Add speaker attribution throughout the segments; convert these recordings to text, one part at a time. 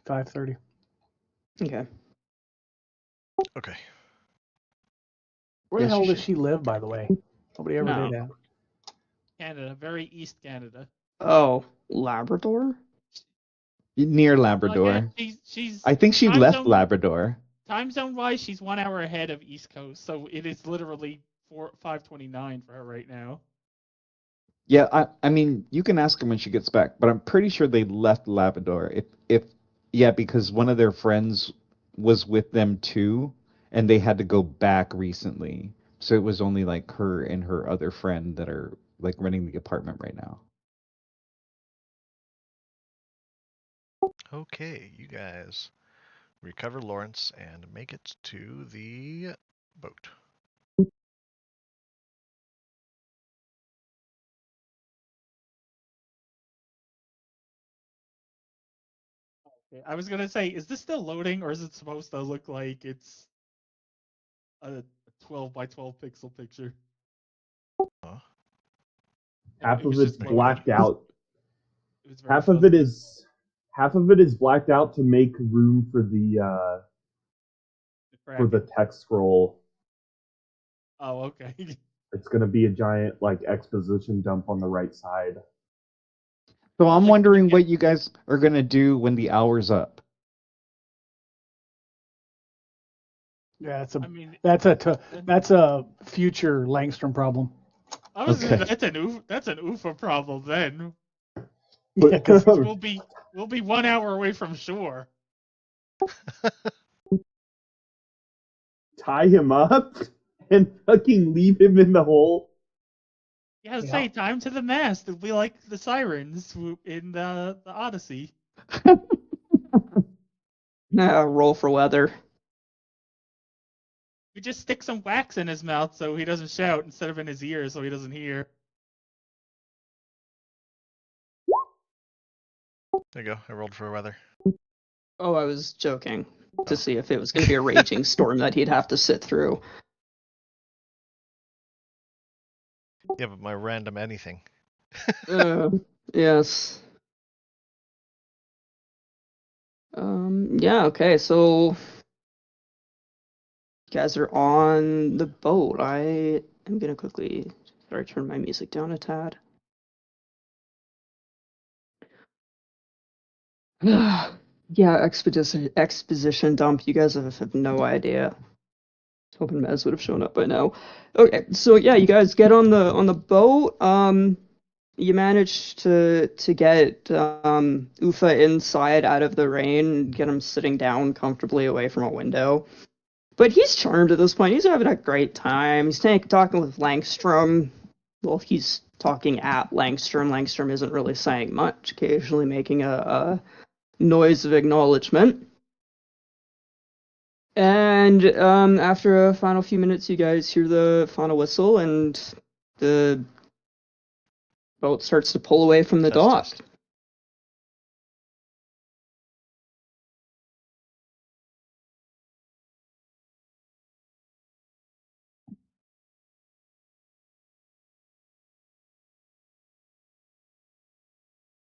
Speaker 1: 5:30.
Speaker 2: Okay.
Speaker 3: Okay.
Speaker 1: Where the
Speaker 2: Yes,
Speaker 1: hell
Speaker 2: you
Speaker 1: does
Speaker 2: should.
Speaker 1: she live, by the way? Nobody ever
Speaker 4: No.
Speaker 1: did that.
Speaker 4: Canada, very East Canada.
Speaker 2: Oh, Labrador?
Speaker 5: Near
Speaker 4: Well,
Speaker 5: Labrador.
Speaker 4: yeah, she's.
Speaker 5: I think she
Speaker 4: time
Speaker 5: left
Speaker 4: zone-
Speaker 5: Labrador.
Speaker 4: Time zone wise, she's 1 hour ahead of East Coast, so it is literally 5:29 for her right now.
Speaker 5: Yeah, I mean, you can ask her when she gets back, but I'm pretty sure they left Labrador. Yeah, because one of their friends was with them too, and they had to go back recently. So it was only like her and her other friend that are like renting the apartment right now.
Speaker 3: Okay, you guys recover Lawrence and make it to the boat.
Speaker 4: Okay, I was gonna say, is this still loading, or is it supposed to look like it's a 12 by 12 pixel picture?
Speaker 3: Huh?
Speaker 6: Half
Speaker 4: It was
Speaker 6: of it's
Speaker 4: just
Speaker 6: blacked out.
Speaker 4: It was very
Speaker 6: Half of it is blacked out to make room for the text scroll.
Speaker 4: Oh, okay.
Speaker 6: It's gonna be a giant like exposition dump on the right side.
Speaker 5: So I'm
Speaker 4: Like,
Speaker 5: wondering what you guys are gonna do when the hour's up.
Speaker 1: Yeah,
Speaker 4: I mean,
Speaker 1: that's a future Langstrom problem.
Speaker 4: I was
Speaker 5: Okay.
Speaker 4: that's an UFA problem then.
Speaker 1: Yeah, 'cause
Speaker 4: We'll be 1 hour away from shore.
Speaker 6: Tie him up and fucking leave him in the hole.
Speaker 4: Yeah, say time to the mast. It'll be like the sirens in the Odyssey.
Speaker 2: Roll for weather.
Speaker 4: We just stick some wax in his mouth so he doesn't shout instead of in his ear so he doesn't hear.
Speaker 3: There you go. I rolled for weather.
Speaker 2: Oh, I was joking to see if it was going to be a raging storm that he'd have to sit through.
Speaker 3: Yeah, but my random anything.
Speaker 2: Yes. Yeah, okay, so you guys are on the boat. I am gonna quickly turn my music down a tad. Yeah, exposition dump. You guys have no idea. I was hoping Mez would have shown up by now. Okay, so yeah, you guys get on the boat. You manage to get Ufa inside out of the rain, get him sitting down comfortably away from a window. But he's charmed at this point. He's having a great time. He's talking with Langstrom. Well, he's talking at Langstrom. Langstrom isn't really saying much, occasionally making a noise of acknowledgement. And after a final few minutes, you guys hear the final whistle, and the boat starts to pull away from the dock.
Speaker 3: Test.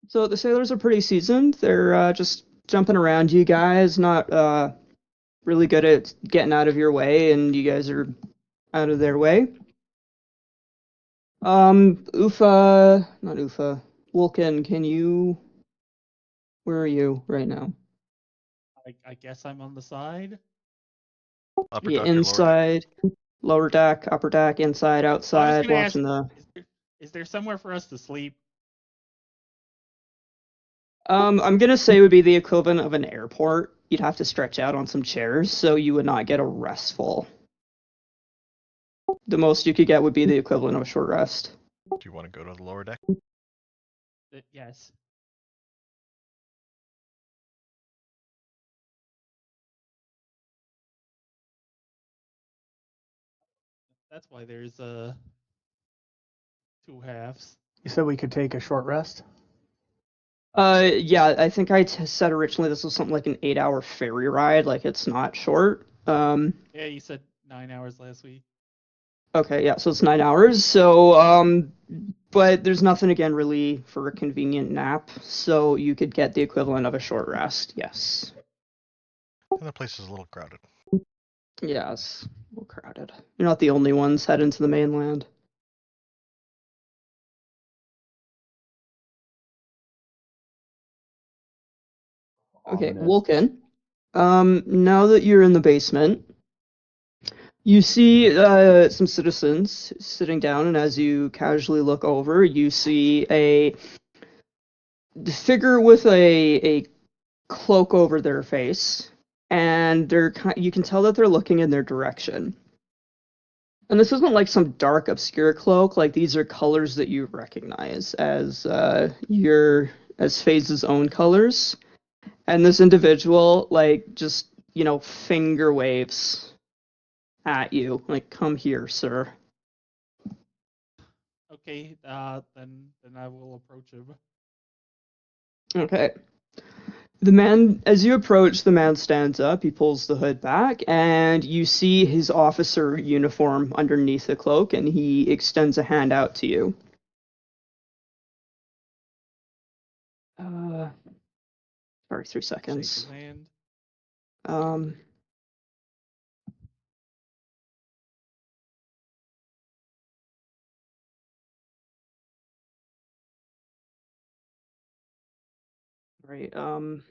Speaker 2: So the sailors are pretty seasoned. They're just jumping around you guys, not really good at getting out of your way, and you guys are out of their way. Not Ufa. Vulcan, where are you right now?
Speaker 4: I guess I'm on the side.
Speaker 3: Upper
Speaker 2: Yeah,
Speaker 3: deck or
Speaker 2: inside, lower deck, upper deck, inside, outside, watching the...
Speaker 4: Is there somewhere for us to sleep?
Speaker 2: I'm gonna say it would be the equivalent of an airport. You'd have to stretch out on some chairs, so you would not get a restful. The most you could get would be the equivalent of a short rest.
Speaker 3: Do you want to go to the lower deck?
Speaker 4: Yes. That's why there's two halves.
Speaker 1: You said we could take a short rest?
Speaker 2: Yeah, I think I said originally this was something like an 8-hour ferry ride, like it's not short.
Speaker 4: Yeah, you said 9 hours last week.
Speaker 2: Okay, yeah, so it's 9 hours. So, but there's nothing again really for a convenient nap, so you could get the equivalent of a short rest. Yes.
Speaker 3: And the place is a little crowded.
Speaker 2: Yeah, it's a little crowded. You're not the only ones heading to the mainland. Okay,
Speaker 6: Ominous.
Speaker 2: Vulcan. Now that you're in the basement, you see some citizens sitting down, and as you casually look over, you see a figure with a cloak over their face, and you can tell that they're looking in their direction. And this isn't like some dark, obscure cloak. Like these are colors that you recognize as as Phase's own colors. And this individual, like, just finger waves at you, like, "Come here, sir."
Speaker 4: Okay, then I will approach him.
Speaker 2: Okay. The man, as you approach, the man stands up, he pulls the hood back, and you see his officer uniform underneath the cloak, and he extends a hand out to you. Sorry, 3
Speaker 4: Shake
Speaker 2: seconds.
Speaker 4: his hand.
Speaker 2: Right, 2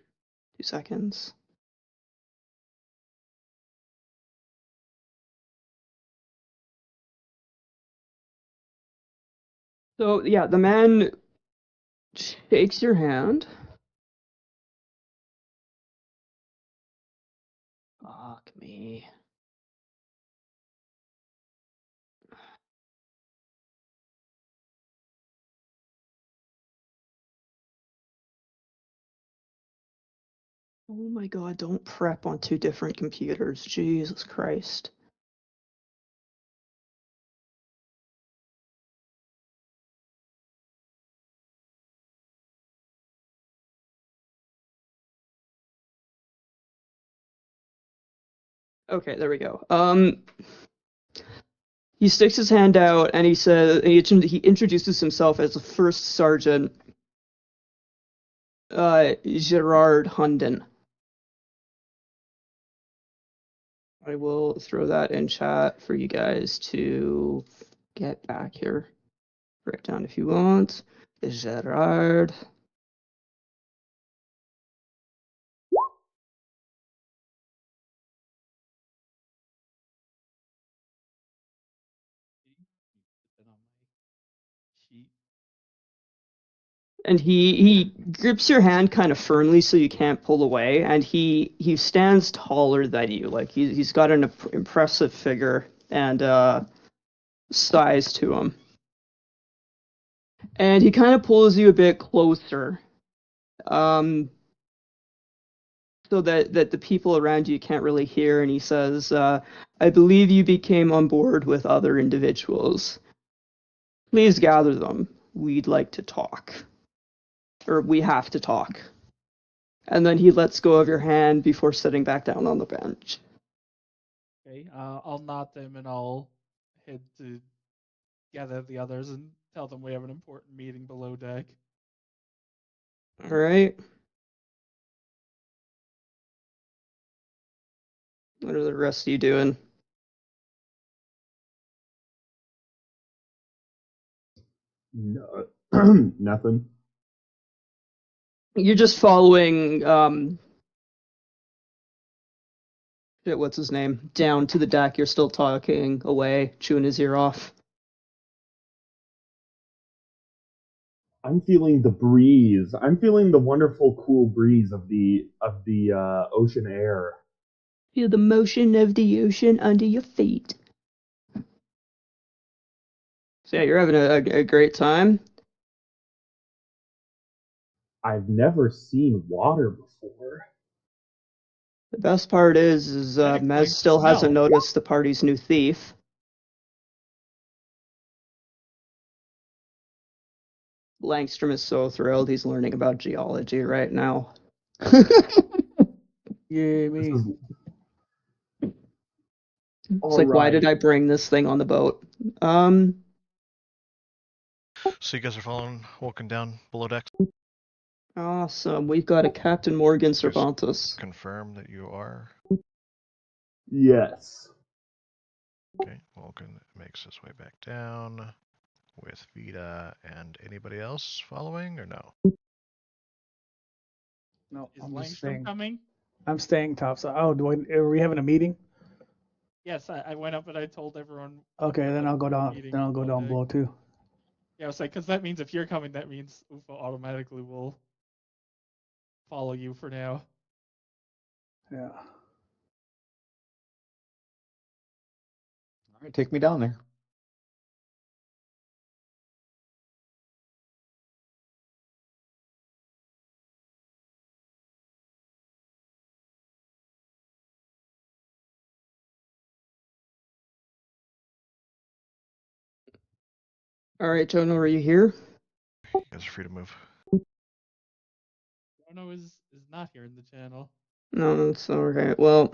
Speaker 2: seconds. So, yeah, the man shakes your hand. Fuck me. Oh my god, don't prep on 2 different computers. Jesus Christ. Okay, there we go. He sticks his hand out and he introduces himself as the First Sergeant Gerard Hunden. I will throw that in chat for you guys to get back here. Write it down if you want. Gerard.
Speaker 4: Put that on my sheet.
Speaker 2: And he grips your hand kind of firmly so you can't pull away, and he stands taller than you. Like he's got an impressive figure and size to him. And he kind of pulls you a bit closer, so that the people around you can't really hear. And he says, "I believe you became on board with other individuals. Please gather them. We'd like to talk, or we have to talk." And then he lets go of your hand before sitting back down on the bench.
Speaker 4: Okay, I'll nod them and I'll head to gather the others and tell them we have an important meeting below deck.
Speaker 2: All right. What are the rest of you doing?
Speaker 6: No, nothing.
Speaker 2: You're just following what's his name, down to the deck. You're still talking away, chewing his ear off.
Speaker 6: I'm feeling the breeze. I'm feeling the wonderful, cool breeze of the ocean air.
Speaker 2: Feel the motion of the ocean under your feet. So yeah, you're having a great time.
Speaker 6: I've never seen water before.
Speaker 2: The best part is
Speaker 4: That
Speaker 2: Mez
Speaker 4: explains the
Speaker 2: still hasn't
Speaker 4: smell.
Speaker 2: noticed the party's new thief. Langstrom is so thrilled he's learning about geology right now.
Speaker 1: Yay,
Speaker 6: This
Speaker 1: me.
Speaker 6: is
Speaker 2: It's like, why did I bring this thing on the boat?
Speaker 3: So you guys are walking down below decks.
Speaker 2: Awesome. We've got a Captain Morgan
Speaker 3: Just
Speaker 2: Cervantes.
Speaker 3: confirm that you are.
Speaker 6: Yes.
Speaker 3: Okay, Vulcan makes his way back down with Vita and anybody else following or no?
Speaker 1: No,
Speaker 4: Is
Speaker 1: I'm just
Speaker 4: Langstrom
Speaker 1: staying.
Speaker 4: coming?
Speaker 1: I'm staying topside. Oh, are we having a meeting?
Speaker 4: Yes, I went up and I told everyone.
Speaker 1: Okay, then I'll go down.
Speaker 4: Meeting
Speaker 1: Then I'll go
Speaker 4: all
Speaker 1: down
Speaker 4: day.
Speaker 1: below too.
Speaker 4: Yeah, I was like, because that means if you're coming, that means UFO automatically will follow you for now.
Speaker 1: Yeah.
Speaker 5: All right, take me down there.
Speaker 2: All right, Jonah, are you here?
Speaker 3: You guys are free to move.
Speaker 4: Ono is not here in the channel.
Speaker 2: No, that's okay. Well,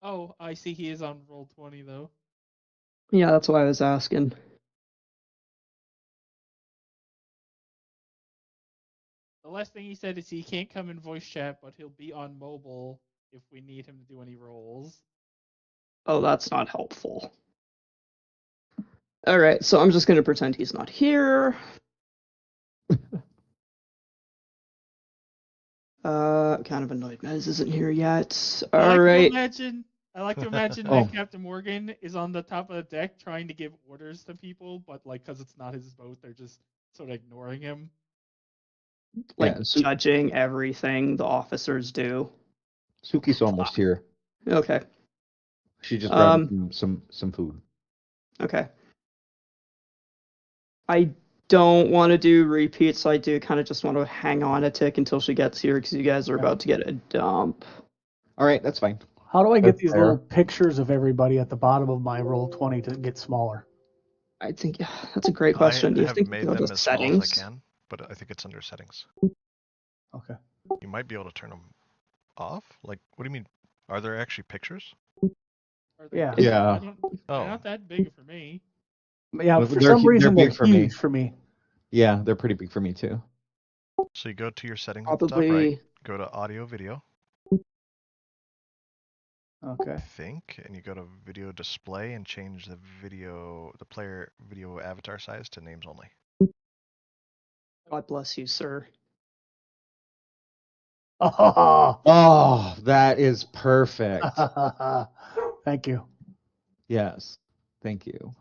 Speaker 4: Oh, I see he is on roll 20 though.
Speaker 2: yeah, that's why I was asking.
Speaker 4: The last thing he said is he can't come in voice chat, but he'll be on mobile if we need him to do any rolls.
Speaker 2: Oh, that's not helpful. All right, so I'm just gonna pretend he's not here. Kind of annoyed Mez isn't here yet. All right.
Speaker 4: I like to imagine
Speaker 5: Oh.
Speaker 4: that Captain Morgan is on the top of the deck trying to give orders to people, but like because it's not his boat, they're just sort of ignoring him.
Speaker 2: Like
Speaker 5: Yeah,
Speaker 2: judging everything the officers do.
Speaker 5: Suki's almost here.
Speaker 2: Okay.
Speaker 5: She just grabbed some food.
Speaker 2: Okay. I don't want to do repeats. I do kind of just want to hang on a tick until she gets here because you guys are about to get a dump.
Speaker 5: All right, that's fine.
Speaker 1: How do I get
Speaker 6: That's
Speaker 1: these
Speaker 6: fair.
Speaker 1: little pictures of everybody at the bottom of my roll 20 to get smaller?
Speaker 2: I think that's a great question. Do
Speaker 3: I
Speaker 2: you
Speaker 3: have
Speaker 2: think
Speaker 3: made
Speaker 2: you go
Speaker 3: them
Speaker 2: to
Speaker 3: as small as I
Speaker 2: settings?
Speaker 3: can, but I think it's under settings.
Speaker 1: Okay.
Speaker 3: You might be able to turn them off. Like, what do you mean? Are there actually pictures?
Speaker 4: Are they
Speaker 1: Yeah.
Speaker 4: big?
Speaker 5: Yeah.
Speaker 4: They're
Speaker 3: Oh,
Speaker 4: not that big for me.
Speaker 1: Yeah,
Speaker 5: Well,
Speaker 1: for
Speaker 5: they're
Speaker 1: some
Speaker 5: hu-
Speaker 1: reason
Speaker 5: they're
Speaker 1: they're
Speaker 5: big for me.
Speaker 1: huge for me.
Speaker 5: Yeah, they're pretty big for me too.
Speaker 3: so you go to your settings at the top right,
Speaker 2: Probably.
Speaker 3: go to audio video,
Speaker 1: Okay.
Speaker 3: I think, and you go to video display and change the player video avatar size to names only.
Speaker 2: God bless you, sir.
Speaker 1: Oh,
Speaker 5: Oh, that is perfect.
Speaker 1: thank you.
Speaker 5: Yes, thank you.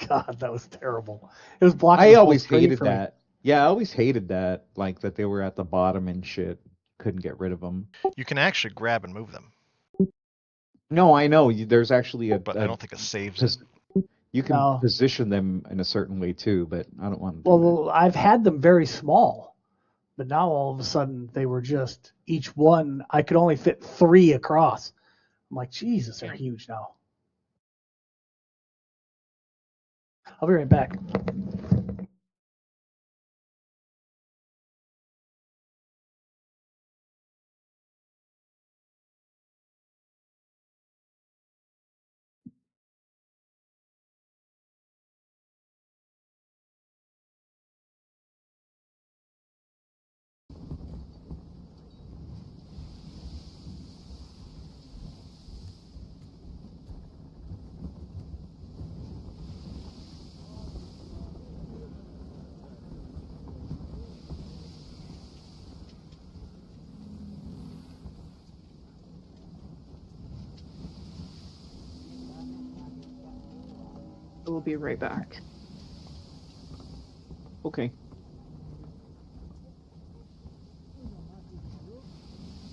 Speaker 1: God, that was terrible. It was blocking
Speaker 5: I
Speaker 1: the whole
Speaker 5: always
Speaker 1: screen
Speaker 5: hated
Speaker 1: for me.
Speaker 5: that. Yeah, I always hated that. Like that they were at the bottom and shit. Couldn't get rid of them.
Speaker 3: You can actually grab and move them,
Speaker 5: No, I know. There's actually
Speaker 3: but I don't think it saves it.
Speaker 5: You can
Speaker 1: No.
Speaker 5: position them in a certain way too, but I don't want to do that.
Speaker 1: Well, I've had them very small, but now all of a sudden they were just each one. I could only fit 3 across. I'm like, Jesus, they're huge now. I'll be right back.
Speaker 2: We'll be right back.
Speaker 5: Okay.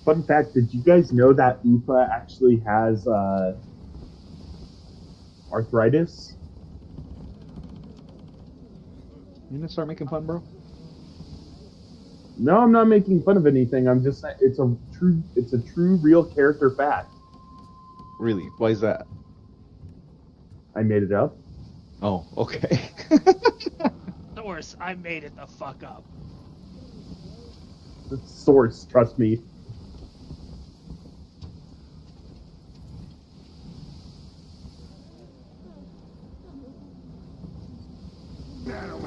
Speaker 6: Fun fact: did you guys know that Upa actually has arthritis?
Speaker 5: You gonna start making fun, bro?
Speaker 6: No, I'm not making fun of anything. I'm just saying it's a true real character fact.
Speaker 5: Really? Why is that?
Speaker 6: I made it up.
Speaker 5: Oh, okay.
Speaker 4: Source, I made it the fuck up.
Speaker 6: The source, trust me.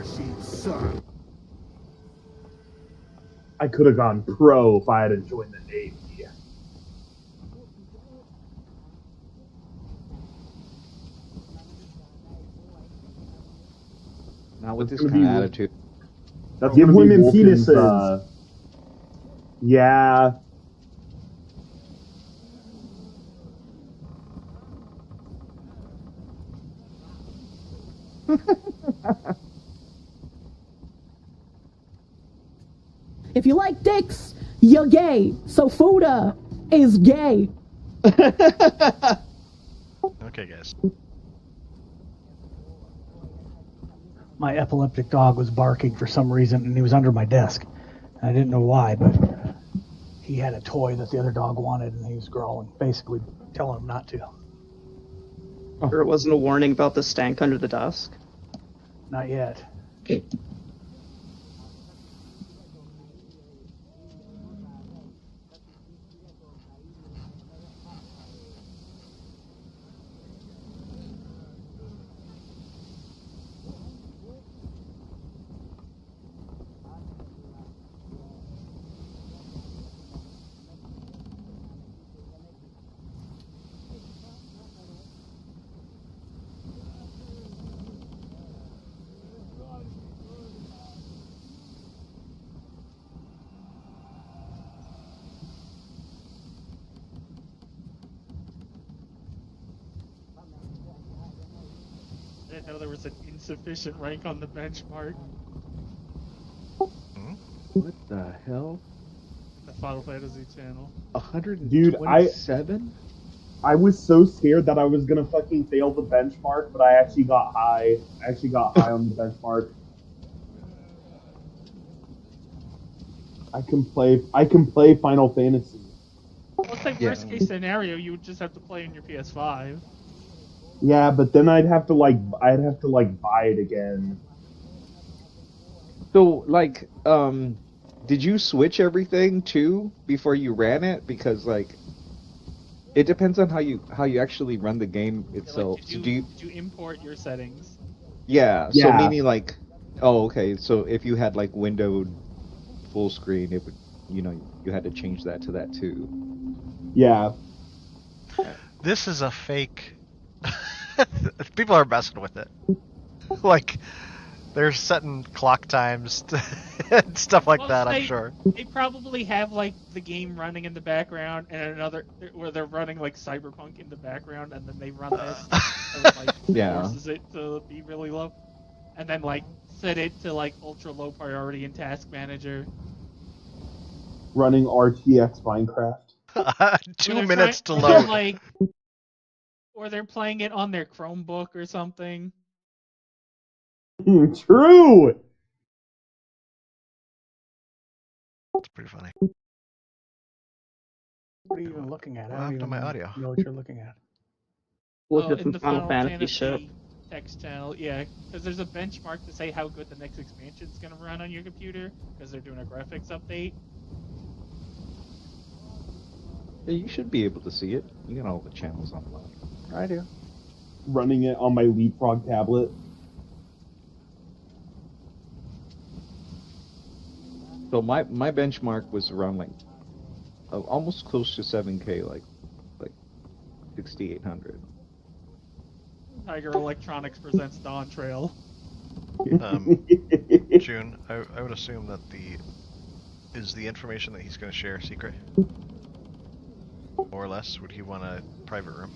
Speaker 7: machine, son.
Speaker 6: I could have gone pro if I had joined the Navy.
Speaker 5: Not with
Speaker 6: That's
Speaker 5: this
Speaker 6: gonna
Speaker 5: kind of
Speaker 6: be-
Speaker 5: attitude.
Speaker 6: That's
Speaker 7: Give
Speaker 6: gonna be
Speaker 7: women
Speaker 6: Vulcan's,
Speaker 7: penises.
Speaker 6: Yeah.
Speaker 8: If you like dicks, you're gay. So Fuda is gay.
Speaker 3: Okay, guys.
Speaker 1: My epileptic dog was barking for some reason, and he was under my desk. I didn't know why, but he had a toy that the other dog wanted, and he was growling, basically telling him not to.
Speaker 2: Or it wasn't a warning about the stank under the desk.
Speaker 1: Not yet.
Speaker 4: I didn't know there was an insufficient rank on the benchmark.
Speaker 5: What the hell?
Speaker 4: The Final Fantasy channel.
Speaker 5: 127?
Speaker 6: I was so scared that I was gonna fucking fail the benchmark, but I actually got high. I actually got high on the benchmark. I can play Final Fantasy.
Speaker 4: Let's say worst case scenario, you would just have to play on your PS5.
Speaker 6: Yeah, but then I'd have to buy it again.
Speaker 5: So, like, did you switch everything too before you ran it? Because, like, it depends on how you actually run the game itself.
Speaker 4: Like,
Speaker 5: So
Speaker 4: did you import your settings?
Speaker 5: Yeah. So
Speaker 6: Yeah.
Speaker 5: meaning like, oh, okay. So if you had like windowed full screen, it would, you had to change that to that too.
Speaker 6: Yeah.
Speaker 3: This is a fake. People are messing with it. Like, they're setting clock times and stuff like that, I'm sure.
Speaker 4: They probably have like the game running in the background and another where they're running like Cyberpunk in the background, and then they run this and like
Speaker 5: Yeah.
Speaker 4: forces it to be really low, and then like set it to like ultra low priority in Task Manager.
Speaker 6: Running RTX Minecraft.
Speaker 3: 2 minutes to
Speaker 4: Or they're,
Speaker 3: load.
Speaker 4: like, or they're playing it on their Chromebook or something.
Speaker 6: True.
Speaker 3: It's pretty funny.
Speaker 1: What are you even looking at?
Speaker 3: What
Speaker 1: I don't
Speaker 3: happened to
Speaker 1: even
Speaker 3: my audio?
Speaker 1: know what you're looking at.
Speaker 2: Look at
Speaker 4: in
Speaker 2: some
Speaker 4: the
Speaker 2: Final Fantasy shit.
Speaker 4: text channel, yeah, because there's a benchmark to say how good the next expansion's gonna run on your computer, because they're doing a graphics update.
Speaker 5: Yeah, you should be able to see it. You got all the channels online.
Speaker 1: I do.
Speaker 6: Running it on my Leapfrog tablet.
Speaker 5: So my benchmark was around like almost close to 7K, like 6,800.
Speaker 4: Tiger Electronics presents Dawn Trail.
Speaker 3: June, I would assume that is the information that he's going to share secret? More or less, would he want a private room?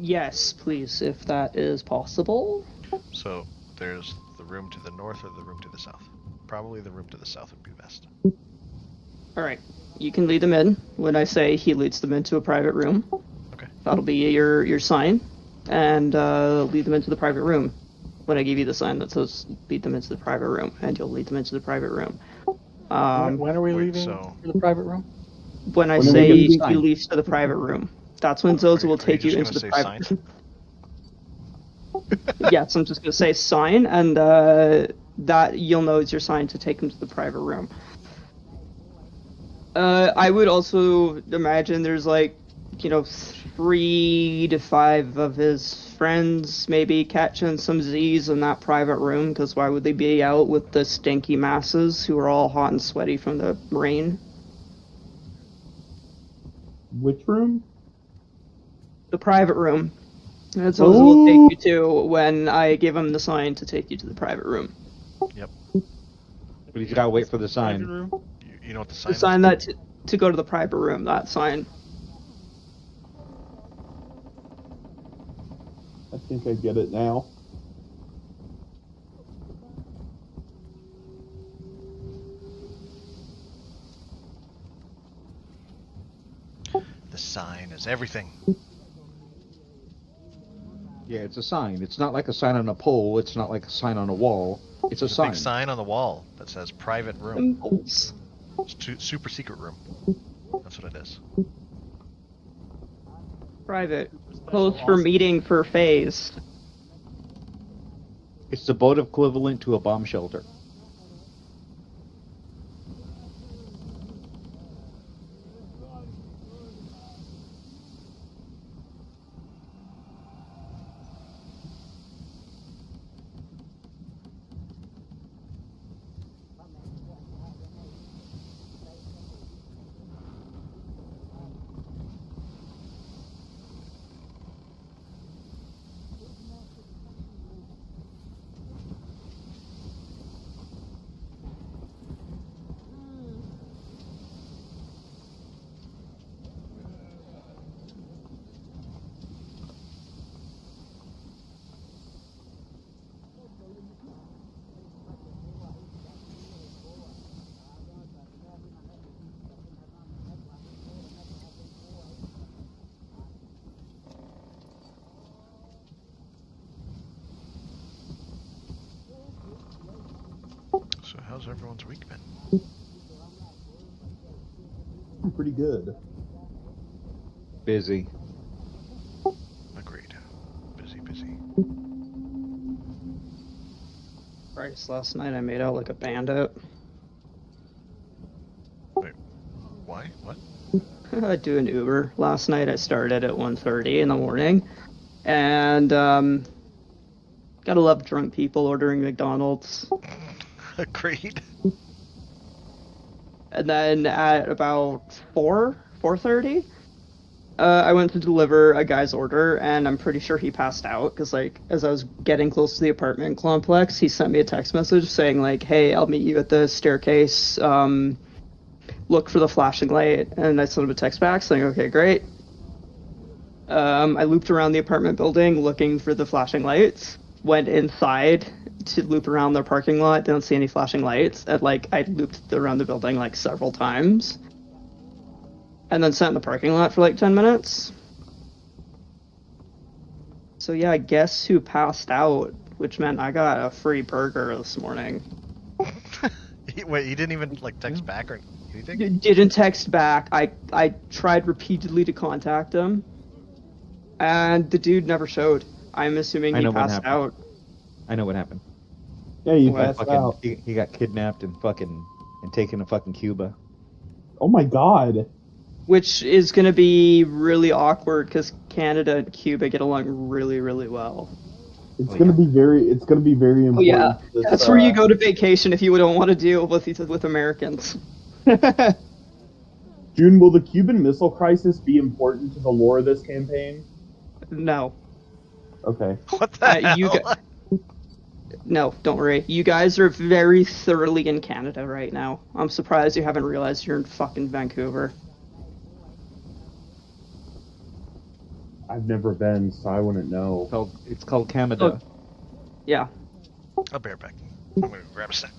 Speaker 2: Yes, please, if that is possible.
Speaker 3: So there's the room to the north or the room to the south? Probably the room to the south would be best.
Speaker 2: Alright, you can lead them in. When I say he leads them into a private room,
Speaker 3: Okay.
Speaker 2: that'll be your sign, and lead them into the private room. When I give you the sign that says lead them into the private room, and you'll lead them into the private room.
Speaker 1: When are we leaving
Speaker 3: so-
Speaker 1: for the private room?
Speaker 2: When I
Speaker 6: When are
Speaker 2: say
Speaker 6: we
Speaker 2: he
Speaker 6: gonna
Speaker 2: leads to the private room, that's when Zozo will
Speaker 3: Are you
Speaker 2: take you
Speaker 3: just
Speaker 2: into the
Speaker 3: gonna say
Speaker 2: private
Speaker 3: sign?
Speaker 2: room. Yes, I'm just going to say sign, and that you'll know it's your sign to take him to the private room. I would also imagine there's 3 to 5 of his friends maybe catching some Z's in that private room, because why would they be out with the stinky masses who are all hot and sweaty from the rain?
Speaker 6: Which room?
Speaker 2: The private room. That's what we'll take you to when I give him the sign to take you to the private room.
Speaker 3: Yep.
Speaker 5: But he's gotta wait for the sign.
Speaker 4: Private room?
Speaker 3: You know what the sign
Speaker 2: The sign that to go to the private room, that sign.
Speaker 6: I think I get it now.
Speaker 3: The sign is everything.
Speaker 5: Yeah, it's a sign. It's not like a sign on a pole. It's not like a sign on a wall. It's a
Speaker 3: There's a
Speaker 5: sign.
Speaker 3: big sign on the wall that says private room.
Speaker 2: Symbols.
Speaker 3: It's super secret room. That's what it is.
Speaker 2: Private. Closed for meeting for phase.
Speaker 5: It's the boat equivalent to a bomb shelter.
Speaker 3: So how's everyone's week been?
Speaker 6: Pretty good.
Speaker 5: Busy.
Speaker 3: Agreed. Busy.
Speaker 2: Christ, last night I made out like a bandit.
Speaker 3: Wait. Why? What?
Speaker 2: Doing Uber. Last night I started at 1:30 in the morning. And, gotta love drunk people ordering McDonald's.
Speaker 3: Agreed.
Speaker 2: And then at about 4:30, I went to deliver a guy's order, and I'm pretty sure he passed out, because, like, as I was getting close to the apartment complex, he sent me a text message saying, like, hey, I'll meet you at the staircase, look for the flashing light, and I sent him a text back saying, okay, great. I looped around the apartment building looking for the flashing lights, went inside to loop around their parking lot, didn't see any flashing lights, and, like, I looped around the building, like, several times. And then sat in the parking lot for like 10 minutes. So yeah, guess who passed out, which meant I got a free burger this morning.
Speaker 3: Wait, he didn't even like text back or anything?
Speaker 2: Didn't text back. I tried repeatedly to contact him, and the dude never showed. I'm assuming he passed out.
Speaker 5: I know what happened.
Speaker 6: Yeah, you
Speaker 2: What?
Speaker 6: passed out.
Speaker 5: He got kidnapped and taken to fucking Cuba.
Speaker 6: Oh my god.
Speaker 2: Which is going to be really awkward because Canada and Cuba get along really, really well.
Speaker 6: It's gonna be very important.
Speaker 2: Oh yeah,
Speaker 6: this,
Speaker 2: that's where you go to vacation if you don't want to deal with Americans.
Speaker 6: June, will the Cuban Missile Crisis be important to the lore of this campaign?
Speaker 2: No.
Speaker 6: Okay.
Speaker 3: What the hell?
Speaker 2: No, don't worry. You guys are very thoroughly in Canada right now. I'm surprised you haven't realized you're in fucking Vancouver.
Speaker 6: I've never been, so I wouldn't know.
Speaker 5: It's called Canada.
Speaker 2: Yeah.
Speaker 3: I'll be right back. I'm gonna grab a snack.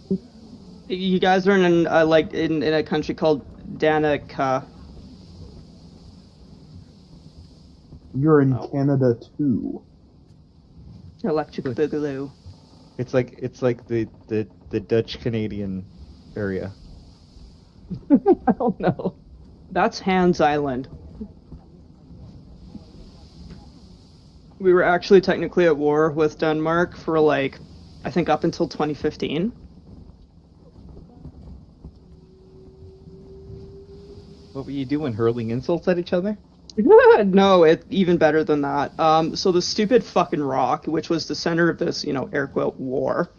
Speaker 2: You guys are in in a country called Danica.
Speaker 6: You're in Canada too.
Speaker 2: Electric Boogaloo.
Speaker 5: It's like the Dutch Canadian area.
Speaker 2: I don't know. That's Hans Island. We were actually technically at war with Denmark for I think up until 2015.
Speaker 5: What were you doing? Hurling insults at each other?
Speaker 2: No, it's even better than that. So the stupid fucking rock, which was the center of this, air quote, war,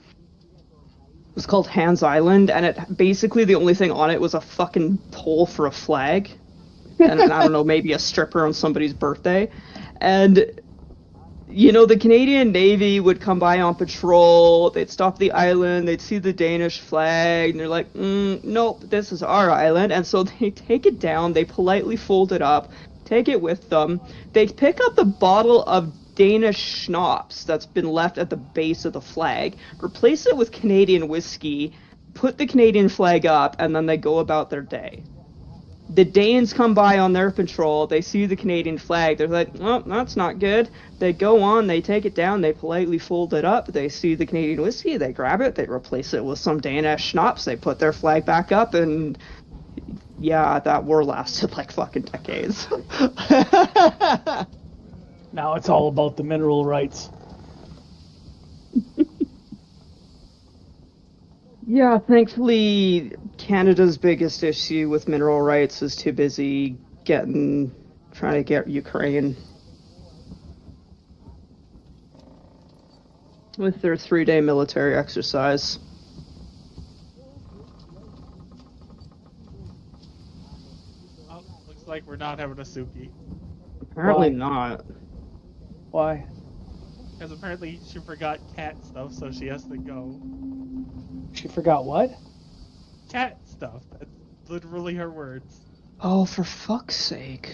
Speaker 2: was called Hans Island, and it basically the only thing on it was a fucking pole for a flag, and I don't know, maybe a stripper on somebody's birthday, and the Canadian Navy would come by on patrol, they'd stop the island, they'd see the Danish flag, and they're like, nope, this is our island, and so they take it down, they politely fold it up, take it with them, they pick up the bottle of Danish schnapps that's been left at the base of the flag, replace it with Canadian whiskey, put the Canadian flag up, and then they go about their day. The Danes come by on their patrol, they see the Canadian flag, they're like, well, that's not good. They go on, they take it down, they politely fold it up, they see the Canadian whiskey, they grab it, they replace it with some Danish schnapps, they put their flag back up, and yeah, that war lasted like fucking decades.
Speaker 1: Now it's all about the mineral rights.
Speaker 2: Yeah, thankfully, Canada's biggest issue with mineral rights is too busy trying to get Ukraine with their 3-day military exercise.
Speaker 4: Oh, looks like we're not having a Suki.
Speaker 2: Apparently
Speaker 1: Why?
Speaker 2: not.
Speaker 1: Why?
Speaker 4: Because apparently she forgot cat stuff, so she has to go.
Speaker 1: She forgot what?
Speaker 4: Cat stuff. That's literally her words.
Speaker 2: Oh, for fuck's sake.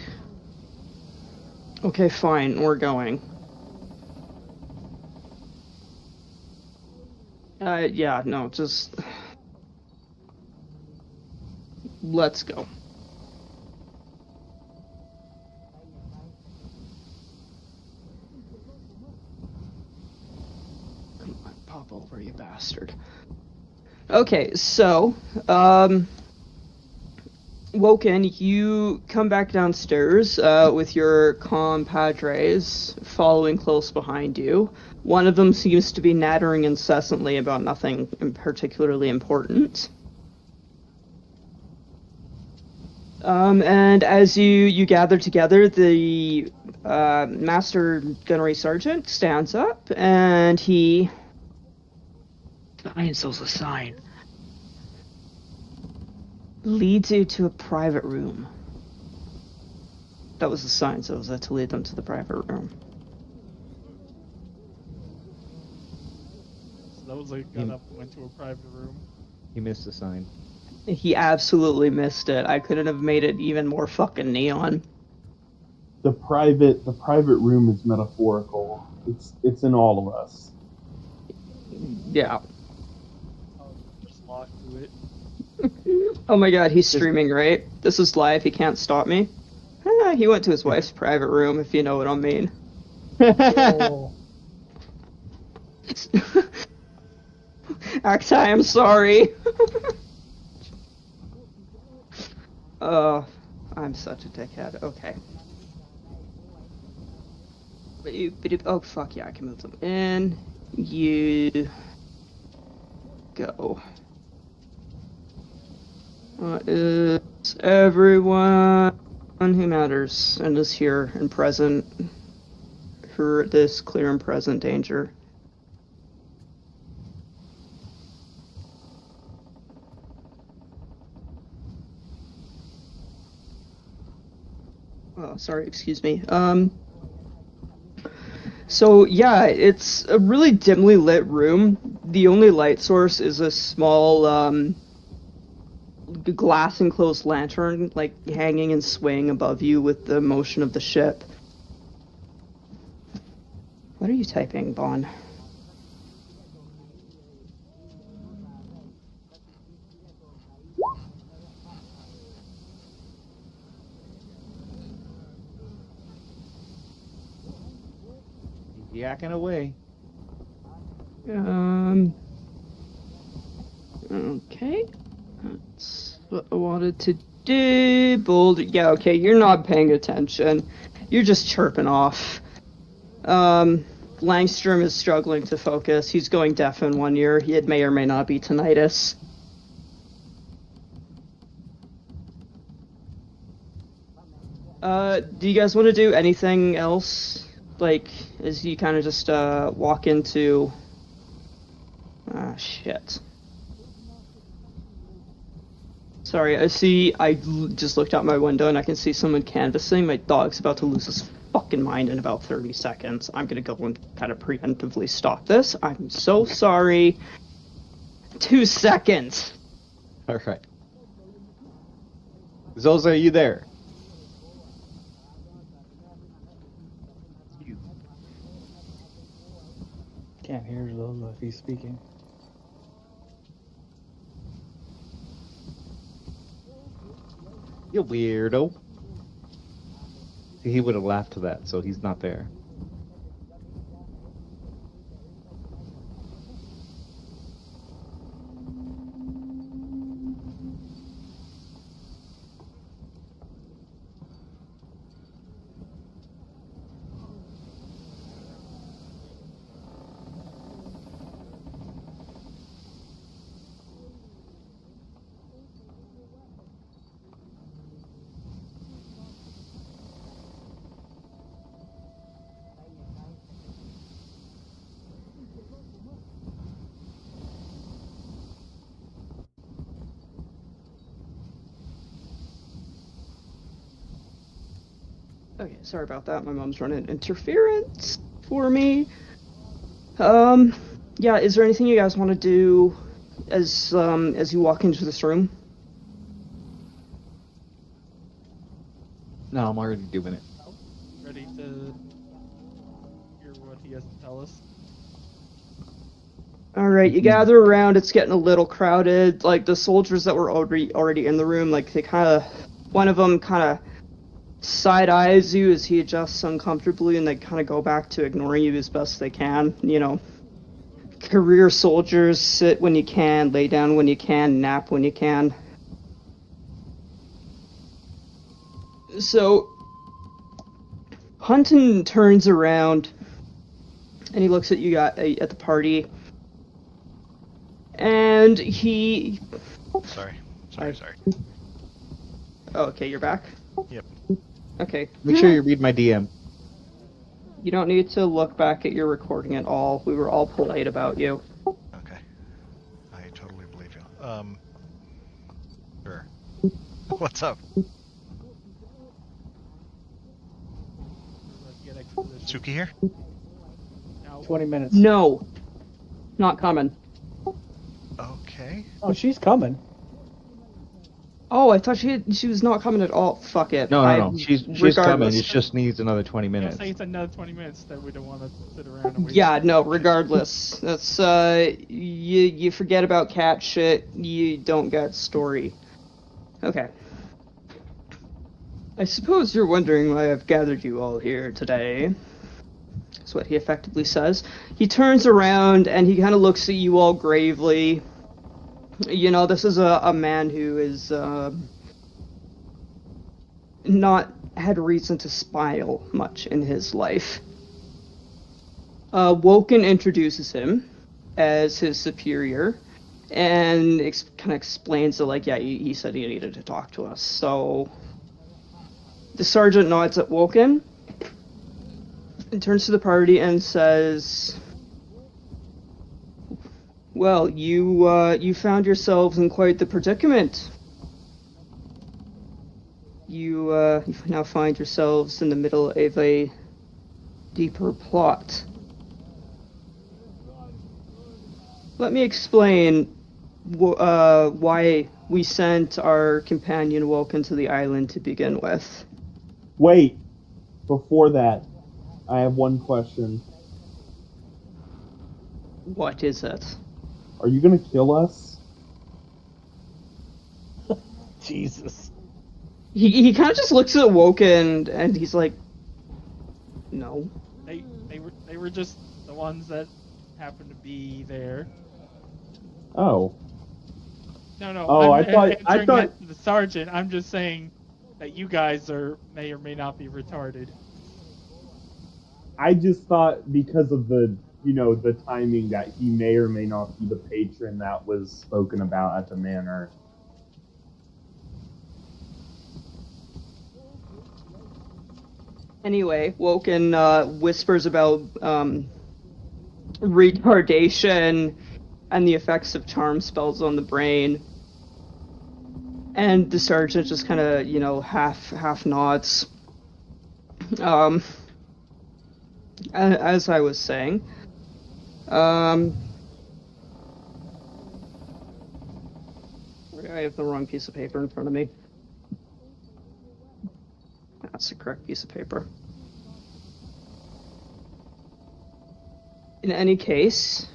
Speaker 2: Okay, fine, we're going. Yeah, no, just... Let's go. Come on, pop over, you bastard. Okay, so, Woken, you come back downstairs with your compadres following close behind you. One of them seems to be nattering incessantly about nothing particularly important. And as you gather together, the Master Gunnery Sergeant stands up and he... So's a sign. Leads you to a private room. That was the sign, so it was to lead them to the private room.
Speaker 4: So those like got up and went to a private room.
Speaker 5: He missed the sign.
Speaker 2: He absolutely missed it. I couldn't have made it even more fucking neon.
Speaker 6: The private room is metaphorical. It's in all of us.
Speaker 2: Yeah.
Speaker 4: Just locked to it.
Speaker 2: Oh my god, he's streaming, right? This is live, he can't stop me. He went to his wife's private room, if you know what I mean.
Speaker 1: Oh.
Speaker 2: Actai, I'm sorry. Oh, I'm such a dickhead. Okay. Oh, fuck yeah, I can move them in. You... go. Is everyone who matters and is here and present for this clear and present danger? Oh, sorry, excuse me. So yeah, it's a really dimly lit room. The only light source is a small, glass enclosed lantern, like hanging and swaying above you with the motion of the ship. What are you typing, Bon?
Speaker 5: Yakking away.
Speaker 2: Okay. That's what I wanted to do. Boulder. Yeah, okay, you're not paying attention. You're just chirping off. Langstrom is struggling to focus. He's going deaf in one ear. It may or may not be tinnitus. Do you guys want to do anything else? Like, as you kind of just walk into... Ah, shit. Sorry, I just looked out my window and I can see someone canvassing. My dog's about to lose his fucking mind in about 30 seconds. I'm gonna go and kind of preemptively stop this. I'm so sorry. 2 seconds.
Speaker 5: Alright. Zoza, are you there?
Speaker 1: Can't hear Zola if he's speaking.
Speaker 5: You weirdo. He would have laughed to that, so he's not there.
Speaker 2: Okay, sorry about that. My mom's running interference for me. Yeah, is there anything you guys want to do as you walk into this room?
Speaker 5: No, I'm already doing it.
Speaker 4: Ready to hear what he has to tell us?
Speaker 2: Alright, you gather around, it's getting a little crowded. Like, the soldiers that were already in the room, like, they one of them kind of side-eyes you as he adjusts uncomfortably, and they kind of go back to ignoring you as best they can. You know, career soldiers, sit when you can, lay down when you can, nap when you can. So, Hunton turns around, and he looks at you at the party, and he...
Speaker 3: Sorry.
Speaker 2: Oh, okay, you're back?
Speaker 3: Yep.
Speaker 2: Okay.
Speaker 5: Make sure you read my DM.
Speaker 2: You don't need to look back at your recording at all. We were all polite about you.
Speaker 3: Okay. I totally believe you. Sure. What's up? Suki here?
Speaker 1: 20 minutes.
Speaker 2: No. Not coming.
Speaker 3: Okay.
Speaker 1: Oh, she's coming.
Speaker 2: Oh, I thought she was not coming at all. Fuck it.
Speaker 5: No. She's coming.
Speaker 2: Regardless.
Speaker 5: It just needs another 20 minutes.
Speaker 4: Say it's another 20 minutes that we don't want to sit around and wait.
Speaker 2: Yeah, no, regardless. That's, you forget about cat shit, you don't get story. Okay. I suppose you're wondering why I've gathered you all here today. That's what he effectively says. He turns around and he kind of looks at you all gravely. You know, this is a man who is, not had reason to smile much in his life. Woken introduces him as his superior, and kind of explains that, like, yeah, he said he needed to talk to us. So the sergeant nods at Woken and turns to the party and says, well, you found yourselves in quite the predicament. You now find yourselves in the middle of a deeper plot. Let me explain why we sent our companion Woken to the island to begin with.
Speaker 6: Wait, before that, I have one question.
Speaker 2: What is it?
Speaker 6: Are you gonna kill us?
Speaker 1: Jesus.
Speaker 2: He kind of just looks at Woken and he's like, no.
Speaker 4: They were just the ones that happened to be there.
Speaker 6: Oh.
Speaker 4: No.
Speaker 6: Oh,
Speaker 4: I'm
Speaker 6: I thought
Speaker 4: answering the sergeant. I'm just saying that you guys may or may not be retarded.
Speaker 6: I just thought because of the timing that he may or may not be the patron that was spoken about at the manor.
Speaker 2: Anyway, Woken whispers about retardation and the effects of charm spells on the brain. And the sergeant just kind of, half nods. As I was saying, I have the wrong piece of paper in front of me. That's the correct piece of paper. In any case,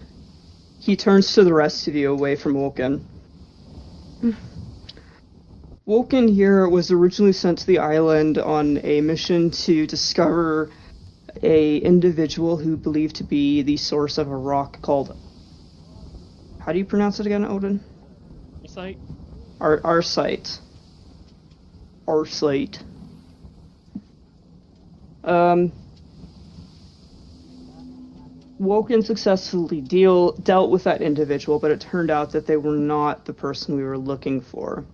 Speaker 2: he turns to the rest of you away from Woken. Woken here was originally sent to the island on a mission to discover a individual who believed to be the source of a rock called... How do you pronounce it again, Odin?
Speaker 4: Site?
Speaker 2: Arsite. Arsite. Woken successfully dealt with that individual, but it turned out that they were not the person we were looking for.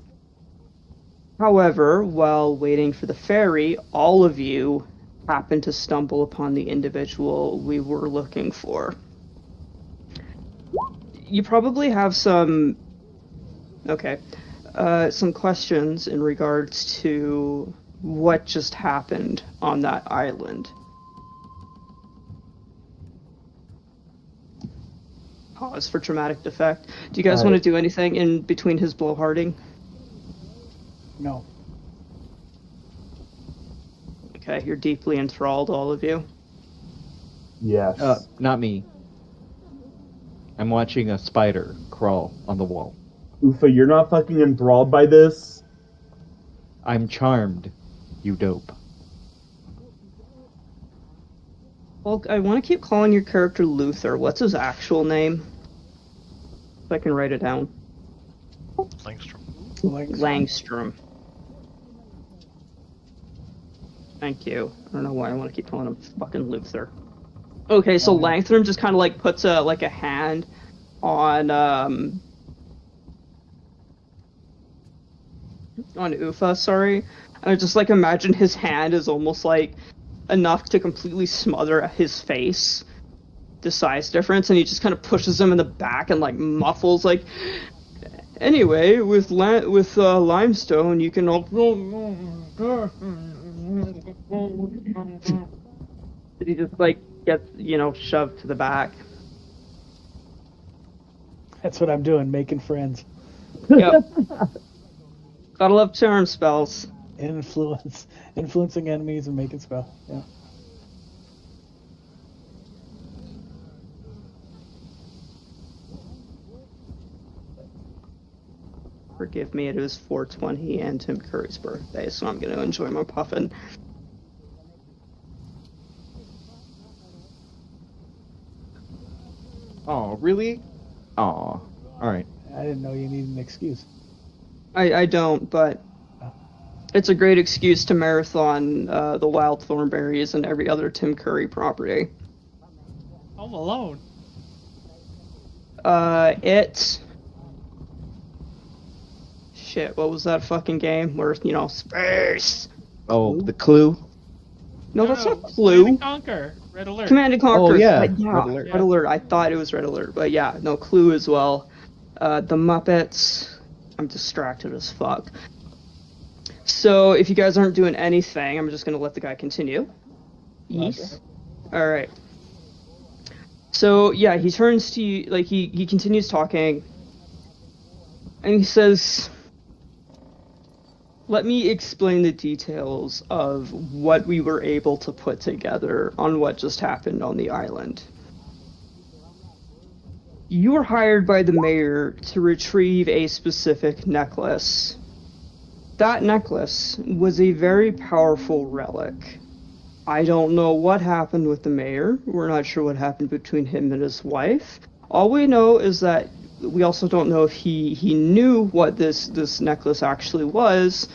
Speaker 2: However, while waiting for the ferry, all of you happened to stumble upon the individual we were looking for. You probably have some questions in regards to what just happened on that island. Pause for dramatic effect. Do you guys want to do anything in between his blowharding?
Speaker 1: No.
Speaker 2: Okay, you're deeply enthralled, all of you.
Speaker 6: Yes.
Speaker 5: Not me. I'm watching a spider crawl on the wall.
Speaker 6: Ufa, you're not fucking enthralled by this?
Speaker 5: I'm charmed, you dope.
Speaker 2: Well, I want to keep calling your character Luther. What's his actual name? So I can write it down.
Speaker 3: Langstrom.
Speaker 2: Langstrom. Thank you. I don't know why I want to keep calling him fucking Luther. Okay, so Langstrom just kind of like puts a hand on Ufa, sorry. And I just like imagine his hand is almost like enough to completely smother his face. The size difference, and he just kind of pushes him in the back and like muffles like. Anyway, with limestone, you can all. He just like gets shoved to the back.
Speaker 1: That's what I'm doing, making friends.
Speaker 2: Yep. Gotta love charm spells.
Speaker 1: Influencing enemies and making spell. Yeah.
Speaker 2: Forgive me, it is 420 and Tim Curry's birthday, so I'm gonna enjoy my puffin.
Speaker 5: Oh, really? Oh, alright.
Speaker 1: I didn't know you needed an excuse.
Speaker 2: I don't, but it's a great excuse to marathon the wild thornberries and every other Tim Curry property.
Speaker 4: Home Alone.
Speaker 2: Shit, what was that fucking game where, space?
Speaker 5: Oh, the Clue?
Speaker 2: No, that's not Clue.
Speaker 4: Command & Conquer. Red Alert.
Speaker 2: Command & Conquer.
Speaker 5: Oh, yeah.
Speaker 2: Red
Speaker 5: Alert.
Speaker 2: Red Alert. I thought it was Red Alert, but yeah, no, Clue as well. The Muppets. I'm distracted as fuck. So, if you guys aren't doing anything, I'm just gonna let the guy continue. Yes. Alright. So, yeah, he turns to you, like, he continues talking, and he says, let me explain the details of what we were able to put together on what just happened on the island. You were hired by the mayor to retrieve a specific necklace. That necklace was a very powerful relic. I don't know what happened with the mayor. We're not sure what happened between him and his wife. All we know is that we also don't know if he knew what this necklace actually was.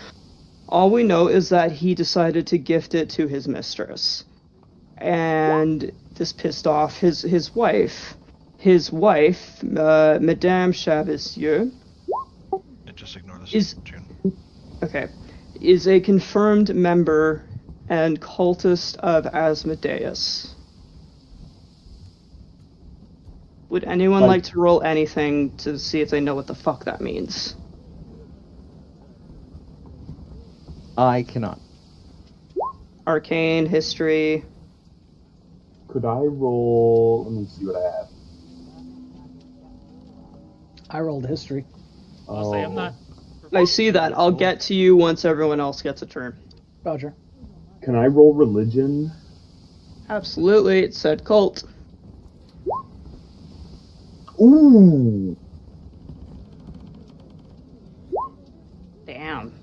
Speaker 2: All we know is that he decided to gift it to his mistress. And this pissed off his wife. His wife, Madame Chavisier,
Speaker 3: Just ignore this, June.
Speaker 2: Okay, is a confirmed member and cultist of Asmodeus. Would anyone like to roll anything to see if they know what the fuck that means?
Speaker 5: I cannot.
Speaker 2: Arcane, history.
Speaker 6: Could I roll? Let me see what I have.
Speaker 1: I rolled history.
Speaker 4: I'll say I'm not.
Speaker 2: I see that. I'll get to you once everyone else gets a turn.
Speaker 1: Roger.
Speaker 6: Can I roll religion?
Speaker 2: Absolutely, it said cult.
Speaker 6: Ooh.
Speaker 2: Damn.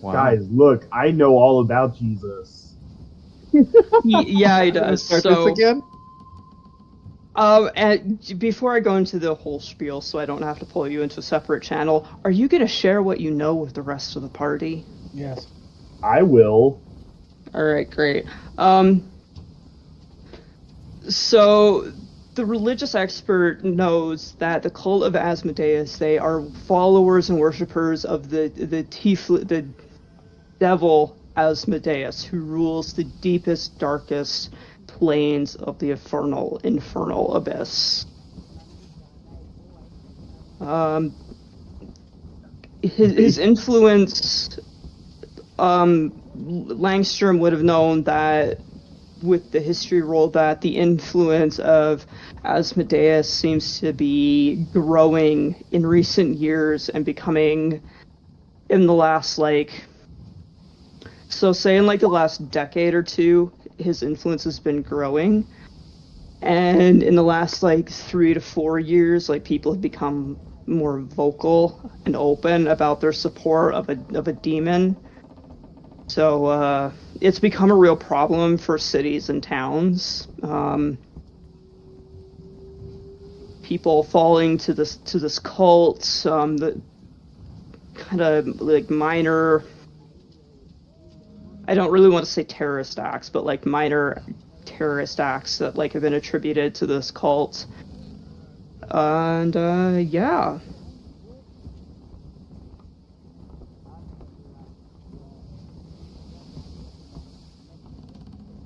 Speaker 5: Wow.
Speaker 6: Guys, look, I know all about Jesus.
Speaker 2: Yeah, he does.
Speaker 5: Start
Speaker 2: So,
Speaker 5: this again?
Speaker 2: and before I go into the whole spiel, so I don't have to pull you into a separate channel, are you going to share what you know with the rest of the party?
Speaker 1: Yes.
Speaker 6: I will.
Speaker 2: All right, great. So the religious expert knows that the cult of Asmodeus, they are followers and worshippers of the devil Asmodeus, who rules the deepest, darkest planes of the infernal abyss. His influence, Langstrom would have known that with the history roll that the influence of Asmodeus seems to be growing in recent years and becoming in the last say in the last decade or two, his influence has been growing. And in the last 3 to 4 years, people have become more vocal and open about their support of a demon. So it's become a real problem for cities and towns. People falling to this cult, the kind of minor. I don't really want to say terrorist acts, but minor terrorist acts that have been attributed to this cult. And yeah.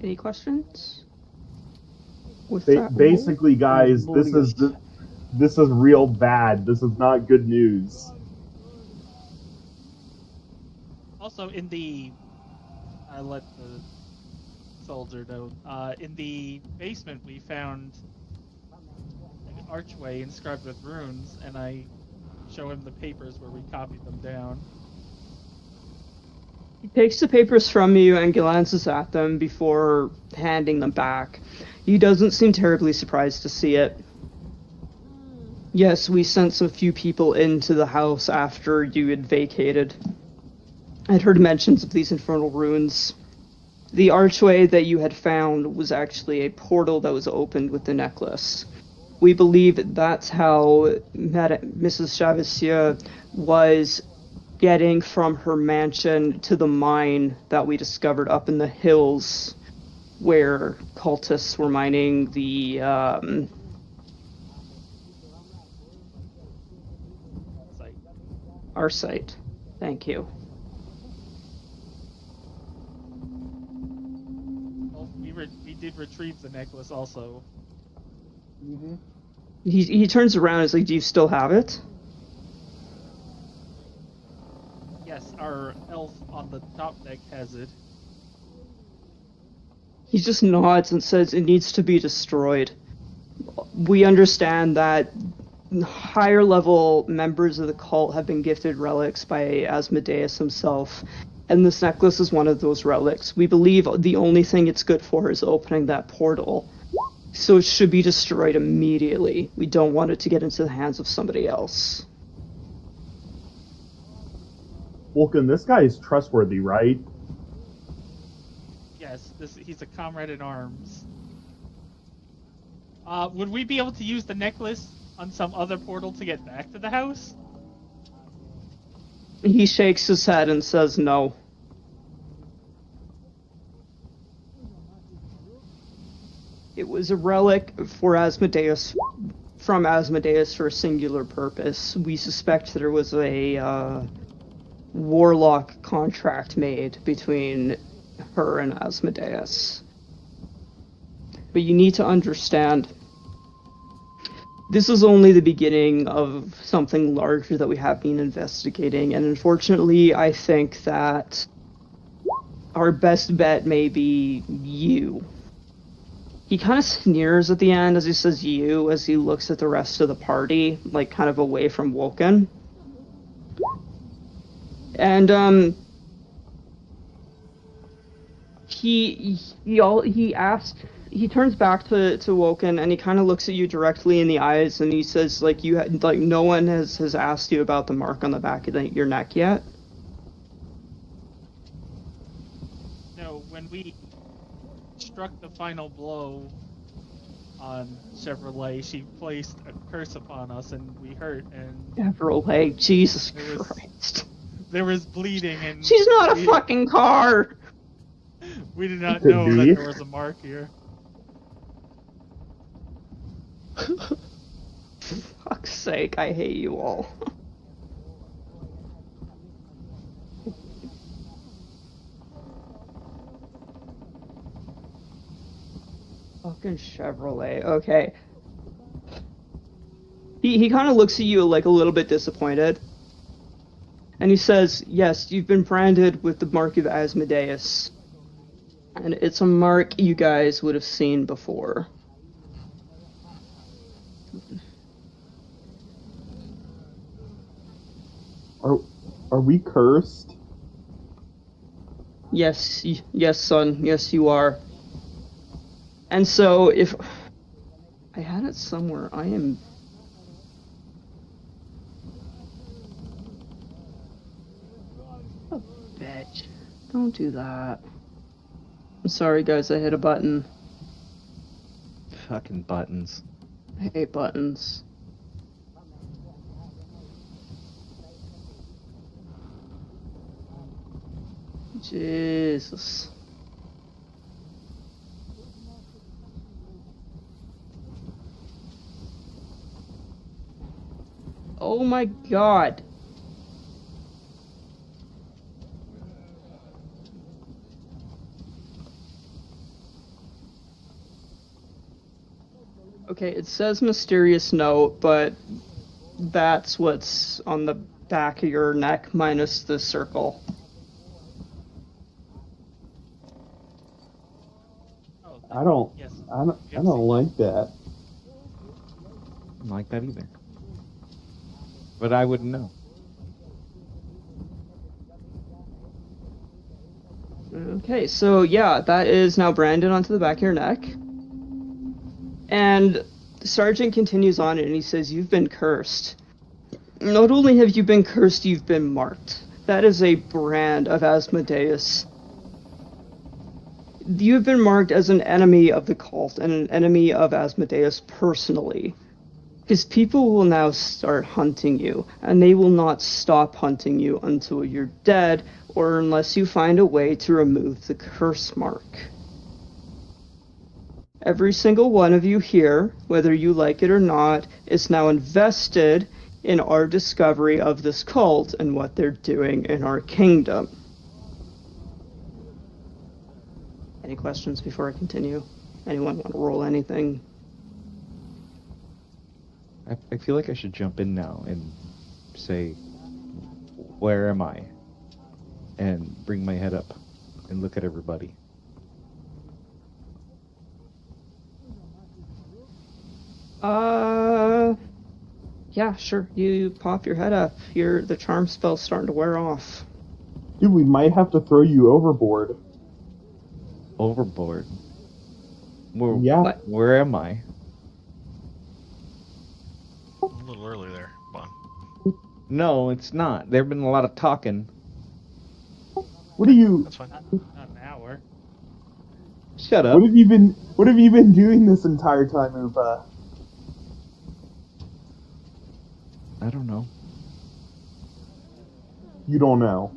Speaker 2: Any questions?
Speaker 6: Basically, guys, this is real bad. This is not good news.
Speaker 4: Also, I let the soldier know. In the basement, we found an archway inscribed with runes, and I show him the papers where we copied them down.
Speaker 2: He takes the papers from you and glances at them before handing them back. He doesn't seem terribly surprised to see it. Yes, we sent some few people into the house after you had vacated. I'd heard mentions of these infernal runes. The archway that you had found was actually a portal that was opened with the necklace. We believe that's how Mrs. Chavisier was getting from her mansion to the mine that we discovered up in the hills where cultists were mining the
Speaker 4: Site.
Speaker 2: our site. Thank you.
Speaker 4: Well, we did retrieve the necklace also.
Speaker 1: Mm-hmm.
Speaker 2: He turns around and is like, do you still have it?
Speaker 4: Yes, our elf on the top deck has it.
Speaker 2: He just nods and says it needs to be destroyed. We understand that higher level members of the cult have been gifted relics by Asmodeus himself, and this necklace is one of those relics. We believe the only thing it's good for is opening that portal. So it should be destroyed immediately. We don't want it to get into the hands of somebody else.
Speaker 6: Vulcan, this guy is trustworthy, right?
Speaker 4: Yes, he's a comrade in arms. Would we be able to use the necklace on some other portal to get back to the house?
Speaker 2: He shakes his head and says no. It was a relic for Asmodeus, from Asmodeus for a singular purpose. We suspect there was a warlock contract made between her and Asmodeus. But you need to understand, this is only the beginning of something larger that we have been investigating, and unfortunately, I think that our best bet may be you. He kind of sneers at the end as he says you, as he looks at the rest of the party, like kind of away from Woken. And he turns back to Woken, and he kind of looks at you directly in the eyes, and he says, like, no one has asked you about the mark on the back of your neck yet.
Speaker 4: No, when we struck the final blow on Chevrolet, she placed a curse upon us, and we hurt, and
Speaker 2: Chevrolet, Jesus
Speaker 4: There was-
Speaker 2: Christ.
Speaker 4: there was bleeding, and
Speaker 2: She's not a fucking car!
Speaker 4: we did not
Speaker 6: Could
Speaker 4: know
Speaker 6: be.
Speaker 4: that there was a mark here.
Speaker 2: Fuck's sake, I hate you all. Fucking Chevrolet. Okay. He kind of looks at you like a little bit disappointed. And he says, yes, you've been branded with the mark of Asmodeus. And it's a mark you guys would have seen before.
Speaker 6: Are we cursed?
Speaker 2: Yes, yes, son. Yes, you are. And so, if I had it somewhere, I am. Oh, bitch! Don't do that. I'm sorry, guys. I hit a button.
Speaker 5: Fucking buttons.
Speaker 2: I hate buttons. Jesus. Oh my god. Okay, it says mysterious note, but that's what's on the back of your neck minus the circle.
Speaker 4: Oh,
Speaker 6: I don't.
Speaker 4: yes.
Speaker 6: I don't like that.
Speaker 5: I don't like that either. But I wouldn't know.
Speaker 2: Okay, so yeah, that is now branded onto the back of your neck. And the sergeant continues on and he says, you've been cursed. Not only have you been cursed, you've been marked. That is a brand of Asmodeus. You've been marked as an enemy of the cult and an enemy of Asmodeus personally. Because people will now start hunting you, and they will not stop hunting you until you're dead, or unless you find a way to remove the curse mark. Every single one of you here, whether you like it or not, is now invested in our discovery of this cult and what they're doing in our kingdom. Any questions before I continue? Anyone want to roll anything?
Speaker 5: I feel like I should jump in now and say, where am I? And bring my head up and look at everybody.
Speaker 2: Yeah, sure. You pop your head up. The charm spell's starting to wear off.
Speaker 6: Dude, we might have to throw you overboard.
Speaker 5: Overboard?
Speaker 6: Yeah.
Speaker 2: What?
Speaker 5: Where am I?
Speaker 3: A little early there, Bon.
Speaker 5: No, it's not. There've been a lot of talking.
Speaker 6: What are you?
Speaker 3: That's fine.
Speaker 4: Not an hour.
Speaker 5: Shut up.
Speaker 6: What have you been doing this entire time, Upa?
Speaker 5: I don't know.
Speaker 6: You don't know.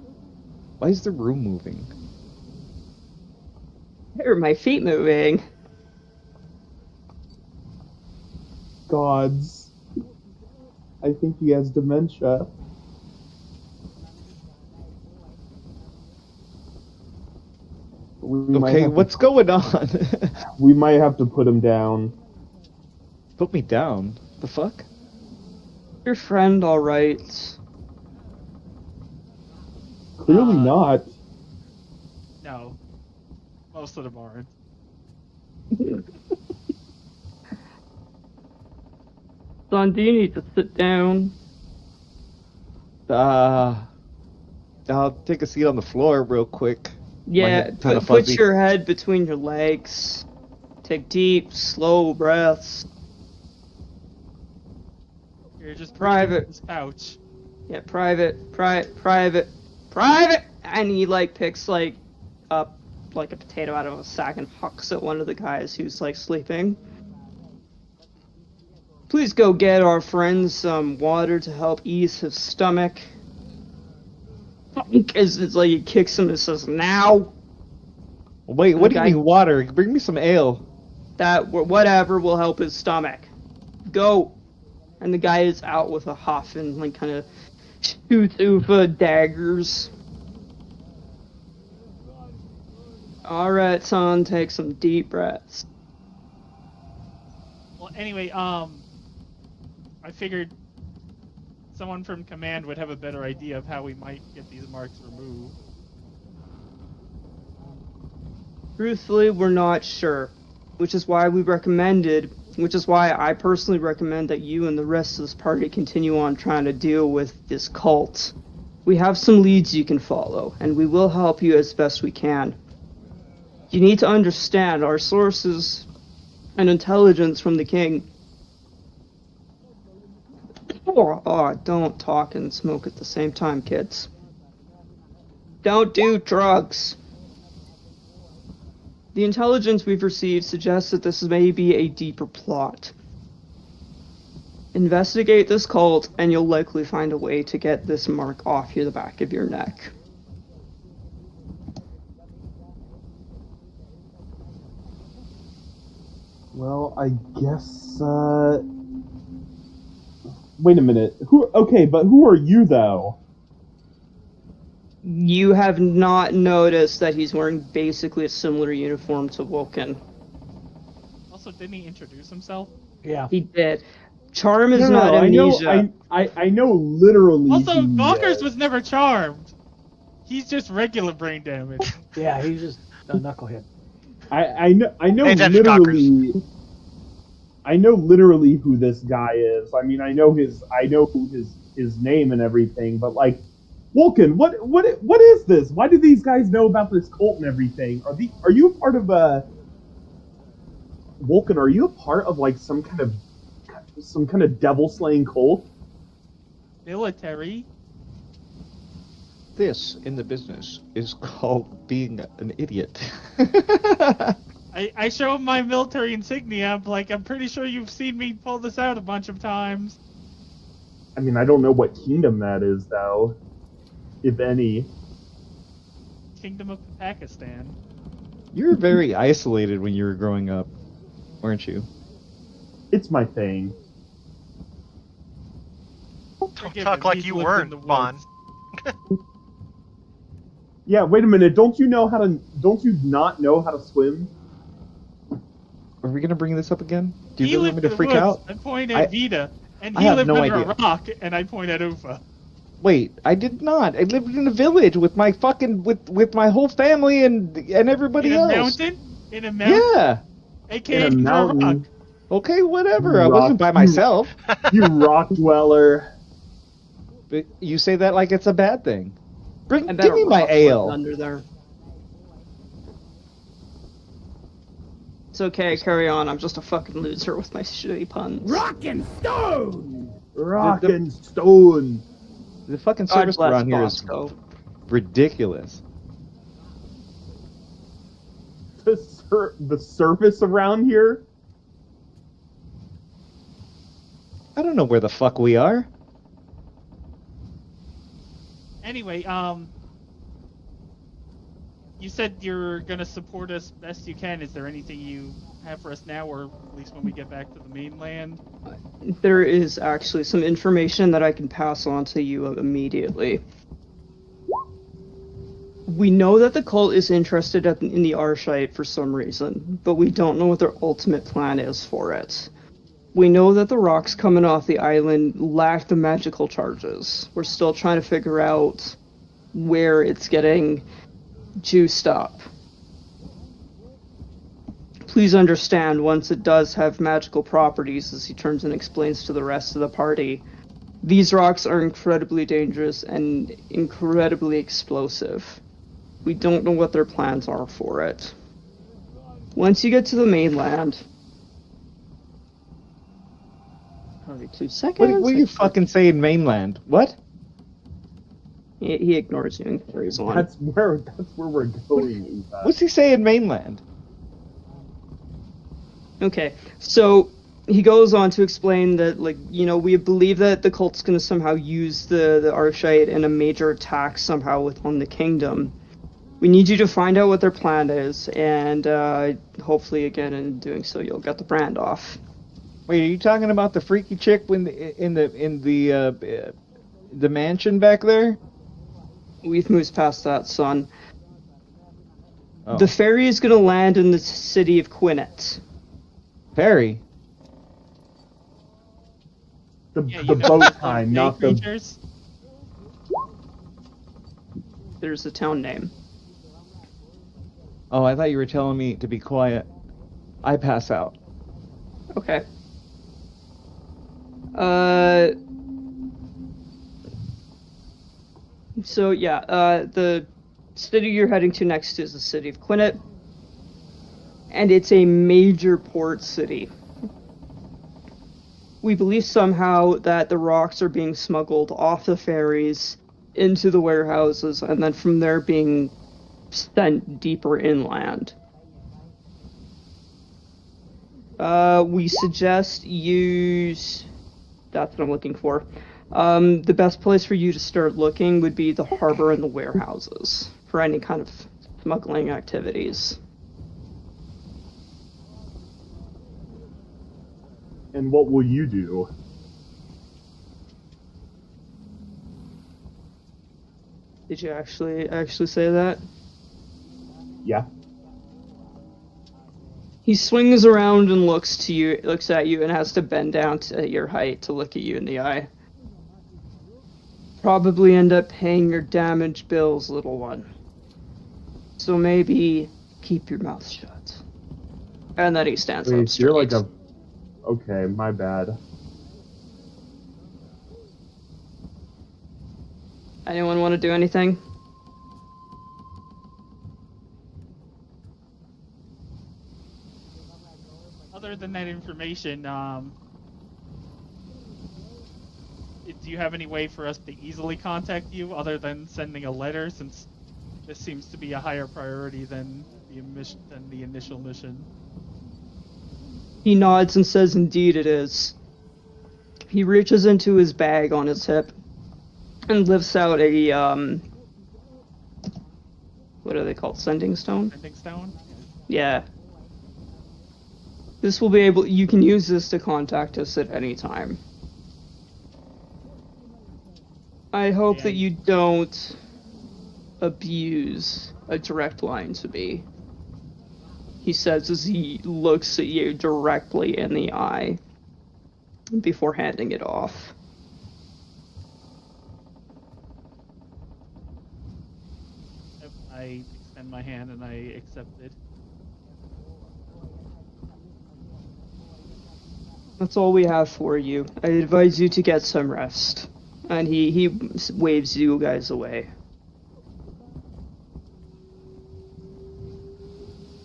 Speaker 5: Why is the room moving?
Speaker 2: Why are my feet moving?
Speaker 6: Gods. I think he has dementia. We might
Speaker 5: Okay,
Speaker 6: have
Speaker 5: what's going on?
Speaker 6: we might have to put him down.
Speaker 5: Put me down. The fuck?
Speaker 2: Your friend, all right.
Speaker 6: Clearly not.
Speaker 4: No. Most of them aren't.
Speaker 2: Son, do you need to sit down?
Speaker 5: I'll take a seat on the floor real quick. My
Speaker 2: Yeah,
Speaker 5: head kinda
Speaker 2: put
Speaker 5: fuzzy.
Speaker 2: your head between your legs. Take deep, slow breaths.
Speaker 4: You're just
Speaker 2: Private.
Speaker 4: This pouch.
Speaker 2: Yeah, private. And he like picks like up like a potato out of a sack and hucks at one of the guys who's like sleeping. Please go get our friend some water to help ease his stomach. It's like he kicks him and says, "Now."
Speaker 5: Wait, what do you
Speaker 2: Okay.
Speaker 5: mean water? Bring me some ale.
Speaker 2: That whatever will help his stomach. Go. And the guy is out with a huff and like kind of shoots Ufa daggers. Alright, son, take some deep breaths.
Speaker 4: Well, anyway, I figured someone from command would have a better idea of how we might get these marks removed.
Speaker 2: Truthfully, we're not sure. Which is why I personally recommend that you and the rest of this party continue on trying to deal with this cult. We have some leads you can follow, and we will help you as best we can. You need to understand our sources and intelligence from the king. Oh, don't talk and smoke at the same time, kids. Don't do drugs. The intelligence we've received suggests that this may be a deeper plot. Investigate this cult, and you'll likely find a way to get this mark off the back of your neck.
Speaker 6: Well, I guess, wait a minute. Who are you, though?
Speaker 2: You have not noticed that he's wearing basically a similar uniform to Vulcan.
Speaker 4: Also, didn't he introduce himself?
Speaker 1: Yeah.
Speaker 2: He did. Charm is
Speaker 6: No,
Speaker 2: not amnesia.
Speaker 6: I know literally.
Speaker 4: Also,
Speaker 6: who he
Speaker 4: Gawkers
Speaker 6: is.
Speaker 4: was never charmed. He's just regular brain damage.
Speaker 1: Yeah, he's just a knucklehead.
Speaker 6: I know
Speaker 3: Hey, attention,
Speaker 6: literally. I know literally who this guy is. I mean, I know his name and everything, but like, Vulcan, what is this? Why do these guys know about this cult and everything? Are you a part of Vulcan? Are you a part of like some kind of devil slaying cult?
Speaker 4: Military.
Speaker 5: This, in the business, is called being an idiot.
Speaker 4: I show him my military insignia. I'm pretty sure you've seen me pull this out a bunch of times.
Speaker 6: I mean, I don't know what kingdom that is, though, if any.
Speaker 4: Kingdom of Pakistan.
Speaker 5: You were very isolated when you were growing up, weren't you?
Speaker 6: It's my thing.
Speaker 3: Don't
Speaker 4: Forgive
Speaker 3: talk
Speaker 4: him,
Speaker 3: like
Speaker 4: he's
Speaker 3: you
Speaker 4: lived
Speaker 3: weren't,
Speaker 4: in the woods.
Speaker 3: Bon.
Speaker 6: Yeah, wait a minute. Don't you not know how to swim?
Speaker 5: Are we gonna bring this up again? Do
Speaker 4: He
Speaker 5: you really want
Speaker 4: lived
Speaker 5: me
Speaker 4: in
Speaker 5: to
Speaker 4: the
Speaker 5: freak
Speaker 4: woods.
Speaker 5: out?
Speaker 4: I point
Speaker 5: I-
Speaker 4: at Vita, and
Speaker 5: I
Speaker 4: he
Speaker 5: have
Speaker 4: lived
Speaker 5: no
Speaker 4: under
Speaker 5: idea.
Speaker 4: a rock, and I point at Ufa.
Speaker 5: Wait, I did not. I lived in a village with my with my whole family and everybody
Speaker 4: In a
Speaker 5: else.
Speaker 4: mountain? In a mountain?
Speaker 5: Yeah.
Speaker 4: AKA
Speaker 6: In a
Speaker 4: under a rock.
Speaker 6: mountain.
Speaker 5: Okay, whatever. I
Speaker 6: Rock-
Speaker 5: wasn't by myself.
Speaker 6: You rock dweller.
Speaker 5: But you say that like it's a bad thing.
Speaker 2: I
Speaker 5: Give
Speaker 2: bet
Speaker 5: me
Speaker 2: a
Speaker 5: my
Speaker 2: rock
Speaker 5: ale.
Speaker 2: was under there. It's okay, carry on. I'm just a fucking loser with my shitty puns.
Speaker 8: Rock and stone!
Speaker 6: Rock and stone.
Speaker 5: The fucking
Speaker 2: God
Speaker 5: service
Speaker 2: bless
Speaker 5: around here is
Speaker 2: Bosco.
Speaker 5: ridiculous.
Speaker 6: The surface around here?
Speaker 5: I don't know where the fuck we are.
Speaker 4: Anyway, you said you're gonna support us best you can. Is there anything you have for us now, or at least when we get back to the mainland?
Speaker 2: There is actually some information that I can pass on to you immediately. We know that the cult is interested in the Arshite for some reason, but we don't know what their ultimate plan is for it. We know that the rocks coming off the island lack the magical charges. We're still trying to figure out where it's getting juiced up. Please understand, once it does have magical properties, as he turns and explains to the rest of the party, these rocks are incredibly dangerous and incredibly explosive. We don't know what their plans are for it. Once you get to the mainland... Probably 2 seconds.
Speaker 5: What are you fucking saying, mainland? What?
Speaker 2: He ignores you and carries on.
Speaker 6: That's where we're going.
Speaker 5: What's he saying, mainland?
Speaker 2: Okay, so he goes on to explain that, like, you know, we believe that the cult's going to somehow use the Arshite in a major attack somehow within the kingdom. We need you to find out what their plan is, and hopefully, again, in doing so, you'll get the brand off.
Speaker 5: Wait, are you talking about the freaky chick in the mansion back there?
Speaker 2: We've moved past that, son.
Speaker 5: Oh.
Speaker 2: The ferry is going to land in the city of Quinnet.
Speaker 5: Ferry?
Speaker 6: The
Speaker 4: you
Speaker 6: boat
Speaker 4: know,
Speaker 6: time,
Speaker 4: day
Speaker 6: not the...
Speaker 4: creatures.
Speaker 2: There's the town name.
Speaker 5: Oh, I thought you were telling me to be quiet. I pass out.
Speaker 2: Okay. So yeah, the city you're heading to next is the city of Quinnet, and it's a major port city. We believe somehow that the rocks are being smuggled off the ferries into the warehouses, and then from there being sent deeper inland. We suggest use... That's what I'm looking for. The best place for you to start looking would be the harbor and the warehouses for any kind of smuggling activities.
Speaker 6: And what will you do?
Speaker 2: Did you actually say that?
Speaker 6: Yeah.
Speaker 2: He swings around and looks at you, and has to bend down to your height to look at you in the eye. Probably end up paying your damage bills, little one. So maybe keep your mouth shut. And then he stands up straight.
Speaker 6: You're like a... Okay, my bad.
Speaker 2: Anyone want to do anything?
Speaker 4: Other than that information, do you have any way for us to easily contact you other than sending a letter, since this seems to be a higher priority than the initial mission?
Speaker 2: He nods and says, "Indeed it is." He reaches into his bag on his hip and lifts out a, what are they called? Sending stone?
Speaker 4: Sending stone?
Speaker 2: Yeah. This will be you can use this to contact us at any time. I hope that you don't abuse a direct line to me, he says as he looks at you directly in the eye before handing it off.
Speaker 4: I extend my hand and I accept it.
Speaker 2: That's all we have for you. I advise you to get some rest. And he waves you guys away.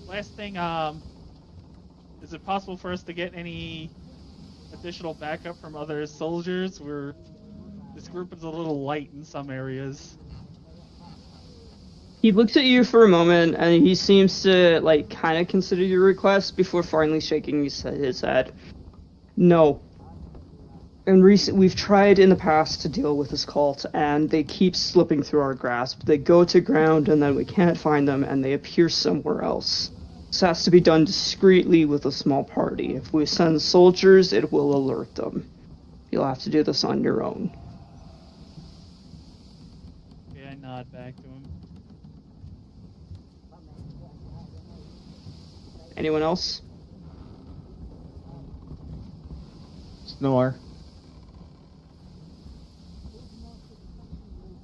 Speaker 4: Last thing, is it possible for us to get any additional backup from other soldiers? This group is a little light in some areas.
Speaker 2: He looks at you for a moment, and he seems to, like, kind of consider your request before finally shaking his head. No. And we've tried in the past to deal with this cult, and they keep slipping through our grasp. They go to ground, and then we can't find them, and they appear somewhere else. This has to be done discreetly with a small party. If we send soldiers, it will alert them. You'll have to do this on your own.
Speaker 4: Okay, I nod back to him.
Speaker 2: Anyone else?
Speaker 5: Snore.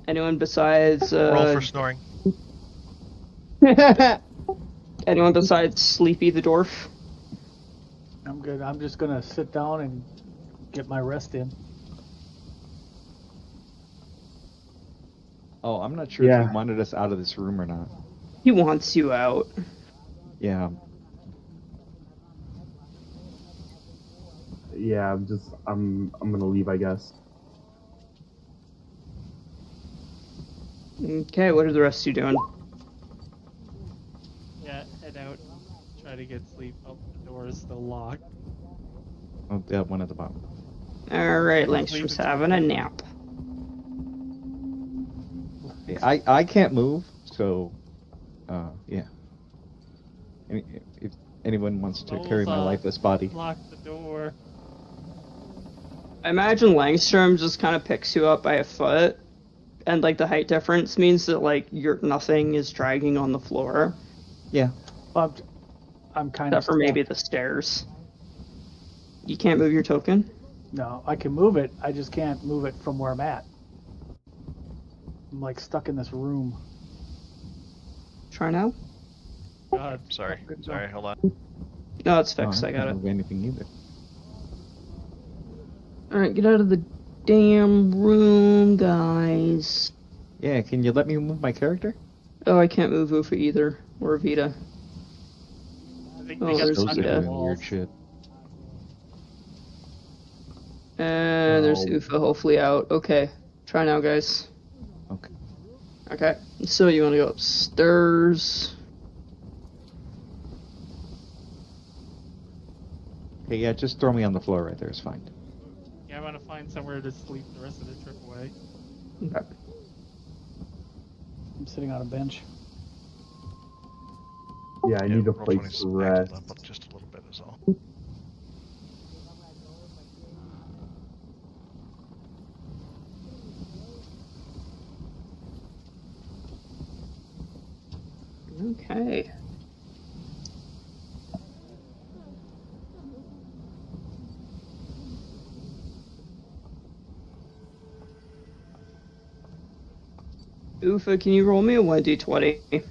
Speaker 2: Anyone besides
Speaker 3: Roll for snoring.
Speaker 2: anyone besides Sleepy the dwarf?
Speaker 1: I'm good. I'm just gonna sit down and get my rest in.
Speaker 5: Oh, I'm not sure if
Speaker 6: Yeah.
Speaker 5: he wanted us out of this room or not.
Speaker 2: He wants you out.
Speaker 5: Yeah.
Speaker 6: Yeah, I'm gonna leave, I guess.
Speaker 2: Okay, what are the rest of you doing?
Speaker 4: Yeah, head out. Try to get sleep. Oh, the door is still locked.
Speaker 5: Oh, yeah, one at the bottom.
Speaker 2: Alright, Langstrom's having a nap.
Speaker 5: I can't move, so yeah. If anyone wants to carry my lifeless body.
Speaker 4: Lock the door.
Speaker 2: I imagine Langstrom just kind of picks you up by a foot, and like the height difference means that like nothing is dragging on the floor,
Speaker 5: Yeah.
Speaker 1: Well, I'm kind of.
Speaker 2: except for maybe the stairs. You can't move your token?
Speaker 1: No, I can move it. I just can't move it from where I'm at. I'm like stuck in this room.
Speaker 2: Try now?
Speaker 4: God.
Speaker 3: Sorry,
Speaker 1: Good
Speaker 3: sorry, hold on.
Speaker 2: No, it's
Speaker 5: Oh,
Speaker 2: fixed. I got
Speaker 5: can't
Speaker 2: it.
Speaker 5: move anything either.
Speaker 2: Alright, get out of the damn room, guys.
Speaker 5: Yeah, can you let me move my character?
Speaker 2: Oh, I can't move Ufa either. Or Vita.
Speaker 4: I think
Speaker 2: Oh,
Speaker 4: they got
Speaker 2: there's
Speaker 5: Those are
Speaker 4: stuck in
Speaker 2: Vita.
Speaker 4: the
Speaker 5: doing
Speaker 4: walls.
Speaker 5: weird shit.
Speaker 2: And there's
Speaker 6: Oh.
Speaker 2: Ufa hopefully out. Okay. Try now, guys.
Speaker 5: Okay.
Speaker 2: Okay. So you want to go upstairs?
Speaker 5: Okay, yeah, just throw me on the floor right there. It's fine.
Speaker 4: Yeah, I want to find somewhere to sleep the rest of the trip away.
Speaker 2: Okay.
Speaker 1: I'm sitting on a bench.
Speaker 6: Yeah, I
Speaker 3: Yeah,
Speaker 6: need a
Speaker 3: roll
Speaker 6: place
Speaker 3: 20's
Speaker 6: to
Speaker 3: back
Speaker 6: rest.
Speaker 3: up just a little bit is all.
Speaker 2: Okay. Ufa, can you roll me a 1d20?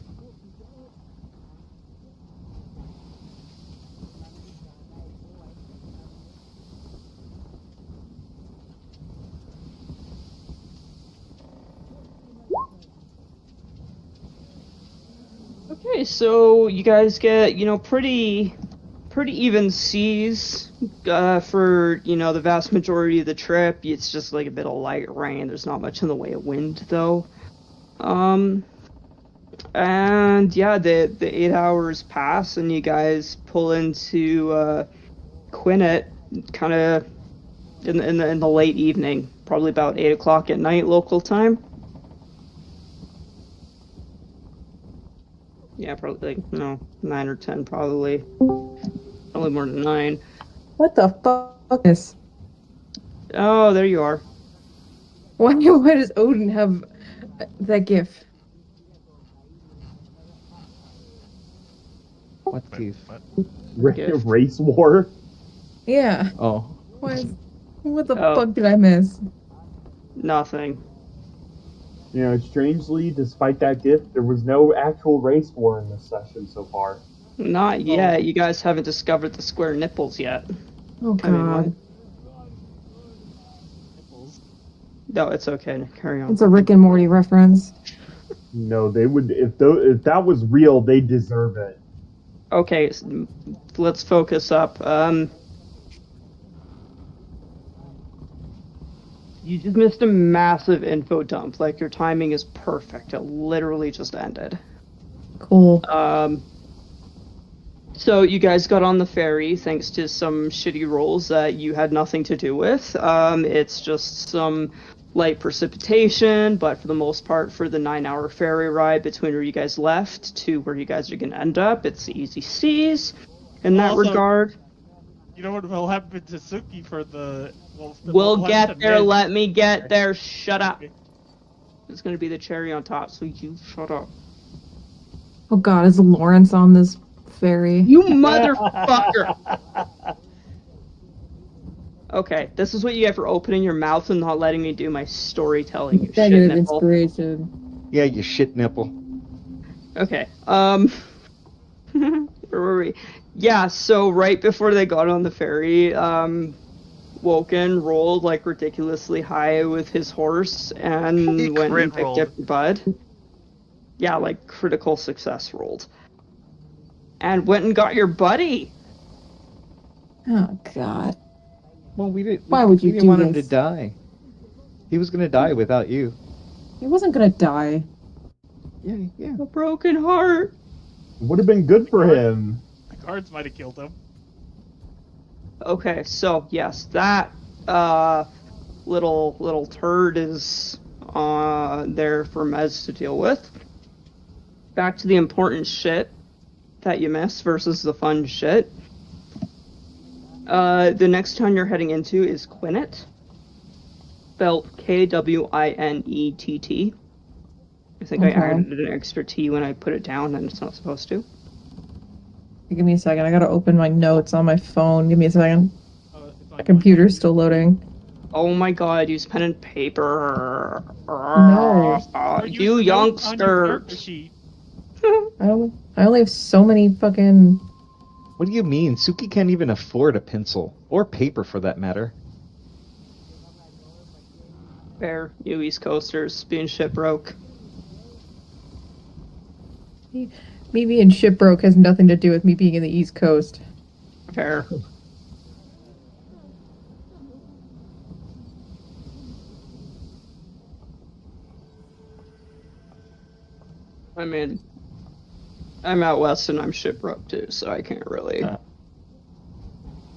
Speaker 2: Okay, so you guys get, pretty even seas for, the vast majority of the trip. It's just like a bit of light rain. There's not much in the way of wind, though. And yeah, the 8 hours pass, and you guys pull into Quinnet, kind of in the late evening, probably about 8 o'clock at night local time. Yeah, probably like 9 or 10, probably more than 9.
Speaker 7: What the fuck is?
Speaker 2: Oh, there you are.
Speaker 7: Why does Odin have that gif?
Speaker 5: What
Speaker 3: Wait,
Speaker 5: thief?
Speaker 3: what?
Speaker 2: Gift.
Speaker 6: Race war?
Speaker 7: Yeah.
Speaker 5: Oh.
Speaker 7: What the
Speaker 2: Oh.
Speaker 7: fuck did I miss?
Speaker 2: Nothing.
Speaker 6: Strangely, despite that gift, there was no actual race war in this session so far.
Speaker 2: Not yet. You guys haven't discovered the square nipples yet.
Speaker 7: Oh
Speaker 2: I mean,
Speaker 7: god.
Speaker 2: what?
Speaker 4: Nipples.
Speaker 2: No, it's okay. Carry on.
Speaker 7: It's a Rick and Morty reference.
Speaker 6: No, they would if that was real, they deserve it.
Speaker 2: Okay, let's focus up. You just missed a massive info dump. Like, your timing is perfect. It literally just ended.
Speaker 7: Cool.
Speaker 2: So you guys got on the ferry thanks to some shitty rolls that you had nothing to do with. It's just some light precipitation, but for the most part, for the 9-hour ferry ride between where you guys left to where you guys are going to end up, it's easy seas in that
Speaker 4: Also,
Speaker 2: regard.
Speaker 4: You know what will happen to Suki for the...
Speaker 2: We'll
Speaker 4: once
Speaker 2: get
Speaker 4: the
Speaker 2: there,
Speaker 4: men-
Speaker 2: let me get there, shut up. It's going to be the cherry on top, so you shut up.
Speaker 7: Oh god, is Lawrence on this fairy.
Speaker 2: You motherfucker! Okay, this is what you get for opening your mouth and not letting me do my storytelling, you shit
Speaker 7: Negative
Speaker 2: nipple.
Speaker 7: inspiration.
Speaker 5: Yeah, you shit nipple.
Speaker 2: Okay, where were we? Yeah, so right before they got on the ferry, Woken rolled like ridiculously high with his horse and
Speaker 3: He
Speaker 2: went
Speaker 3: crit
Speaker 2: and picked
Speaker 3: rolled.
Speaker 2: up your bud. Yeah, like critical success rolled. And went and got your buddy.
Speaker 7: Oh god.
Speaker 5: Well, we didn't.
Speaker 7: Why would you
Speaker 5: we didn't
Speaker 7: do
Speaker 5: want him to
Speaker 7: this?
Speaker 5: die. He was gonna die without you.
Speaker 7: He wasn't gonna die.
Speaker 5: Yeah.
Speaker 2: A broken heart.
Speaker 6: Would have been good for him.
Speaker 4: The guards might have killed him.
Speaker 2: Okay, so yes, that little turd is there for Mez to deal with. Back to the important shit that you miss versus the fun shit. The next town you're heading into is Quinnet. Spelled Kwinett. I think
Speaker 7: Okay.
Speaker 2: I added an extra T when I put it down and it's not supposed to.
Speaker 7: Give me a second. I gotta open my notes on my phone. Give me a second.
Speaker 4: It's on
Speaker 7: My computer's still loading.
Speaker 2: Oh my god, use pen and paper.
Speaker 7: No.
Speaker 4: Or use
Speaker 2: You
Speaker 4: the notes on your character
Speaker 2: youngsters.
Speaker 4: sheet.
Speaker 7: I only have so many fucking...
Speaker 5: What do you mean? Suki can't even afford a pencil or paper, for that matter.
Speaker 2: Fair, you East Coasters being shit broke.
Speaker 7: Me being shit broke has nothing to do with me being in the East Coast.
Speaker 2: Fair. I mean, I'm out west and I'm shit broke too, so I can't really.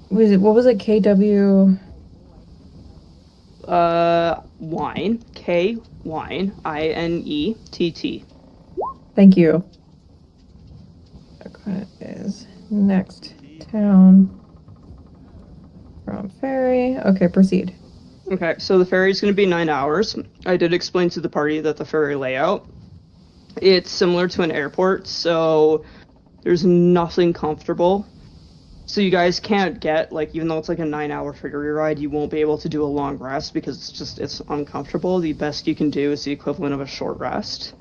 Speaker 7: What was it? KW...
Speaker 2: Wine. K wine. INETT.
Speaker 7: Thank you. That is next town from ferry. Okay, proceed.
Speaker 2: Okay, so the ferry's going to be 9 hours. I did explain to the party that the ferry layout, it's similar to an airport, so there's nothing comfortable. So you guys can't get, like, even though it's like a 9-hour ferry ride, you won't be able to do a long rest because it's uncomfortable. The best you can do is the equivalent of a short rest.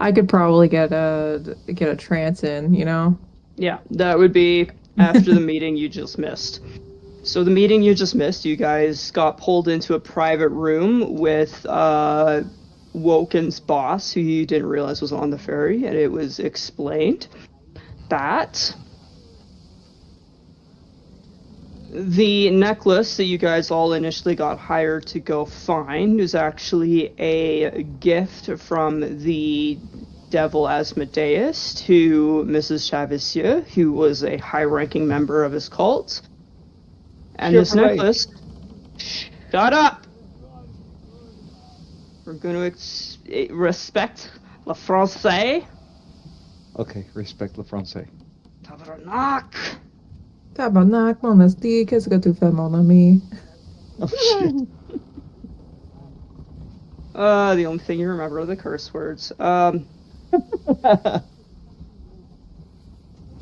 Speaker 7: I could probably get a trance in, you know?
Speaker 2: Yeah, that would be after the meeting you just missed. So the meeting you just missed, you guys got pulled into a private room with Woken's boss, who you didn't realize was on the ferry, and it was explained that the necklace that you guys all initially got hired to go find was actually a gift from the devil Asmodeus to Mrs. Chavisier, who was a high-ranking member of his cult. And this necklace... Shut up! We're going to respect le français.
Speaker 5: Okay, respect le français.
Speaker 2: Tabarnak!
Speaker 7: Tabarnak, mon esti, qu'est-ce que tu fais, mon ami?
Speaker 5: Oh shit.
Speaker 2: The only thing you remember are the curse words.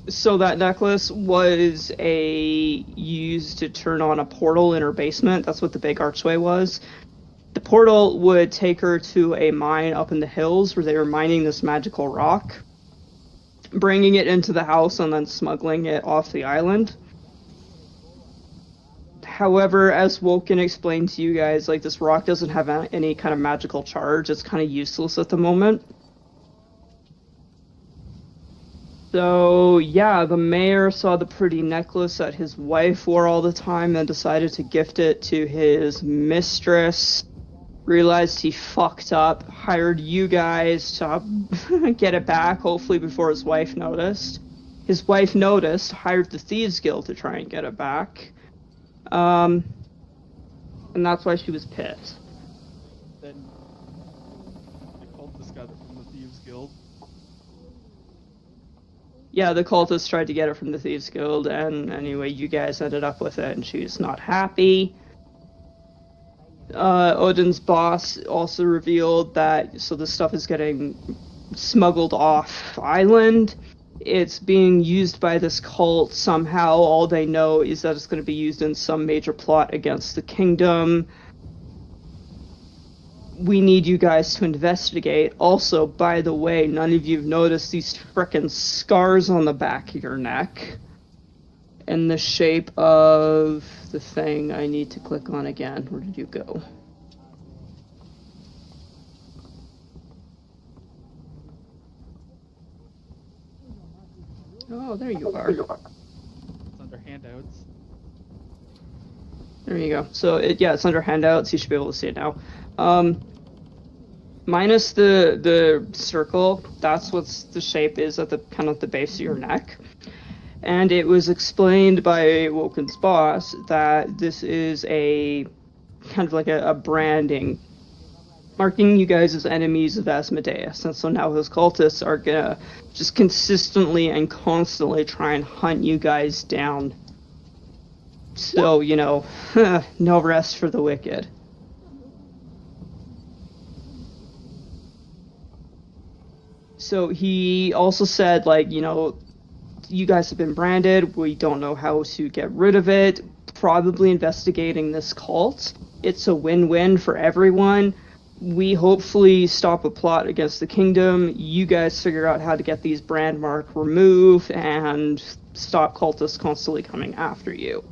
Speaker 2: So that necklace was used to turn on a portal in her basement. That's what the big archway was. The portal would take her to a mine up in the hills where they were mining this magical rock, bringing it into the house and then smuggling it off the island. However, as Woken explained to you guys, like, this rock doesn't have any kind of magical charge. It's kind of useless at the moment. So, yeah, the mayor saw the pretty necklace that his wife wore all the time and decided to gift it to his mistress. Realized he fucked up, hired you guys to get it back, hopefully before his wife noticed. His wife noticed, hired the Thieves Guild to try and get it back. And that's why she was pissed.
Speaker 4: Then the cultists got it from the Thieves Guild.
Speaker 2: Yeah, the cultists tried to get it from the Thieves Guild, and anyway, you guys ended up with it, and she was not happy. Odin's boss also revealed that, so this stuff is getting smuggled off island. It's being used by this cult somehow. All they know is that it's going to be used in some major plot against the kingdom. We need you guys to investigate. Also, by the way, none of you have noticed these frickin' scars on the back of your neck. In the shape of the thing I need to click on again. Where did you go? Oh, there you are.
Speaker 4: It's under handouts.
Speaker 2: There you go. So it's under handouts. You should be able to see it now. Minus the circle, that's what the shape is at the kind of the base of your neck. And it was explained by Woken's boss that this is a kind of like a branding, marking you guys as enemies of Asmodeus. And so now his cultists are gonna just consistently and constantly try and hunt you guys down. So, no rest for the wicked. So he also said, you guys have been branded. We don't know how to get rid of it. Probably investigating this cult. It's a win-win for everyone. We hopefully stop a plot against the kingdom. You guys figure out how to get these brand mark removed and stop cultists constantly coming after you.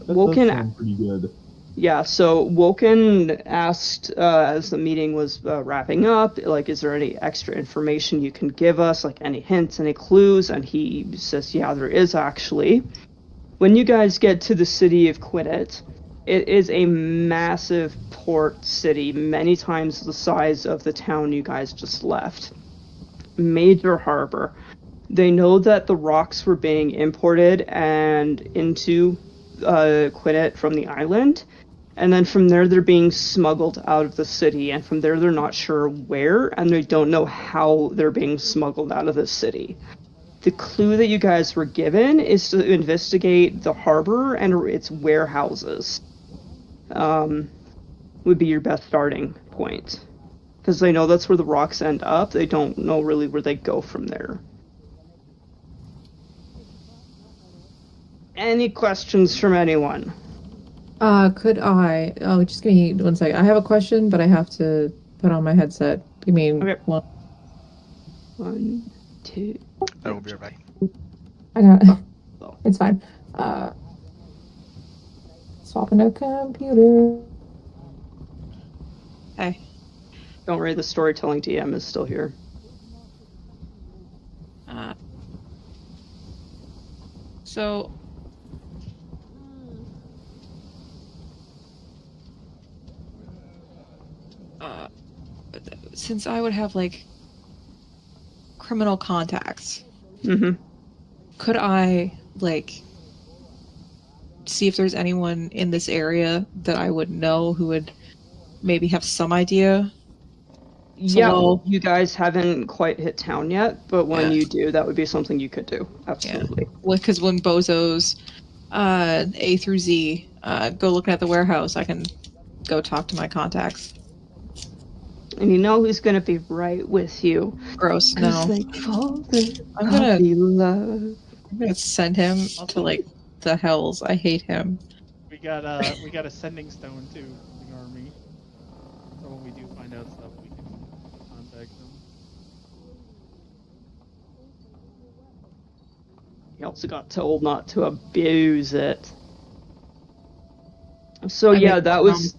Speaker 6: That does sound pretty good.
Speaker 2: Yeah, so Woken asked, as the meeting was wrapping up, is there any extra information you can give us, any hints, any clues? And he says, yeah, there is actually. When you guys get to the city of Quinnet, it is a massive port city, many times the size of the town you guys just left. Major harbor. They know that the rocks were being imported and into Quinnet from the island. And then from there, they're being smuggled out of the city. And from there, they're not sure where, and they don't know how they're being smuggled out of the city. The clue that you guys were given is to investigate the harbor and its warehouses. Would be your best starting point. Because they know that's where the rocks end up. They don't know really where they go from there. Any questions from anyone?
Speaker 7: Just give me 1 second. I have a question, but I have to put on my headset. Give me one.
Speaker 2: 1, 2.
Speaker 3: I will be right back.
Speaker 7: I got it's fine. Swapping a computer.
Speaker 9: Hey.
Speaker 2: Don't worry, the storytelling DM is still here.
Speaker 9: So since I would have criminal contacts, could I see if there's anyone in this area that I would know who would maybe have some idea?
Speaker 2: Yeah, you guys haven't quite hit town yet, but when you do, that would be something you could do. Absolutely.
Speaker 9: Yeah. Because when Bozo's A through Z go looking at the warehouse, I can go talk to my contacts.
Speaker 2: And you know who's gonna be right with you.
Speaker 9: Gross, no. I'm gonna send him to the hells. I hate him.
Speaker 4: We got a sending stone too in the army. So when we do find out stuff, we can contact them.
Speaker 2: He also got told not to abuse it. So that was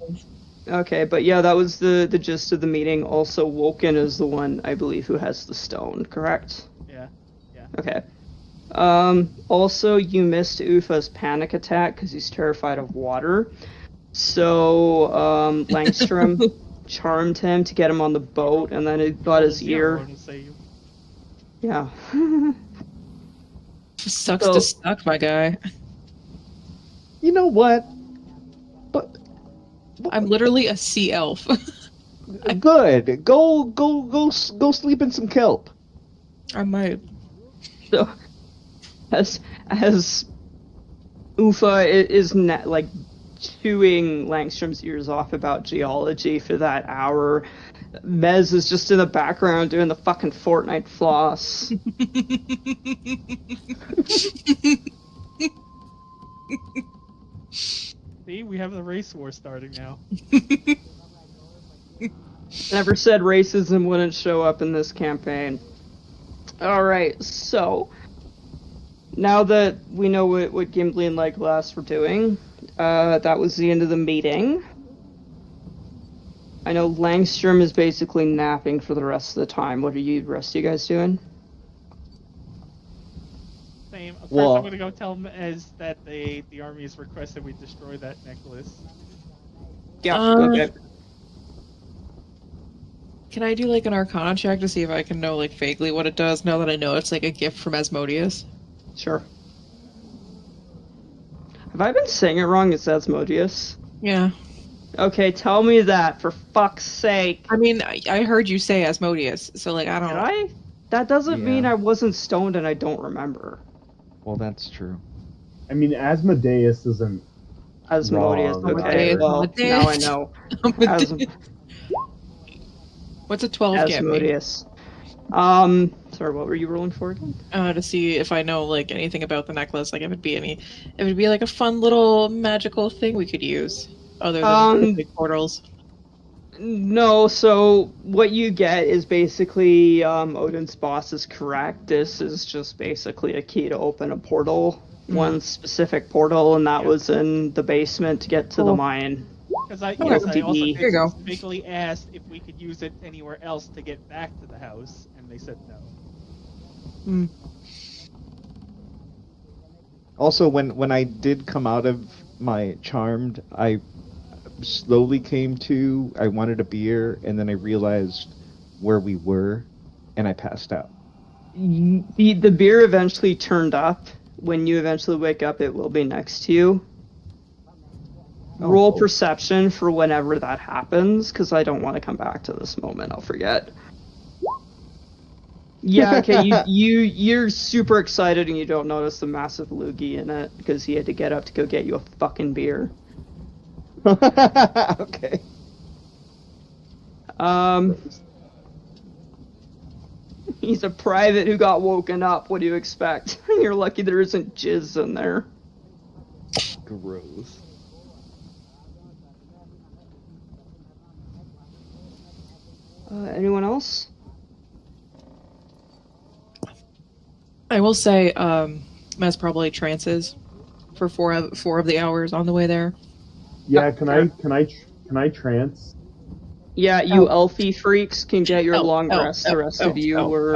Speaker 2: okay, but that was the gist of the meeting. Also, Woken is the one, I believe, who has the stone, correct?
Speaker 4: Yeah.
Speaker 2: Okay. Also, you missed Ufa's panic attack because he's terrified of water. So, Langstrom charmed him to get him on the boat, and then it got his ear. Yeah.
Speaker 9: Sucks to suck, my guy.
Speaker 5: You know what?
Speaker 9: I'm literally a sea elf.
Speaker 5: Good. Go sleep in some kelp.
Speaker 9: I might.
Speaker 2: So, as Ufa is chewing Langstrom's ears off about geology for that hour, Mez is just in the background doing the fucking Fortnite floss.
Speaker 4: See, we have the race war starting now.
Speaker 2: Never said racism wouldn't show up in this campaign. Alright, so now that we know what Gimli and Legolas were doing, that was the end of the meeting. I know Langstrom is basically napping for the rest of the time. What are the rest of you guys doing?
Speaker 4: Same. First,
Speaker 5: Well-
Speaker 4: I'm gonna go tell Mez that the army has requested we destroy that necklace.
Speaker 2: Yeah, okay.
Speaker 9: Can I do like an Arcana check to see if I can know like vaguely what it does now that I know it's like a gift from Asmodeus?
Speaker 2: Sure. Have I been saying it wrong? It's Asmodeus.
Speaker 9: Yeah.
Speaker 2: Okay, tell me that, for fuck's sake.
Speaker 9: I mean, I heard you say Asmodeus, so like I don't.
Speaker 2: Did I? That doesn't
Speaker 5: Yeah.
Speaker 2: mean I wasn't stoned and I don't remember.
Speaker 5: Well, that's true.
Speaker 6: I mean, Asmodeus isn't.
Speaker 2: Asmodeus.
Speaker 6: Wrong.
Speaker 2: Okay, well, now I know.
Speaker 9: What's a 12 get me?
Speaker 2: Asmodeus. Sorry, what were you rolling for again?
Speaker 9: To see if I know like anything about the necklace, like if it'd be like a fun little magical thing we could use, other than big portals.
Speaker 2: No, so what you get is basically, Odin's boss is correct. This is just basically a key to open a portal. One specific portal, and that was in the basement to get to the mine.
Speaker 4: Because I
Speaker 2: Oh,
Speaker 4: also
Speaker 2: here
Speaker 9: you go.
Speaker 4: specifically asked if we could use it anywhere else to get back to the house, and they said no.
Speaker 5: Also, when I did come out of my charmed, I slowly came to. I wanted a beer, and then I realized where we were, and I passed out.
Speaker 2: The beer eventually turned up. When you eventually wake up, it will be next to you. Roll perception for whenever that happens, because I don't want to come back to this moment. I'll forget. Yeah, okay, you're super excited and you don't notice the massive loogie in it, because he had to get up to go get you a fucking beer.
Speaker 5: Okay.
Speaker 2: He's a private who got woken up. What do you expect? You're lucky there isn't jizz in there.
Speaker 5: Gross.
Speaker 2: Anyone else?
Speaker 9: I will say, Mez probably trances for four of the hours on the way there.
Speaker 6: Yeah, can I trance?
Speaker 2: Yeah, you elfie freaks can get your long rest. The rest of you were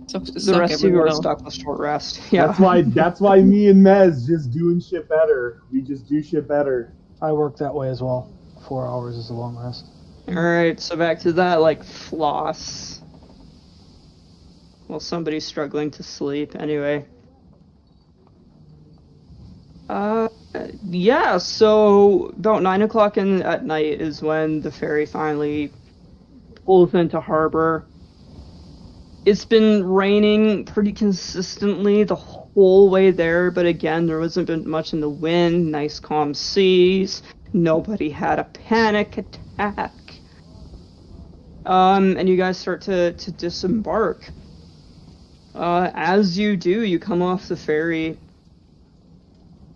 Speaker 2: the rest of you are stuck with short rest. Yeah.
Speaker 6: That's why me and Mez just doing shit better. We just do shit better.
Speaker 1: I work that way as well. 4 hours is a long rest.
Speaker 2: Alright, so back to that, like, floss. Well, somebody's struggling to sleep, anyway. Yeah, so about 9 o'clock at night is when the ferry finally pulls into harbor. It's been raining pretty consistently the whole way there, but again, there wasn't been much in the wind, nice calm seas, nobody had a panic attack. And you guys start to disembark. As you do, you come off the ferry.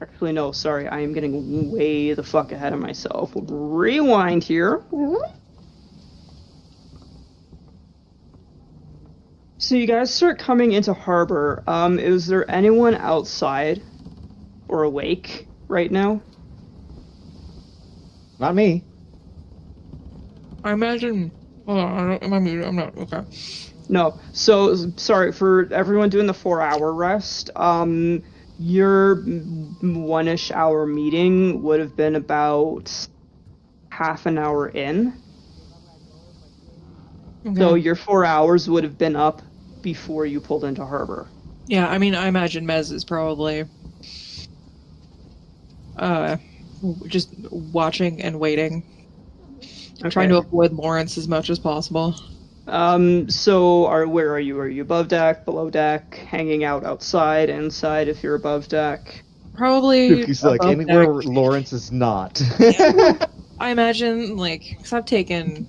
Speaker 2: Actually, no, sorry, I am getting way the fuck ahead of myself. We'll rewind here. So you guys start coming into harbor. Is there anyone outside or awake right now?
Speaker 5: Not me.
Speaker 9: I imagine. Hold on, I'm not okay.
Speaker 2: No. So, sorry, for everyone doing the 4-hour rest, your 1-ish hour meeting would have been about half an hour in.
Speaker 9: Okay.
Speaker 2: So your 4 hours would have been up before you pulled into harbor.
Speaker 9: Yeah, I mean, I imagine Mez is probably just watching and waiting.
Speaker 2: Okay.
Speaker 9: Trying to avoid Lawrence as much as possible.
Speaker 2: So where are you? Are you above deck, below deck, hanging out outside, inside if you're above deck?
Speaker 9: Probably.
Speaker 5: He's like
Speaker 9: above
Speaker 5: anywhere
Speaker 9: deck.
Speaker 5: Lawrence is not.
Speaker 9: I imagine, like, because I've taken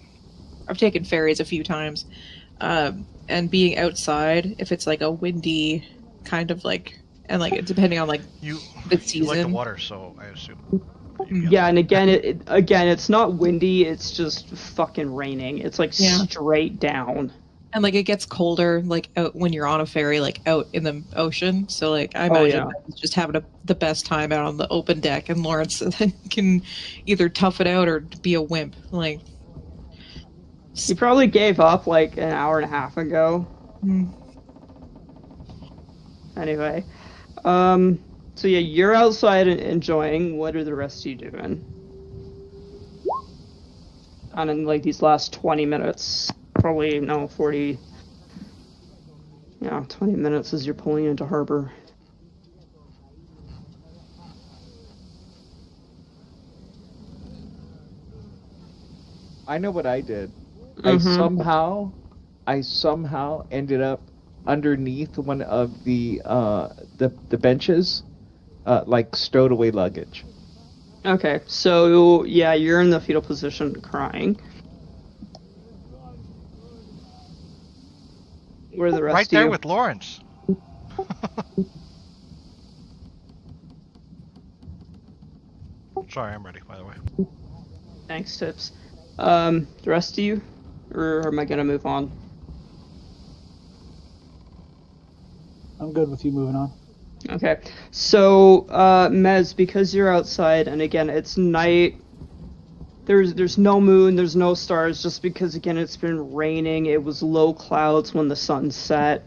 Speaker 9: ferries a few times, and being outside, if it's like a windy kind of like, and like depending on like
Speaker 3: You
Speaker 9: the
Speaker 3: you like the
Speaker 9: season.
Speaker 3: water, so I assume. you'd be
Speaker 2: Yeah, and
Speaker 3: outside.
Speaker 2: again, it's not windy. It's just fucking raining. It's like
Speaker 9: Yeah.
Speaker 2: straight down.
Speaker 9: And like it gets colder, like out when you're on a ferry, like out in the ocean. So like I
Speaker 2: Oh,
Speaker 9: imagine
Speaker 2: yeah.
Speaker 9: that just having the best time out on the open deck, and Lawrence can either tough it out or be a wimp. Like,
Speaker 2: He probably gave up like an hour and a half ago. Anyway, so yeah, you're outside enjoying. What are the rest of you doing? And in like these last 20 minutes, probably no 40. Yeah, 20 minutes as you're pulling into harbor.
Speaker 5: I know what I did.
Speaker 2: Mhm.
Speaker 5: I somehow ended up underneath one of the benches, like stowed away luggage.
Speaker 2: Okay, so yeah, you're in the fetal position crying. Where are the rest
Speaker 3: Right
Speaker 2: of
Speaker 3: there
Speaker 2: you?
Speaker 3: with Lawrence. Sorry, I'm ready, by the way.
Speaker 2: Thanks, Tips. The rest of you? Or am I gonna move on?
Speaker 1: I'm good with you moving on.
Speaker 2: Okay, so, Mez, because you're outside, and again, it's night, there's no moon, there's no stars, just because, again, it's been raining, it was low clouds when the sun set,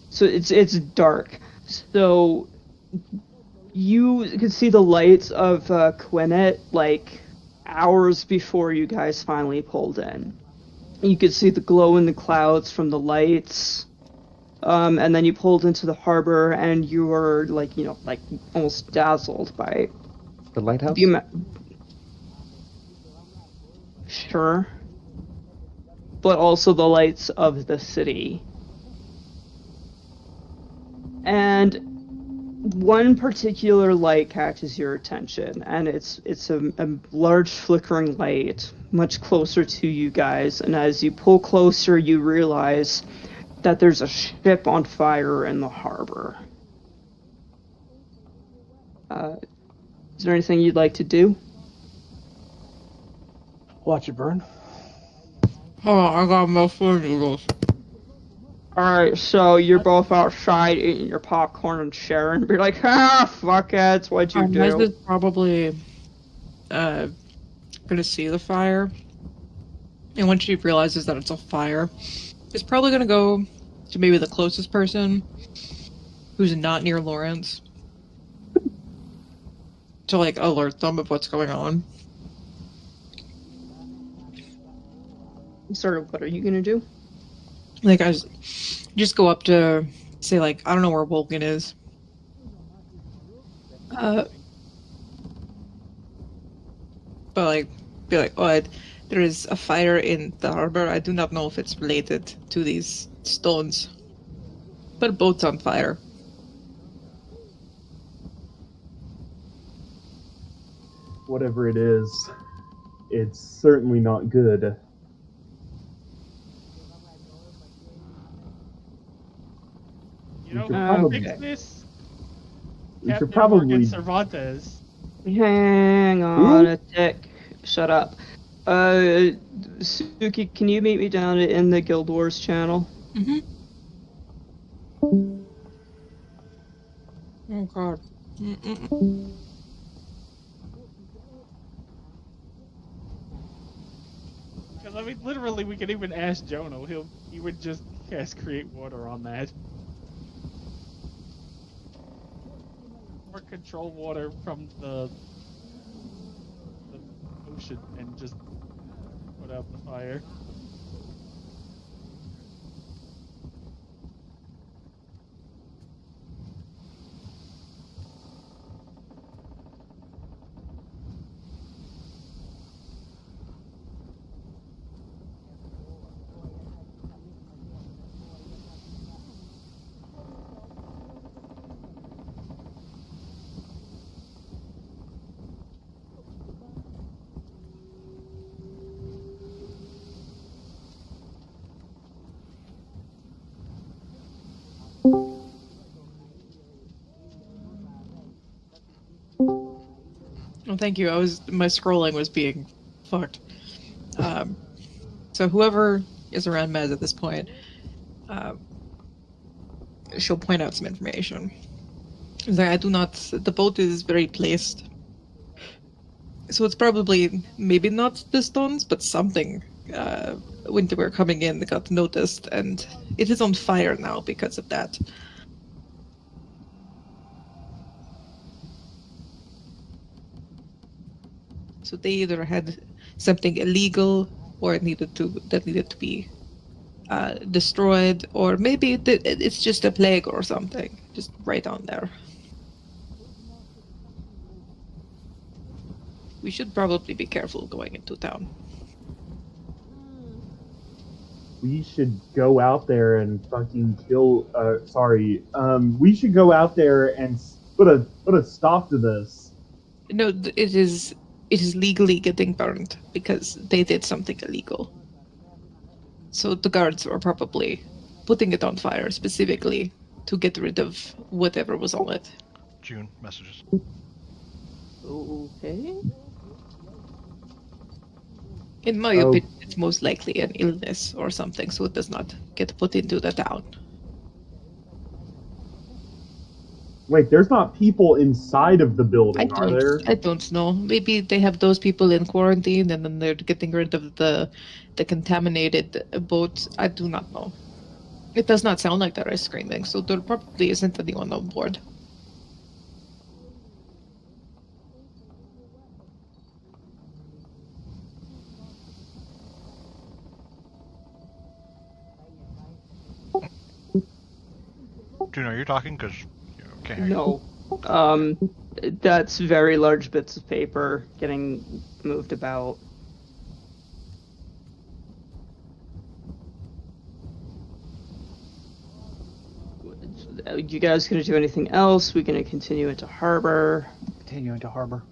Speaker 2: so it's dark. So, you can see the lights of, Quinnet, like, hours before you guys finally pulled in. You could see the glow in the clouds from the lights. And then you pulled into the harbor, and you were like, like almost dazzled by
Speaker 5: The lighthouse?
Speaker 2: Sure. But also the lights of the city. And one particular light catches your attention, and it's a large flickering light much closer to you guys. And as you pull closer, you realize that there's a ship on fire in the harbor. Is there anything you'd like to do?
Speaker 1: Watch it burn.
Speaker 9: oh, I got my food noodles.
Speaker 2: Alright, so you're both outside eating your popcorn and sharing. Be like, fuckheads, what'd you
Speaker 9: Mez
Speaker 2: do?
Speaker 9: is probably gonna see the fire, and when she realizes that it's a fire, she's probably gonna go to maybe the closest person who's not near Lawrence to like alert them of what's going on.
Speaker 2: Sort of, what are you gonna do?
Speaker 9: Like I just go up to say like, I don't know where Wolken is. But like be like, oh, there is a fire in the harbor. I do not know if it's related to these stones, but a boat's on fire.
Speaker 6: Whatever it is, it's certainly not good.
Speaker 4: You know
Speaker 6: should
Speaker 4: who
Speaker 6: probably-
Speaker 4: fix this?
Speaker 6: We should
Speaker 4: Captain
Speaker 6: probably.
Speaker 4: Morgan Cervantes.
Speaker 2: Hang on a tick. Shut up. Suki, can you meet me down in the Guild Wars channel?
Speaker 9: Mm-hmm. Oh god. Mm-mm.
Speaker 4: Because I mean, literally, we could even ask Jono. He would just cast create water on that. Or control water from the ocean and just put out the fire.
Speaker 9: Oh, thank you. My scrolling was being fucked. So whoever is around Mez at this point, she'll point out some information. The boat is very placed. So it's probably, maybe not the stones, but something. When they were coming in, they got noticed, and it is on fire now because of that. So they either had something illegal, or that needed to be destroyed, or maybe it's just a plague or something, just right down there. We should probably be careful going into town.
Speaker 6: We should go out there and fucking kill. We should go out there and put a stop to this.
Speaker 9: No, it is legally getting burned because they did something illegal. So the guards are probably putting it on fire specifically to get rid of whatever was on it.
Speaker 3: June messages.
Speaker 2: Okay.
Speaker 9: In my opinion, it's most likely an illness or something, so it does not get put into the town.
Speaker 6: Wait, there's not people inside of the building, are there?
Speaker 9: I don't know. Maybe they have those people in quarantine and then they're getting rid of the contaminated boat. I do not know. It does not sound like they're screaming, so there probably isn't anyone on board.
Speaker 3: June, are you talking? Because can't hear
Speaker 2: No. That's very large bits of paper getting moved about. You guys gonna do anything else? We gonna continue into harbor?
Speaker 1: Continue into harbor.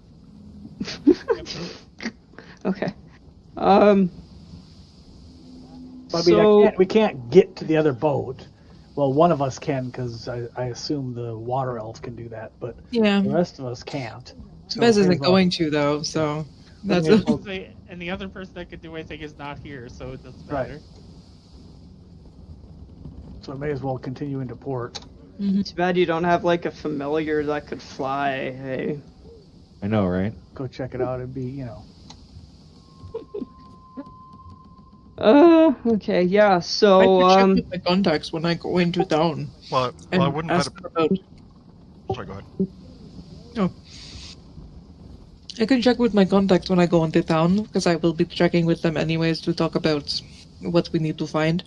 Speaker 2: Okay.
Speaker 1: But I mean, we can't get to the other boat. Well, one of us can, because I assume the water elf can do that, but
Speaker 9: Yeah.
Speaker 1: the rest of us can't. So
Speaker 9: Mez isn't
Speaker 1: there's
Speaker 9: going to, though, so that's
Speaker 4: And the other person that could do anything is not here, so it doesn't
Speaker 1: Right.
Speaker 4: matter.
Speaker 1: So I may as well continue into port.
Speaker 2: Too bad you don't have like a familiar that could fly. Hey.
Speaker 5: I know, right?
Speaker 1: Go check it out. It'd be, you know.
Speaker 2: Okay, yeah, so,
Speaker 9: I can check with my contacts when I go into town.
Speaker 3: Well,
Speaker 9: And
Speaker 3: I wouldn't
Speaker 9: ask
Speaker 3: let it...
Speaker 9: about...
Speaker 3: Sorry, go ahead.
Speaker 9: Oh. I can check with my contacts when I go into town, because I will be checking with them anyways to talk about what we need to find.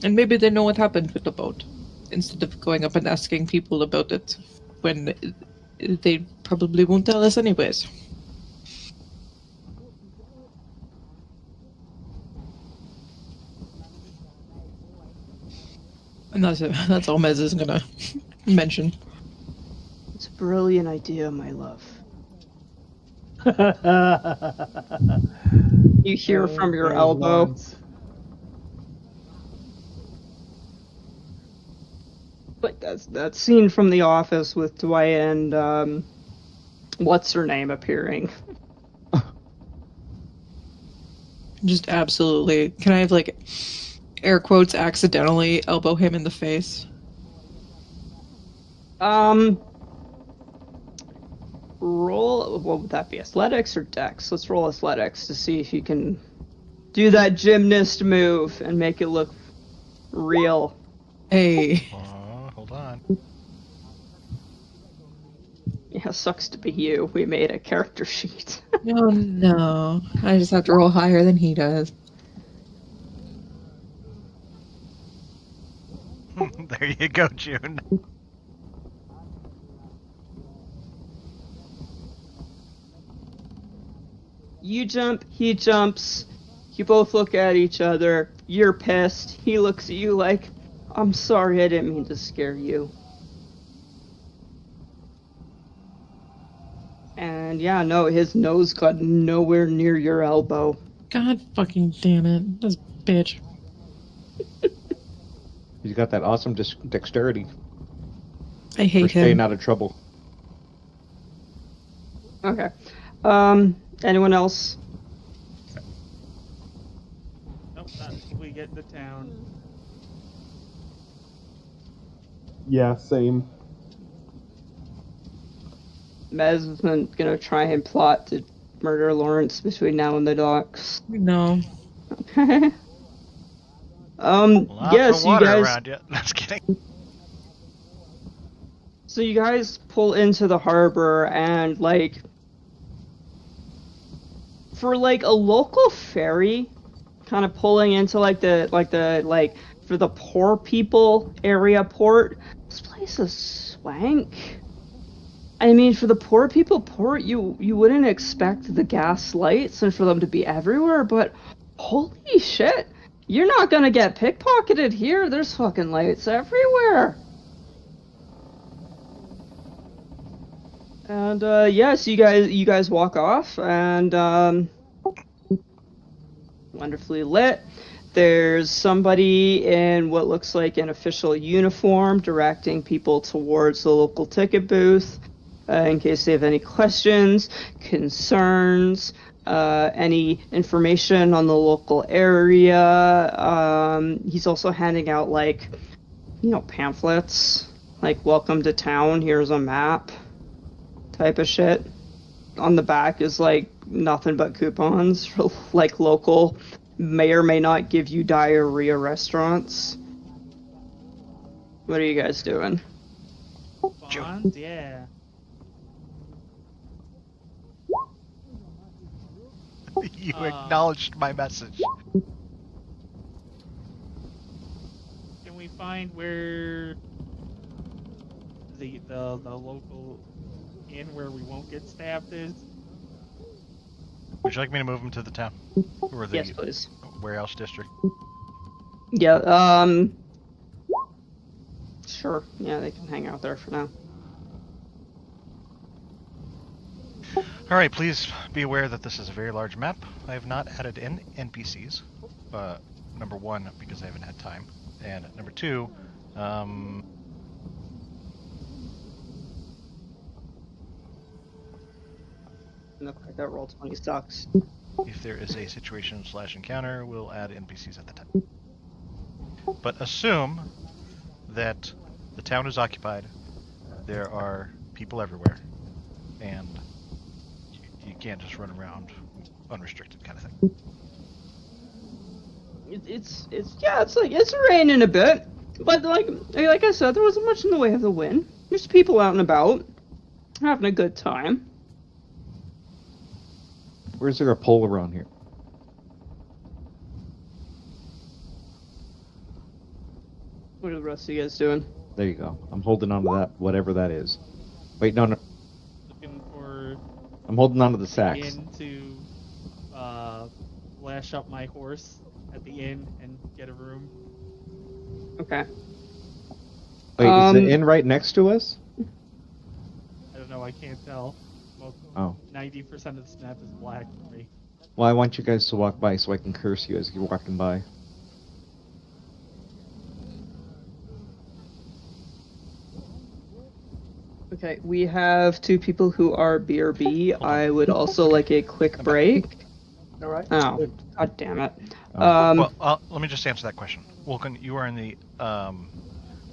Speaker 9: And maybe they know what happened with the boat, instead of going up and asking people about it, when they probably won't tell us anyways. And that's all Mez is gonna mention.
Speaker 2: It's a brilliant idea, my love. You hear from your elbow.
Speaker 1: Lawrence.
Speaker 2: Like that scene from The Office with Dwight and what's her name appearing.
Speaker 9: Just absolutely. Can I have, like, air quotes, accidentally elbow him in the face?
Speaker 2: Roll, what would that be, athletics or dex? Let's roll athletics to see if you can do that gymnast move and make it look real.
Speaker 9: Hey.
Speaker 3: Hold on.
Speaker 2: Yeah, sucks to be you. We made a character sheet.
Speaker 9: Oh no. I just have to roll higher than he does.
Speaker 3: There you go, June.
Speaker 2: You jump, he jumps. You both look at each other. You're pissed. He looks at you like, I'm sorry, I didn't mean to scare you. And yeah, no, his nose got nowhere near your elbow.
Speaker 9: God fucking damn it. This bitch.
Speaker 5: He's got that awesome dexterity
Speaker 9: I
Speaker 5: for
Speaker 9: hate
Speaker 5: staying
Speaker 9: him.
Speaker 5: out of trouble.
Speaker 2: Okay. Anyone else?
Speaker 4: Nope, not until we get into town.
Speaker 6: Yeah, same.
Speaker 2: Mez isn't gonna try and plot to murder Lawrence between now and the docks.
Speaker 9: No.
Speaker 2: Okay.
Speaker 3: Lots
Speaker 2: Yes,
Speaker 3: of
Speaker 2: you
Speaker 3: water
Speaker 2: guys.
Speaker 3: around you. Just kidding.
Speaker 2: So you guys pull into the harbor and like, for like a local ferry, kind of pulling into like for the poor people area port. This place is swank. I mean, for the poor people port, you wouldn't expect the gas lights and for them to be everywhere, but holy shit, you're not gonna get pickpocketed here. There's fucking lights everywhere. And yes, you guys walk off, and wonderfully lit. There's somebody in what looks like an official uniform directing people towards the local ticket booth in case they have any questions, concerns, any information on the local area. He's also handing out like, pamphlets like "Welcome to town. Here's a map." Type of shit. On the back is like nothing but coupons for like local may or may not give you diarrhea restaurants. What are you guys doing?
Speaker 4: Bonds, yeah.
Speaker 3: You acknowledged my message.
Speaker 4: Can we find where the local inn where we won't get stabbed is?
Speaker 3: Would you like me to move them to the town? Or the
Speaker 2: Yes, please.
Speaker 3: warehouse district?
Speaker 2: Yeah, sure. Yeah, they can hang out there for now.
Speaker 3: Alright, please be aware that this is a very large map. I have not added in NPCs. Number one, because I haven't had time. And number two,
Speaker 2: Look like that roll 20 sucks.
Speaker 3: if there is a situation/encounter, we'll add NPCs at the time. But assume that the town is occupied, there are people everywhere, and you can't just run around unrestricted kind of thing.
Speaker 2: It's raining a bit, but like I said, there wasn't much in the way of the wind. There's people out and about, having a good time.
Speaker 5: Where's there a pole around here?
Speaker 2: What are the rest of you guys doing?
Speaker 5: There you go. I'm holding on to that, whatever that is. Wait, no.
Speaker 4: Looking for
Speaker 5: I'm holding on to the sacks.
Speaker 4: inn to lash up my horse at the inn and get a room.
Speaker 2: Okay.
Speaker 5: Wait, is the inn right next to us?
Speaker 4: I don't know, I can't tell. Well,
Speaker 5: Oh.
Speaker 4: 90% of the map is black for me.
Speaker 5: Well, I want you guys to walk by so I can curse you as you're walking by.
Speaker 2: Okay, we have two people who are BRB. I would also like a quick break.
Speaker 1: All right.
Speaker 2: Oh, god damn it.
Speaker 3: Well, let me just answer that question. Vulcan, you are in the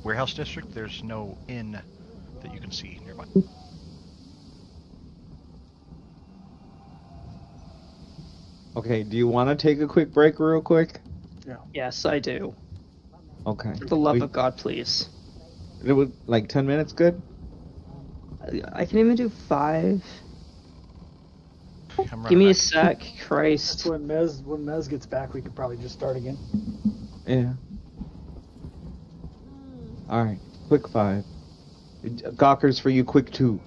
Speaker 3: warehouse district. There's no inn that you can see nearby.
Speaker 5: Okay, do you want to take a quick break real quick?
Speaker 2: Yes, I do.
Speaker 5: Okay.
Speaker 2: For the love of God, please.
Speaker 5: It would, like 10 minutes good?
Speaker 2: I can even do 5.
Speaker 3: I'm
Speaker 2: Give
Speaker 3: running
Speaker 2: me a
Speaker 3: back.
Speaker 2: sec, Christ.
Speaker 1: When Mez gets back, we could probably just start again.
Speaker 5: Yeah. Alright, quick 5. Gawkers for you, quick 2.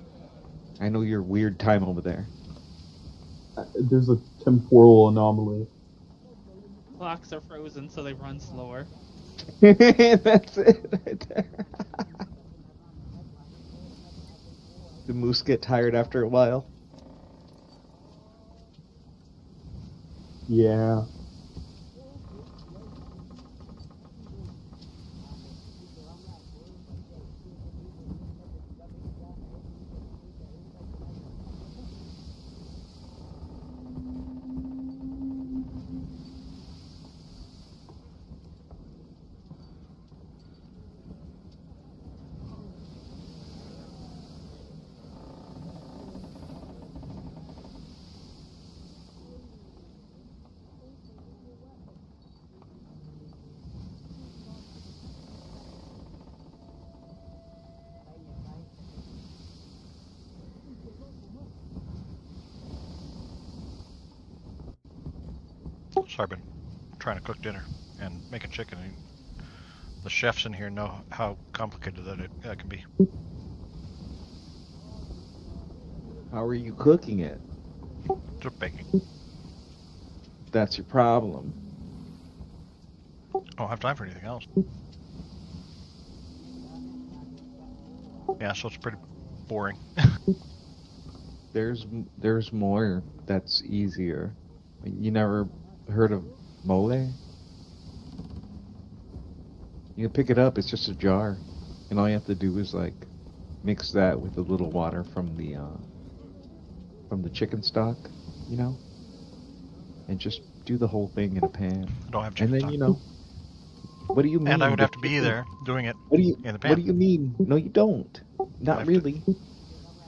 Speaker 5: I know your weird time over there.
Speaker 6: There's a temporal anomaly.
Speaker 4: Clocks are frozen, so they run slower.
Speaker 5: That's it right there. The moose get tired after a while.
Speaker 6: Yeah.
Speaker 3: So I've been trying to cook dinner and making chicken. And the chefs in here know how complicated that can be.
Speaker 5: How are you cooking it?
Speaker 3: Just baking.
Speaker 5: That's your problem.
Speaker 3: I don't have time for anything else. Yeah, so it's pretty boring.
Speaker 5: There's more that's easier. You never heard of mole? You can pick it up. It's just a jar, and all you have to do is like mix that with a little water from the chicken stock, you know, and just do the whole thing in a pan.
Speaker 3: I don't have chicken
Speaker 5: And then you know, what do you mean?
Speaker 3: And I would
Speaker 5: the
Speaker 3: have to be
Speaker 5: chicken-
Speaker 3: there doing it
Speaker 5: What do you
Speaker 3: in the pan.
Speaker 5: What do you mean? No, you don't.
Speaker 3: I
Speaker 5: Not
Speaker 3: have
Speaker 5: really.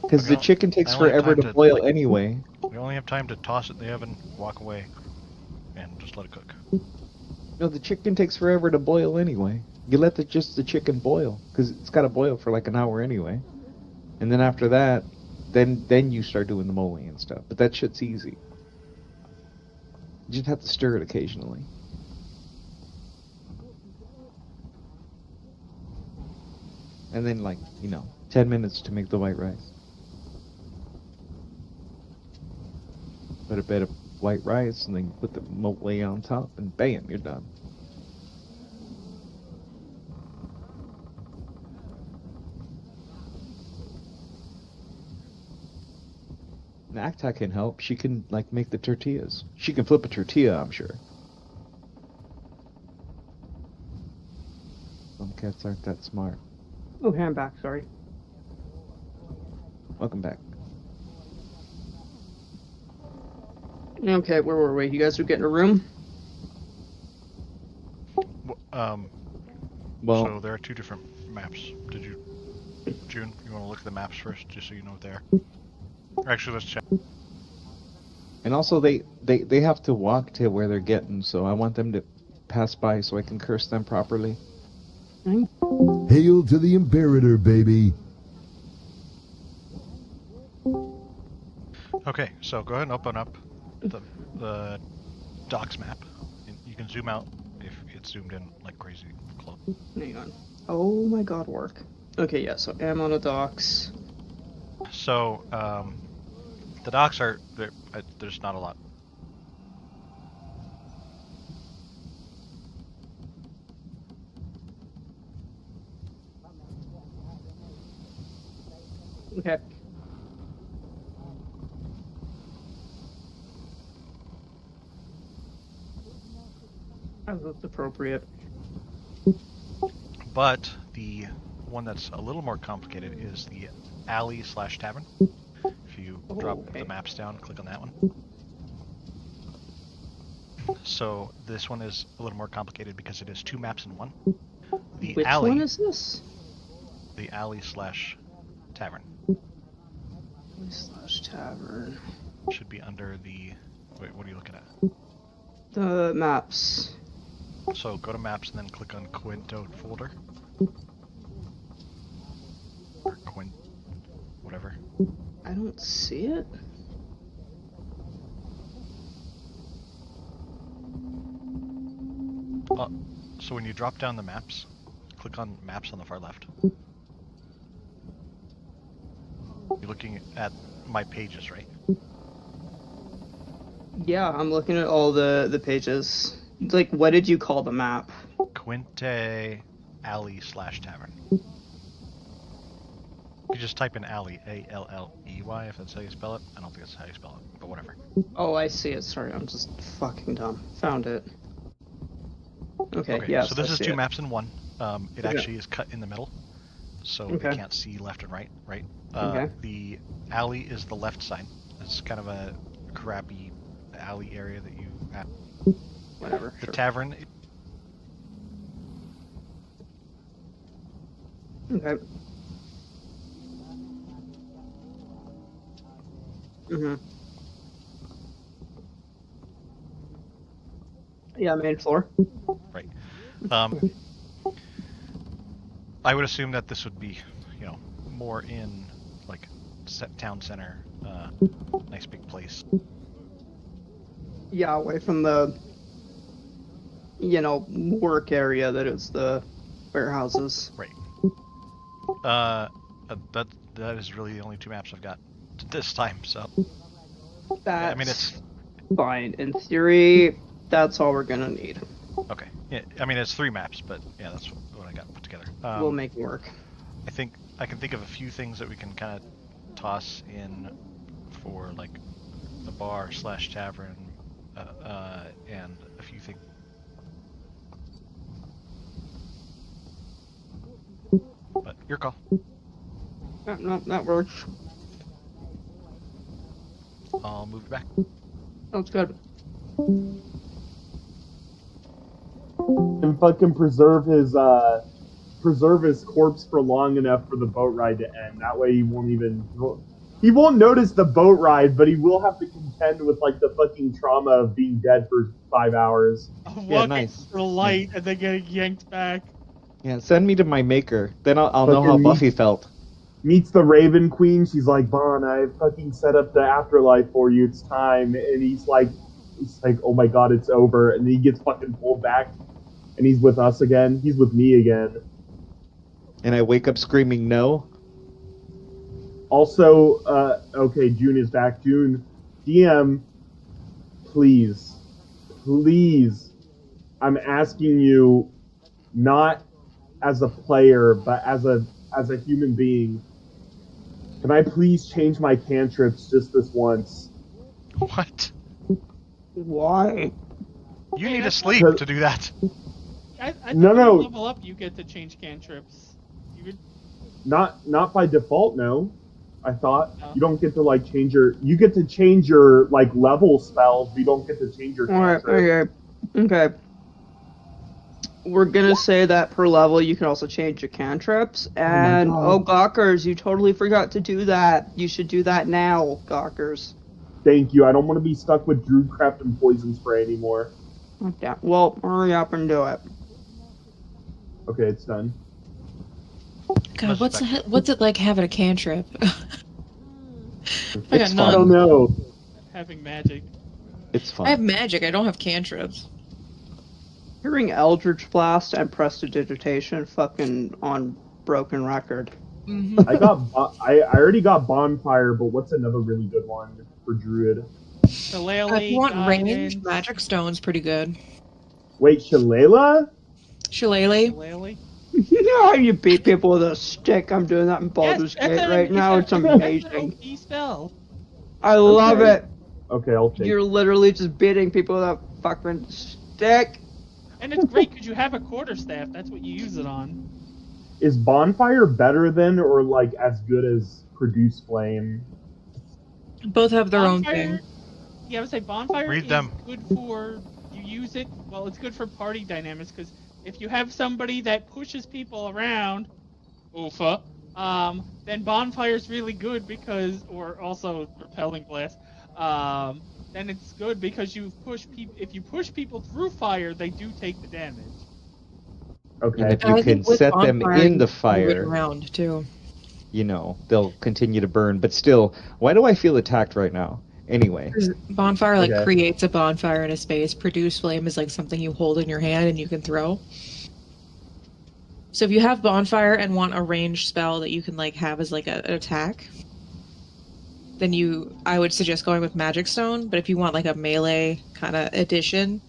Speaker 5: Because
Speaker 3: I
Speaker 5: the
Speaker 3: don't-
Speaker 5: chicken takes
Speaker 3: I only have
Speaker 5: forever
Speaker 3: time
Speaker 5: to
Speaker 3: to-
Speaker 5: boil anyway.
Speaker 3: We only have time to toss it in the oven, walk away, and just let it cook.
Speaker 5: No, the chicken takes forever to boil anyway. You let the chicken boil because it's got to boil for like an hour anyway, and then after that, then you start doing the mole and stuff. But that shit's easy. You just have to stir it occasionally. And then 10 minutes to make the white rice. Put a bit of white rice and then put the mole on top and bam, you're done. Acta can help. She can make the tortillas. She can flip a tortilla, I'm sure. Some cats aren't that smart.
Speaker 2: Oh, hey, I'm back. Sorry.
Speaker 5: Welcome back.
Speaker 2: Okay, where were we? You guys are getting a room?
Speaker 5: Well,
Speaker 3: So there are two different maps. June, you want to look at the maps first, just so you know what they are? Or actually, let's check.
Speaker 5: and also they have to walk to where they're getting, so I want them to pass by so I can curse them properly.
Speaker 10: Hail to the Imperator, baby.
Speaker 3: Okay, so go ahead and open up the docks map. You can zoom out if it's zoomed in like crazy close.
Speaker 2: Hang on. Oh my god, work. Okay, yeah, so I'm on the docks.
Speaker 3: So the docks are there's not a lot.
Speaker 2: Okay. That looks appropriate.
Speaker 3: But the one that's a little more complicated is the alley/tavern. If you drop
Speaker 2: okay.
Speaker 3: the maps down, click on that one. So this one is a little more complicated because it is two maps in one. The
Speaker 2: Which
Speaker 3: alley,
Speaker 2: one is this?
Speaker 3: the alley/tavern
Speaker 2: /tavern.
Speaker 3: should be under the. Wait, what are you looking at?
Speaker 2: The maps.
Speaker 3: So go to maps and then click on Quinto folder. Or Quint, whatever.
Speaker 2: I don't see it.
Speaker 3: So when you drop down the maps, click on maps on the far left. You're looking at my pages, right?
Speaker 2: Yeah, I'm looking at all the pages. Like, what did you call the map?
Speaker 3: Quinte alley/tavern. You just type in alley, A-L-L-E-Y, if that's how you spell it. I don't think that's how you spell it, but whatever.
Speaker 2: Oh, I see it. Sorry, I'm just fucking dumb. Found it. Okay, yes,
Speaker 3: so this
Speaker 2: I
Speaker 3: is
Speaker 2: see
Speaker 3: two
Speaker 2: it.
Speaker 3: maps in one. It
Speaker 2: Okay.
Speaker 3: actually is cut in the middle, so you
Speaker 2: Okay.
Speaker 3: can't see left and right, right?
Speaker 2: Okay.
Speaker 3: The alley is the left side. It's kind of a crappy alley area that you have.
Speaker 2: Whatever.
Speaker 3: The
Speaker 2: Sure.
Speaker 3: tavern,
Speaker 2: Okay. Mhm. Yeah, main floor.
Speaker 3: right. I would assume that this would be, more in, like, town center, nice big place.
Speaker 2: Yeah, away from the work area that is the warehouses.
Speaker 3: Right. That is really the only 2 maps I've got this time. So.
Speaker 2: That's
Speaker 3: I mean, it's
Speaker 2: fine. In theory, that's all we're gonna need.
Speaker 3: okay. Yeah, I mean, it's 3 maps, but yeah, that's what I got put together.
Speaker 2: We'll make it work.
Speaker 3: I think I can think of a few things that we can kind of toss in for like the bar / tavern, and a few things. But your call.
Speaker 2: No, that works.
Speaker 3: I'll move you back.
Speaker 2: Sounds good.
Speaker 6: And fucking preserve his corpse for long enough for the boat ride to end. That way he won't notice the boat ride, but he will have to contend with like the fucking trauma of being dead for 5 hours.
Speaker 4: Walking
Speaker 5: nice.
Speaker 4: to the light and then getting yanked back.
Speaker 5: Yeah, send me to my maker. Then I'll know how Buffy felt.
Speaker 6: Meets the Raven Queen. She's like, Bon, I fucking set up the afterlife for you. It's time. And he's like, oh my god, it's over. And then he gets fucking pulled back, and he's with us again. He's with me again.
Speaker 5: And I wake up screaming no.
Speaker 6: Also, okay, June is back. June, DM, please, I'm asking you, not as a player, but as a human being, can I please change my cantrips just this once?
Speaker 3: What?
Speaker 2: Why?
Speaker 3: You need to sleep to do that.
Speaker 4: I think
Speaker 6: No.
Speaker 4: when you level up, you get to change cantrips. You would...
Speaker 6: Not by default, no. I thought
Speaker 4: No.
Speaker 6: you don't get to like change you get to change your like level spells, but you don't get to change your
Speaker 2: Alright,
Speaker 6: cantrips.
Speaker 2: okay. We're gonna say that per level you can also change your cantrips, and Gawkers, you totally forgot to do that. You should do that now, Gawkers.
Speaker 6: Thank you. I don't want to be stuck with Druidcraft and Poison Spray anymore.
Speaker 2: Okay. Well, hurry up and do it.
Speaker 6: Okay, it's done.
Speaker 9: God, what's it like having a cantrip? I got
Speaker 5: It's
Speaker 9: none.
Speaker 6: I don't know.
Speaker 4: having magic.
Speaker 5: It's fun.
Speaker 9: I have magic. I don't have cantrips.
Speaker 2: Hearing Eldritch Blast and Prestidigitation fucking on broken record.
Speaker 9: Mm-hmm.
Speaker 6: I already got Bonfire, but what's another really good one for Druid?
Speaker 4: Shillelagh,
Speaker 9: If you want range,
Speaker 4: Guidance,
Speaker 9: magic stone's pretty good.
Speaker 6: Wait, Shillelagh?
Speaker 9: Shillelagh.
Speaker 4: Shillelagh.
Speaker 2: You know how you beat people with a stick? I'm doing that in Baldur's Gate right now. It's amazing.
Speaker 4: OP spell.
Speaker 2: I love it.
Speaker 6: Okay, I'll take
Speaker 2: You're literally just beating people with a fucking stick.
Speaker 4: And it's great because you have a quarterstaff. That's what you use it on.
Speaker 6: Is Bonfire better than, or like as good as Produce Flame?
Speaker 9: Both have their own
Speaker 4: Bonfire-
Speaker 9: thing.
Speaker 4: Yeah, I would say Bonfire
Speaker 3: Read
Speaker 4: is
Speaker 3: them.
Speaker 4: good for, you use it, well, it's good for party dynamics, because if you have somebody that pushes people around, then Bonfire's really good because, or also Repelling Blast, then it's good because if you push people through fire, they do take the damage.
Speaker 6: Okay.
Speaker 5: And if
Speaker 9: I
Speaker 5: you
Speaker 9: think
Speaker 5: can
Speaker 9: with
Speaker 5: set them
Speaker 9: bonfire,
Speaker 5: in the
Speaker 9: you can move it
Speaker 5: fire,
Speaker 9: around too.
Speaker 5: you know, they'll continue to burn. But still, why do I feel attacked right now? Anyway.
Speaker 9: 'Cause bonfire
Speaker 6: Okay.
Speaker 9: creates a bonfire in a space. Produce flame is like something you hold in your hand and you can throw. So if you have bonfire and want a ranged spell that you can have as an attack, then I would suggest going with Magic Stone. But if you want a melee kind of addition,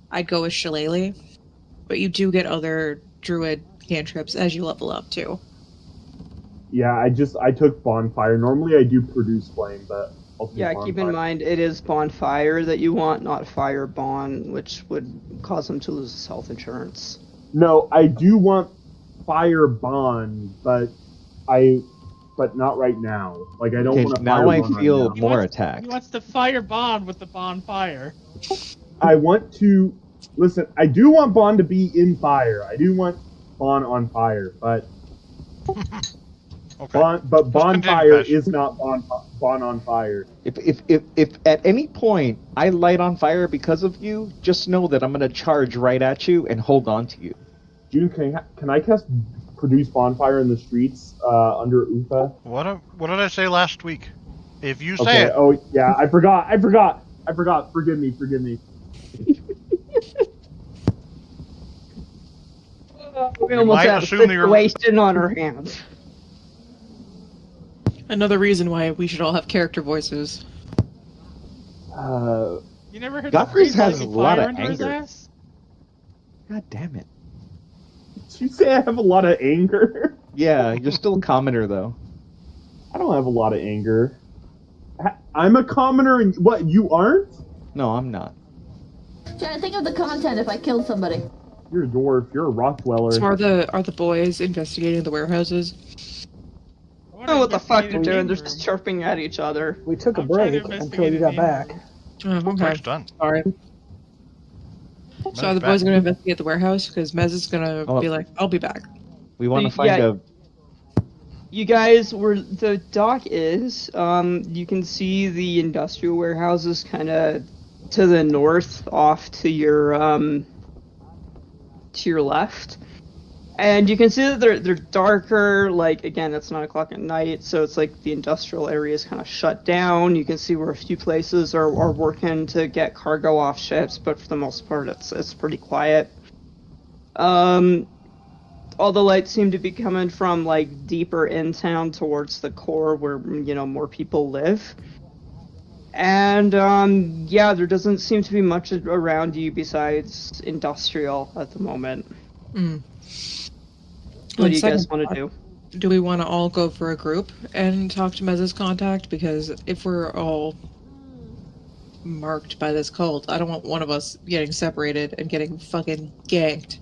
Speaker 9: I'd go with Shillelagh. But you do get other druid cantrips as you level up too.
Speaker 6: Yeah, I took Bonfire. Normally I do Produce Flame, but I'll take
Speaker 2: Yeah,
Speaker 6: Bonfire.
Speaker 2: keep in mind it is Bonfire that you want, not Fire Bon, which would cause them to lose his health insurance.
Speaker 6: No, I do want Fire Bond, but not right now. I don't
Speaker 5: Okay,
Speaker 6: want to.
Speaker 5: now I feel
Speaker 6: right
Speaker 5: more
Speaker 4: He
Speaker 5: attacked.
Speaker 4: wants to fire Bond with the bonfire.
Speaker 6: I want to listen. I do want Bond to be in fire. I do want Bond on fire, but
Speaker 3: Okay.
Speaker 6: Bonfire
Speaker 3: Continue,
Speaker 6: is not Bond on fire.
Speaker 5: If at any point I light on fire because of you, just know that I'm gonna charge right at you and hold on to you.
Speaker 6: June, can I cast Produce Bonfire in the streets under Ufa?
Speaker 3: What did I say last week? If you say
Speaker 6: Okay.
Speaker 3: it.
Speaker 6: Oh yeah, I forgot. Forgive me.
Speaker 2: We almost
Speaker 3: might
Speaker 2: had a
Speaker 3: assume that you're-
Speaker 2: situation on our hands.
Speaker 9: Another reason why we should all have character voices.
Speaker 4: You never heard
Speaker 5: Godfrey's
Speaker 4: the phrase
Speaker 5: has
Speaker 4: lighting
Speaker 5: a lot
Speaker 4: fire
Speaker 5: of
Speaker 4: under his
Speaker 5: anger.
Speaker 4: ass?
Speaker 5: God damn it.
Speaker 6: Did you say I have a lot of anger?
Speaker 5: Yeah, you're still a commoner though.
Speaker 6: I don't have a lot of anger. I'm a commoner, and what? You aren't?
Speaker 5: No, I'm not.
Speaker 11: Trying to think of the content if I killed somebody.
Speaker 6: You're a dwarf. You're a rock dweller.
Speaker 9: So are the boys investigating the warehouses?
Speaker 2: I don't know what the fuck they're doing. They're just chirping at each other.
Speaker 1: We took a
Speaker 4: I'm trying to
Speaker 1: break until
Speaker 4: investigate
Speaker 1: you
Speaker 4: an
Speaker 1: got
Speaker 4: email.
Speaker 1: back.
Speaker 9: Oh, okay.
Speaker 3: Work's done.
Speaker 9: Sorry. So are the boys going to investigate the warehouse? Because Mez is going to be like, I'll be back.
Speaker 5: We want to find
Speaker 2: Yeah.
Speaker 5: a.
Speaker 2: You guys, where the dock is, you can see the industrial warehouses kind of to the north, off to your left, and you can see that they're darker. Like, again, it's 9 o'clock at night, so it's like the industrial area is kind of shut down. You can see where a few places are working to get cargo off ships, but for the most part, it's pretty quiet. All the lights seem to be coming from like deeper in town towards the core where, you know, more people live. And yeah, there doesn't seem to be much around you besides industrial at the moment.
Speaker 9: Mm.
Speaker 2: What do you guys want to do?
Speaker 9: Do we want to all go for a group and talk to Mez's contact? Because if we're all marked by this cult, I don't want one of us getting separated and getting fucking ganked.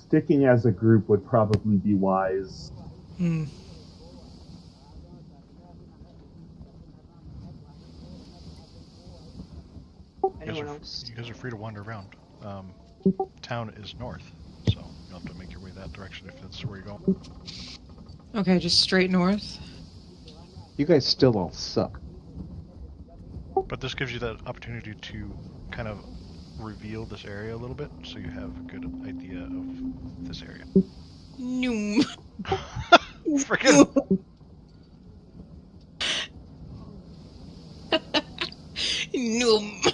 Speaker 6: Sticking as a group would probably be wise.
Speaker 9: Hmm.
Speaker 2: Anyone else?
Speaker 3: You guys are free to wander around. Town is north, so you'll have to make your way that direction if that's where you're going.
Speaker 9: Okay, just straight north.
Speaker 5: You guys still all suck.
Speaker 3: But this gives you that opportunity to kind of reveal this area a little bit, so you have a good idea of this area.
Speaker 9: Noom.
Speaker 3: Freaking!
Speaker 9: Noom.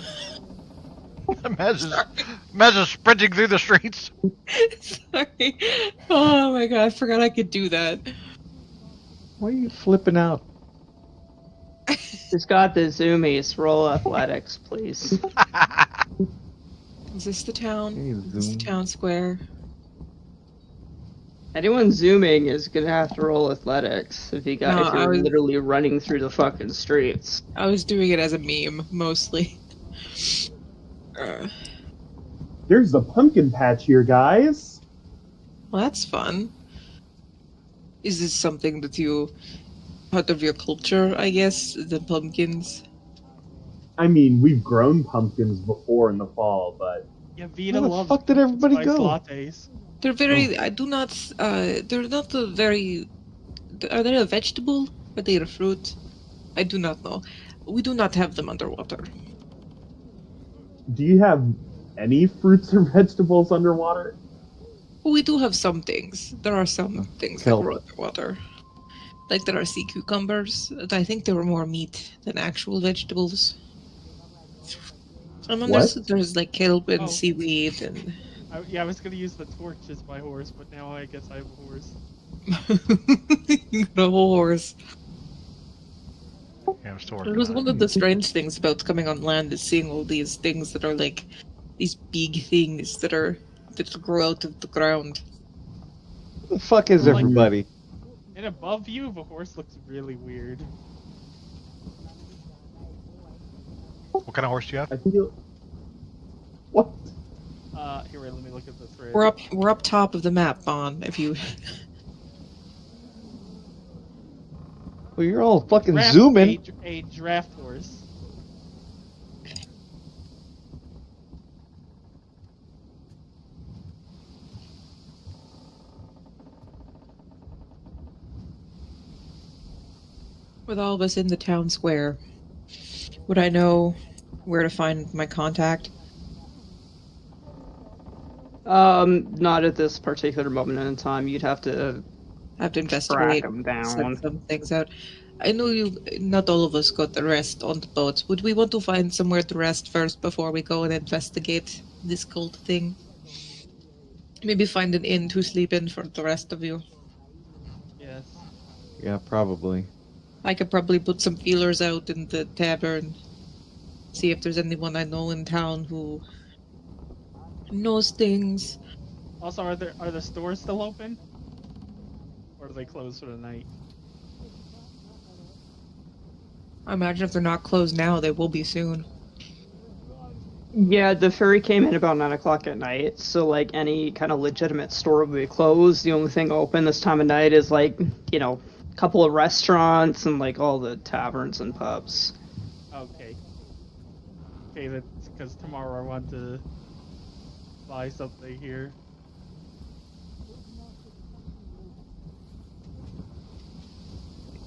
Speaker 3: Imagine sprinting through the streets.
Speaker 9: Sorry. Oh my god, I forgot I could do that.
Speaker 5: Why are you flipping out?
Speaker 2: Just got the zoomies. Roll athletics, please.
Speaker 9: Is this the town?
Speaker 5: Hey,
Speaker 9: Is this the
Speaker 5: Zoom.
Speaker 9: town square?
Speaker 2: Anyone zooming is gonna have to roll athletics if
Speaker 9: No,
Speaker 2: you're literally running through the fucking streets.
Speaker 9: I was doing it as a meme, mostly.
Speaker 6: There's the pumpkin patch here, guys.
Speaker 9: Well, that's fun. Is this something that you... part of your culture, I guess? The pumpkins?
Speaker 6: I mean, we've grown pumpkins before in the fall, but
Speaker 4: Yeah, Vita
Speaker 5: Where the
Speaker 4: loves
Speaker 5: fuck did everybody
Speaker 4: spiced
Speaker 5: go?
Speaker 4: lattes.
Speaker 9: They're very... I do not... they're not a very... Are they a vegetable? Are they a fruit? I do not know. We do not have them underwater.
Speaker 6: do you have any fruits or vegetables underwater?
Speaker 9: We do have some things. There are some things that
Speaker 5: Kelp.
Speaker 9: grow underwater. Like there are sea cucumbers. I think they were more meat than actual vegetables. And then there's like kelp and
Speaker 4: Oh.
Speaker 9: seaweed and...
Speaker 4: I was gonna use the torch as my horse, but now I guess I have a horse.
Speaker 9: The horse.
Speaker 3: Yeah, I'm still
Speaker 9: It
Speaker 3: working
Speaker 9: was
Speaker 3: on
Speaker 9: one
Speaker 3: it.
Speaker 9: of the strange things about coming on land is seeing all these things that are like these big things that grow out of the ground.
Speaker 5: Who the fuck is
Speaker 4: Like-
Speaker 5: everybody?
Speaker 4: And above you, the horse looks really weird.
Speaker 3: What kind of horse do you have?
Speaker 6: I feel. What?
Speaker 4: Here, wait, let me look at the thread.
Speaker 9: We're up top of the map, Bon. If you
Speaker 5: Well, you're all fucking
Speaker 4: Draft-
Speaker 5: zooming.
Speaker 4: A draft horse.
Speaker 9: with all of us in the town square, would I know where to find my contact?
Speaker 2: Not at this particular moment in time. You'd have to
Speaker 9: Have to
Speaker 2: track
Speaker 9: investigate,
Speaker 2: them
Speaker 9: set
Speaker 2: down.
Speaker 9: some things out. I know not all of us got the rest on the boats. Would we want to find somewhere to rest first before we go and investigate? this cult thing. Maybe find an inn to sleep in for the rest of you.
Speaker 4: Yes.
Speaker 5: Yeah, probably.
Speaker 9: I could probably put some feelers out in the tavern. See if there's anyone I know in town who knows things.
Speaker 4: Also, are the stores still open? Or are they closed for the night?
Speaker 9: I imagine if they're not closed now, they will be soon.
Speaker 2: Yeah, the ferry came in about 9 o'clock at night, so like any kind of legitimate store will be closed. The only thing open this time of night is like, you know, a couple of restaurants and like all the taverns and pubs.
Speaker 4: Okay. Okay, that's because tomorrow I want to buy something here.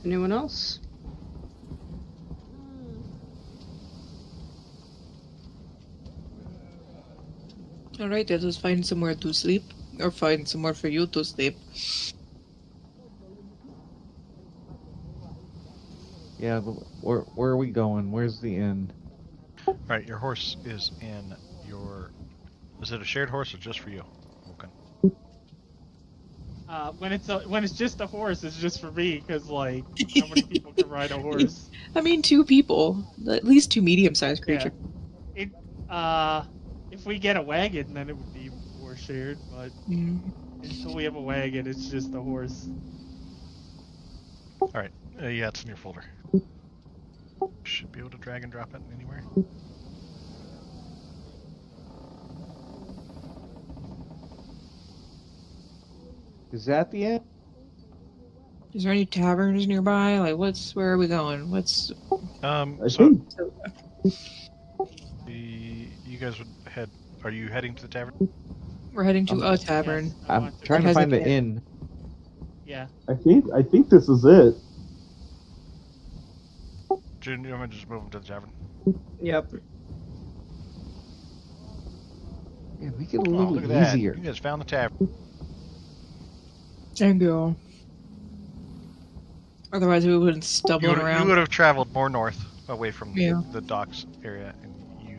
Speaker 2: Anyone else?
Speaker 9: Alright, let us find somewhere to sleep. Or find somewhere for you to sleep.
Speaker 5: Yeah, where are we going? Where's the inn?
Speaker 3: Right, your horse is in your... Is it a shared horse or just for you? Okay.
Speaker 4: When it's just a horse, it's just for me, because like how many people can ride a horse?
Speaker 9: I mean, 2 people. At least 2 medium-sized creatures.
Speaker 4: If we get a wagon, then it would be more shared, but until we have a wagon, it's just a horse.
Speaker 3: Alright, yeah, it's in your folder. Should be able to drag and drop it anywhere.
Speaker 5: Is that the inn?
Speaker 9: Is there any taverns nearby? Like, where are we going?
Speaker 3: You guys would head... Are you heading to the tavern?
Speaker 9: We're heading to a tavern.
Speaker 4: Yes,
Speaker 5: I'm trying to find the inn.
Speaker 4: Yeah.
Speaker 6: I think this is it.
Speaker 3: June, you want me to just move them to the tavern?
Speaker 2: Yep.
Speaker 5: Yeah, make it a
Speaker 3: Oh,
Speaker 5: little
Speaker 3: look at that.
Speaker 5: easier.
Speaker 3: You guys found the tavern.
Speaker 9: Thank you. Otherwise, we wouldn't stumble around.
Speaker 3: You would have traveled more north, away from
Speaker 9: Yeah.
Speaker 3: the docks area, and you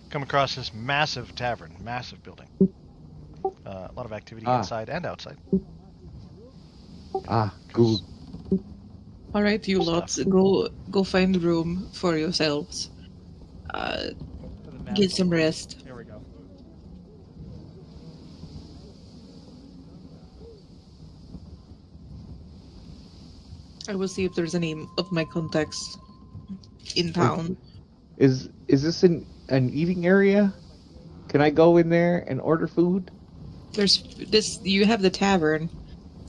Speaker 3: come across this massive tavern, massive building. A lot of activity inside and outside.
Speaker 5: Cool.
Speaker 9: All right, you lots, go find a room for yourselves. Get some rest.
Speaker 4: There we go.
Speaker 9: I will see if there's any of my contacts in town.
Speaker 5: Is this an eating area? Can I go in there and order food?
Speaker 9: There's this. You have the tavern,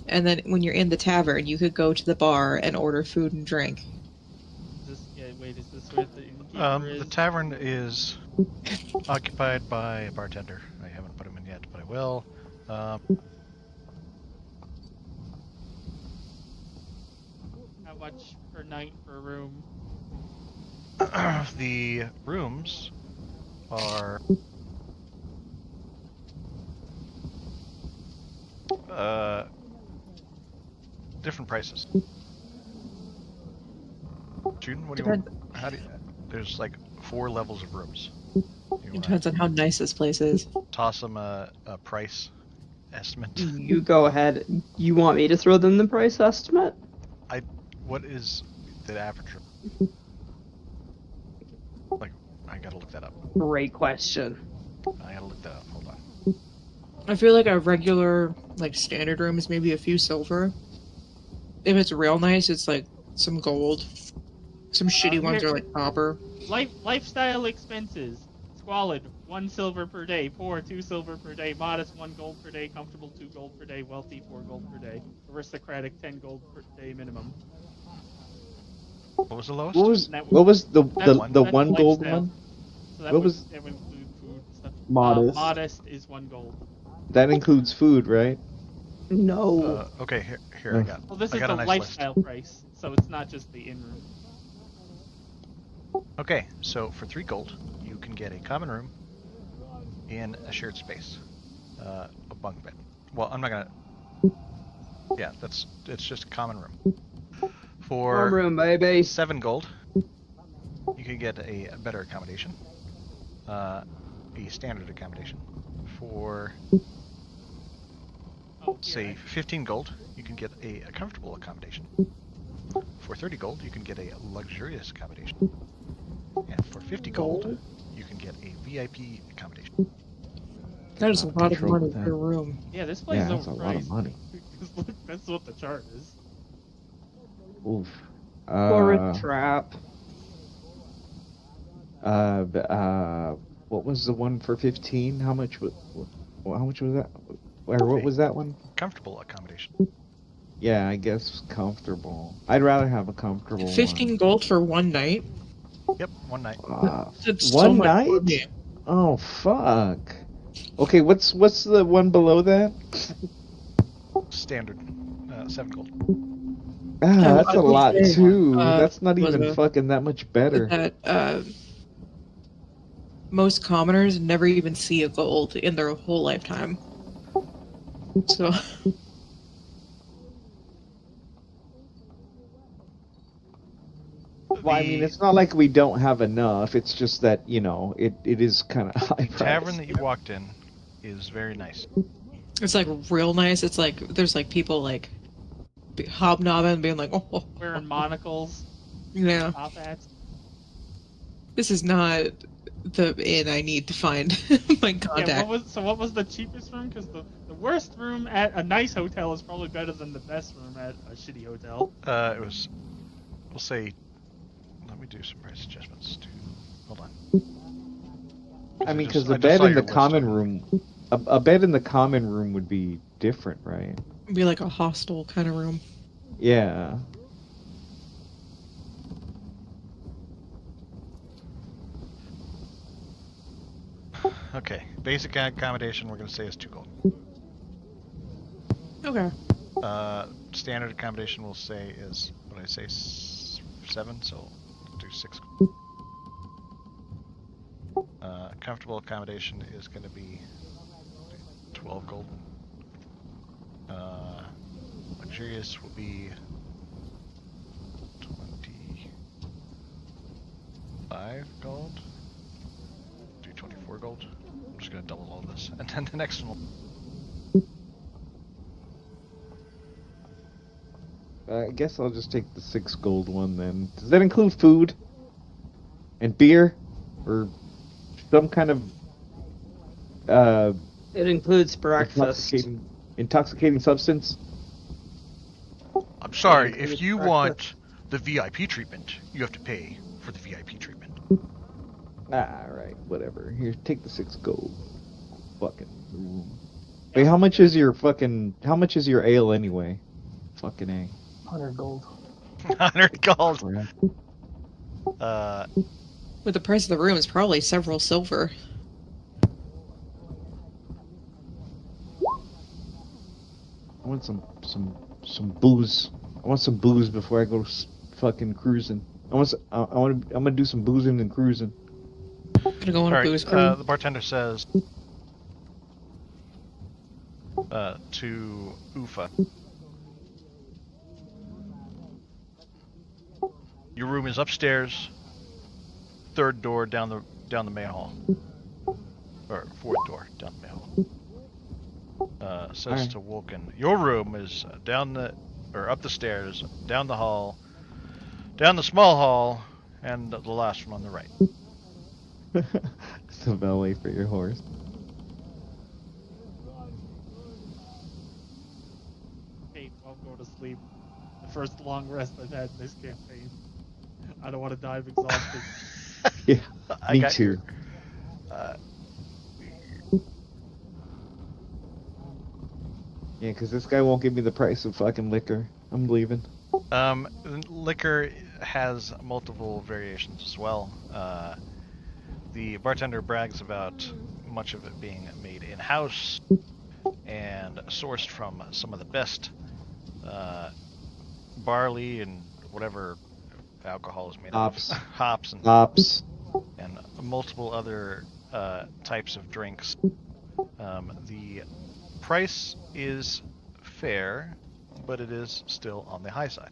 Speaker 9: and then when you're in the tavern, you could go to the bar and order food and drink.
Speaker 4: Is this where the innkeeper is?
Speaker 3: The tavern is occupied by a bartender. I haven't put him in yet, but I will.
Speaker 4: How much per night per room?
Speaker 3: The rooms are different prices. June, what do you want? There's like 4 levels of rooms.
Speaker 9: It depends on how nice this place is.
Speaker 3: Toss them a price estimate.
Speaker 2: You go ahead. You want me to throw them the price estimate?
Speaker 3: What is the average room? Like, I gotta look that up.
Speaker 2: Great question.
Speaker 3: I gotta look that up. Hold on.
Speaker 9: I feel like a regular, like, standard room is maybe a few silver. If it's real nice, it's like some gold. Some shitty ones are like copper.
Speaker 4: Lifestyle expenses. Squalid, 1 silver per day. Poor, 2 silver per day. Modest, 1 gold per day. Comfortable, 2 gold per day. Wealthy, 4 gold per day. Aristocratic, 10 gold per day minimum.
Speaker 3: What was the lowest?
Speaker 5: What was the
Speaker 4: That's
Speaker 5: one gold
Speaker 4: lifestyle.
Speaker 5: one?
Speaker 4: So that
Speaker 5: What
Speaker 4: would include food and stuff.
Speaker 6: Modest.
Speaker 4: Modest is 1 gold.
Speaker 5: That includes food, right?
Speaker 2: No.
Speaker 3: Okay, here I got.
Speaker 4: Well, this
Speaker 3: I
Speaker 4: is
Speaker 3: got
Speaker 4: the
Speaker 3: a nice
Speaker 4: lifestyle price, so it's not just the in room.
Speaker 3: list. Okay, so for 3 gold, you can get a common room in a shared space, a bunk bed. Well, I'm not gonna. Yeah, it's just a common room. For
Speaker 2: Warm room, baby.
Speaker 3: 7 gold, you can get a better accommodation a standard accommodation. For say 15 gold, you can get a comfortable accommodation. For 30 gold, you can get a luxurious accommodation. And for 50 gold, you can get a VIP accommodation.
Speaker 9: That is a lot of money
Speaker 5: that.
Speaker 9: per room.
Speaker 4: Yeah, this place is
Speaker 5: Yeah, that's a lot of
Speaker 4: overpriced.
Speaker 5: money.
Speaker 4: Look, that's what the chart is.
Speaker 5: Oof.
Speaker 2: Tourist trap.
Speaker 5: What was the one for 15? How much was that? Or what was that one?
Speaker 3: Comfortable accommodation.
Speaker 5: Yeah, I guess comfortable. I'd rather have a comfortable
Speaker 9: 15
Speaker 5: one.
Speaker 9: gold for one night?
Speaker 3: Yep, one night.
Speaker 9: That's
Speaker 5: One
Speaker 9: so much
Speaker 5: night?
Speaker 9: money.
Speaker 5: Oh fuck. Okay, what's the one below that?
Speaker 3: Standard. 7 gold.
Speaker 5: That's a lot
Speaker 9: say,
Speaker 5: too. That's not
Speaker 9: was
Speaker 5: even
Speaker 9: a-
Speaker 5: fucking that much better.
Speaker 9: That most commoners never even see a gold in their whole lifetime. So
Speaker 5: Well, I mean, it's not like we don't have enough. It's just that, you know, it is kind of high
Speaker 3: The
Speaker 5: price.
Speaker 3: tavern that you walked in is very nice.
Speaker 9: it's like real nice. It's like there's like people like hobnobbing, being like, oh,
Speaker 4: Wearing monocles,
Speaker 9: yeah.
Speaker 4: top hats.
Speaker 9: This is not the inn I need to find my contact.
Speaker 4: Yeah, what was the cheapest room? Because the worst room at a nice hotel is probably better than the best room at a shitty hotel.
Speaker 3: It was, we'll say, let me do some price adjustments too. Hold on.
Speaker 5: I mean, because
Speaker 3: I
Speaker 5: a
Speaker 3: just
Speaker 5: bed
Speaker 3: saw
Speaker 5: in
Speaker 3: your
Speaker 5: the
Speaker 3: list.
Speaker 5: common room, a bed in the common room would be different, right?
Speaker 9: It'd be like a hostel kind of room.
Speaker 5: Yeah.
Speaker 3: Okay, basic accommodation we're going to say is 2 gold.
Speaker 9: Okay.
Speaker 3: Standard accommodation we'll say is, what did I say, 7, so we'll do 6. Comfortable accommodation is going to be 12 gold. Luxurious will be 25 gold. Do 24 gold. I'm just going to double all this. And then the next one will...
Speaker 5: I guess I'll just take the 6 gold one then. Does that include food? And beer? Or some kind of
Speaker 2: It includes breakfast.
Speaker 5: intoxicating substance?
Speaker 3: I'm sorry,
Speaker 2: Yeah,
Speaker 3: if you
Speaker 2: breakfast.
Speaker 3: want the VIP treatment, you have to pay for the VIP treatment.
Speaker 5: Alright, whatever. Here, take the 6 gold. Fucking room. Wait, how much is your ale anyway? Fucking A.
Speaker 1: 100 gold.
Speaker 3: 100 gold.
Speaker 9: With the price of the room, it's probably several silver.
Speaker 5: I want some booze. I want some booze before I go fucking cruising. I'm gonna do some boozing and cruising.
Speaker 9: Gonna go on a
Speaker 3: Alright,
Speaker 9: booze cruise.
Speaker 3: the bartender says to Ufa, your room is upstairs, 3rd door down the main hall, or 4th door down the main hall. Says
Speaker 5: Alright.
Speaker 3: to Wolken, your room is up the stairs, down the hall, down the small hall, and the last one on the right.
Speaker 5: It's a valet for your horse.
Speaker 4: Hey, I'll go to sleep. The first long rest I've had in this campaign. I don't want to die of exhaustion.
Speaker 5: Yeah,
Speaker 3: I
Speaker 5: me
Speaker 3: got
Speaker 5: too.
Speaker 3: your-
Speaker 5: Yeah, because this guy won't give me the price of fucking liquor. I'm leaving.
Speaker 3: Liquor has multiple variations as well. The bartender brags about much of it being made in-house and sourced from some of the best barley and whatever alcohol is made
Speaker 5: Hops.
Speaker 3: of. Hops and multiple other types of drinks. The price is fair, but it is still on the high side.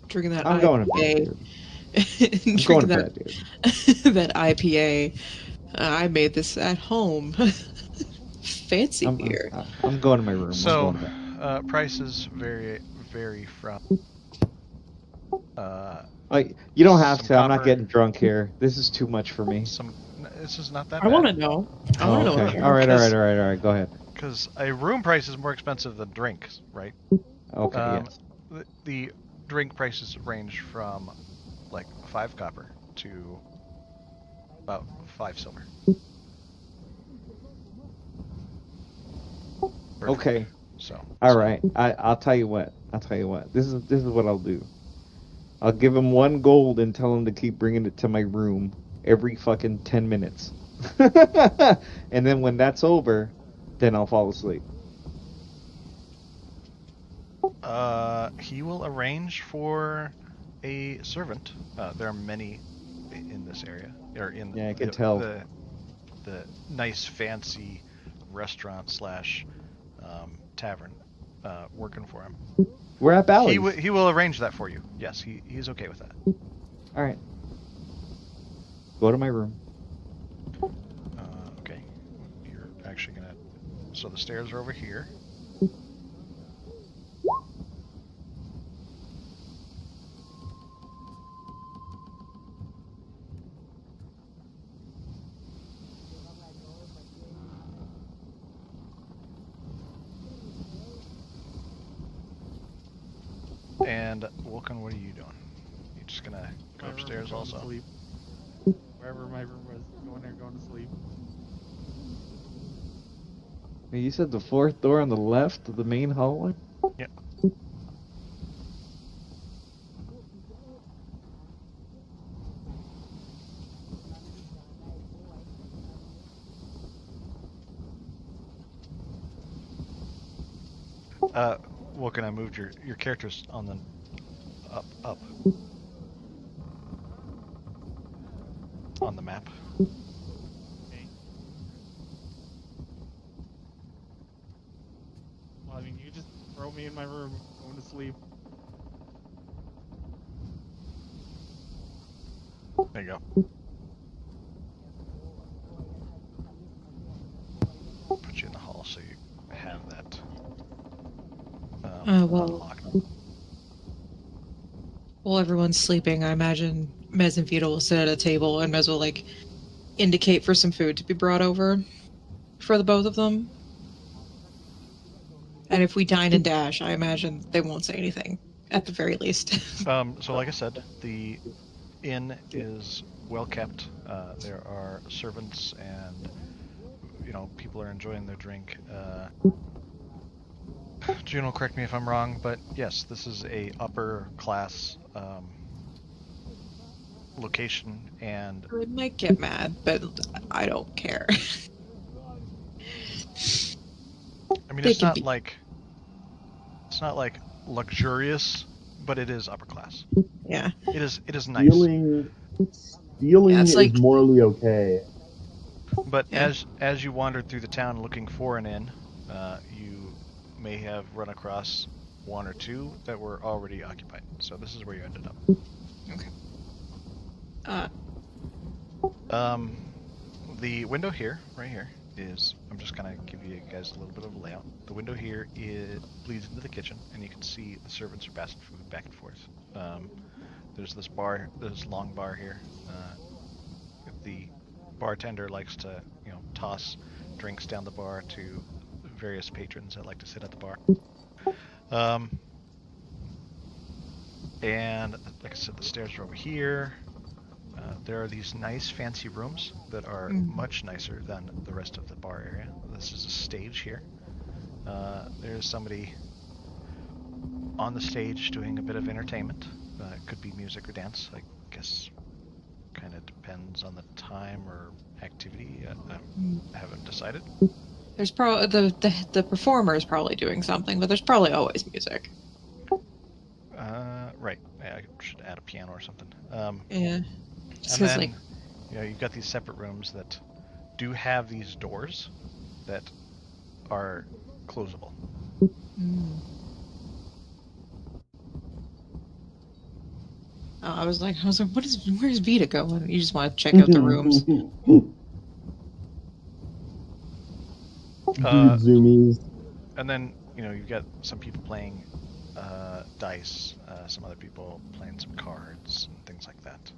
Speaker 9: Drinking that
Speaker 5: I'm going to
Speaker 9: IPA.
Speaker 5: I'm
Speaker 9: Drink
Speaker 5: going to
Speaker 9: that,
Speaker 5: bed, dude.
Speaker 9: that IPA. I made this at home. Fancy beer.
Speaker 5: I'm going to my room. I'm
Speaker 3: So,
Speaker 5: going to bed.
Speaker 3: prices vary from.
Speaker 5: You don't have
Speaker 3: some
Speaker 5: to. I'm not
Speaker 3: copper-
Speaker 5: getting drunk here. This is too much for me.
Speaker 3: This is not that
Speaker 9: I
Speaker 3: bad.
Speaker 9: want to know. I want to know.
Speaker 5: Okay.
Speaker 9: Here.
Speaker 5: All right. Go ahead.
Speaker 3: Because a room price is more expensive than drinks, right?
Speaker 5: Okay. Yes.
Speaker 3: The drink prices range from like 5 copper to about 5 silver.
Speaker 5: Okay.
Speaker 3: So.
Speaker 5: All right. I'll tell you what. This is what I'll do. I'll give him 1 gold and tell him to keep bringing it to my room every fucking 10 minutes. And then when that's over, then I'll fall asleep.
Speaker 3: He will arrange for a servant. There are many in this area, or in
Speaker 5: I can tell.
Speaker 3: the nice fancy restaurant slash tavern working for him.
Speaker 5: We're at Bally's.
Speaker 3: He will arrange that for you. Yes, he's okay with that.
Speaker 5: All right. Go to my room.
Speaker 3: Okay. You're actually gonna. So the stairs are over here. And Wilkin, what are you doing? You just gonna go upstairs also?
Speaker 4: Sleep. Wherever my room was, going there, going to sleep.
Speaker 5: You said the 4th door on the left of the main hallway?
Speaker 3: Yep. Wilkin, I moved your characters on the up on the map.
Speaker 4: Okay. Well, I mean, you just throw me in my room, going to sleep.
Speaker 3: There you go. Put you in the hall so you have that.
Speaker 9: While everyone's sleeping, I imagine Mez and Vito will sit at a table and Mez will, like, indicate for some food to be brought over for the both of them. And if we dine and dash, I imagine they won't say anything, at the very least.
Speaker 3: So like I said, the inn is well kept. There are servants and, people are enjoying their drink. June will correct me if I'm wrong, but yes, this is a upper class location, and
Speaker 9: I might get mad, but I don't care.
Speaker 3: I mean, it's not like luxurious, but it is upper class.
Speaker 9: Yeah.
Speaker 3: It is nice.
Speaker 6: Stealing is like morally okay.
Speaker 3: But as you wandered through the town looking for an inn, you may have run across 1 or 2 that were already occupied. So this is where you ended up.
Speaker 9: Okay.
Speaker 3: The window here, right here, is, I'm just gonna give you guys a little bit of a layout. The window here leads into the kitchen, and you can see the servants are passing food back and forth. There's this bar, this long bar here. The bartender likes to, toss drinks down the bar to various patrons that like to sit at the bar. And like I said, the stairs are over here. There are these nice fancy rooms that are much nicer than the rest of the bar area. This is a stage here. There's somebody on the stage doing a bit of entertainment. It could be music or dance. I guess kind of depends on the time or activity. I haven't decided.
Speaker 9: There's probably the performer is probably doing something, but there's probably always music.
Speaker 3: Right. Yeah, I should add a piano or something.
Speaker 9: Yeah.
Speaker 3: And then, you've got these separate rooms that do have these doors that are closable.
Speaker 9: I was like, where's Vita going? You just want to check out the rooms.
Speaker 6: Dude,
Speaker 3: Uh,
Speaker 6: zoomies.
Speaker 3: And then, you've got some people playing dice, some other people playing some cards, and things like that.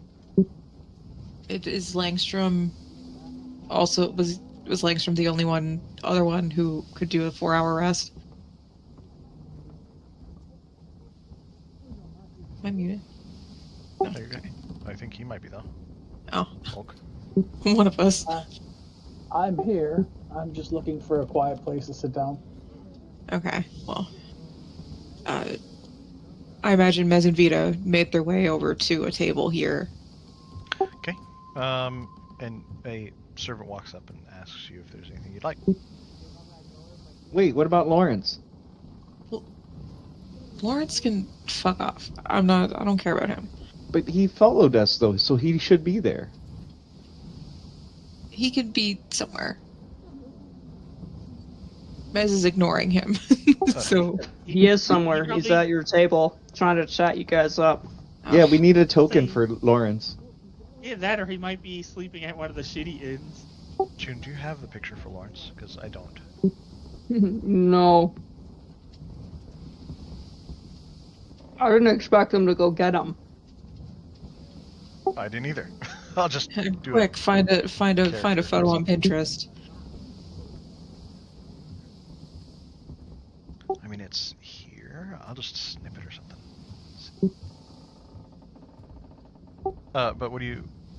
Speaker 9: Is Langstrom also was Langstrom the only other one who could do a 4-hour rest? Am I muted? No.
Speaker 3: Okay. I think he might be, though.
Speaker 9: Oh.
Speaker 3: Hulk.
Speaker 9: One of us.
Speaker 1: I'm here. I'm just looking for a quiet place to sit down.
Speaker 9: Okay, well. I imagine Mez and Vita made their way over to a table here.
Speaker 3: Okay. And a servant walks up and asks you if there's anything you'd like.
Speaker 5: Wait, what about Lawrence?
Speaker 9: Well, Lawrence can fuck off. I don't care about him.
Speaker 5: But he followed us, though, so he should be there.
Speaker 9: He could be somewhere. Mez is ignoring him. So
Speaker 2: He is somewhere.
Speaker 4: He probably-
Speaker 2: He's at your table, trying to chat you guys up.
Speaker 5: Yeah, we need a token for Lawrence.
Speaker 4: Yeah, that or he might be sleeping at one of the shitty inns.
Speaker 3: June, do you have the picture for Lawrence? Because I don't.
Speaker 2: No. I didn't expect them to go get him.
Speaker 3: I didn't either. I'll just do
Speaker 9: quick,
Speaker 3: it.
Speaker 9: find a photo on Pinterest.
Speaker 3: I mean, it's here. I'll just snip it or something. But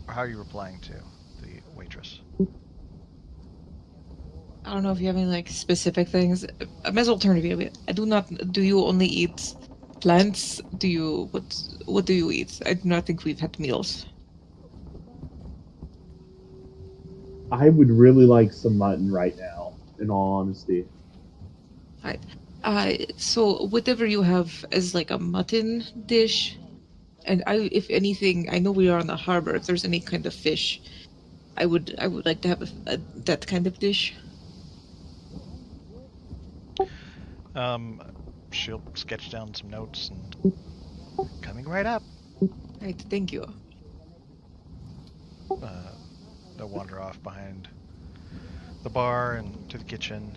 Speaker 3: how are you replying to the waitress?
Speaker 9: I don't know if you have any specific things. Mez alternative. Do you only eat plants? What do you eat? I do not think we've had meals.
Speaker 6: I would really like some mutton right now, in all honesty.
Speaker 9: Right. So whatever you have is a mutton dish, and if anything, I know we are on the harbor. If there's any kind of fish, I would like to have that kind of dish.
Speaker 3: She'll sketch down some notes and coming right up.
Speaker 9: Right. Thank you.
Speaker 3: They'll wander off behind the bar and to the kitchen.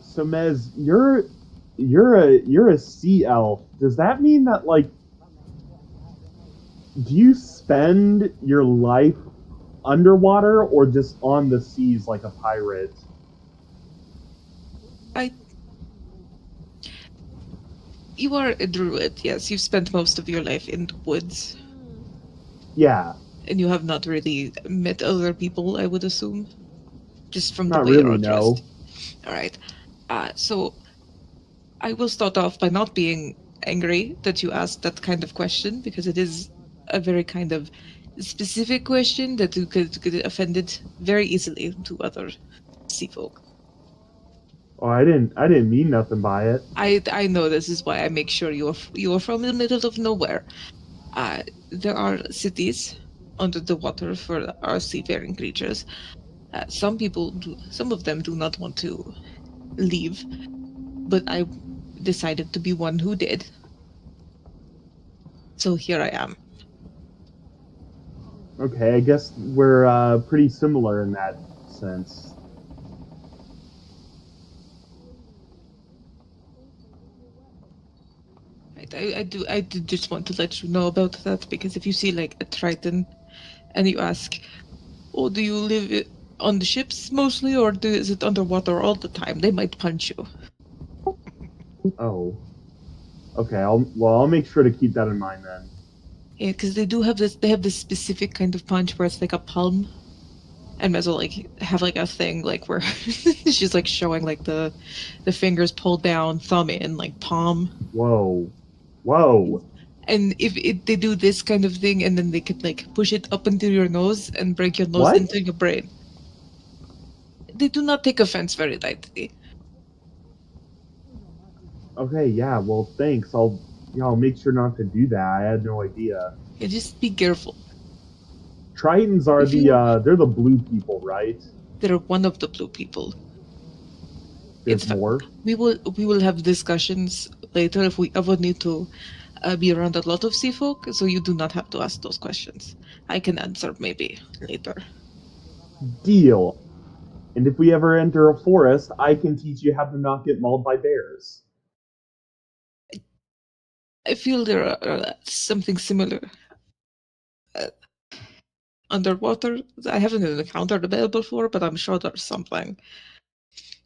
Speaker 6: So Mez, you're a sea elf. Does that mean that do you spend your life underwater or just on the seas like a pirate?
Speaker 9: You are a druid, yes. You've spent most of your life in the woods.
Speaker 6: Yeah.
Speaker 9: And you have not really met other people, I would assume. Just from
Speaker 6: Not
Speaker 9: the way
Speaker 6: really,
Speaker 9: you're
Speaker 6: no.
Speaker 9: dressed. Alright. So, I will start off by not being angry that you asked that kind of question, because it is a very kind of specific question that you could get offended very easily to other sea folk.
Speaker 6: Oh, I didn't mean nothing by it.
Speaker 9: I know this is why I make sure you are from the middle of nowhere. There are cities under the water for our seafaring creatures. Some of them do not want to leave, but I decided to be one who did. So here I am.
Speaker 6: Okay, I guess we're pretty similar in that sense.
Speaker 9: I do just want to let you know about that, because if you see a Triton and you ask, oh, do you live on the ships mostly, or is it underwater all the time, they might punch you.
Speaker 6: Oh. Okay, I'll make sure to keep that in mind then.
Speaker 9: Yeah, because they have this specific kind of punch where it's like a palm. And Mez will have a thing where she's showing the fingers pulled down, thumb in, palm.
Speaker 6: Whoa.
Speaker 9: And if they do this kind of thing, and then they could push it up into your nose and break your nose
Speaker 6: What?
Speaker 9: into your brain. They do not take offense very lightly.
Speaker 6: Okay, yeah, well thanks. I'll make sure not to do that. I had no idea.
Speaker 9: Yeah, just be careful.
Speaker 6: Tritons are they're the blue people, right?
Speaker 9: They're one of the blue people.
Speaker 6: There's
Speaker 9: It's
Speaker 6: more.
Speaker 9: we will have discussions later if we ever need to be around a lot of sea folk, so you do not have to ask those questions. I can answer maybe later.
Speaker 6: Deal. And if we ever enter a forest, I can teach you how to not get mauled by bears.
Speaker 9: I feel there are something similar underwater. I haven't encountered a bear before, but I'm sure there's something.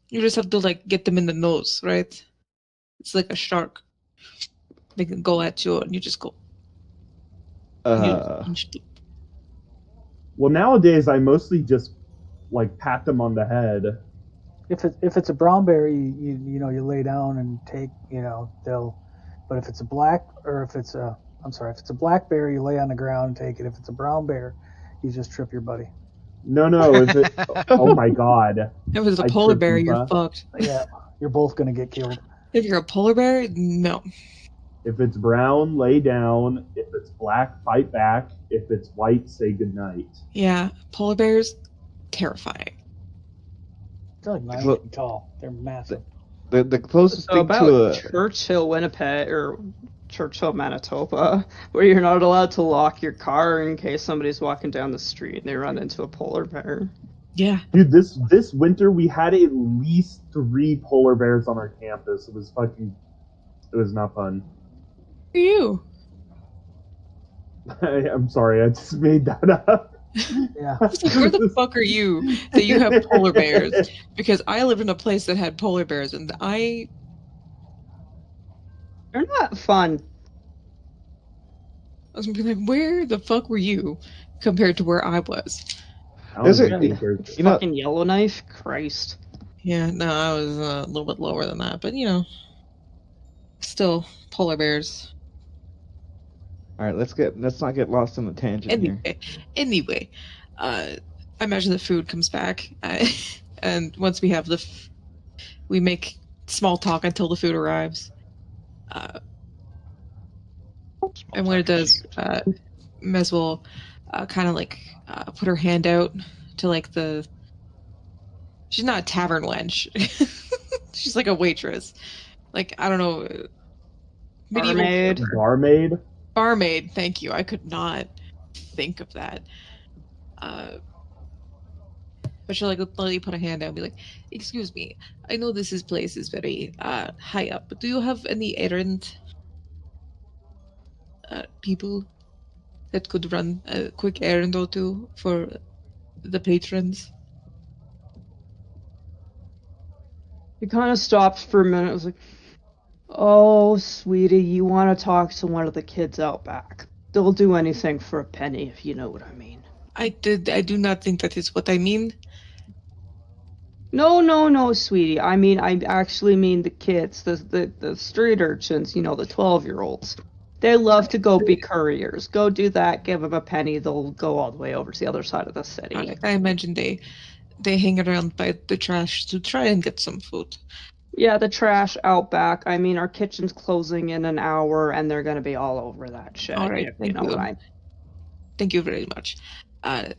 Speaker 9: You just have to like get them in the nose, right? It's like a shark. They can go at you, and you just go.
Speaker 6: Well, nowadays I mostly just like pat them on the head.
Speaker 1: If it's a brown bear, you lay down and take, they'll. But if it's a black if it's a black bear, you lay on the ground and take it. If it's a brown bear, you just trip your buddy.
Speaker 6: No, if it oh my god.
Speaker 9: If it's a polar bear, you're fucked.
Speaker 1: Yeah, you're both gonna get killed.
Speaker 9: If you're a polar bear, no.
Speaker 6: If it's brown, lay down. If it's black, fight back. If it's white, say goodnight.
Speaker 9: Yeah, polar bears, terrifying.
Speaker 1: They're like 9 feet tall. They're massive.
Speaker 5: The closest thing
Speaker 2: about
Speaker 5: to a
Speaker 2: Churchill, Winnipeg, or Churchill, Manitoba, where you're not allowed to lock your car in case somebody's walking down the street and they run into a polar bear.
Speaker 9: Yeah.
Speaker 6: Dude, this winter we had at least 3 polar bears on our campus. It was not fun.
Speaker 9: Who are you?
Speaker 6: I'm sorry, I just made that up.
Speaker 1: Yeah.
Speaker 9: Where the fuck are you that you have polar bears? Because I lived in a place that had polar bears, and
Speaker 2: They're not fun.
Speaker 9: I was gonna be like, where the fuck were you compared to where I was?
Speaker 2: Fucking Yellowknife, Christ.
Speaker 9: Yeah, no, I was a little bit lower than that, but still polar bears.
Speaker 5: All right, let's not get lost in the tangent here.
Speaker 9: Anyway, I imagine the food comes back, and once we have we make small talk until the food arrives. And when it does, Mez will kind of like put her hand out to like she's not a tavern wench. She's like a waitress. Like, I don't know. Barmaid, thank you. I could not think of that. But she'll like literally put a hand out and be like, "Excuse me, I know this place is very high up, but do you have any errand people that could run a quick errand or two for the patrons?"
Speaker 2: He kind of stopped for a minute. I was like, "Oh, sweetie, you want to talk to one of the kids out back? They'll do anything for a penny, if you know what I mean."
Speaker 9: I do not think that is what I mean.
Speaker 2: No, sweetie. I actually mean the kids, the street urchins, the 12-year-olds. They love to go be couriers. Go do that, give them a penny, they'll go all the way over to the other side of the city.
Speaker 9: I imagine they hang around by the trash to try and get some food.
Speaker 2: Yeah, the trash out back. Our kitchen's closing in an hour, and they're gonna be all over that shit.
Speaker 9: All right, thank you. Thank you very much. I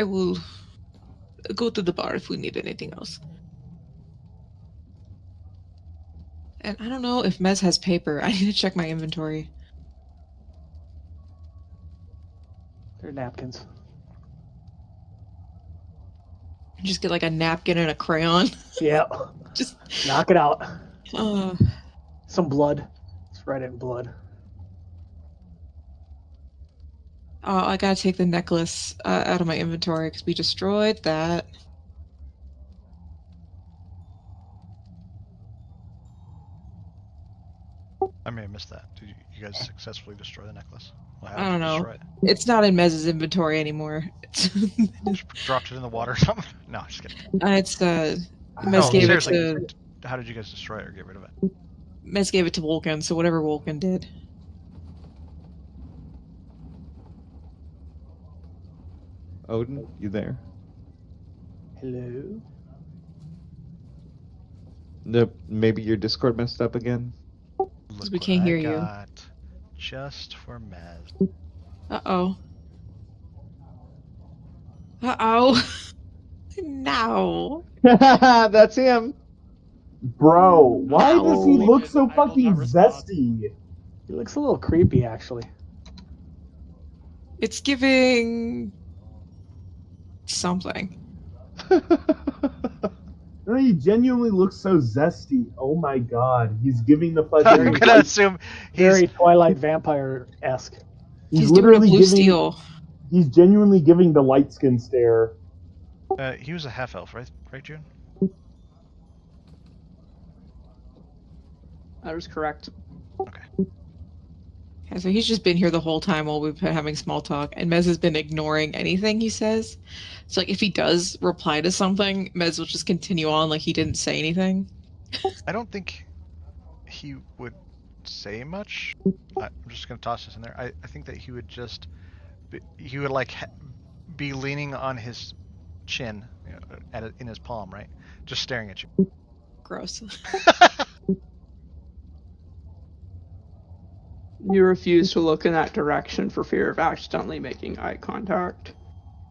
Speaker 9: will go to the bar if we need anything else. And I don't know if Mez has paper. I need to check my inventory.
Speaker 1: They're napkins.
Speaker 9: Just get like a napkin and a crayon.
Speaker 1: Yeah.
Speaker 9: Just
Speaker 1: knock it out.
Speaker 9: Some
Speaker 1: blood. Let's write it in blood.
Speaker 9: Oh, I gotta take the necklace out of my inventory because we destroyed that.
Speaker 3: I may have missed that. Did you guys successfully destroy the necklace? Well,
Speaker 9: I don't know. It's not in Mez's inventory anymore.
Speaker 3: Just dropped it in the water or something? No, just kidding.
Speaker 9: It's Mez gave it to.
Speaker 3: How did you guys destroy it or get rid of it?
Speaker 9: Mez gave it to Vulcan, so whatever Vulcan did.
Speaker 5: Odin, you there?
Speaker 1: Hello?
Speaker 5: Nope. Maybe your Discord messed up again?
Speaker 9: Because we can't hear you.
Speaker 3: Just for Mez.
Speaker 9: Uh-oh. Uh-oh. No.
Speaker 5: That's him.
Speaker 6: Bro, why
Speaker 9: No.
Speaker 6: does he look so
Speaker 4: I will
Speaker 6: fucking
Speaker 4: not respond.
Speaker 6: zesty?
Speaker 1: He looks a little creepy, actually.
Speaker 9: It's giving something.
Speaker 6: No, he genuinely looks so zesty. Oh my god, he's giving the
Speaker 3: I'm
Speaker 6: fucking.
Speaker 3: gonna assume
Speaker 1: Very
Speaker 3: he's.
Speaker 1: Twilight Vampire-esque.
Speaker 6: He's
Speaker 9: He's doing a
Speaker 6: literally
Speaker 9: blue
Speaker 6: giving.
Speaker 9: steel.
Speaker 6: He's genuinely giving the light skin stare.
Speaker 3: He was a half elf, right? Right, June?
Speaker 2: That is correct.
Speaker 3: Okay.
Speaker 9: Yeah, so he's just been here the whole time while we've been having small talk, and Mez has been ignoring anything he says. So, like, if he does reply to something, Mez will just continue on like he didn't say anything.
Speaker 3: I don't think he would say much. I'm just gonna toss this in there. I think that he would just. He would like be leaning on his chin, in his palm, right? Just staring at you.
Speaker 9: Gross.
Speaker 2: You refuse to look in that direction for fear of accidentally making eye contact.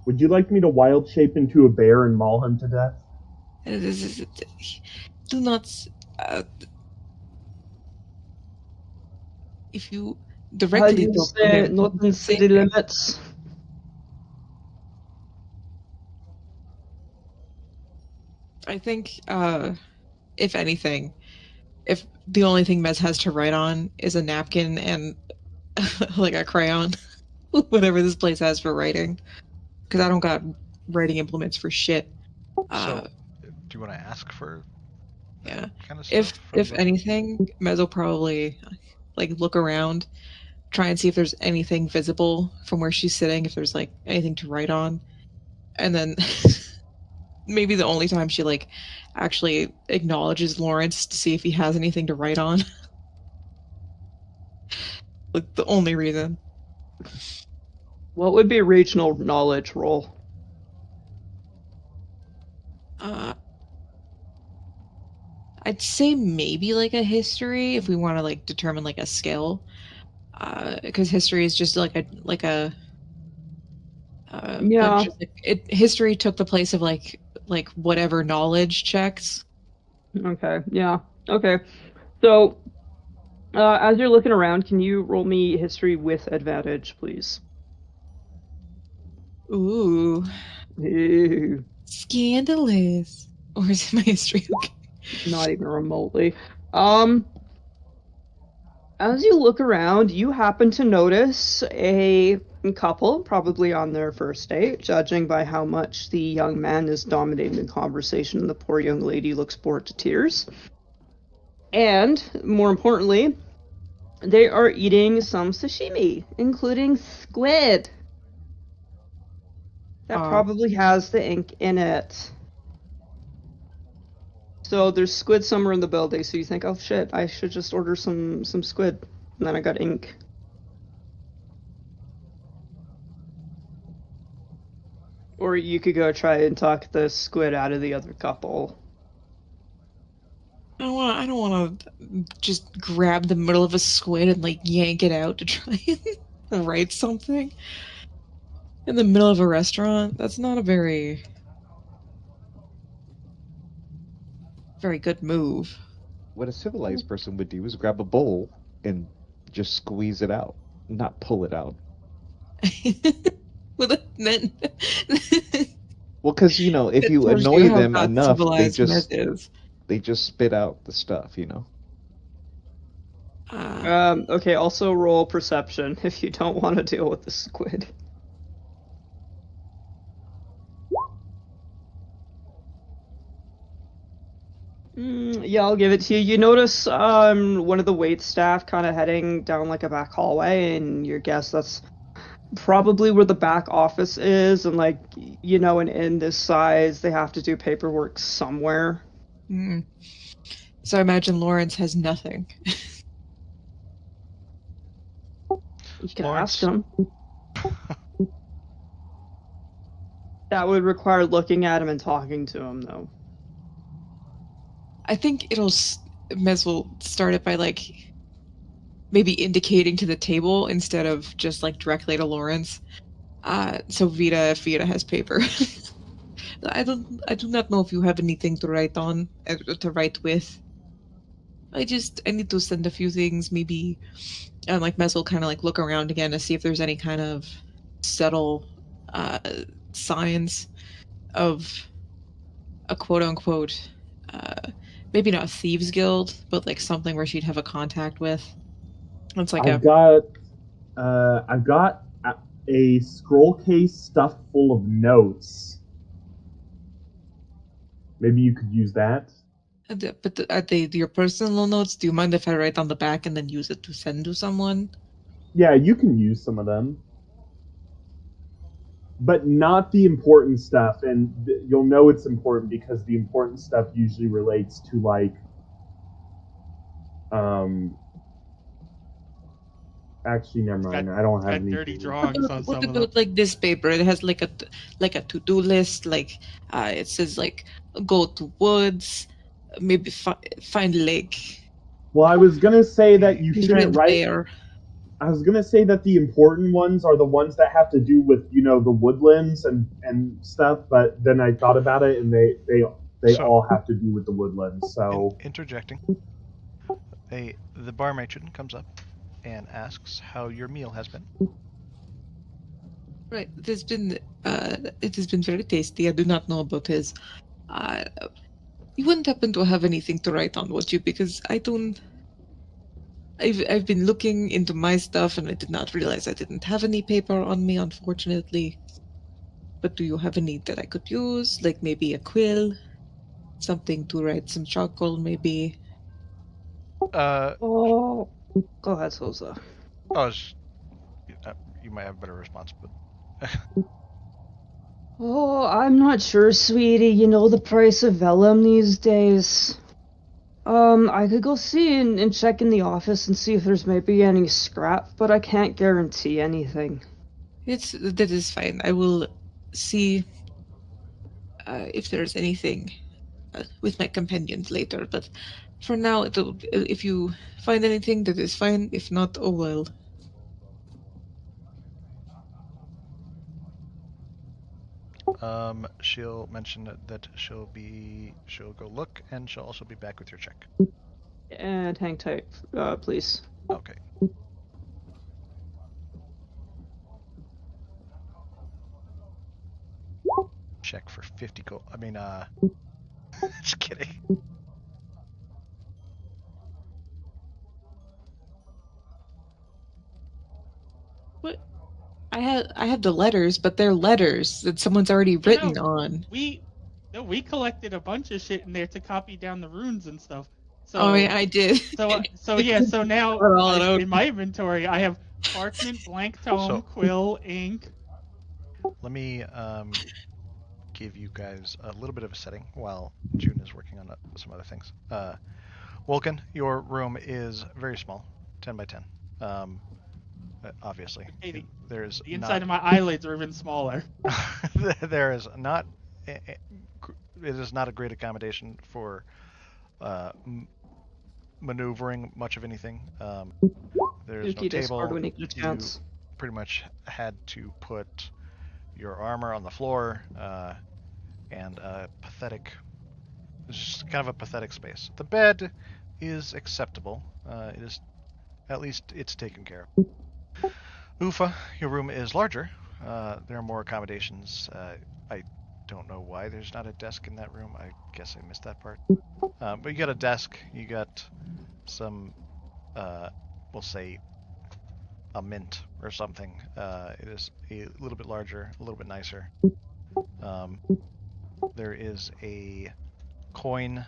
Speaker 6: Would you like me to wild shape into a bear and maul him to death?
Speaker 9: Do not. If you directly talk to him,
Speaker 2: not in city limits.
Speaker 9: I think, if anything, if the only thing Mez has to write on is a napkin and like a crayon, whatever this place has for writing, because I don't got writing implements for shit.
Speaker 3: So, do you want to ask for?
Speaker 9: Yeah.
Speaker 3: Kind of stuff
Speaker 9: If anything, Mez will probably like look around, try and see if there's anything visible from where she's sitting, if there's like anything to write on, and then maybe the only time she like actually acknowledges Lawrence to see if he has anything to write on. Like the only reason.
Speaker 2: What would be a regional knowledge roll?
Speaker 9: I'd say maybe like a history if we want to like determine like a skill, because history is just like a
Speaker 2: Yeah.
Speaker 9: just, like, history took the place of like whatever knowledge checks.
Speaker 2: Okay, yeah. Okay. So, as you're looking around, can you roll me history with advantage, please?
Speaker 9: Ooh,
Speaker 2: Ew,
Speaker 9: scandalous. Or is it my history? Okay.
Speaker 2: not even remotely. As you look around, you happen to notice a couple, probably on their first date, judging by how much the young man is dominating the conversation and the poor young lady looks bored to tears. And, more importantly, they are eating some sashimi, including squid. That probably has the ink in it. So there's squid somewhere in the building, so you think, oh shit, I should just order some squid. And then I got ink. Or you could go try and talk the squid out of the other couple.
Speaker 9: I don't want to just grab the middle of a squid and like yank it out to try and write something in the middle of a restaurant. That's not a very good move.
Speaker 5: What a civilized person would do is grab a bowl and just squeeze it out, not pull it out.
Speaker 9: With a then.
Speaker 5: Well, because if you
Speaker 9: tells
Speaker 5: annoy
Speaker 9: you how
Speaker 5: them
Speaker 9: not
Speaker 5: enough,
Speaker 9: civilized Mez is.
Speaker 5: they just spit out the stuff.
Speaker 2: Okay, also roll perception if you don't want to deal with the squid. Yeah, I'll give it to you. You notice one of the wait staff kind of heading down like a back hallway, and your guess that's probably where the back office is, and like, in this size, they have to do paperwork somewhere.
Speaker 9: Mm. So I imagine Lawrence has nothing.
Speaker 2: You can
Speaker 3: Lawrence.
Speaker 2: ask him. That would require looking at him and talking to him, though.
Speaker 9: I think Mez will start it by like maybe indicating to the table instead of just like directly to Lawrence. So if Vita has paper. I do not know if you have anything to write on, to write with. I need to send a few things, maybe. And like Mez will kind of like look around again to see if there's any kind of subtle signs of a quote unquote, maybe not thieves guild, but like something where she'd have a contact with. It's like
Speaker 6: I've got a scroll case stuffed full of notes. Maybe you could use that.
Speaker 9: But are they your personal notes? Do you mind if I write on the back and then use it to send to someone?
Speaker 6: Yeah, you can use some of them. But not the important stuff, and you'll know it's important because the important stuff usually relates to, like, actually, never mind. I don't have any
Speaker 4: dirty drawings on
Speaker 9: what
Speaker 4: some of
Speaker 9: about
Speaker 4: them.
Speaker 9: like this paper? It has like a to-do list. Like it says like go to woods, maybe find lake.
Speaker 6: Well, I was gonna say that you shouldn't write.
Speaker 9: Bear.
Speaker 6: I was gonna say that the important ones are the ones that have to do with, you know, the woodlands and stuff. But then I thought about it, and they all have to do with the woodlands. So
Speaker 3: interjecting, the bar matron comes up and asks how your meal has been.
Speaker 9: Right, it has been very tasty. I do not know about his. You wouldn't happen to have anything to write on, would you? Because I don't. I've been looking into my stuff and I did not realize I didn't have any paper on me, unfortunately. But do you have any that I could use? Like maybe a quill? Something to write some charcoal, maybe?
Speaker 2: Oh, go ahead, Sosa.
Speaker 3: You might have a better response, but...
Speaker 2: Oh, I'm not sure, sweetie. You know the price of vellum these days. I could go see and check in the office and see if there's maybe any scrap, but I can't guarantee anything.
Speaker 9: That is fine. I will see if there's anything with my companions later, but for now, if you find anything, that is fine. If not, oh well.
Speaker 3: She'll mention that she'll go look, and she'll also be back with your check.
Speaker 2: And hang tight, please.
Speaker 3: Okay. Check for 50 gold. I mean, just kidding.
Speaker 9: What? I have the letters, but they're letters that someone's already written on.
Speaker 4: We collected a bunch of shit in there to copy down the runes and stuff. So,
Speaker 9: oh yeah, I did.
Speaker 4: So now in my inventory I have parchment, blank tome, quill, ink.
Speaker 3: Let me give you guys a little bit of a setting while June is working on some other things. Wolken, your room is very small, 10 by 10. Obviously,
Speaker 4: Hey,
Speaker 3: there's
Speaker 4: the inside of my eyelids are even smaller.
Speaker 3: there is not. It is not a great accommodation for maneuvering much of anything. There's no table. You pretty much had to put your armor on the floor, and pathetic. It's just kind of a pathetic space. The bed is acceptable. It is, at least it's taken care of. Ufa, your room is larger. There are more accommodations. I don't know why there's not a desk in that room. I guess I missed that part. But you got a desk. You got some, we'll say, a mint or something. It is a little bit larger, a little bit nicer. There is a coin,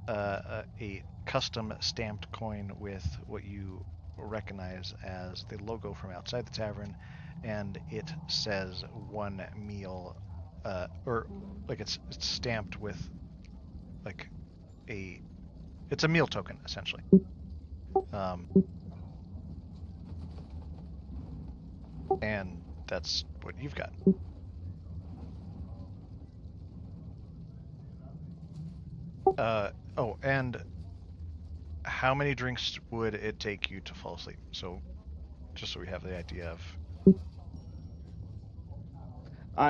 Speaker 3: a custom stamped coin with what you recognize as the logo from outside the tavern, and it says 1 meal, or like it's stamped with like it's a meal token essentially. And that's what you've got. Oh, and how many drinks would it take you to fall asleep? So, just so we have the idea of...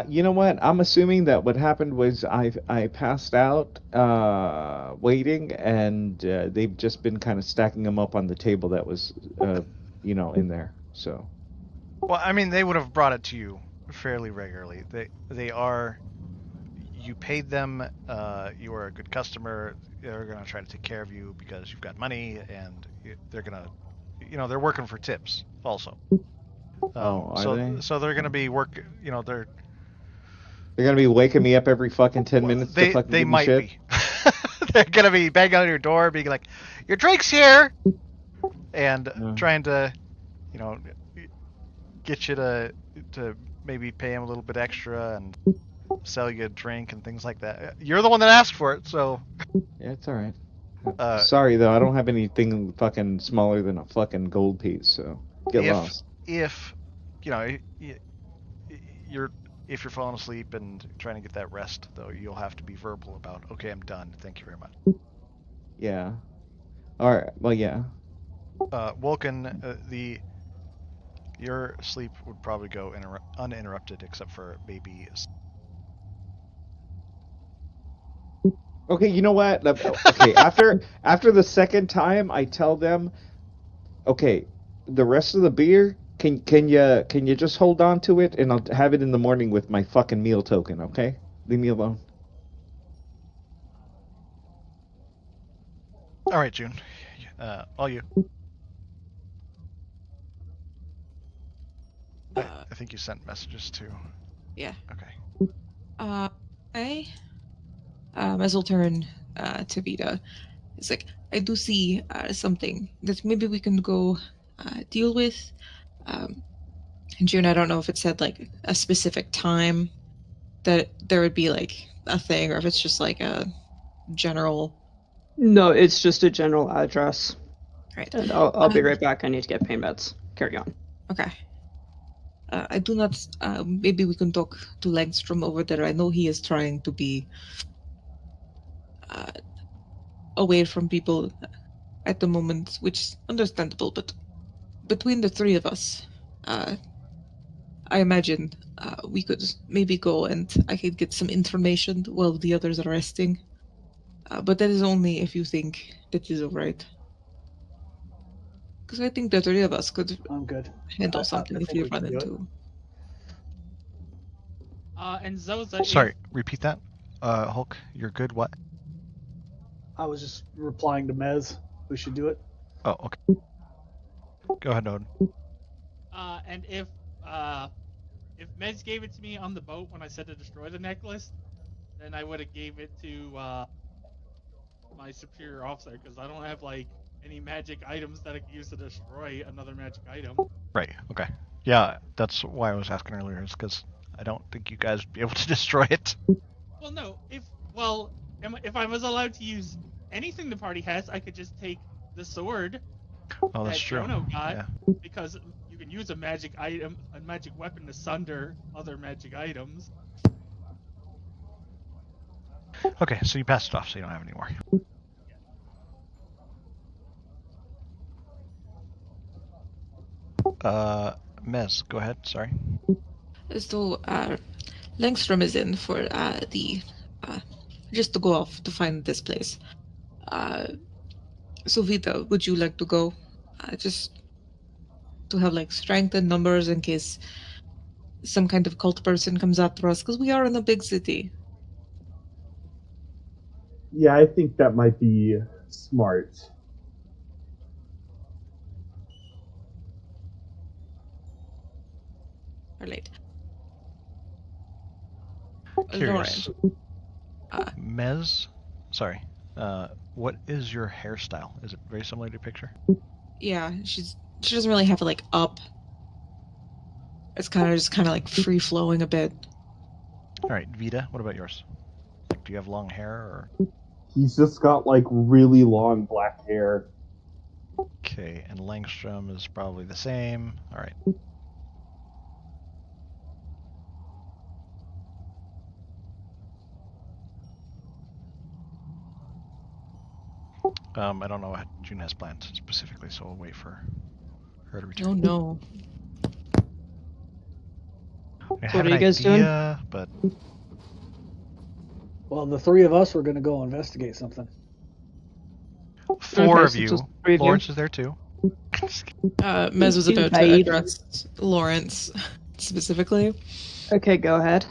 Speaker 5: You know what? I'm assuming that what happened was I passed out waiting, and they've just been kind of stacking them up on the table that was, in there. So.
Speaker 3: Well, I mean, they would have brought it to you fairly regularly. They are. You paid them. You are a good customer. They're gonna try to take care of you because you've got money, and they're gonna, they're working for tips also.
Speaker 5: Are they?
Speaker 3: So they're gonna be
Speaker 5: They're gonna be waking me up every fucking 10 minutes to fucking
Speaker 3: they
Speaker 5: give me
Speaker 3: might
Speaker 5: shit?
Speaker 3: be. They're gonna be banging on your door, being like, "Your drink's here," and trying to, get you to maybe pay them a little bit extra and sell you a drink and things like that. You're the one that asked for it, so.
Speaker 5: Yeah, it's all right. Sorry though, I don't have anything fucking smaller than a fucking gold piece, so get lost.
Speaker 3: If you're falling asleep and trying to get that rest, though, you'll have to be verbal about, okay, I'm done. Thank you very much.
Speaker 5: Yeah. All right. Well, yeah.
Speaker 3: Vulcan, your sleep would probably go uninterrupted, except for maybe.
Speaker 5: Okay, you know what? Okay, after the second time, I tell them, okay, the rest of the beer, can you just hold on to it, and I'll have it in the morning with my fucking meal token, okay? Leave me alone.
Speaker 3: All right, June. All you. I think you sent messages too.
Speaker 9: Yeah.
Speaker 3: Okay.
Speaker 9: As we'll turn to Vita, it's like, I do see something that maybe we can go deal with. And June, I don't know if it said like a specific time that there would be like a thing, or if it's just like a general.
Speaker 2: No, it's just a general address.
Speaker 9: Right.
Speaker 2: And I'll be right back. I need to get pain meds. Carry on.
Speaker 9: Okay. I do not. Maybe we can talk to Langstrom over there. I know he is trying to be away from people at the moment, which is understandable. But between the three of us, I imagine we could maybe go and I could get some information while the others are resting. But that is only if you think that is alright. Because I think the three of us could
Speaker 1: I'm good.
Speaker 9: handle something if you run into.
Speaker 4: And Zoza.
Speaker 3: Sorry, repeat that. Hulk, you're good. What?
Speaker 1: I was just replying to Mez. We should do it.
Speaker 3: Oh, okay. Go ahead, Odin.
Speaker 4: And if Mez gave it to me on the boat when I said to destroy the necklace, then I would have gave it to my superior officer, because I don't have like any magic items that I could use to destroy another magic item.
Speaker 3: Right. Okay. Yeah, that's why I was asking earlier, is because I don't think you guys would be able to destroy it.
Speaker 4: Well, no. If I was allowed to use anything the party has, I could just take the sword.
Speaker 3: Oh, that's
Speaker 4: that
Speaker 3: true.
Speaker 4: Jono got,
Speaker 3: Yeah.
Speaker 4: because you can use a magic weapon to sunder other magic items.
Speaker 3: Okay, so you passed it off, so you don't have any more. Mez, go ahead. Sorry.
Speaker 9: So, Langstrom is in for just to go off to find this place. So Vita, would you like to go? Just to have like strength and numbers in case some kind of cult person comes after us, because we are in a big city.
Speaker 6: Yeah, I think that might be smart.
Speaker 9: Late.
Speaker 3: Curious. Mez, sorry. What is your hairstyle? Is it very similar to your picture?
Speaker 9: Yeah, she doesn't really have it like up. It's kind of like free flowing a bit.
Speaker 3: All right, Vita, what about yours? Do you have long hair or?
Speaker 6: He's just got like really long black hair.
Speaker 3: Okay, and Langstrom is probably the same. All right. I don't know what June has planned specifically, so we'll wait for her to return.
Speaker 9: Oh no.
Speaker 3: I
Speaker 2: So
Speaker 3: have
Speaker 2: what are
Speaker 3: an
Speaker 2: you guys doing?
Speaker 3: idea, but
Speaker 1: Well, the three of us were going to go investigate something.
Speaker 3: four
Speaker 2: Okay,
Speaker 3: of
Speaker 2: so
Speaker 3: you.
Speaker 2: just three of you.
Speaker 3: Lawrence is there too.
Speaker 9: Mez was
Speaker 2: Too
Speaker 9: about to
Speaker 2: naive.
Speaker 9: address Lawrence specifically.
Speaker 2: Okay, go ahead.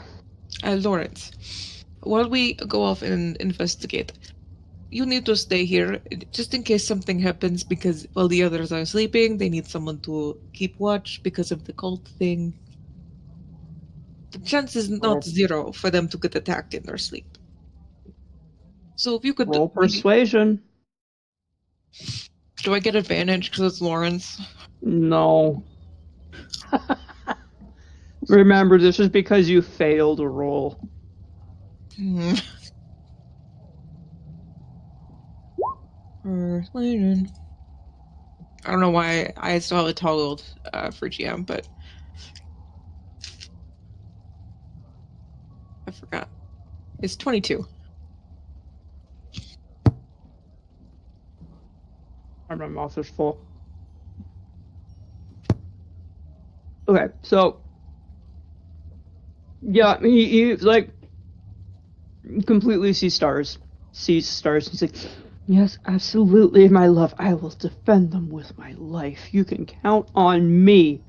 Speaker 9: Lawrence, while we go off and investigate, you need to stay here just in case something happens because while the others are sleeping, they need someone to keep watch because of the cult thing. The chance is not zero for them to get attacked in their sleep. So if you could
Speaker 2: Roll persuasion.
Speaker 9: Do I get advantage because it's Lawrence?
Speaker 2: No. Remember, this is because you failed a roll.
Speaker 9: Persuasion. I don't know why I still have it toggled for GM, but I forgot. It's 22.
Speaker 2: My mouth is full. Okay, so yeah, he like completely sees stars. He's like, yes, absolutely, my love. I will defend them with my life. You can count on me.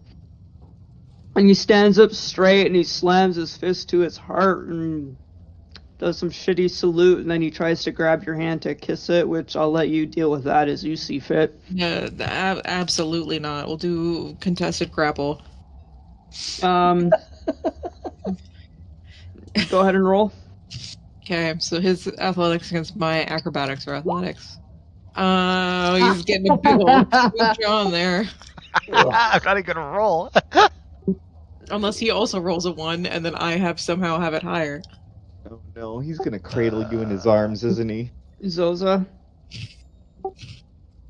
Speaker 2: And he stands up straight and he slams his fist to his heart and does some shitty salute, and then he tries to grab your hand to kiss it, which I'll let you deal with that as you see fit.
Speaker 9: Yeah, absolutely not. We'll do contested grapple.
Speaker 2: Go ahead and roll.
Speaker 9: Okay, so his athletics against my acrobatics or athletics. He's getting a big old John there.
Speaker 3: I'm not even gonna roll.
Speaker 9: Unless he also rolls a 1, and then I somehow have it higher.
Speaker 5: Oh no, he's gonna cradle you in his arms, isn't he?
Speaker 2: Zoza.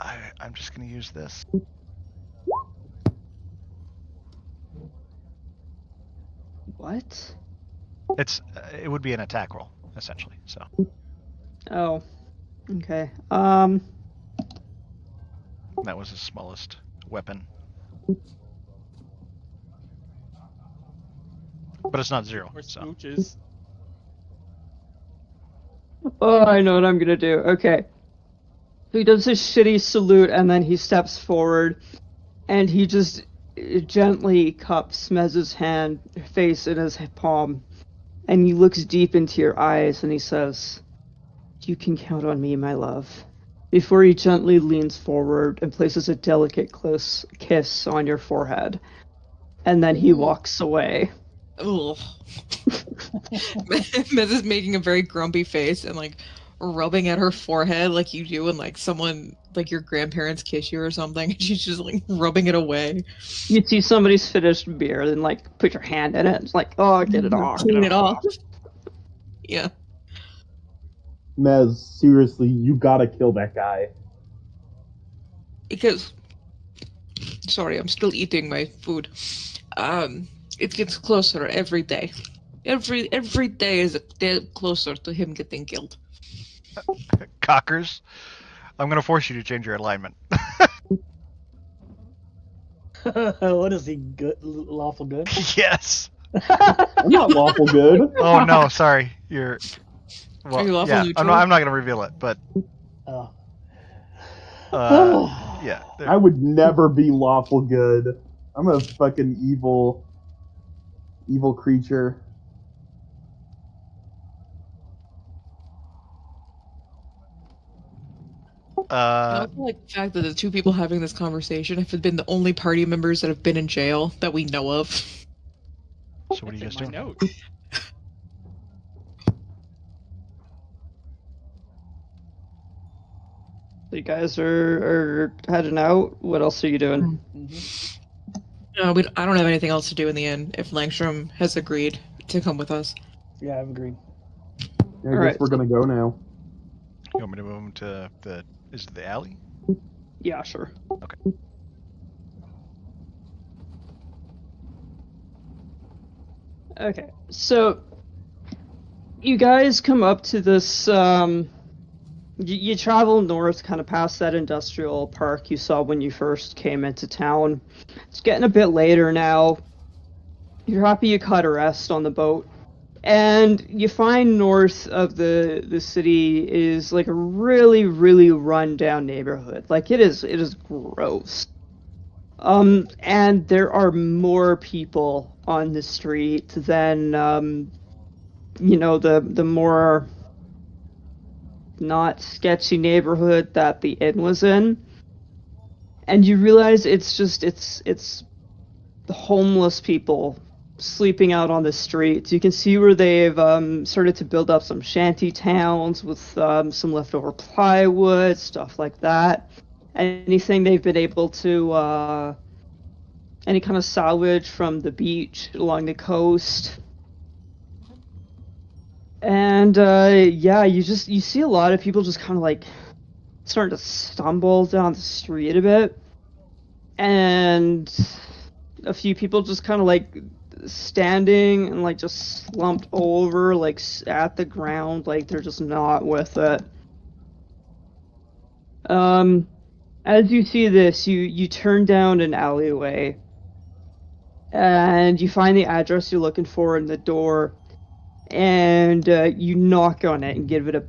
Speaker 3: I'm just gonna use this.
Speaker 2: What?
Speaker 3: It would be an attack roll essentially. So.
Speaker 2: Oh. Okay.
Speaker 3: That was his smallest weapon. But it's not 0.
Speaker 4: Or
Speaker 3: So.
Speaker 4: smooches.
Speaker 2: Oh, I know what I'm gonna do. Okay. So he does his shitty salute, and then he steps forward, and he just gently cups Mez's face in his palm, and he looks deep into your eyes, and he says, "You can count on me, my love." Before he gently leans forward and places a delicate close kiss on your forehead, and then he walks away.
Speaker 9: Ugh. Mez is making a very grumpy face and like rubbing at her forehead like you do when like someone like your grandparents kiss you or something, and she's just like rubbing it away.
Speaker 2: You see somebody's finished beer, then like put your hand in it. It's like, oh, get it off.
Speaker 9: Clean it off. Yeah.
Speaker 6: Mez, seriously, you gotta kill that guy.
Speaker 9: Because sorry, I'm still eating my food. It gets closer every day. Every day is a day closer to him getting killed.
Speaker 3: Cockers, I'm gonna force you to change your alignment.
Speaker 1: What is he? Good, lawful good?
Speaker 3: Yes.
Speaker 6: I'm not lawful good.
Speaker 3: Oh no, sorry. You're. Well,
Speaker 9: Are you lawful
Speaker 3: yeah,
Speaker 9: neutral?
Speaker 3: I'm not gonna reveal it, but.
Speaker 1: Oh.
Speaker 3: Yeah.
Speaker 6: I would never be lawful good. I'm a fucking evil creature.
Speaker 9: I also like the fact that the two people having this conversation have been the only party members that have been in jail that we know of.
Speaker 3: So what are you guys doing?
Speaker 4: Note.
Speaker 2: You guys are heading out. What else are you doing?
Speaker 9: No, I don't have anything else to do in the inn if Langstrom has agreed to come with us.
Speaker 1: Yeah, I've agreed.
Speaker 6: Yeah, I guess
Speaker 2: Alright.
Speaker 6: we're gonna go now.
Speaker 3: You want me to move him to is it the alley?
Speaker 2: Yeah, sure.
Speaker 3: Okay.
Speaker 2: Okay, so you guys come up to this. You travel north, kind of past that industrial park you saw when you first came into town. It's getting a bit later now. You're happy you caught a rest on the boat. And you find north of the city is like a really, really run-down neighborhood. Like it is gross. And there are more people on the street than the more not sketchy neighborhood that the inn was in. And you realize it's the homeless people sleeping out on the streets. You can see where they've started to build up some shanty towns with some leftover plywood, stuff like that. Anything they've been able to, any kind of salvage from the beach along the coast. And you see a lot of people just kind of like starting to stumble down the street a bit. And a few people just kind of like standing and like just slumped over like at the ground, like they're just not with it. As you see this, you turn down an alleyway and you find the address you're looking for in the door, and you knock on it and give it a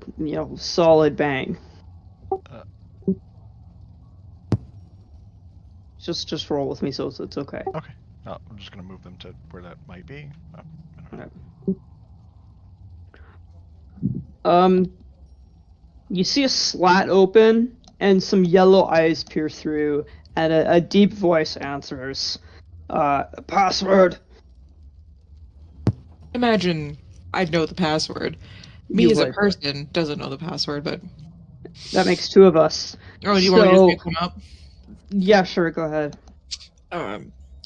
Speaker 2: solid bang. Just roll with me, so it's okay.
Speaker 3: Okay. No, I'm just gonna move them to where that might be. Oh, I don't know.
Speaker 2: You see a slat open and some yellow eyes peer through, and a deep voice answers. Password.
Speaker 9: Imagine I'd know the password. Me as a person doesn't know the password, but
Speaker 2: that makes two of us.
Speaker 9: Oh, do you want me to just pick one up?
Speaker 2: Yeah, sure. Go ahead.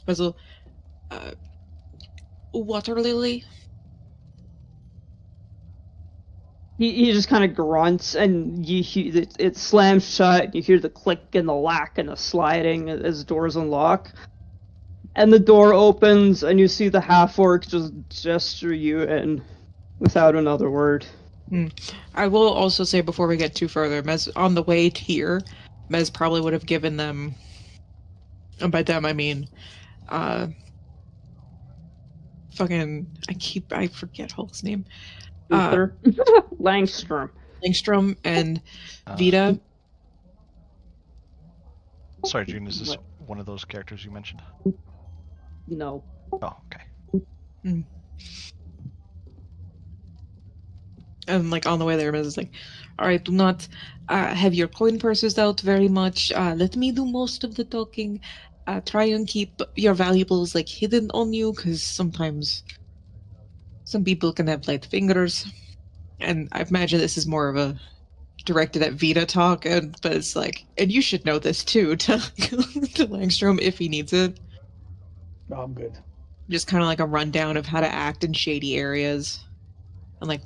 Speaker 9: Puzzle. Water lily.
Speaker 2: He just kind of grunts, and it slams shut. You hear the click and the lack and the sliding as doors unlock. And the door opens, and you see the half-orc just gesture you in without another word.
Speaker 9: I will also say before we get too further, Mez, on the way here, Mez probably would have given them, and by them I mean, I forget Hulk's name.
Speaker 2: Langstrom
Speaker 9: and Vita.
Speaker 3: Sorry, June, is this one of those characters you mentioned?
Speaker 2: No.
Speaker 3: Oh, okay.
Speaker 9: And like on the way there, Mez is like, alright, do not have your coin purses out very much. Let me do most of the talking. Try and keep your valuables like hidden on you, because sometimes some people can have light fingers. And I imagine this is more of a directed at Vita talk, but it's like, and you should know this too, to Langstrom if he needs it.
Speaker 1: No, I'm good.
Speaker 9: Just kind of like a rundown of how to act in shady areas. And like,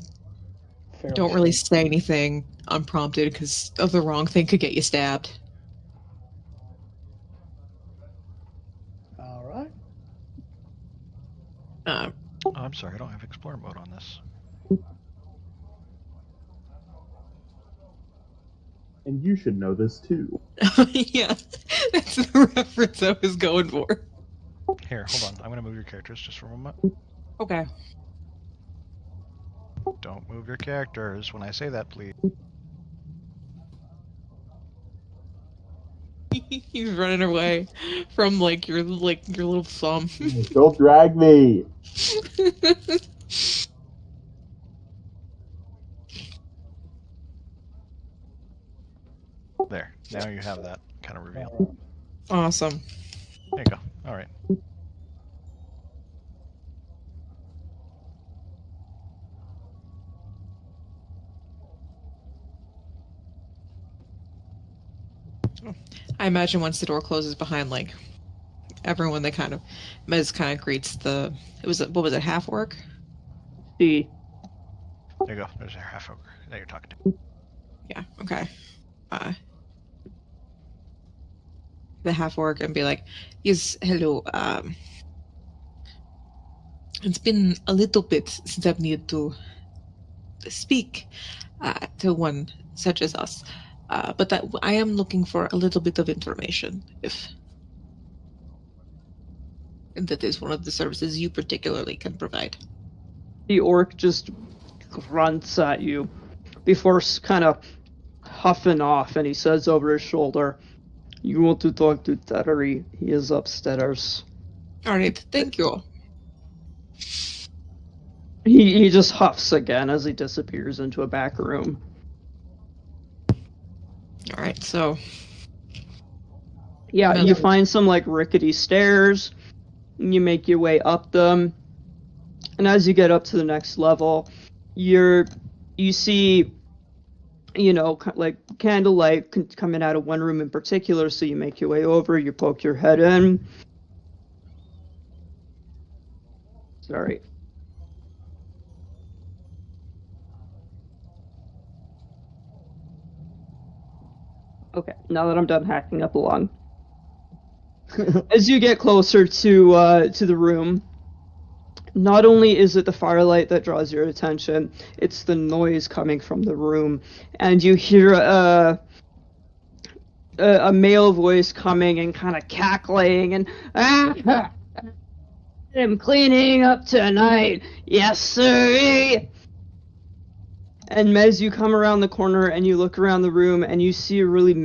Speaker 9: don't really say anything unprompted, because the wrong thing could get you stabbed.
Speaker 1: All right.
Speaker 3: I'm sorry, I don't have Explorer mode on this.
Speaker 6: And you should know this too.
Speaker 9: Yeah, that's the reference I was going for.
Speaker 3: Here, hold on. I'm going to move your characters just for a moment.
Speaker 9: Okay.
Speaker 3: Don't move your characters when I say that, please.
Speaker 9: He's running away from like your little thumb.
Speaker 6: Don't drag me.
Speaker 3: There. Now you have that kind of reveal.
Speaker 9: Awesome.
Speaker 3: There you go. All right.
Speaker 9: I imagine once the door closes behind like everyone, Mez kind of greets what was it, half orc?
Speaker 2: There
Speaker 3: you go. There's your half orc that you're talking to.
Speaker 9: Yeah. Okay. The half orc and be like, yes, hello. It's been a little bit since I've needed to speak to one such as us. But I am looking for a little bit of information. And that is one of the services you particularly can provide.
Speaker 2: The orc just grunts at you before kind of huffing off, and he says over his shoulder, "You want to talk to Terry? He is upstairs."
Speaker 9: Alright, thank you.
Speaker 2: He just huffs again as he disappears into a back room.
Speaker 9: Alright, so...
Speaker 2: Yeah, you find some, like, rickety stairs, and you make your way up them, and as you get up to the next level, you see, you know, like, candlelight coming out of one room in particular, so you make your way over, you poke your head in. Sorry. Okay, now that I'm done hacking up along. As you get closer to the room, not only is it the firelight that draws your attention, it's the noise coming from the room, and you hear a male voice coming and kind of cackling and I'm cleaning up tonight, yes sir. And as you come around the corner and you look around the room and you see a really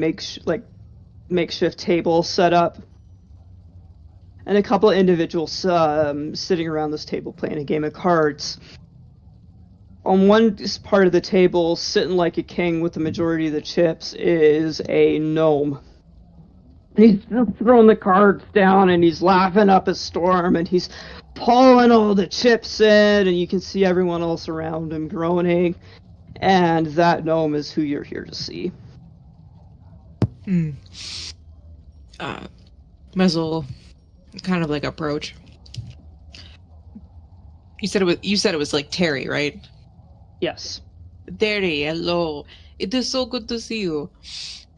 Speaker 2: makeshift table set up. And a couple of individuals sitting around this table playing a game of cards. On one part of the table, sitting like a king with the majority of the chips, is a gnome. He's throwing the cards down and he's laughing up a storm and he's pulling all the chips in, and you can see everyone else around him groaning. And that gnome is who you're here to see.
Speaker 9: Muzzle kind of like approach. You said it was like Terry, right?
Speaker 2: Yes.
Speaker 9: Terry, hello. It is so good to see you.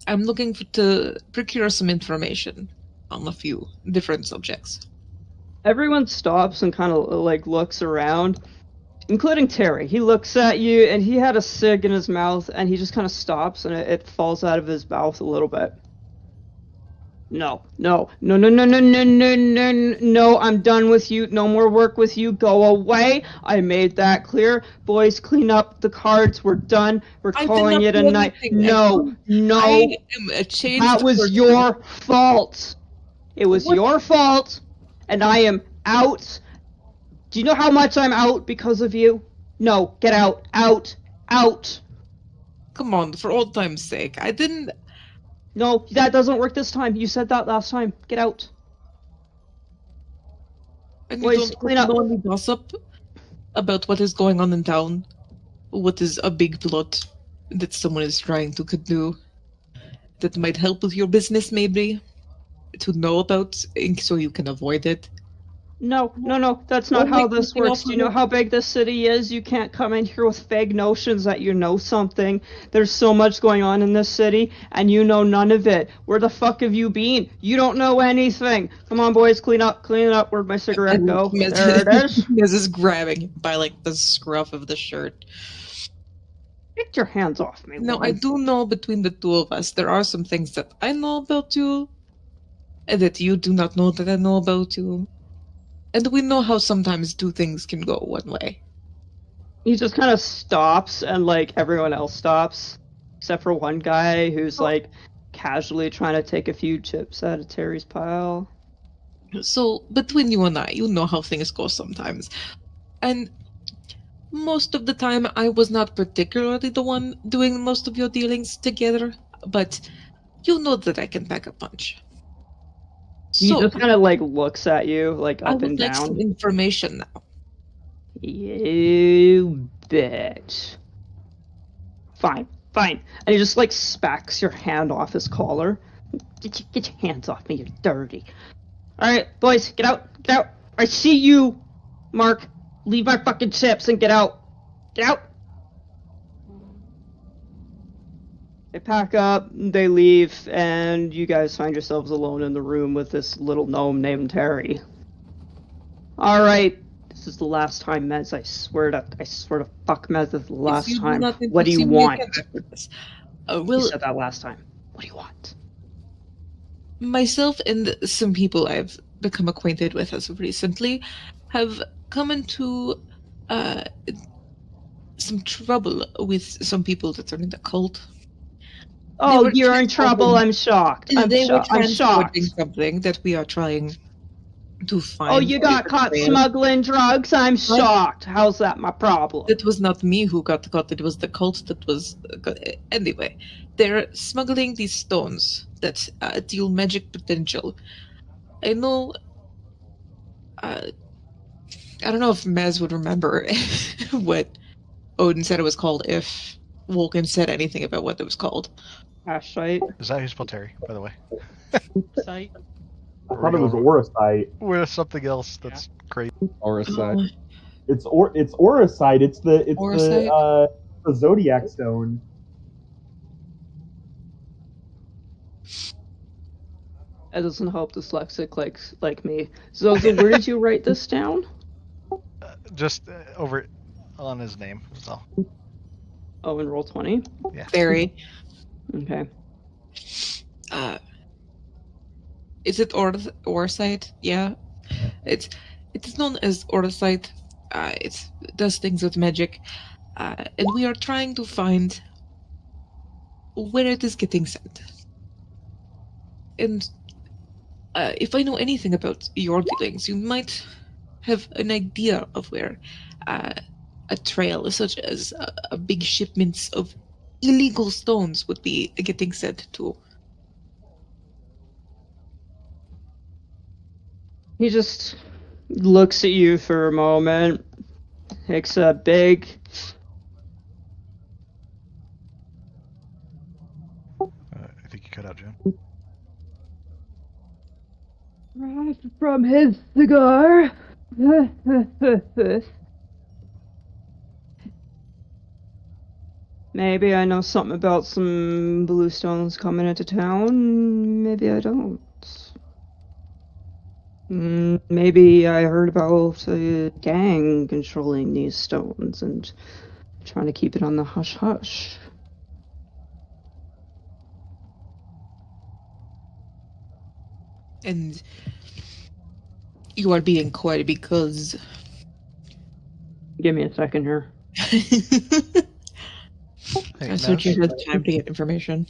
Speaker 9: I'm looking to procure some information on a few different subjects.
Speaker 2: Everyone stops and kind of like looks around, including Terry. He looks at you and he had a cig in his mouth and he just kind of stops and it falls out of his mouth a little bit. No, I'm done with you. No more work with you. Go away. I made that clear. Boys, clean up the cards. We're done. We're calling it a night. No.
Speaker 9: I am a changed
Speaker 2: That was
Speaker 9: person.
Speaker 2: your fault. It was your fault, and I am out. Do you know how much I'm out because of you? No, get out. Out.
Speaker 9: Come on, for old time's sake. I didn't...
Speaker 2: No, that doesn't work this time. You said that last time. Get out.
Speaker 9: And
Speaker 2: Boys,
Speaker 9: you don't
Speaker 2: clean up.
Speaker 9: know any gossip about what is going on in town? What is a big plot that someone is trying to do that might help with your business, maybe? To know about, so you can avoid it?
Speaker 2: No, that's not how this works. Do you know how big this city is? You can't come in here with vague notions that you know something. There's so much going on in this city, and you know none of it. Where the fuck have you been? You don't know anything. Come on, boys, clean up. Where'd my cigarette go? There it is.
Speaker 9: Miz is grabbing by, like, the scruff of the shirt.
Speaker 2: Get your hands off me.
Speaker 9: No,
Speaker 2: woman.
Speaker 9: I do know between the two of us, there are some things that I know about you, and that you do not know that I know about you. And we know how sometimes two things can go one way.
Speaker 2: He just kind of stops, and, like, everyone else stops. Except for one guy who's, like, casually trying to take a few chips out of Terry's pile.
Speaker 9: So, between you and I, you know how things go sometimes. And most of the time, I was not particularly the one doing most of your dealings together, but you know that I can pack a punch.
Speaker 2: He just kind of, like, looks at you, like,
Speaker 9: I
Speaker 2: up
Speaker 9: would
Speaker 2: and
Speaker 9: like
Speaker 2: down.
Speaker 9: some information now.
Speaker 2: You bitch. Fine. And he just, like, smacks your hand off his collar. Get your hands off me, you're dirty. Alright, boys, get out. I see you, Mark. Leave my fucking chips and get out. Get out. They pack up, they leave, and you guys find yourselves alone in the room with this little gnome named Terry. Alright, this is the last time, Mez. I swear to fuck, Mez, this is the last time. What do you want? You said that last time. What do you want?
Speaker 9: Myself and some people I've become acquainted with as of recently have come into some trouble with some people that are in the cult.
Speaker 2: Oh, you're in trouble. I'm shocked. I'm
Speaker 9: They were
Speaker 2: I'm shocked.
Speaker 9: transporting something that we are trying to find.
Speaker 2: Oh, you got caught smuggling drugs? I'm shocked. How's that my problem?
Speaker 9: It was not me who got caught. It was the cult that was... Anyway, they're smuggling these stones that deal magic potential. I know... I don't know if Mez would remember what Odin said it was called, if Vulcan said anything about what it was called.
Speaker 2: Ashite.
Speaker 3: Is that how you spell Terry, by the way?
Speaker 4: Site.
Speaker 6: I thought it was Orosite.
Speaker 3: With something else that's crazy.
Speaker 5: Orosite.
Speaker 6: It's Orosite. It's
Speaker 9: Orosite?
Speaker 6: the Zodiac stone.
Speaker 2: That doesn't help dyslexic like me. Zozo, where did you write this down?
Speaker 3: Just over on his name. So.
Speaker 2: Oh, in Roll20?
Speaker 3: Yeah.
Speaker 9: Very.
Speaker 2: Okay.
Speaker 9: Is it Orosite? Yeah. It is known as Orosite. It does things with magic. And we are trying to find where it is getting sent. And if I know anything about your dealings, you might have an idea of where a trail such as a big shipments of illegal stones would be getting sent to.
Speaker 2: He just looks at you for a moment, takes a big...
Speaker 3: I think you cut out, Jim.
Speaker 2: From his cigar. Maybe I know something about some bluestones coming into town. Maybe I don't. Maybe I heard about a gang controlling these stones and trying to keep it on the hush-hush.
Speaker 9: And you are being coy because...
Speaker 2: Give me a second here.
Speaker 3: Hey,
Speaker 9: So
Speaker 3: Maz?
Speaker 9: you have time to get information.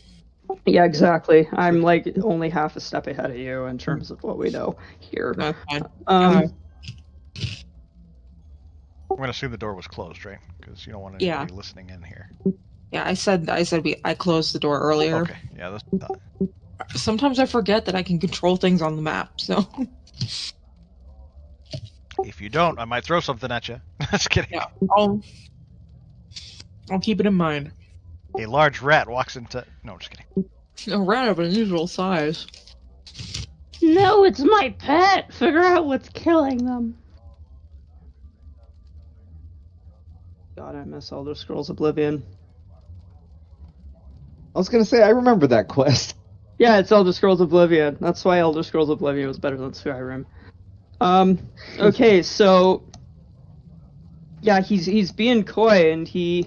Speaker 2: Yeah, exactly. I'm like only half a step ahead of you in terms of what we know here.
Speaker 9: That's fine.
Speaker 2: Um,
Speaker 3: We're gonna assume the door was closed, right? Because you don't want
Speaker 9: Yeah.
Speaker 3: anybody listening in here.
Speaker 9: Yeah, I said I closed the door earlier.
Speaker 3: Okay, yeah, that's not.
Speaker 9: Sometimes I forget that I can control things on the map, so...
Speaker 3: If you don't, I might throw something at you. Just kidding.
Speaker 9: Yeah, I'll keep it in mind.
Speaker 3: A large rat walks into. No, just kidding.
Speaker 9: A rat of unusual size.
Speaker 2: no, it's my pet. Figure out what's killing them. God, I miss Elder Scrolls Oblivion.
Speaker 5: I was gonna say I remember that quest.
Speaker 2: Yeah, it's Elder Scrolls Oblivion. That's why Elder Scrolls Oblivion was better than Skyrim. Okay, so yeah, he's being coy, and he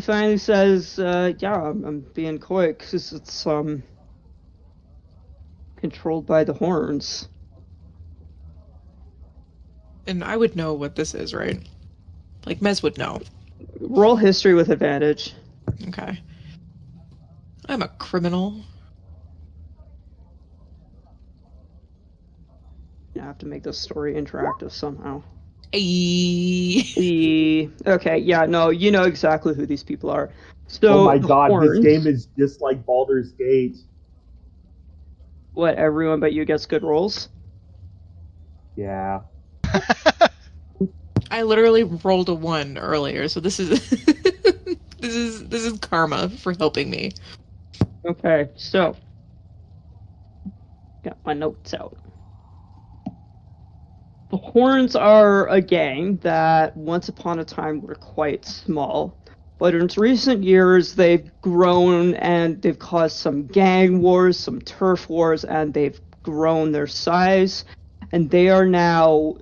Speaker 2: finally says, yeah, I'm being coy because it's controlled by the horns.
Speaker 9: And I would know what this is, right? Like, Mez would know.
Speaker 2: Roll history with advantage.
Speaker 9: Okay. I'm a criminal.
Speaker 2: I have to make this story interactive somehow.
Speaker 9: Ayy.
Speaker 2: Okay, yeah, no, you know exactly who these people are. So
Speaker 6: Oh my
Speaker 2: the
Speaker 6: god,
Speaker 2: horns,
Speaker 6: this game is just like Baldur's Gate.
Speaker 2: What, everyone but you gets good rolls?
Speaker 6: Yeah.
Speaker 9: I literally rolled a 1 earlier, so this is this is karma for helping me.
Speaker 2: Okay, so got my notes out. The Horns are a gang that once upon a time were quite small, but in recent years they've grown and they've caused some gang wars, some turf wars, and they've grown their size, and they are now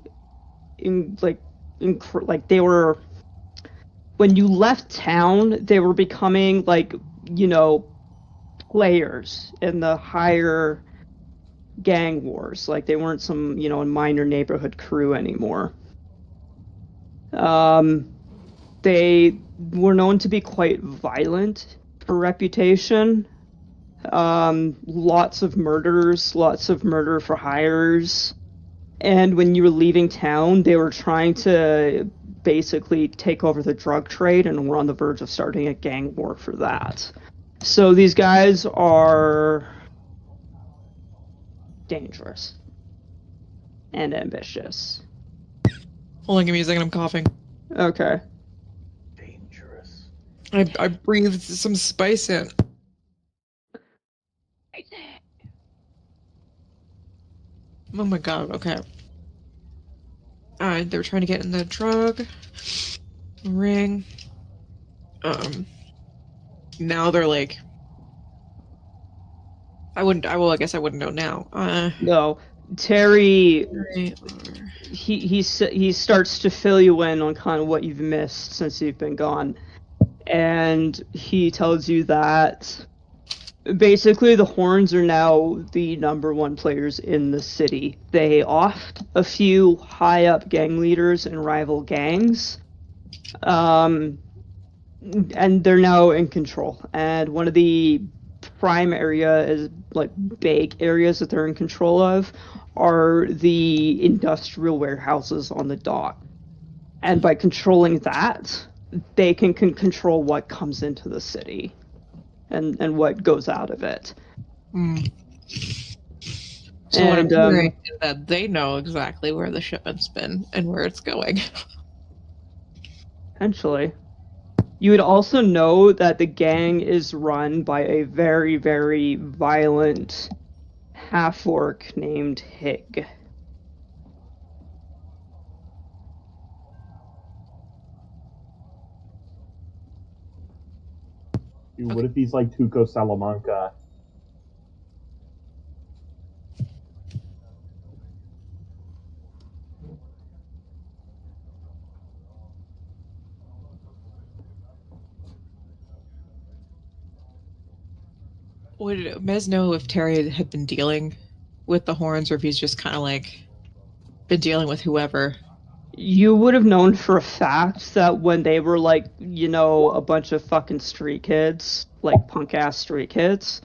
Speaker 2: they were, when you left town, they were becoming like, you know, players in the higher gang wars. Like, they weren't some, minor neighborhood crew anymore. They were known to be quite violent for reputation. Lots of murders, lots of murder for hires. And when you were leaving town, they were trying to basically take over the drug trade, and were on the verge of starting a gang war for that. So these guys are dangerous and ambitious.
Speaker 9: Hold on, give me a second. I'm coughing.
Speaker 2: Okay.
Speaker 1: Dangerous.
Speaker 9: I breathed some spice in. Oh my god, okay. They were trying to get in the drug ring. Now they're like... I guess I wouldn't know now.
Speaker 2: No. Terry, he starts to fill you in on kind of what you've missed since you've been gone. And he tells you that basically the Horns are now the #1 players in the city. They offed a few high-up gang leaders in rival gangs. And they're now in control. And one of the prime big areas that they're in control of are the industrial warehouses on the dock. And by controlling that, they can control what comes into the city and what goes out of it.
Speaker 9: So what I'm hearing is that they know exactly where the shipment's been and where it's going.
Speaker 2: Potentially. You would also know that the gang is run by a very, very violent half-orc named Hig.
Speaker 6: Dude, what if he's like Tuco Salamanca?
Speaker 9: Would Mez know if Terry had been dealing with the Horns, or if he's just kind of like been dealing with whoever?
Speaker 2: You would have known for a fact that when they were like, a bunch of fucking street kids, like punk-ass street kids,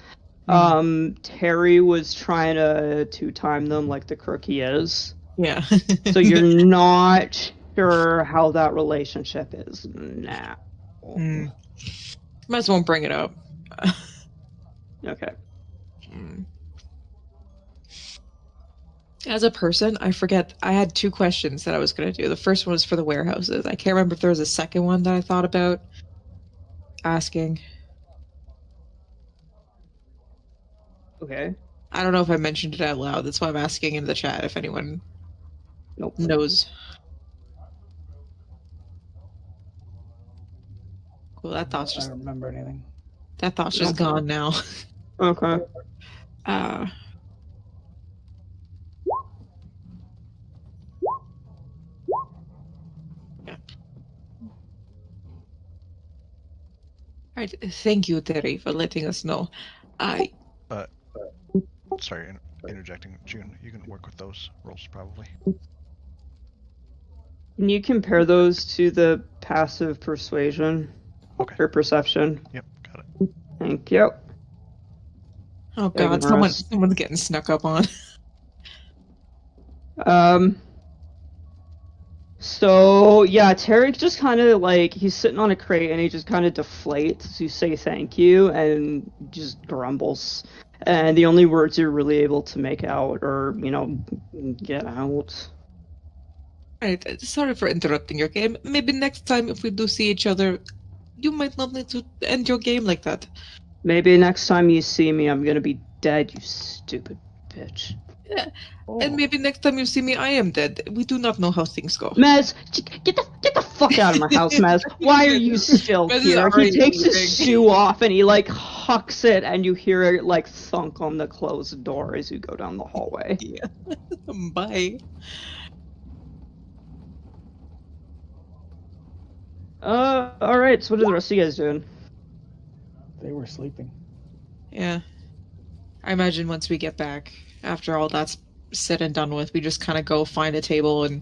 Speaker 2: Terry was trying to two-time them like the crook he is.
Speaker 9: Yeah.
Speaker 2: So you're not sure how that relationship is now.
Speaker 9: Mez won't bring it up.
Speaker 2: Okay.
Speaker 9: As a person, I forget. I had 2 questions that I was going to do. The first one was for the warehouses. I can't remember if there was a second one that I thought about asking.
Speaker 2: Okay.
Speaker 9: I don't know if I mentioned it out loud. That's why I'm asking in the chat if anyone knows. Cool, that thought's just...
Speaker 1: I don't remember anything.
Speaker 9: That thought's just gone now.
Speaker 2: Okay.
Speaker 9: Yeah. Alright, thank you, Terry, for letting us know.
Speaker 3: Sorry, interjecting. June, you can work with those rolls probably.
Speaker 2: Can you compare those to the passive persuasion?
Speaker 3: Okay.
Speaker 2: Or perception?
Speaker 3: Yep, got it.
Speaker 2: Thank you.
Speaker 9: Oh god, someone's getting snuck up on.
Speaker 2: So yeah, Tarek just kind of like, he's sitting on a crate and he just kind of deflates. You say thank you and just grumbles. And the only words you're really able to make out are, get out.
Speaker 9: Alright, sorry for interrupting your game. Maybe next time if we do see each other, you might not need to end your game like that.
Speaker 2: Maybe next time you see me, I'm gonna be dead, you stupid bitch.
Speaker 9: Yeah. And maybe next time you see me, I am dead. We do not know how things go.
Speaker 2: Mez, get the fuck out of my house, Mez. Why are you still here? He takes his shoe off and he hucks it, and you hear it thunk on the closed door as you go down the hallway.
Speaker 9: Yeah. Bye.
Speaker 2: Alright, so what are the rest of you guys doing?
Speaker 1: They were sleeping.
Speaker 9: Yeah. I imagine once we get back, after all that's said and done with, we just kind of go find a table and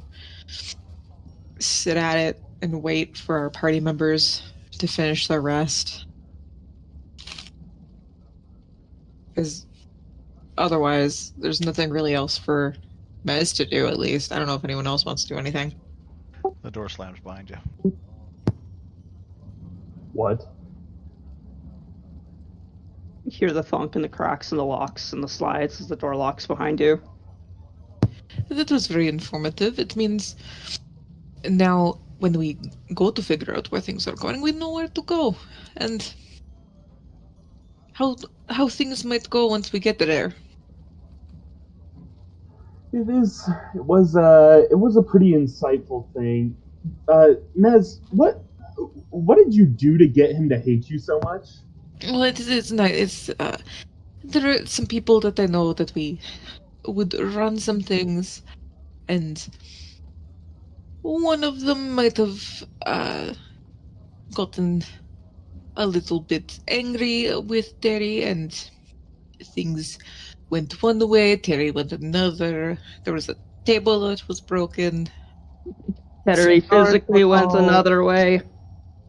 Speaker 9: sit at it and wait for our party members to finish their rest. Because otherwise, there's nothing really else for Mez to do, at least. I don't know if anyone else wants to do anything.
Speaker 3: The door slams behind you.
Speaker 6: What?
Speaker 2: You hear the thunk and the cracks and the locks and the slides as the door locks behind you.
Speaker 9: That was very informative. It means now when we go to figure out where things are going, we know where to go. And how things might go once we get there.
Speaker 6: It was a pretty insightful thing. Mez, what did you do to get him to hate you so much?
Speaker 9: Well, it's nice. There are some people that I know that we would run some things, and one of them might have gotten a little bit angry with Terry, and things went one way, Terry went another. There was a table that was broken.
Speaker 2: Terry physically went another way.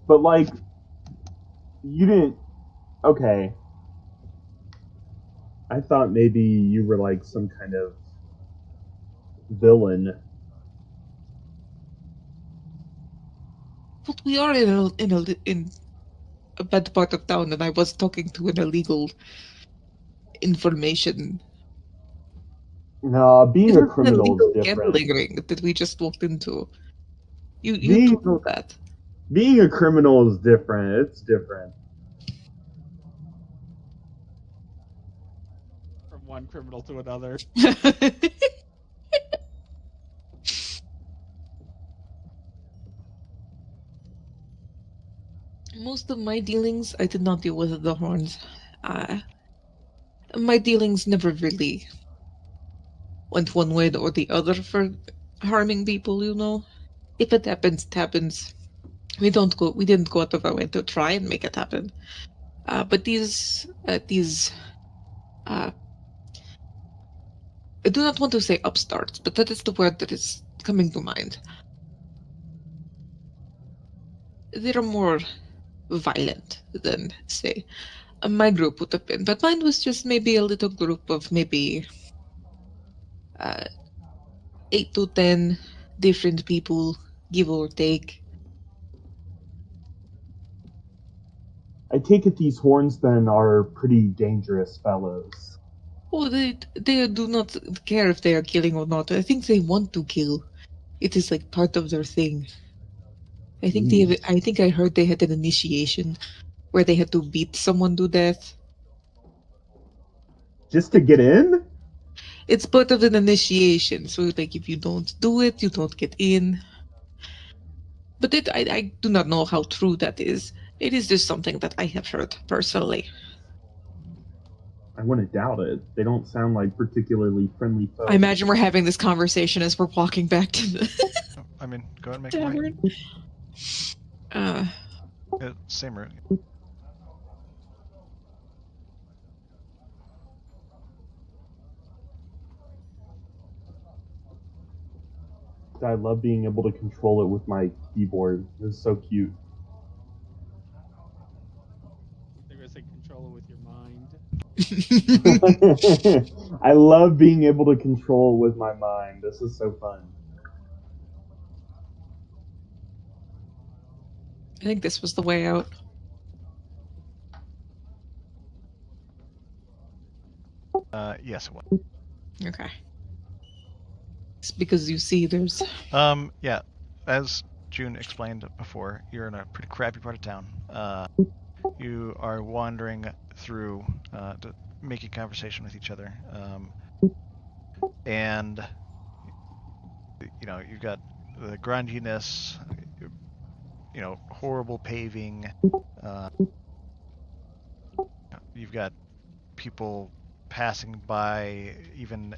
Speaker 6: But, like, you didn't... Okay. I thought maybe you were, like, some kind of villain.
Speaker 9: But we are in a bad part of town, and I was talking to an illegal information.
Speaker 6: No, being a criminal is different.
Speaker 9: Gambling ring that we just walked into. You don't know that.
Speaker 6: Being a criminal is different. It's different.
Speaker 4: From one criminal to another.
Speaker 9: Most of my dealings, I did not deal with the horns. My dealings never really went one way or the other for harming people, you know. If it happens, it happens. We didn't go out of our way to try and make it happen. But these I do not want to say upstarts, but that is the word that is coming to mind. They are more violent than, say, my group would have been. But mine was just maybe a little group of maybe 8 to 10 different people, give or take.
Speaker 6: I take it these horns then are pretty dangerous fellows.
Speaker 9: Oh, they do not care if they are killing or not. I think they want to kill. It is like part of their thing. I think I heard they had an initiation where they had to beat someone to death.
Speaker 6: Just to get in?
Speaker 9: It's part of an initiation, so like if you don't do it, you don't get in. But I do not know how true that is. It is just something that I have heard personally.
Speaker 6: I wouldn't doubt it. They don't sound like particularly friendly folks.
Speaker 9: I imagine we're having this conversation as we're walking back to the
Speaker 3: I mean, go ahead and make
Speaker 9: tavern.
Speaker 3: same route.
Speaker 6: I love being able to control it with my keyboard. It's so cute.
Speaker 4: They're gonna say control it with your mind.
Speaker 6: I love being able to control with my mind. This is so fun.
Speaker 9: I think this was the way out.
Speaker 3: Yes, it was.
Speaker 9: Okay. It's because you see there's...
Speaker 3: Yeah, as June explained before, you're in a pretty crappy part of town. You are wandering through, making conversation with each other. And, you know, you've got the grunginess, you know, horrible paving. You've got people passing by, even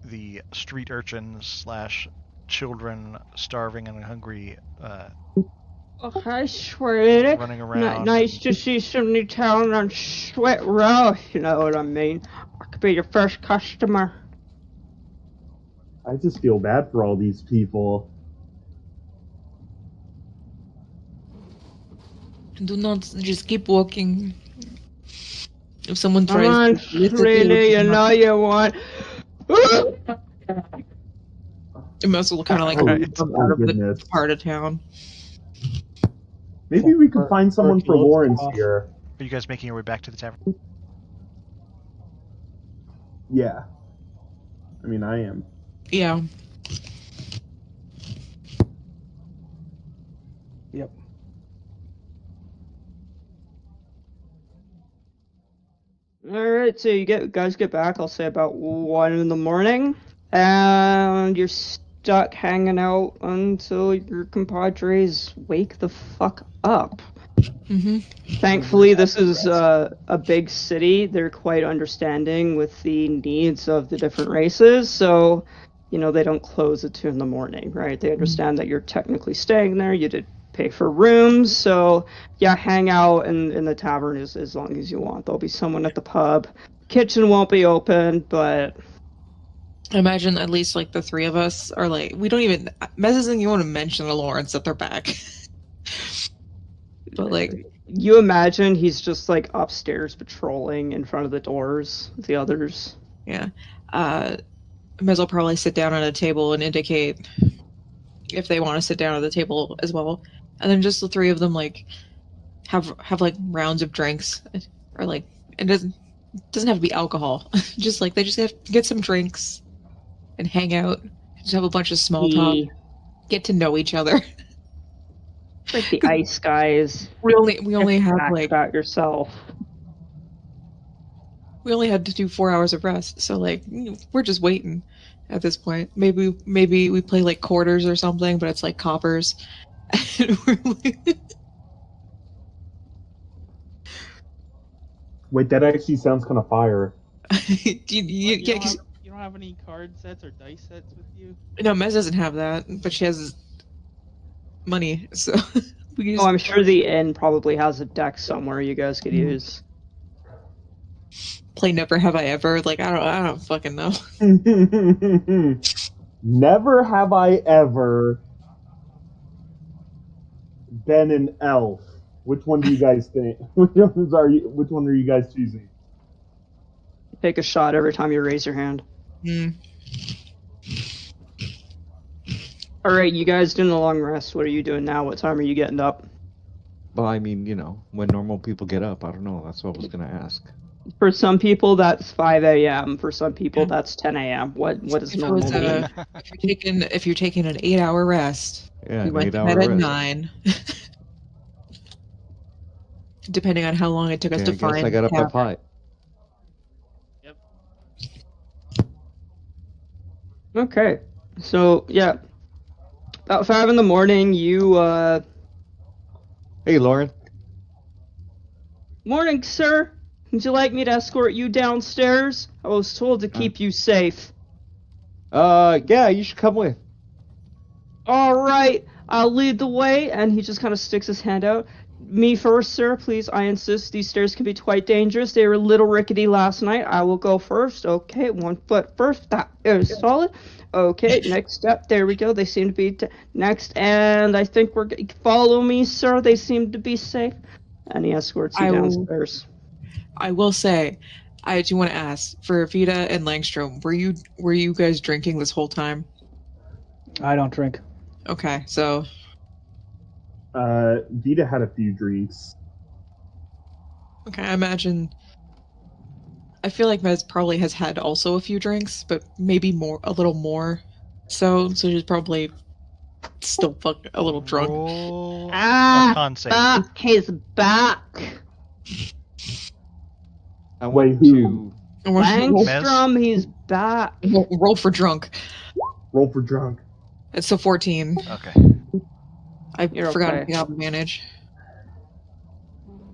Speaker 3: the street urchins / children starving and hungry
Speaker 2: Okay, sweetie.
Speaker 3: running around.
Speaker 2: Nice
Speaker 3: and-
Speaker 2: to see some new talent on Sweat Row, if you know what I mean. I could be your first customer.
Speaker 6: I just feel bad for all these people.
Speaker 9: Do not just keep walking. If someone
Speaker 2: Come
Speaker 9: tries
Speaker 2: on,
Speaker 9: to lift
Speaker 2: sweetie, you know you want.
Speaker 9: Mess will kind of like
Speaker 3: Right.
Speaker 9: come out of the
Speaker 6: Goodness.
Speaker 9: part of town.
Speaker 6: Maybe we can find someone for Lawrence here.
Speaker 3: Are you guys making your way back to the tavern?
Speaker 6: Yeah. I mean, I am.
Speaker 9: Yeah.
Speaker 1: Yep.
Speaker 2: Alright, so guys get back, I'll say about 1 in the morning. And you're stuck hanging out until your compadres wake the fuck up.
Speaker 9: Mm-hmm.
Speaker 2: Thankfully, this is a big city. They're quite understanding with the needs of the different races, so, they don't close at 2 in the morning, right? They understand that you're technically staying there, you did pay for rooms, so, yeah, hang out in the tavern as long as you want. There'll be someone at the pub. Kitchen won't be open, but...
Speaker 9: I imagine at least, like, the 3 of us are, like, we don't even... Mez doesn't even want to mention to Lawrence that they're back. But, like...
Speaker 2: You imagine he's just, like, upstairs patrolling in front of the doors with the others.
Speaker 9: Yeah. Mez will probably sit down at a table and indicate if they want to sit down at the table as well. And then just the 3 of them, like, have like, rounds of drinks. Or, like... It doesn't have to be alcohol. Just, like, they just have to get some drinks and hang out. Just have a bunch of small talk. Get to know each other.
Speaker 2: Like the ice guys.
Speaker 9: We only have like
Speaker 2: about yourself.
Speaker 9: We only had to do 4 hours of rest, so like we're just waiting at this point. Maybe we play like quarters or something, but it's like coppers.
Speaker 6: Wait, that actually sounds kind of fire.
Speaker 4: You don't have any card sets or dice sets with you?
Speaker 9: No, Mez doesn't have that, but she has money, so we
Speaker 2: I'm sure the inn probably has a deck somewhere you guys could use.
Speaker 9: Play Never Have I Ever. Like I don't fucking know.
Speaker 6: Never have I ever been an elf. Which one do you guys think? Which one are you guys choosing?
Speaker 2: Take a shot every time you raise your hand. Alright, you guys doing the long rest. What are you doing now? What time are you getting up?
Speaker 5: Well, I mean, when normal people get up, I don't know. That's what I was going to ask.
Speaker 2: For some people, that's 5 a.m. For some people, that's 10 a.m. What is normal?
Speaker 9: If you're taking an 8-hour rest, you went to bed at 9. Depending on how long it took us to find.
Speaker 5: I got up at 5.
Speaker 4: Yep.
Speaker 2: Okay, so yeah, about 5 in the morning, you
Speaker 5: Hey, Lauren.
Speaker 2: Morning, sir. Would you like me to escort you downstairs? I was told to keep you safe.
Speaker 5: Yeah, you should come with.
Speaker 2: All right, I'll lead the way, and he just kind of sticks his hand out. Me first, sir, please. I insist. These stairs can be quite dangerous. They were a little rickety last night. I will go first. Okay, 1 foot first. That is solid. Okay, next step. There we go. They seem to be next, and I think we're follow me, sir. They seem to be safe. And he escorts you downstairs.
Speaker 9: I will say, I do want to ask for Vita and Langstrom. Were you guys drinking this whole time?
Speaker 1: I don't drink.
Speaker 9: Okay, so.
Speaker 6: Vita had a few drinks.
Speaker 9: Okay, I imagine. I feel like Mez probably has had also a few drinks, but maybe a little more. So she's probably still a little drunk.
Speaker 2: Back, he's back.
Speaker 5: I want
Speaker 6: who?
Speaker 2: Langstrom, he's back.
Speaker 9: Roll for drunk.
Speaker 6: Roll for drunk.
Speaker 9: It's a 14.
Speaker 3: Okay.
Speaker 9: I forgot to have advantage.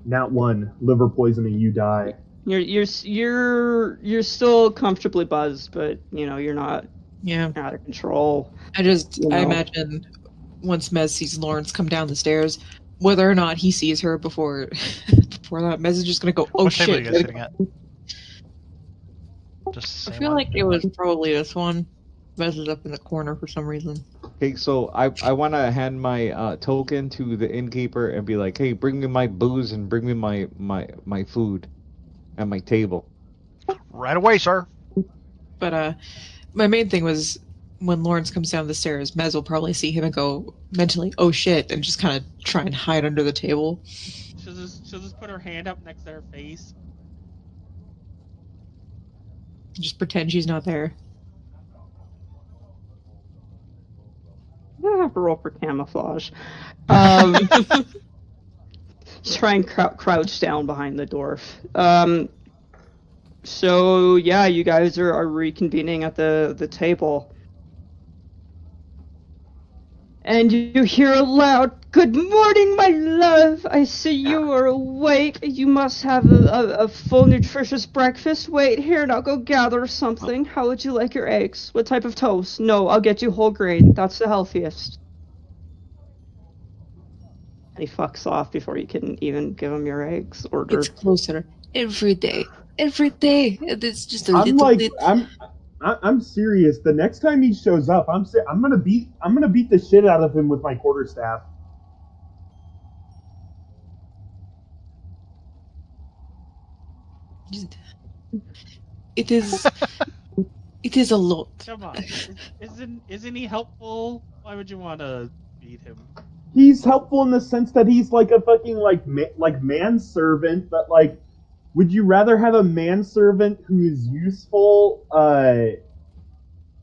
Speaker 6: Nat 1, liver poisoning, you die.
Speaker 2: You're still comfortably buzzed, but you're not out of control.
Speaker 9: I imagine once Mez sees Lawrence come down the stairs, whether or not he sees her before before that, Mez is just gonna go, oh
Speaker 3: What table are
Speaker 9: shit.
Speaker 3: you guys sitting at? Just the
Speaker 9: I
Speaker 3: same
Speaker 9: feel
Speaker 3: one?
Speaker 9: like it was probably this one. Mez is up in the corner for some reason.
Speaker 5: Okay, so I want to hand my token to the innkeeper and be like, hey, bring me my booze and bring me my food at my table.
Speaker 3: Right away, sir.
Speaker 9: But my main thing was when Lawrence comes down the stairs, Mez will probably see him and go mentally, oh shit, and just kind of try and hide under the table.
Speaker 4: She'll just put her hand up next to her face.
Speaker 9: Just pretend she's not there.
Speaker 2: I'm gonna have to roll for camouflage. Try and crouch down behind the dwarf. So yeah, you guys are reconvening at the table. And you hear a loud, "Good morning, my love! I see you are awake. You must have a full, nutritious breakfast. Wait, here, now go gather something. How would you like your eggs? What type of toast? No, I'll get you whole grain. That's the healthiest." And he fucks off before you can even give him your eggs. Order.
Speaker 9: It's closer every day. Every day. It's just a little bit.
Speaker 6: I'm serious. The next time he shows up, I'm gonna beat the shit out of him with my quarterstaff.
Speaker 9: It is. It is a lot.
Speaker 4: Come on, isn't he helpful? Why would you want to beat him?
Speaker 6: He's helpful in the sense that he's like a fucking manservant, but like, would you rather have a manservant who is useful,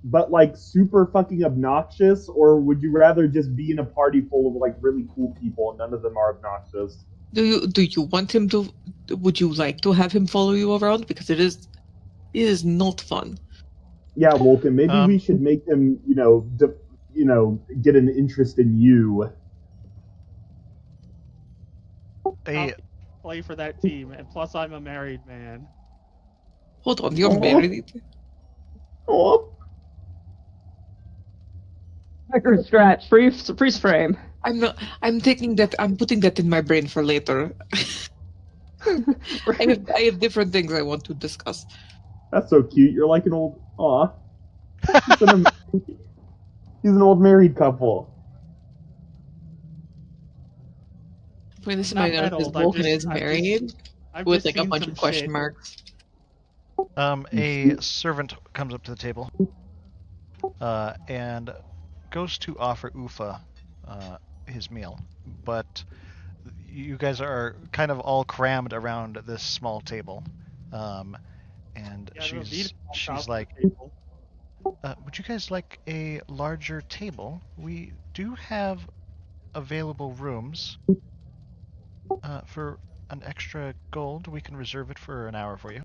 Speaker 6: but like super fucking obnoxious, or would you rather just be in a party full of like really cool people and none of them are obnoxious?
Speaker 9: Do you want him to? Would you like to have him follow you around? Because it is not fun.
Speaker 6: Yeah, Wolken, maybe we should make him, get an interest in you.
Speaker 4: Play for that team, and plus I'm a married man.
Speaker 9: Hold on, you're married.
Speaker 6: Oh.
Speaker 2: Record scratch, freeze frame.
Speaker 9: I'm not. I'm taking that. I'm putting that in my brain for later. I have different things I want to discuss.
Speaker 6: That's so cute. You're like an old. Aw. He's an old married couple.
Speaker 9: When this might know because Vulcan is married with like a bunch of question marks.
Speaker 3: A servant comes up to the table and goes to offer Ufa his meal, but you guys are kind of all crammed around this small table, and she's like, would you guys like a larger table? We do have available rooms. For an extra gold, we can reserve it for an hour for you.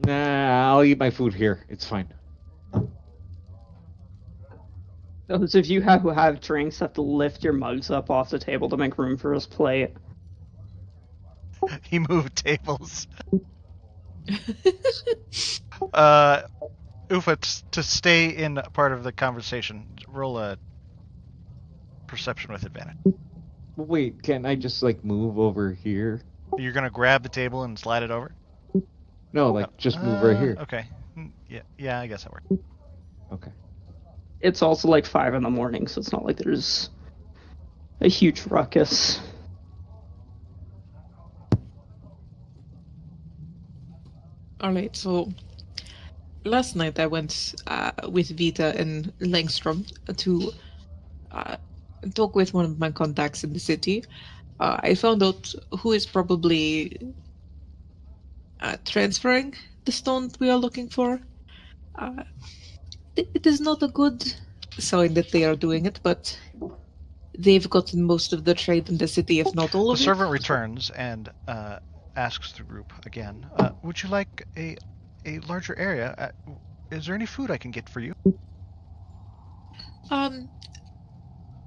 Speaker 5: Nah, I'll eat my food here. It's fine.
Speaker 2: Those of you who have drinks have to lift your mugs up off the table to make room for his plate.
Speaker 3: He moved tables. Ufa, to stay in part of the conversation, roll a perception with advantage.
Speaker 5: Wait, can't I just like move over here?
Speaker 3: You're gonna grab the table and slide it over?
Speaker 5: No, like just move right here.
Speaker 3: Okay. Yeah, I guess that works.
Speaker 5: Okay.
Speaker 2: It's also like 5 in the morning, so it's not like there's a huge ruckus.
Speaker 9: Alright, so last night I went with Vita and Langstrom to talk with one of my contacts in the city. I found out who is probably transferring the stone we are looking for. It is not a good sign that they are doing it, but they've gotten most of the trade in the city, if not all of it.
Speaker 3: The servant returns and asks the group again, would you like a larger area? Is there any food I can get for you?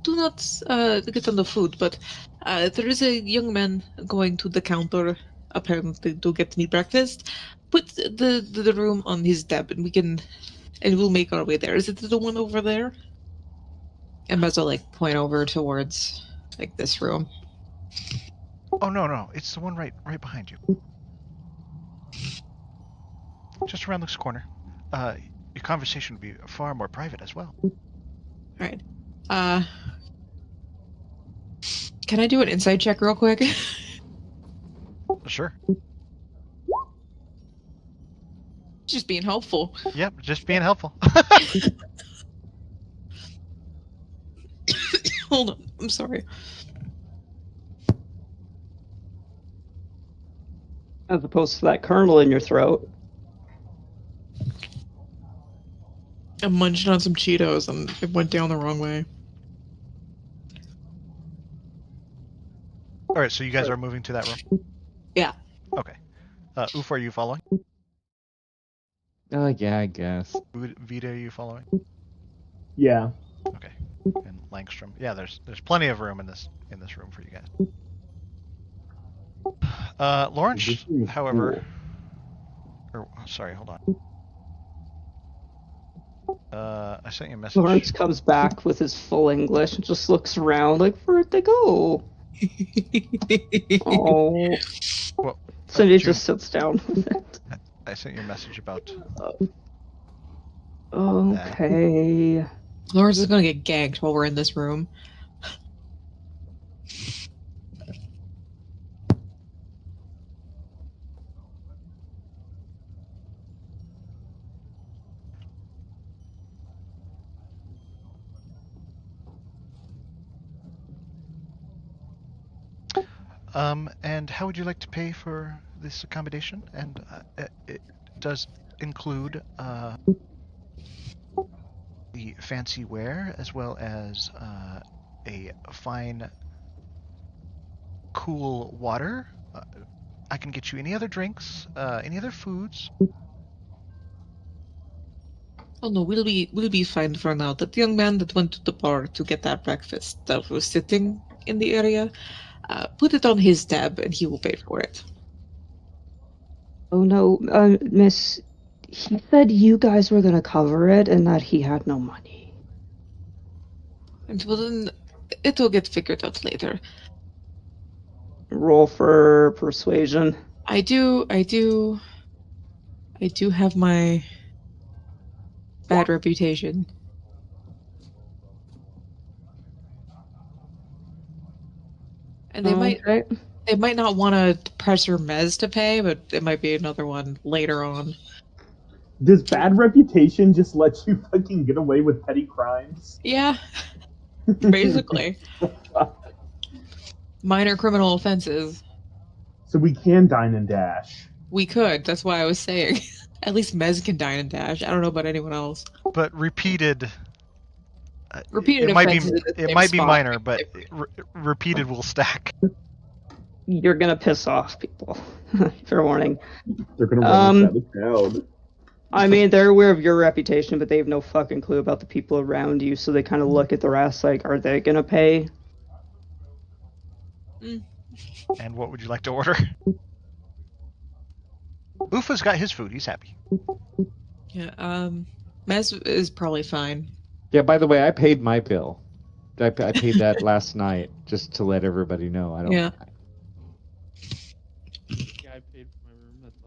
Speaker 9: Do not get on the food, but there is a young man going to the counter, apparently, to get me breakfast. Put the room on his tab, and we'll make our way there. Is it the one over there? And Mez will like point over towards like this room.
Speaker 3: Oh no, it's the one right behind you. Just around this corner. Your conversation would be far more private as well.
Speaker 9: Alright. Can I do an insight check real quick?
Speaker 3: Sure.
Speaker 9: Just being helpful.
Speaker 3: Yep, just being helpful.
Speaker 9: Hold on, I'm sorry.
Speaker 2: As opposed to that kernel in your throat.
Speaker 9: I'm munching on some Cheetos and it went down the wrong way.
Speaker 3: Alright, so you guys are moving to that room?
Speaker 9: Yeah.
Speaker 3: Okay. Oof, are you following?
Speaker 5: Yeah, I guess.
Speaker 3: Vita, are you following?
Speaker 6: Yeah.
Speaker 3: Okay. And Langstrom. Yeah, there's plenty of room in this room for you guys. Lawrence, however, sorry, hold on. I sent you a message.
Speaker 2: Lawrence comes back with his full English and just looks around like, where'd they go? Oh.
Speaker 3: Well,
Speaker 2: Cindy just sits down with it.
Speaker 3: I sent you a message about.
Speaker 2: Okay.
Speaker 9: Lawrence is gonna get ganked while we're in this room.
Speaker 3: And how would you like to pay for this accommodation? And it does include the fancy wear as well as a fine, cool water. I can get you any other drinks, any other foods.
Speaker 9: Oh no, we'll be fine for now. That young man that went to the bar to get that breakfast that was sitting in the area, put it on his tab and he will pay for it.
Speaker 2: Oh no, miss, he said you guys were gonna cover it and that he had no money.
Speaker 9: And well then, it'll get figured out later.
Speaker 2: Roll for persuasion.
Speaker 9: I do have my bad reputation. And they might not want to pressure Mez to pay, but it might be another one later on.
Speaker 6: Does bad reputation just let you fucking get away with petty crimes?
Speaker 9: Yeah, basically. Minor criminal offenses.
Speaker 6: So we can dine and dash.
Speaker 9: We could. That's why I was saying. At least Mez can dine and dash. I don't know about anyone else.
Speaker 3: But repeated.
Speaker 9: Repeated
Speaker 3: it might
Speaker 9: offenses
Speaker 3: be
Speaker 9: at the
Speaker 3: it
Speaker 9: same
Speaker 3: might be
Speaker 9: spot.
Speaker 3: minor, but repeated will stack.
Speaker 2: You're gonna piss off people. Fair warning.
Speaker 6: They're gonna run us out of town.
Speaker 2: I mean, they're aware of your reputation, but they have no fucking clue about the people around you, so they kind of look at the rest like, are they gonna pay?
Speaker 3: And what would you like to order? Ufa's got his food. He's happy.
Speaker 9: Yeah, Mez is probably fine.
Speaker 5: Yeah, by the way, I paid my bill. I paid that last night, just to let everybody know. I don't.
Speaker 9: Yeah.
Speaker 4: Yeah, I paid for my room, that's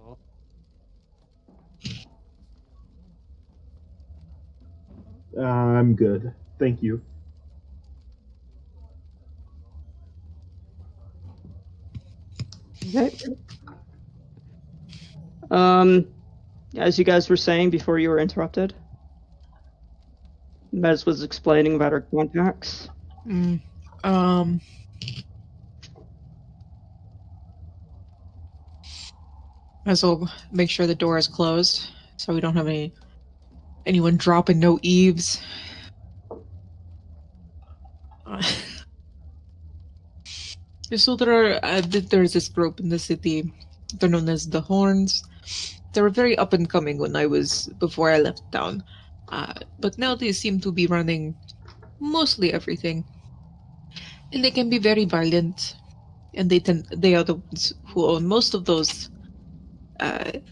Speaker 4: all.
Speaker 6: I'm good. Thank you.
Speaker 2: Okay. As you guys were saying before you were interrupted, Mez was explaining about her contacts.
Speaker 9: As well make sure the door is closed, so we don't have anyone dropping no eaves. So there's this group in the city. They're known as the Horns. They were very up and coming before I left town, but now they seem to be running mostly everything, and they can be very violent. And they are the ones who own most of those,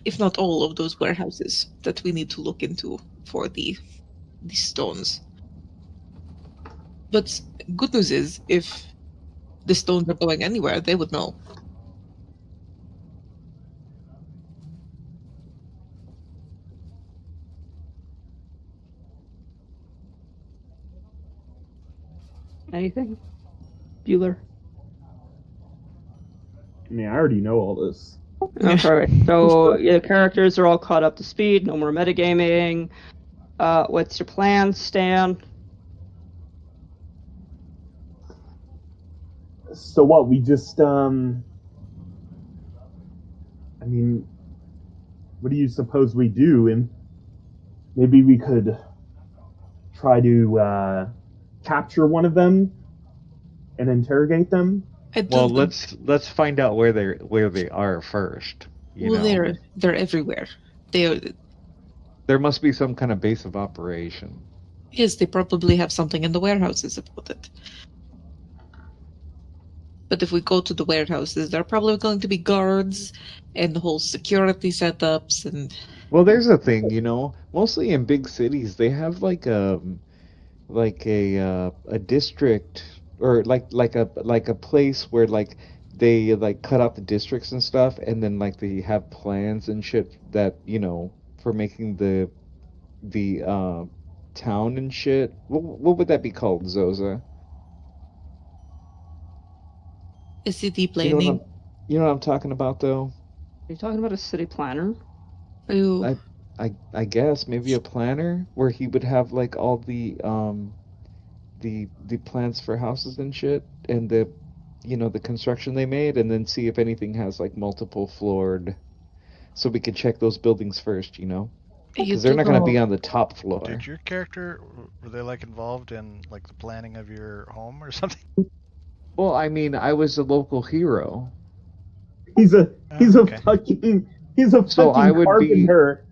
Speaker 9: if not all of those warehouses that we need to look into for the stones. But good news is, if the stones are going anywhere, they would know.
Speaker 2: Anything? Bueller?
Speaker 6: I mean, I already know all this.
Speaker 2: Okay, so the characters are all caught up to speed, no more metagaming. What's your plan, Stan?
Speaker 6: So what? We just I mean, what do you suppose we do? And maybe we could try to capture one of them and interrogate them.
Speaker 5: Well, let's find out where they are first. You
Speaker 9: Well,
Speaker 5: know,
Speaker 9: they're everywhere.
Speaker 5: there must be some kind of base of operation.
Speaker 9: Yes, they probably have something in the warehouses about it. But if we go to the warehouses, there are probably going to be guards and the whole security setups and.
Speaker 5: Well, there's a thing, you know. Mostly in big cities, they have like a district or like a place where like they like cut out the districts and stuff, and then like they have plans and shit that for making the town and shit. What would that be called, Zoza?
Speaker 9: A city planning.
Speaker 5: You know what I'm talking about, though?
Speaker 2: Are you talking about a city planner?
Speaker 5: I guess maybe a planner where he would have like all the plans for houses and shit, and the construction they made, and then see if anything has like multiple floored, so we could check those buildings first, because they're not going to be on the top floor.
Speaker 3: Did your character, were they like involved in like the planning of your home or something?
Speaker 5: Well, I mean, I was a local hero.
Speaker 6: He's a fucking carpenter.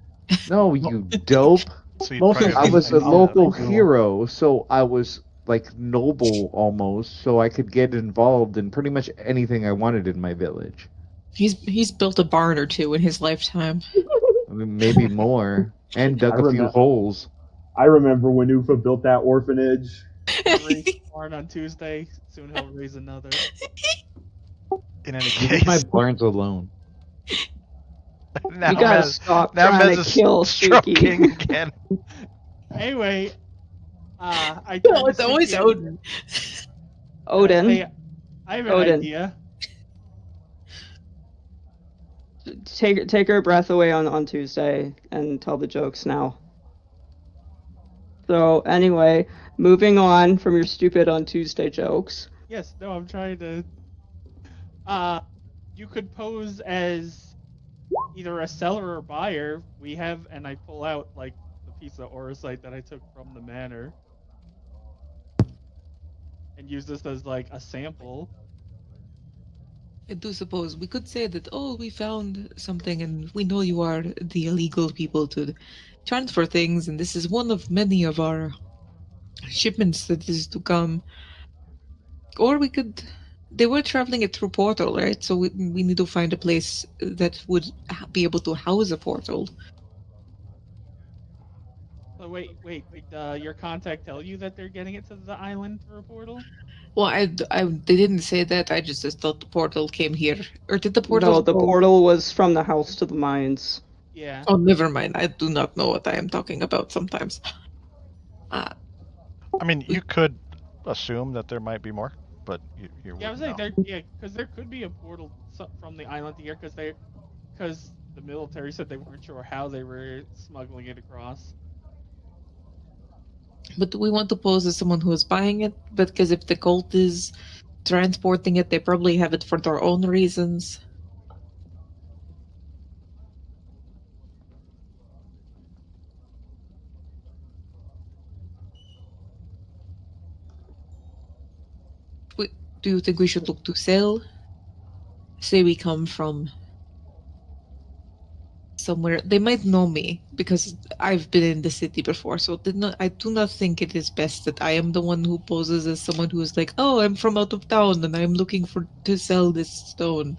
Speaker 5: No, you dope.
Speaker 3: So
Speaker 5: I was a local hero, so I was like noble almost, so I could get involved in pretty much anything I wanted in my village.
Speaker 9: He's built a barn or two in his lifetime.
Speaker 5: I mean, maybe more, and dug a few holes.
Speaker 6: I remember when Ufa built that orphanage.
Speaker 4: Barn on Tuesday. Soon he'll raise another.
Speaker 3: In any case,
Speaker 5: my barns alone.
Speaker 2: Now you gotta stop trying to kill
Speaker 3: Spooky again.
Speaker 4: Anyway, I
Speaker 9: no, it's always Odin.
Speaker 2: Odin.
Speaker 4: I have an idea.
Speaker 2: Take her breath away on Tuesday and tell the jokes now. So anyway, moving on from your stupid on Tuesday jokes.
Speaker 4: Yes, no, I'm trying to. You could pose as either a seller or buyer. We have, and I pull out like the piece of orosite that I took from the manor, and use this as like a sample.
Speaker 9: I do suppose we could say that, we found something and we know you are the illegal people to transfer things, and this is one of many of our shipments that is to come. Or we could. They were traveling it through portal, right? So we need to find a place that would be able to house a portal.
Speaker 4: So wait, your contact tell you that they're getting it to the island through a portal?
Speaker 9: Well, they didn't say that. I just thought the portal came here. Or did the portal?
Speaker 2: No, the portal was from the house to the mines.
Speaker 4: Yeah.
Speaker 9: Oh, never mind. I do not know what I am talking about sometimes.
Speaker 3: I mean, you could assume that there might be more, but you
Speaker 4: I was saying because there could be a portal from the island here, because the military said they weren't sure how they were smuggling it across.
Speaker 9: But we want to pose as someone who is buying it, because if the cult is transporting it, they probably have it for their own reasons. Do you think we should look to sell? Say we come from somewhere. They might know me because I've been in the city before, so I do not think it is best that I am the one who poses as someone who is like, oh, I'm from out of town and I'm looking to sell this stone.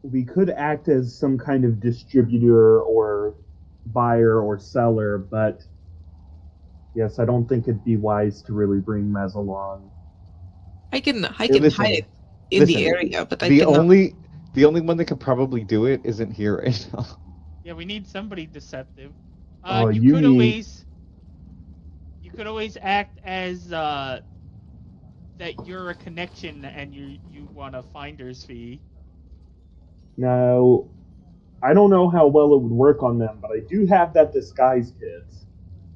Speaker 6: We could act as some kind of distributor or buyer or seller, but Yes, I don't think it'd be wise to really bring Mez along.
Speaker 9: I can
Speaker 5: listen,
Speaker 9: hide in the area, but I
Speaker 5: the
Speaker 9: cannot.
Speaker 5: the only one that could probably do it isn't here right now.
Speaker 4: Yeah, we need somebody deceptive.
Speaker 6: Oh,
Speaker 4: You could always act as that you're a connection and you want a finder's fee.
Speaker 6: Now, I don't know how well it would work on them, but I do have that disguise kit.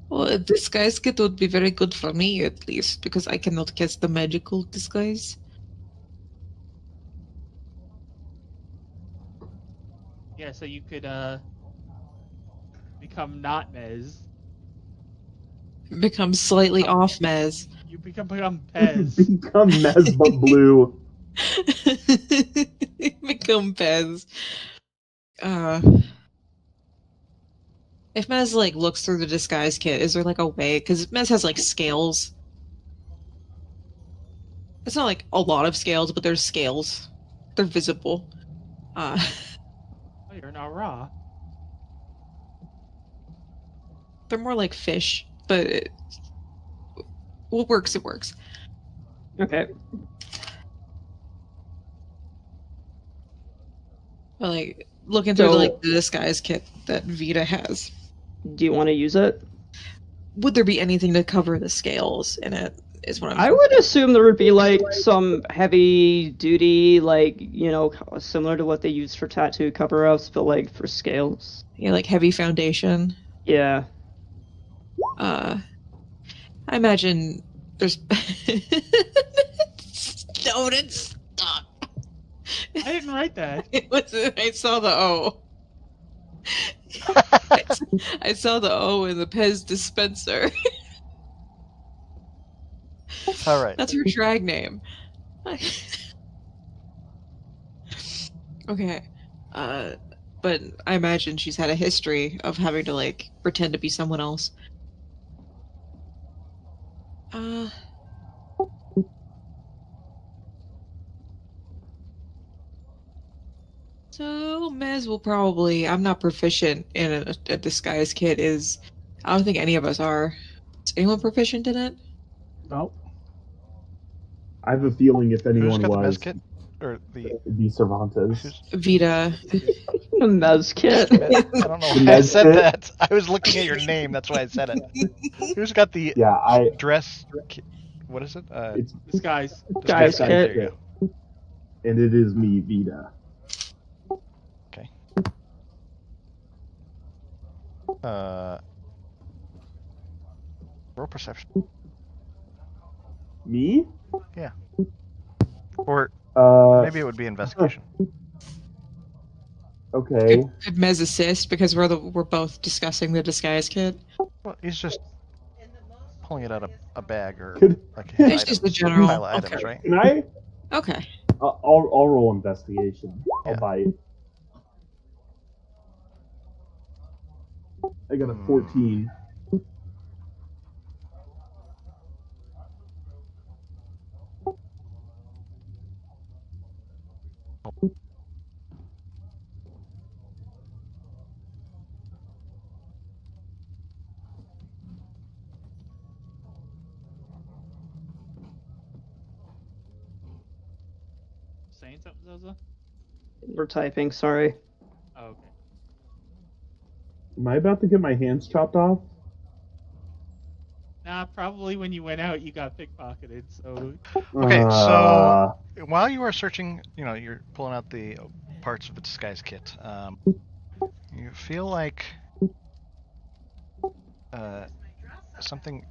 Speaker 9: Well, a disguise kit would be very good for me, at least, because I cannot cast the magical disguise.
Speaker 4: Yeah, so you could become not Mez.
Speaker 9: Become slightly off Mez.
Speaker 4: You become Pez.
Speaker 6: Become Mez but blue.
Speaker 9: Become Pez. If Mez like looks through the disguise kit, is there like a way? Because Mez has like scales. It's not like a lot of scales, but there's scales. They're visible.
Speaker 4: Oh, you're not raw.
Speaker 9: They're more like fish, but what works, it works.
Speaker 2: Okay.
Speaker 9: But like looking through like the disguise kit that Vita has.
Speaker 2: Do you want to use it?
Speaker 9: Would there be anything to cover the scales in it? Is what
Speaker 2: I would assume there would be like some heavy duty, like, you know, similar to what they use for tattoo cover-ups, but like for scales.
Speaker 9: Yeah, like heavy foundation.
Speaker 2: Yeah.
Speaker 9: I imagine there's Don't stop.
Speaker 4: I didn't write that.
Speaker 9: I saw the O. I saw the O in the Pez dispenser.
Speaker 3: All right.
Speaker 9: That's her drag name. Okay. But I imagine she's had a history of having to, like, pretend to be someone else. So, Mez will probably... I'm not proficient in a disguise kit. I don't think any of us are. Is anyone proficient in it?
Speaker 1: No.
Speaker 6: I have a feeling if anyone
Speaker 3: Who's got the
Speaker 6: was,
Speaker 3: mez kit? Or the
Speaker 6: it'd be Cervantes.
Speaker 9: Vita.
Speaker 2: A Mez kit.
Speaker 3: I don't know why I said that. I was looking at your name, that's why I said it. Who's got the dress kit? What is it?
Speaker 6: It's
Speaker 4: Disguise.
Speaker 2: Disguise kit.
Speaker 3: There you go.
Speaker 6: And it is me, Vita.
Speaker 3: Okay. Roll perception.
Speaker 6: Me?
Speaker 3: Yeah. Or maybe it would be investigation.
Speaker 6: Okay.
Speaker 9: Could Mez assist because we're both discussing the disguise kit?
Speaker 3: Well, he's just pulling it out of a bag or like
Speaker 9: It's
Speaker 3: items,
Speaker 9: just the general.
Speaker 3: pile of
Speaker 9: Okay.
Speaker 3: items, right?
Speaker 6: Can I?
Speaker 9: Okay.
Speaker 6: I'll roll investigation. I'll bite. I got a 14.
Speaker 4: Saying something, Zoza?
Speaker 2: We're typing, sorry.
Speaker 4: Oh, okay.
Speaker 6: Am I about to get my hands chopped off?
Speaker 4: Nah, probably when you went out, you got pickpocketed, so...
Speaker 3: Okay, so while you are searching, you know, you're pulling out the parts of the disguise kit, you feel like something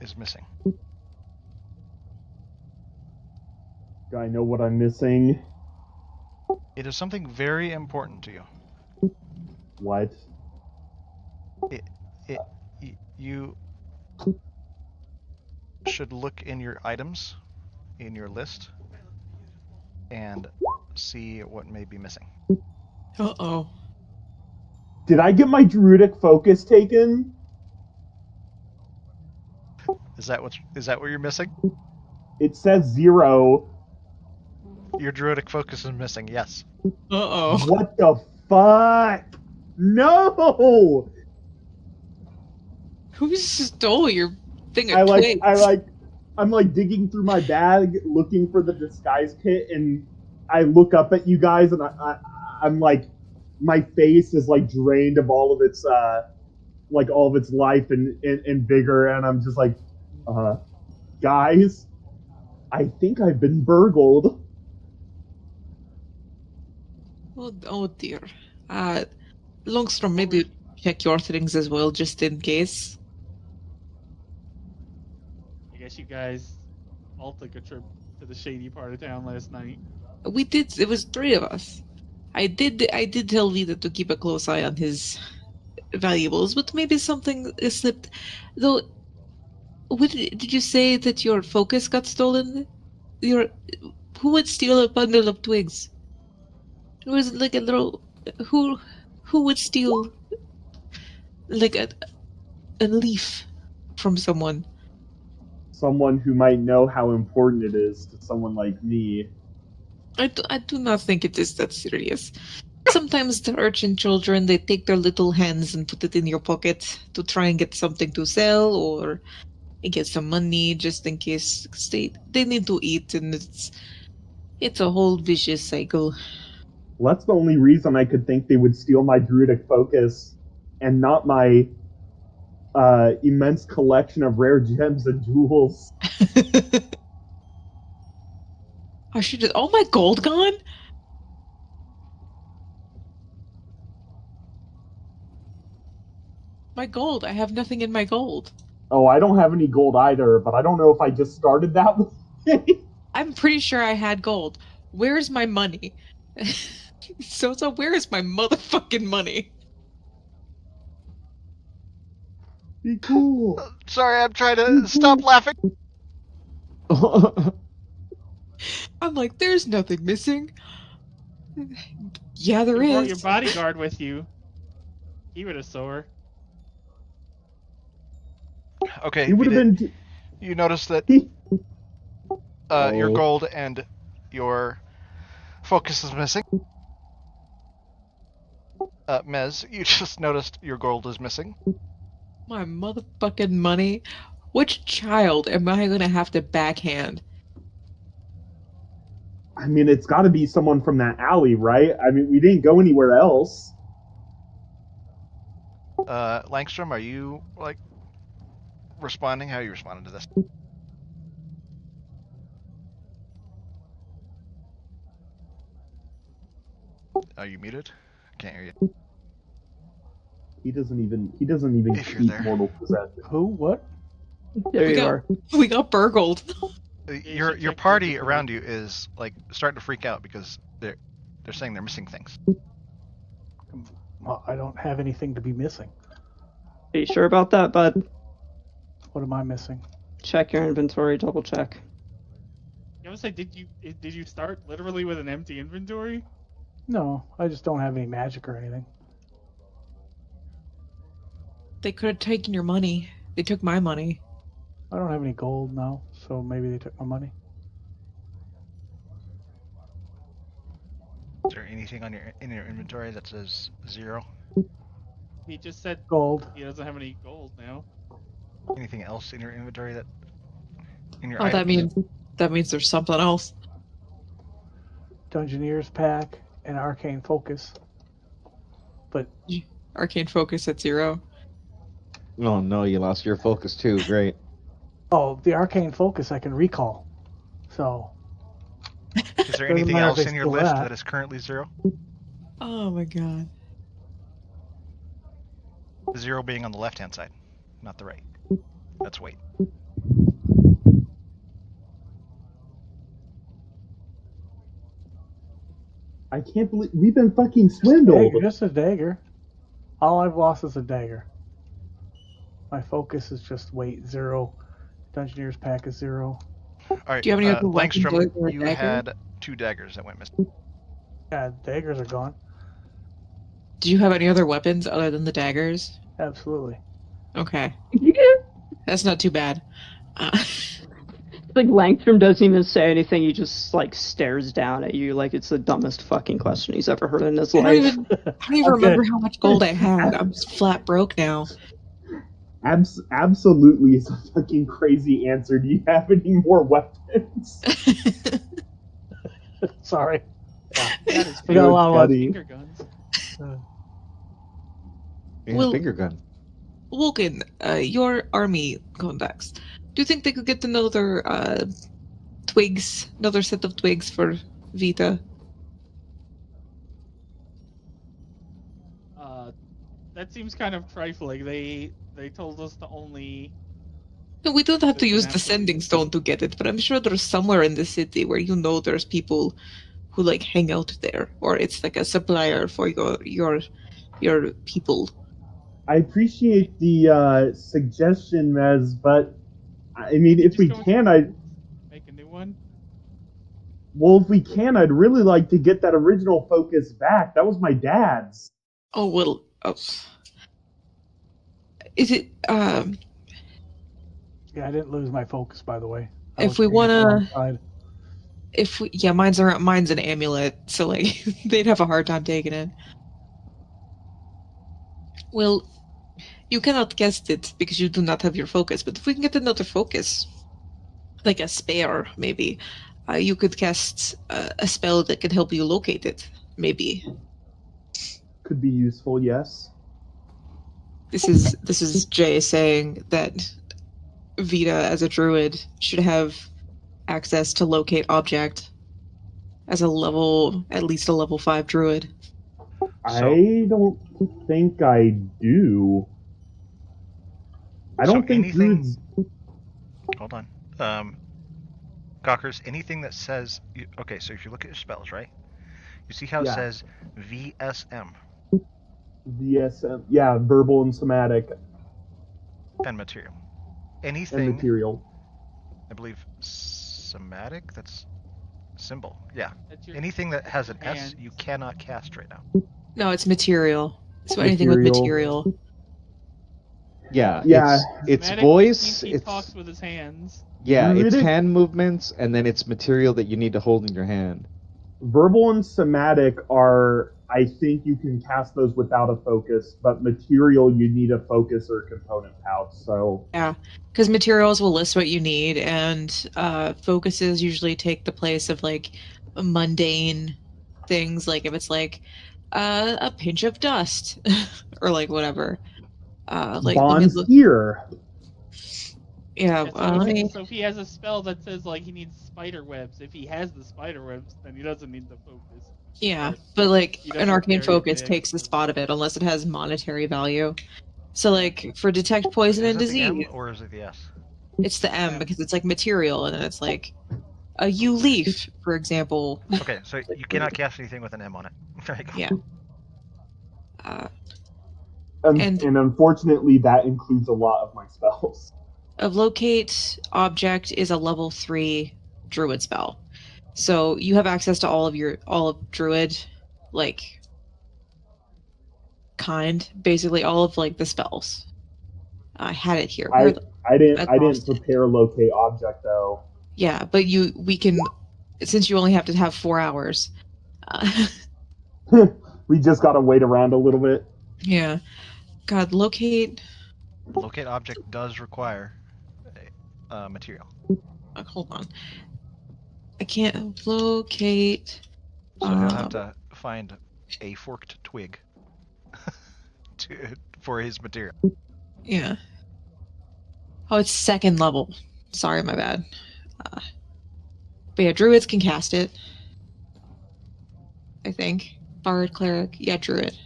Speaker 3: is missing.
Speaker 6: Do I know what I'm missing?
Speaker 3: It is something very important to you.
Speaker 6: What?
Speaker 3: You should look in your items, in your list, and see what may be missing.
Speaker 9: Uh-oh.
Speaker 6: Did I get my druidic focus taken?
Speaker 3: Is that what you're missing?
Speaker 6: It says 0.
Speaker 3: Your druidic focus is missing, yes.
Speaker 9: Uh-oh.
Speaker 6: What the fuck? No!
Speaker 9: Who stole your thing of
Speaker 6: I'm
Speaker 9: twigs?
Speaker 6: digging through my bag looking for the disguise kit, and I look up at you guys, and I'm like, my face is like drained of all of its life and vigor, and I'm just like, guys, I think I've been burgled.
Speaker 9: Oh dear. Longstrom, maybe check your things as well, just in case.
Speaker 4: I guess you guys all took a trip to the shady part of town last night.
Speaker 9: We did. It was 3 of us. I did tell Vita to keep a close eye on his valuables, but maybe something slipped. Though, did you say that your focus got stolen? Who would steal a bundle of twigs? It was like a little. Who would steal like a leaf from someone?
Speaker 6: Someone who might know how important it is to someone like me.
Speaker 9: I do not think it is that serious. Sometimes the urchin children, they take their little hands and put it in your pocket to try and get something to sell or get some money just in case 'cause they need to eat, and it's a whole vicious cycle.
Speaker 6: Well, that's the only reason I could think they would steal my druidic focus and not my immense collection of rare gems and jewels.
Speaker 9: I should have. Oh, my gold gone? My gold. I have nothing in my gold.
Speaker 6: Oh, I don't have any gold either, but I don't know if I just started that way.
Speaker 9: I'm pretty sure I had gold. Where's my money? So where is my motherfucking money?
Speaker 6: Be cool.
Speaker 3: Sorry, I'm trying to stop laughing.
Speaker 9: I'm like, there's nothing missing. Yeah, there
Speaker 4: You brought
Speaker 9: is.
Speaker 4: your bodyguard with you. He would have sore.
Speaker 3: Okay,
Speaker 6: He would have been.
Speaker 3: you notice that your gold and your focus is missing. Mez, you just noticed your gold is missing.
Speaker 9: My motherfucking money? Which child am I gonna have to backhand?
Speaker 6: I mean, it's got to be someone from that alley, right? I mean, we didn't go anywhere else.
Speaker 3: Langstrom, are you responding? How are you responding to this? Are you muted? Can't hear you.
Speaker 6: He doesn't even
Speaker 3: If you're
Speaker 6: keep
Speaker 3: there.
Speaker 6: mortal possession.
Speaker 1: Who? What?
Speaker 2: There you are.
Speaker 9: We got burgled.
Speaker 3: Your party around you is starting to freak out because they're saying they're missing things.
Speaker 1: Well, I don't have anything to be missing.
Speaker 2: Are you sure about that, bud?
Speaker 1: What am I missing?
Speaker 2: Check your inventory, double check.
Speaker 4: I was say, did you start literally with an empty inventory?
Speaker 1: No, I just don't have any magic or anything.
Speaker 9: They could have taken your money. They took my money.
Speaker 1: I don't have any gold now, so maybe they took my money.
Speaker 3: Is there anything in your inventory that says 0?
Speaker 4: He just said
Speaker 1: Gold.
Speaker 4: he doesn't have any gold now.
Speaker 3: Anything else in your inventory that in your
Speaker 9: Oh,
Speaker 3: items?
Speaker 9: that means there's something else.
Speaker 1: Dungeoneer's pack and arcane focus. But
Speaker 9: Arcane focus at 0.
Speaker 5: Oh no, you lost your focus too. Great.
Speaker 1: oh, the arcane focus I can recall. So
Speaker 3: Is there anything
Speaker 1: matter if
Speaker 3: else
Speaker 1: they
Speaker 3: in your
Speaker 1: steal
Speaker 3: list
Speaker 1: that.
Speaker 3: that is currently 0?
Speaker 9: Oh my god.
Speaker 3: The 0 being on the left-hand side, not the right. That's weight.
Speaker 6: I can't believe we've been fucking swindled.
Speaker 1: just a dagger. All I've lost is a dagger. My focus is just weight 0. Dungeoneer's pack is 0.
Speaker 3: All right.
Speaker 9: Do you have any other weapons other
Speaker 3: Langstrom,
Speaker 9: than a
Speaker 3: you
Speaker 9: dagger?
Speaker 3: had 2 daggers that went missing.
Speaker 1: Yeah, daggers are gone.
Speaker 9: Do you have any other weapons other than the daggers?
Speaker 1: Absolutely.
Speaker 9: Okay. That's not too bad.
Speaker 2: Like Langstrom doesn't even say anything. He just stares down at you like it's the dumbest fucking question he's ever heard in his
Speaker 9: I
Speaker 2: life.
Speaker 9: don't even remember how much gold I had. I'm just flat broke now.
Speaker 6: Absolutely is a fucking crazy answer. Do you have any more weapons?
Speaker 1: Sorry.
Speaker 4: That is
Speaker 1: We got a lot of
Speaker 6: Buddy.
Speaker 4: finger guns.
Speaker 5: Yeah,
Speaker 9: Well-
Speaker 5: finger gun.
Speaker 9: Vulcan, your army contacts. Do you think they could get another twigs, another set of twigs for Vita?
Speaker 4: That seems kind of trifling. They told us to only.
Speaker 9: No, we don't have to
Speaker 4: There's an
Speaker 9: use the
Speaker 4: absolute-
Speaker 9: sending stone to get it, but I'm sure there's somewhere in the city where you know there's people who like hang out there, or it's like a supplier for your people.
Speaker 6: I appreciate the suggestion, Mez, but I mean, if
Speaker 4: Just
Speaker 6: we
Speaker 4: go with
Speaker 6: can,
Speaker 4: your- make a new one.
Speaker 6: if we can, I'd really like to get that original focus back. That was my dad's.
Speaker 9: Oh well. Oh. Is it?
Speaker 1: Yeah, I didn't lose my focus, by the way. I
Speaker 9: If
Speaker 1: was
Speaker 9: we
Speaker 1: reading it
Speaker 9: wanna-
Speaker 1: alongside.
Speaker 9: If we, yeah, mine's an amulet, so like they'd have a hard time taking it. Well, you cannot cast it because you do not have your focus. But if we can get another focus, like a spare, maybe, you could cast a spell that can help you locate it. Maybe
Speaker 6: Could be useful, yes.
Speaker 9: this is Jay saying that Vita, as a druid, should have access to locate object as at least a level 5 druid.
Speaker 6: I don't think I do. I
Speaker 3: So
Speaker 6: don't think
Speaker 3: anything-
Speaker 6: druids.
Speaker 3: Hold on. Cockers, anything that says... Okay, so if you look at your spells, right? You see how it
Speaker 6: Yeah.
Speaker 3: says VSM
Speaker 6: VSM, yeah, verbal and somatic
Speaker 3: and material.
Speaker 6: and
Speaker 3: Anything,
Speaker 6: material.
Speaker 3: I believe, somatic? That's symbol. Yeah.
Speaker 4: That's your
Speaker 3: Anything that has an S,
Speaker 4: hands.
Speaker 3: you cannot cast right now.
Speaker 9: No, it's material. So anything with material.
Speaker 5: Yeah,
Speaker 6: Yeah.
Speaker 5: it's
Speaker 4: Somatic
Speaker 5: voice.
Speaker 4: means he
Speaker 5: It's
Speaker 4: talks with his hands.
Speaker 5: yeah, it's
Speaker 6: Druidic-
Speaker 5: hand movements, and then it's material that you need to hold in your hand.
Speaker 6: Verbal and somatic are, I think you can cast those without a focus, but material you need a focus or a component pouch. So
Speaker 9: Yeah, because materials will list what you need, and focuses usually take the place of like mundane things, like if it's like a pinch of dust or like whatever. Like let me
Speaker 6: bonds
Speaker 9: look.
Speaker 6: here.
Speaker 9: Yeah,
Speaker 4: Yeah, so,
Speaker 9: let me.
Speaker 4: so if he has a spell that says like he needs spider webs, if he has the spider webs, then he doesn't need the focus.
Speaker 9: Yeah, but like
Speaker 4: He
Speaker 9: an
Speaker 4: doesn't
Speaker 9: arcane
Speaker 4: carry a
Speaker 9: focus
Speaker 4: big-
Speaker 9: takes the spot of it unless it has monetary value. So like for detect poison
Speaker 3: Is
Speaker 9: and
Speaker 3: it the M
Speaker 9: disease,
Speaker 3: or is it the S?
Speaker 9: it's the M because it's like material, and then it's like a yew leaf, for example.
Speaker 3: Okay, so you cannot cast anything with an M on it. There you go.
Speaker 9: Yeah.
Speaker 6: And unfortunately, that includes a lot of my spells.
Speaker 9: A locate object is a level 3 druid spell. So you have access to all of druid, like, basically all of like the spells. I had it here. Where
Speaker 6: I didn't
Speaker 9: lost it.
Speaker 6: prepare locate object though.
Speaker 9: Yeah, but we can, since you only have to have 4 hours.
Speaker 6: We just gotta wait around a little bit.
Speaker 9: Yeah. God, locate.
Speaker 3: Locate object does require material.
Speaker 9: Hold on. I can't locate.
Speaker 3: So he'll have to find a forked twig for his material.
Speaker 9: Yeah. Oh, it's 2nd level. Sorry, my bad. But yeah, druids can cast it. I think. Bard, cleric, yeah, druid.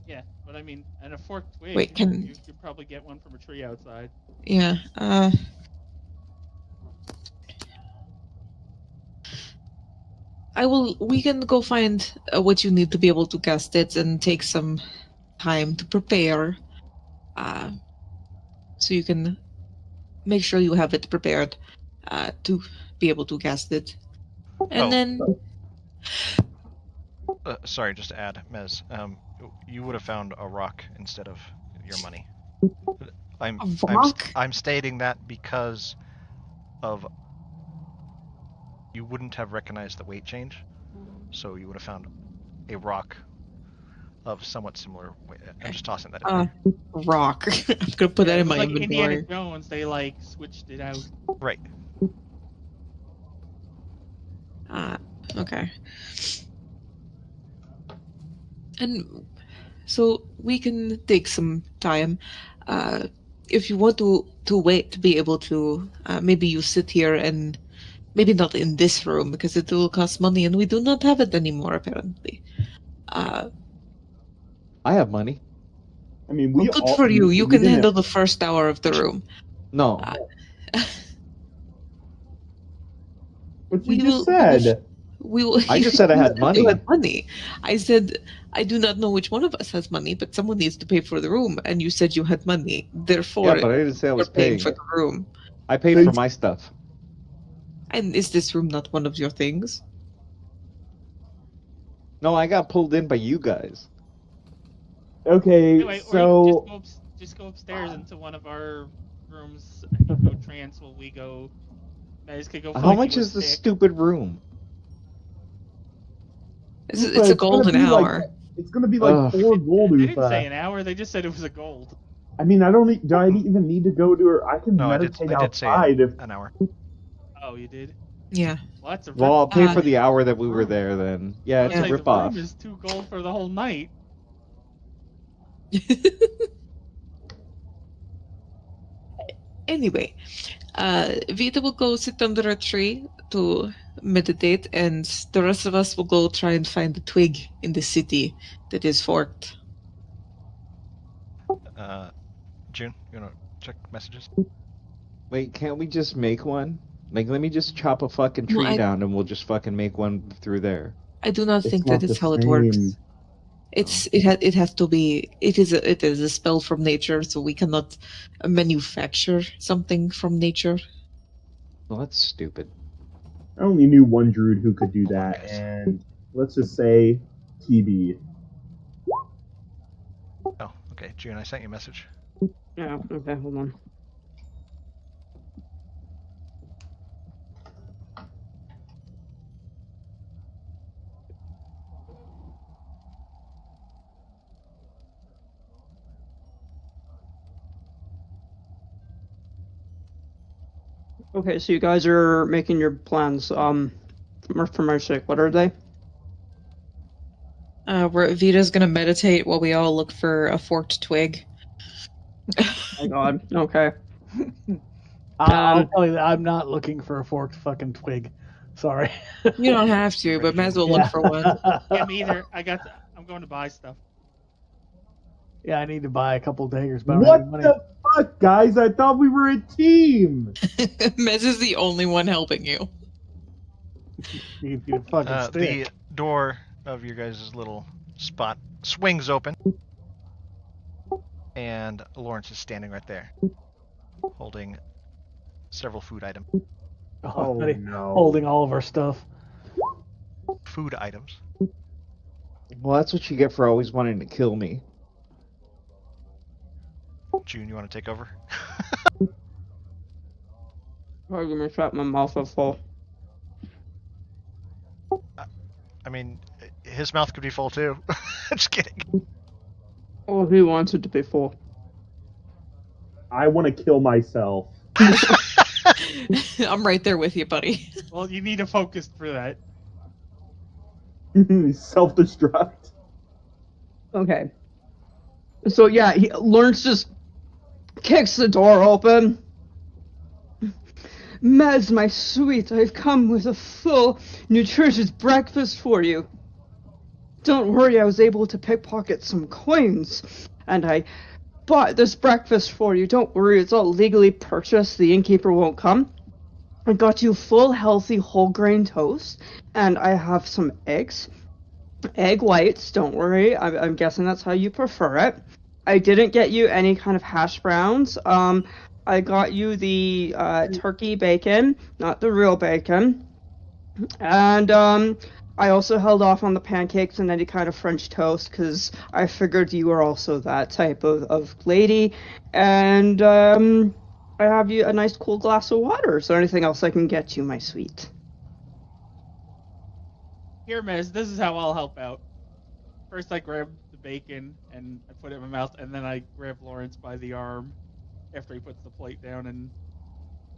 Speaker 4: Yeah, but I mean, and a forked twig.
Speaker 9: Wait, can-
Speaker 4: you could probably get one from a tree outside.
Speaker 9: Yeah. We can go find what you need to be able to cast it and take some time to prepare. So you can make sure you have it prepared to be able to cast it. And then.
Speaker 3: Sorry, just to add, Mez, you would have found a rock instead of your money. I'm stating that because of you wouldn't have recognized the weight change, so you would have found a rock of somewhat similar weight. I'm just tossing that in there.
Speaker 9: Rock. I'm gonna put that in my
Speaker 4: like Indiana
Speaker 9: inventory.
Speaker 4: Jones, they like switched it out.
Speaker 3: Right.
Speaker 9: Okay. And so we can take some time. If you want to wait to be able to, maybe you sit here and maybe not in this room because it will cost money and we do not have it anymore apparently.
Speaker 5: I have money.
Speaker 6: I mean, we
Speaker 9: Good
Speaker 6: all,
Speaker 9: for you. You can
Speaker 6: didn't
Speaker 9: handle the first hour of the room.
Speaker 5: No.
Speaker 6: What you just said.
Speaker 5: I just said I had money.
Speaker 9: You had money. I said I do not know which one of us has money, but someone needs to pay for the room, and you said you had money. Therefore,
Speaker 5: Yeah, but I didn't say I was
Speaker 9: you're paying
Speaker 5: paying
Speaker 9: for the room.
Speaker 5: I paid for my stuff.
Speaker 9: And is this room not one of your things?
Speaker 5: No, I got pulled in by you guys.
Speaker 6: Okay,
Speaker 4: Anyway,
Speaker 6: so
Speaker 4: or you just go upstairs into one of our rooms. I can go trance while we go. Mez could go.
Speaker 5: How
Speaker 4: find
Speaker 5: much
Speaker 4: you a
Speaker 5: is the
Speaker 4: stick.
Speaker 5: stupid room?
Speaker 9: It's a gold an hour.
Speaker 6: It's gonna be like 4 gold.
Speaker 4: They didn't say an hour. They just said it was a gold.
Speaker 6: I mean, do I even need to go to her? I can
Speaker 3: No, I
Speaker 6: meditate
Speaker 3: did say
Speaker 6: outside if
Speaker 3: an hour.
Speaker 4: Oh, you did?
Speaker 9: Yeah.
Speaker 4: Well, that's a
Speaker 5: Well, I'll pay
Speaker 4: rip-
Speaker 5: for the hour that we were there then. Yeah, it's
Speaker 4: I'd
Speaker 5: a
Speaker 4: say
Speaker 5: rip
Speaker 4: the
Speaker 5: off.
Speaker 4: room is 2 gold for the whole night.
Speaker 9: Anyway, Vita will go sit under a tree to meditate, and the rest of us will go try and find the twig in the city that is forked.
Speaker 3: June, you wanna check messages?
Speaker 5: Wait, can't we just make one? Like, let me just chop a fucking tree
Speaker 9: No,
Speaker 5: down and we'll just fucking make one through there.
Speaker 9: I do not
Speaker 6: It's
Speaker 9: think
Speaker 6: not
Speaker 9: that is
Speaker 6: the
Speaker 9: how it works.
Speaker 6: same.
Speaker 9: It has to be. It is a spell from nature, so we cannot manufacture something from nature.
Speaker 5: Well, that's stupid.
Speaker 6: I only knew one druid who could do that, and let's just say TB.
Speaker 3: Oh, okay. June, I sent you a message.
Speaker 2: Yeah, okay, hold on. Okay, so you guys are making your plans. For my sake, what are they?
Speaker 9: Where Vita's gonna meditate while we all look for a forked twig.
Speaker 2: Oh my god. Okay.
Speaker 1: I'll tell you that I'm not looking for a forked fucking twig. Sorry.
Speaker 9: You don't have to, but might as well look for one.
Speaker 4: Yeah, me either. I'm going to buy stuff.
Speaker 1: Yeah, I need to buy a couple daggers, but I don't have
Speaker 6: What
Speaker 1: any money.
Speaker 6: the fuck, guys? I thought we were a team.
Speaker 9: Mez is the only one helping you.
Speaker 1: You fucking stick.
Speaker 3: The door of your guys' little spot swings open, and Lawrence is standing right there, holding several food items.
Speaker 6: Oh,
Speaker 1: buddy,
Speaker 6: no.
Speaker 1: holding all of our stuff.
Speaker 3: Food items.
Speaker 5: Well, that's what you get for always wanting to kill me.
Speaker 3: June, you want to take over?
Speaker 2: I'm gonna shut my mouth up full.
Speaker 3: I mean, his mouth could be full too. Just kidding.
Speaker 2: Oh, he wants it to be full.
Speaker 6: I want to kill myself.
Speaker 9: I'm right there with you, buddy.
Speaker 4: Well, you need a focus for that.
Speaker 6: Self-destruct.
Speaker 2: Okay. So yeah, Lawrence just kicks the door open. Mez, my sweet, I've come with a full, nutritious breakfast for you. Don't worry, I was able to pickpocket some coins, and I bought this breakfast for you. Don't worry, it's all legally purchased. The innkeeper won't come. I got you full, healthy, whole grain toast, and I have some eggs. Egg whites, don't worry. I'm guessing that's how you prefer it. I didn't get you any kind of hash browns. I got you the turkey bacon, not the real bacon. And I also held off on the pancakes and any kind of French toast because I figured you were also that type of lady. And I have you a nice cool glass of water. Is there anything else I can get you, my sweet?
Speaker 4: Here, Mez, this is how I'll help out. First, I grab the bacon and I put it in my mouth, and then I grab Lawrence by the arm after he puts the plate down, and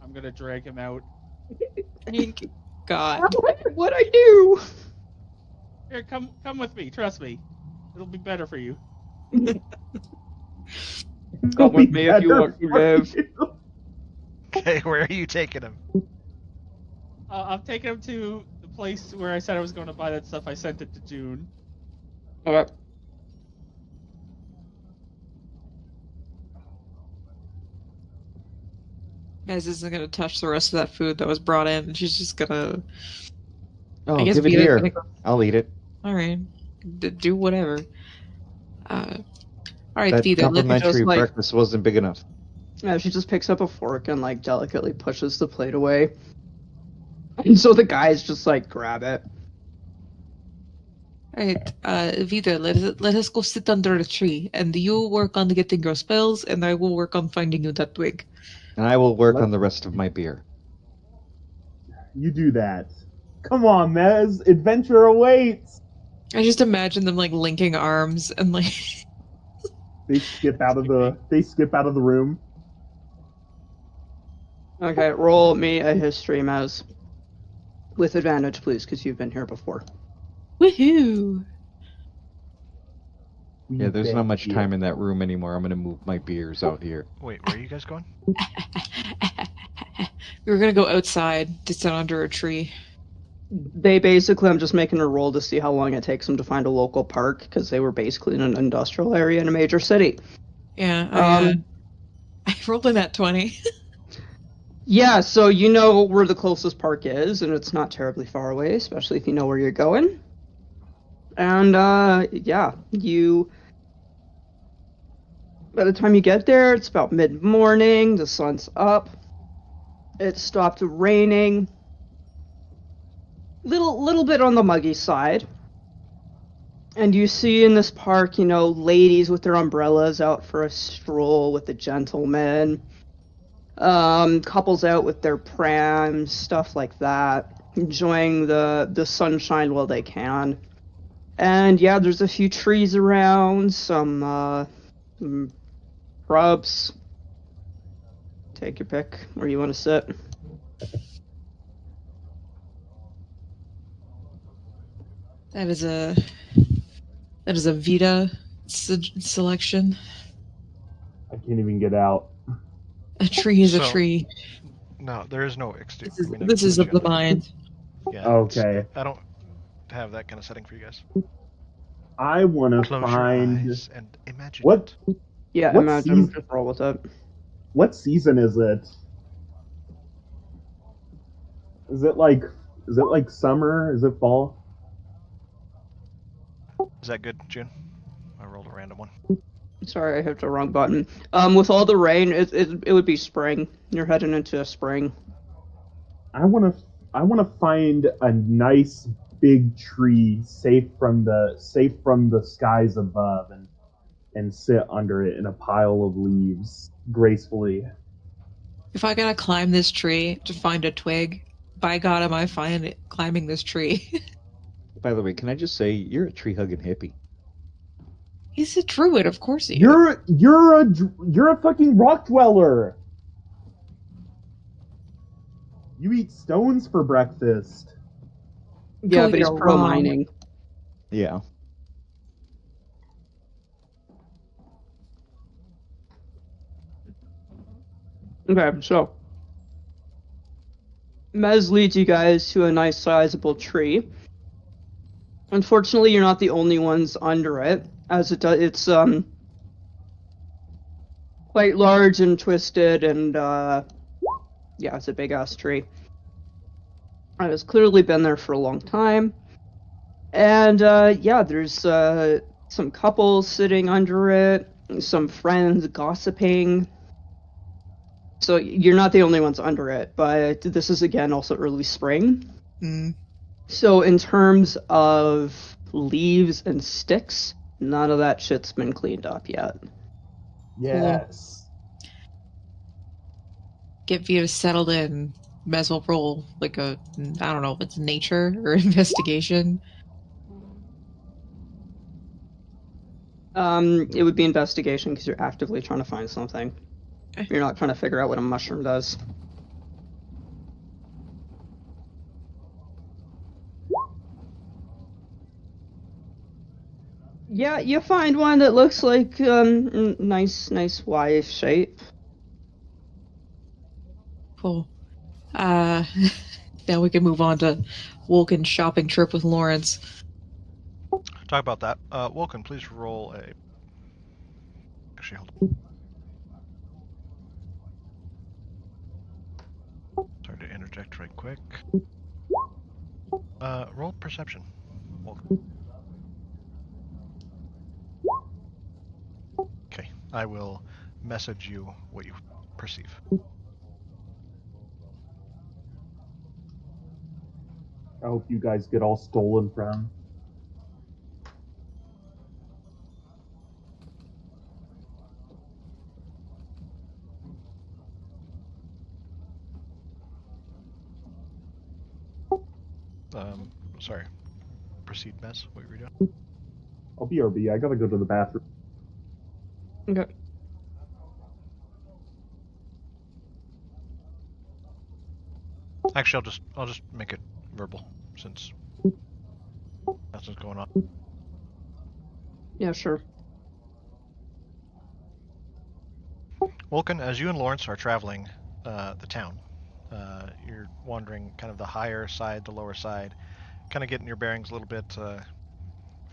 Speaker 4: I'm gonna drag him out.
Speaker 9: Thank God.
Speaker 2: What I do?
Speaker 4: Here, come with me. Trust me, it'll be better for you.
Speaker 2: Come with me if you want to live.
Speaker 3: Okay, where are you taking him?
Speaker 4: I'm taking him to the place where I said I was going to buy that stuff. I sent it to June.
Speaker 2: Okay.
Speaker 9: Mez isn't gonna touch the rest of that food that was brought in. She's just gonna.
Speaker 5: Oh,
Speaker 9: I guess
Speaker 5: give it
Speaker 9: Vita's
Speaker 5: here.
Speaker 9: gonna go-
Speaker 5: I'll eat it.
Speaker 9: All right, do whatever. All right,
Speaker 5: That
Speaker 9: Vita. Let me
Speaker 5: complimentary
Speaker 2: just, like-
Speaker 5: breakfast wasn't big enough.
Speaker 2: Yeah, she just picks up a fork and like delicately pushes the plate away. And so the guys just like grab it.
Speaker 9: All right, Vita. Let us go sit under a tree, and you work on getting your spells, and I will work on finding you that twig.
Speaker 5: And I will work on the rest of my beer.
Speaker 6: You do that. Come on, Mez. Adventure awaits.
Speaker 9: I just imagine them like linking arms and like.
Speaker 6: They skip out of the room.
Speaker 2: Okay, roll me a history, Mez. With advantage, please, because you've been here before.
Speaker 9: Woohoo!
Speaker 5: Yeah, there's not much time in that room anymore. I'm gonna move my beers out here.
Speaker 3: Wait, where are you guys going?
Speaker 9: We were gonna go outside to sit under a tree.
Speaker 2: They basically, I'm just making a roll to see how long it takes them to find a local park, because they were basically in an industrial area in a major city.
Speaker 9: Yeah, I rolled in that 20.
Speaker 2: Yeah, so you know where the closest park is, and it's not terribly far away, especially if you know where you're going. And, yeah, by the time you get there, it's about mid-morning, the sun's up, it stopped raining, little bit on the muggy side, and you see in this park, ladies with their umbrellas out for a stroll with the gentlemen, couples out with their prams, stuff like that, enjoying the sunshine while they can. And yeah, there's a few trees around, some shrubs. Take your pick where you want to sit.
Speaker 9: That is a Vita selection.
Speaker 6: I can't even get out.
Speaker 9: A tree is a
Speaker 3: So-
Speaker 9: tree.
Speaker 3: No, there is no exterior.
Speaker 9: This is of the mind.
Speaker 3: Yeah.
Speaker 6: Okay.
Speaker 3: I don't have that kind of setting for you guys.
Speaker 6: I want to
Speaker 3: Close your
Speaker 6: find
Speaker 3: eyes and imagine
Speaker 6: what
Speaker 3: it.
Speaker 2: Yeah,
Speaker 6: What
Speaker 2: imagine,
Speaker 6: season-
Speaker 2: just roll with it.
Speaker 6: what season is it? Is it like summer? Is it fall?
Speaker 3: Is that good, June? I rolled a random one.
Speaker 2: Sorry, I hit the wrong button. With all the rain, it would be spring. You're heading into spring.
Speaker 6: I want to find a nice big tree safe from the skies above and sit under it in a pile of leaves gracefully.
Speaker 9: If I gotta climb this tree to find a twig, by God, am I climbing this tree?
Speaker 5: By the way, can I just say you're a tree hugging hippie?
Speaker 9: He's a druid, of course he is.
Speaker 6: You're a fucking rock dweller. You eat stones for breakfast.
Speaker 2: Yeah,
Speaker 9: Cole,
Speaker 2: but he's
Speaker 9: you're
Speaker 2: pro
Speaker 9: wrong.
Speaker 2: mining.
Speaker 5: Yeah.
Speaker 2: Okay, so Mez leads you guys to a nice sizable tree. Unfortunately, you're not the only ones under it, as it's quite large and twisted, and yeah, it's a big ass tree. It has clearly been there for a long time, and yeah, there's some couples sitting under it, some friends gossiping. So you're not the only ones under it, but this is again also early spring.
Speaker 9: Mm.
Speaker 2: So in terms of leaves and sticks, none of that shit's been cleaned up yet.
Speaker 6: Yes.
Speaker 9: Get Vita settled in. Mez will roll like I don't know if it's nature or investigation.
Speaker 2: It would be investigation because you're actively trying to find something.
Speaker 9: Okay.
Speaker 2: You're not trying to figure out what a mushroom does. Yeah, you find one that looks like nice Y shape.
Speaker 9: Cool. Now we can move on to Vulcan's shopping trip with Lawrence.
Speaker 3: Talk about that. Vulcan, please roll a. Actually, hold on. Sorry to interject right quick. Roll perception. Vulcan. Okay, I will message you what you perceive.
Speaker 6: I hope you guys get all stolen from.
Speaker 3: Sorry. Proceed, Mess. What were you doing?
Speaker 6: I'll BRB. I gotta go to the bathroom.
Speaker 2: Okay.
Speaker 3: Actually, I'll just make it verbal since that's what's going on.
Speaker 2: Yeah, sure.
Speaker 3: Vulcan, as you and Lawrence are traveling the town, you're wandering kind of the higher side, the lower side, kind of getting your bearings a little bit,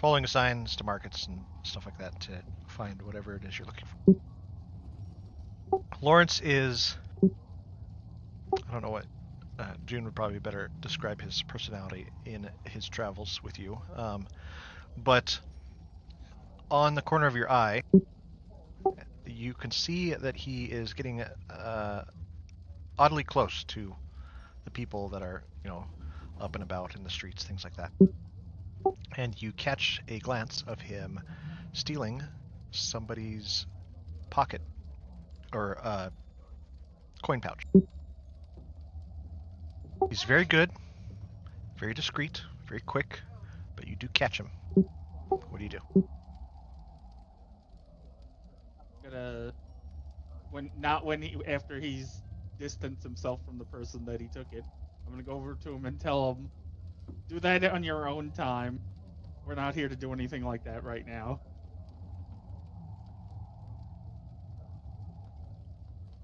Speaker 3: following the signs to markets and stuff like that to find whatever it is you're looking for. Lawrence is, I don't know what, June would probably better describe his personality in his travels with you, but on the corner of your eye, you can see that he is getting oddly close to the people that are, up and about in the streets, things like that. And you catch a glance of him stealing somebody's pocket or coin pouch. He's very good, very discreet, very quick, but you do catch him. What do you do?
Speaker 4: After he's distanced himself from the person that he took it, I'm gonna go over to him and tell him, do that on your own time. We're not here to do anything like that right now.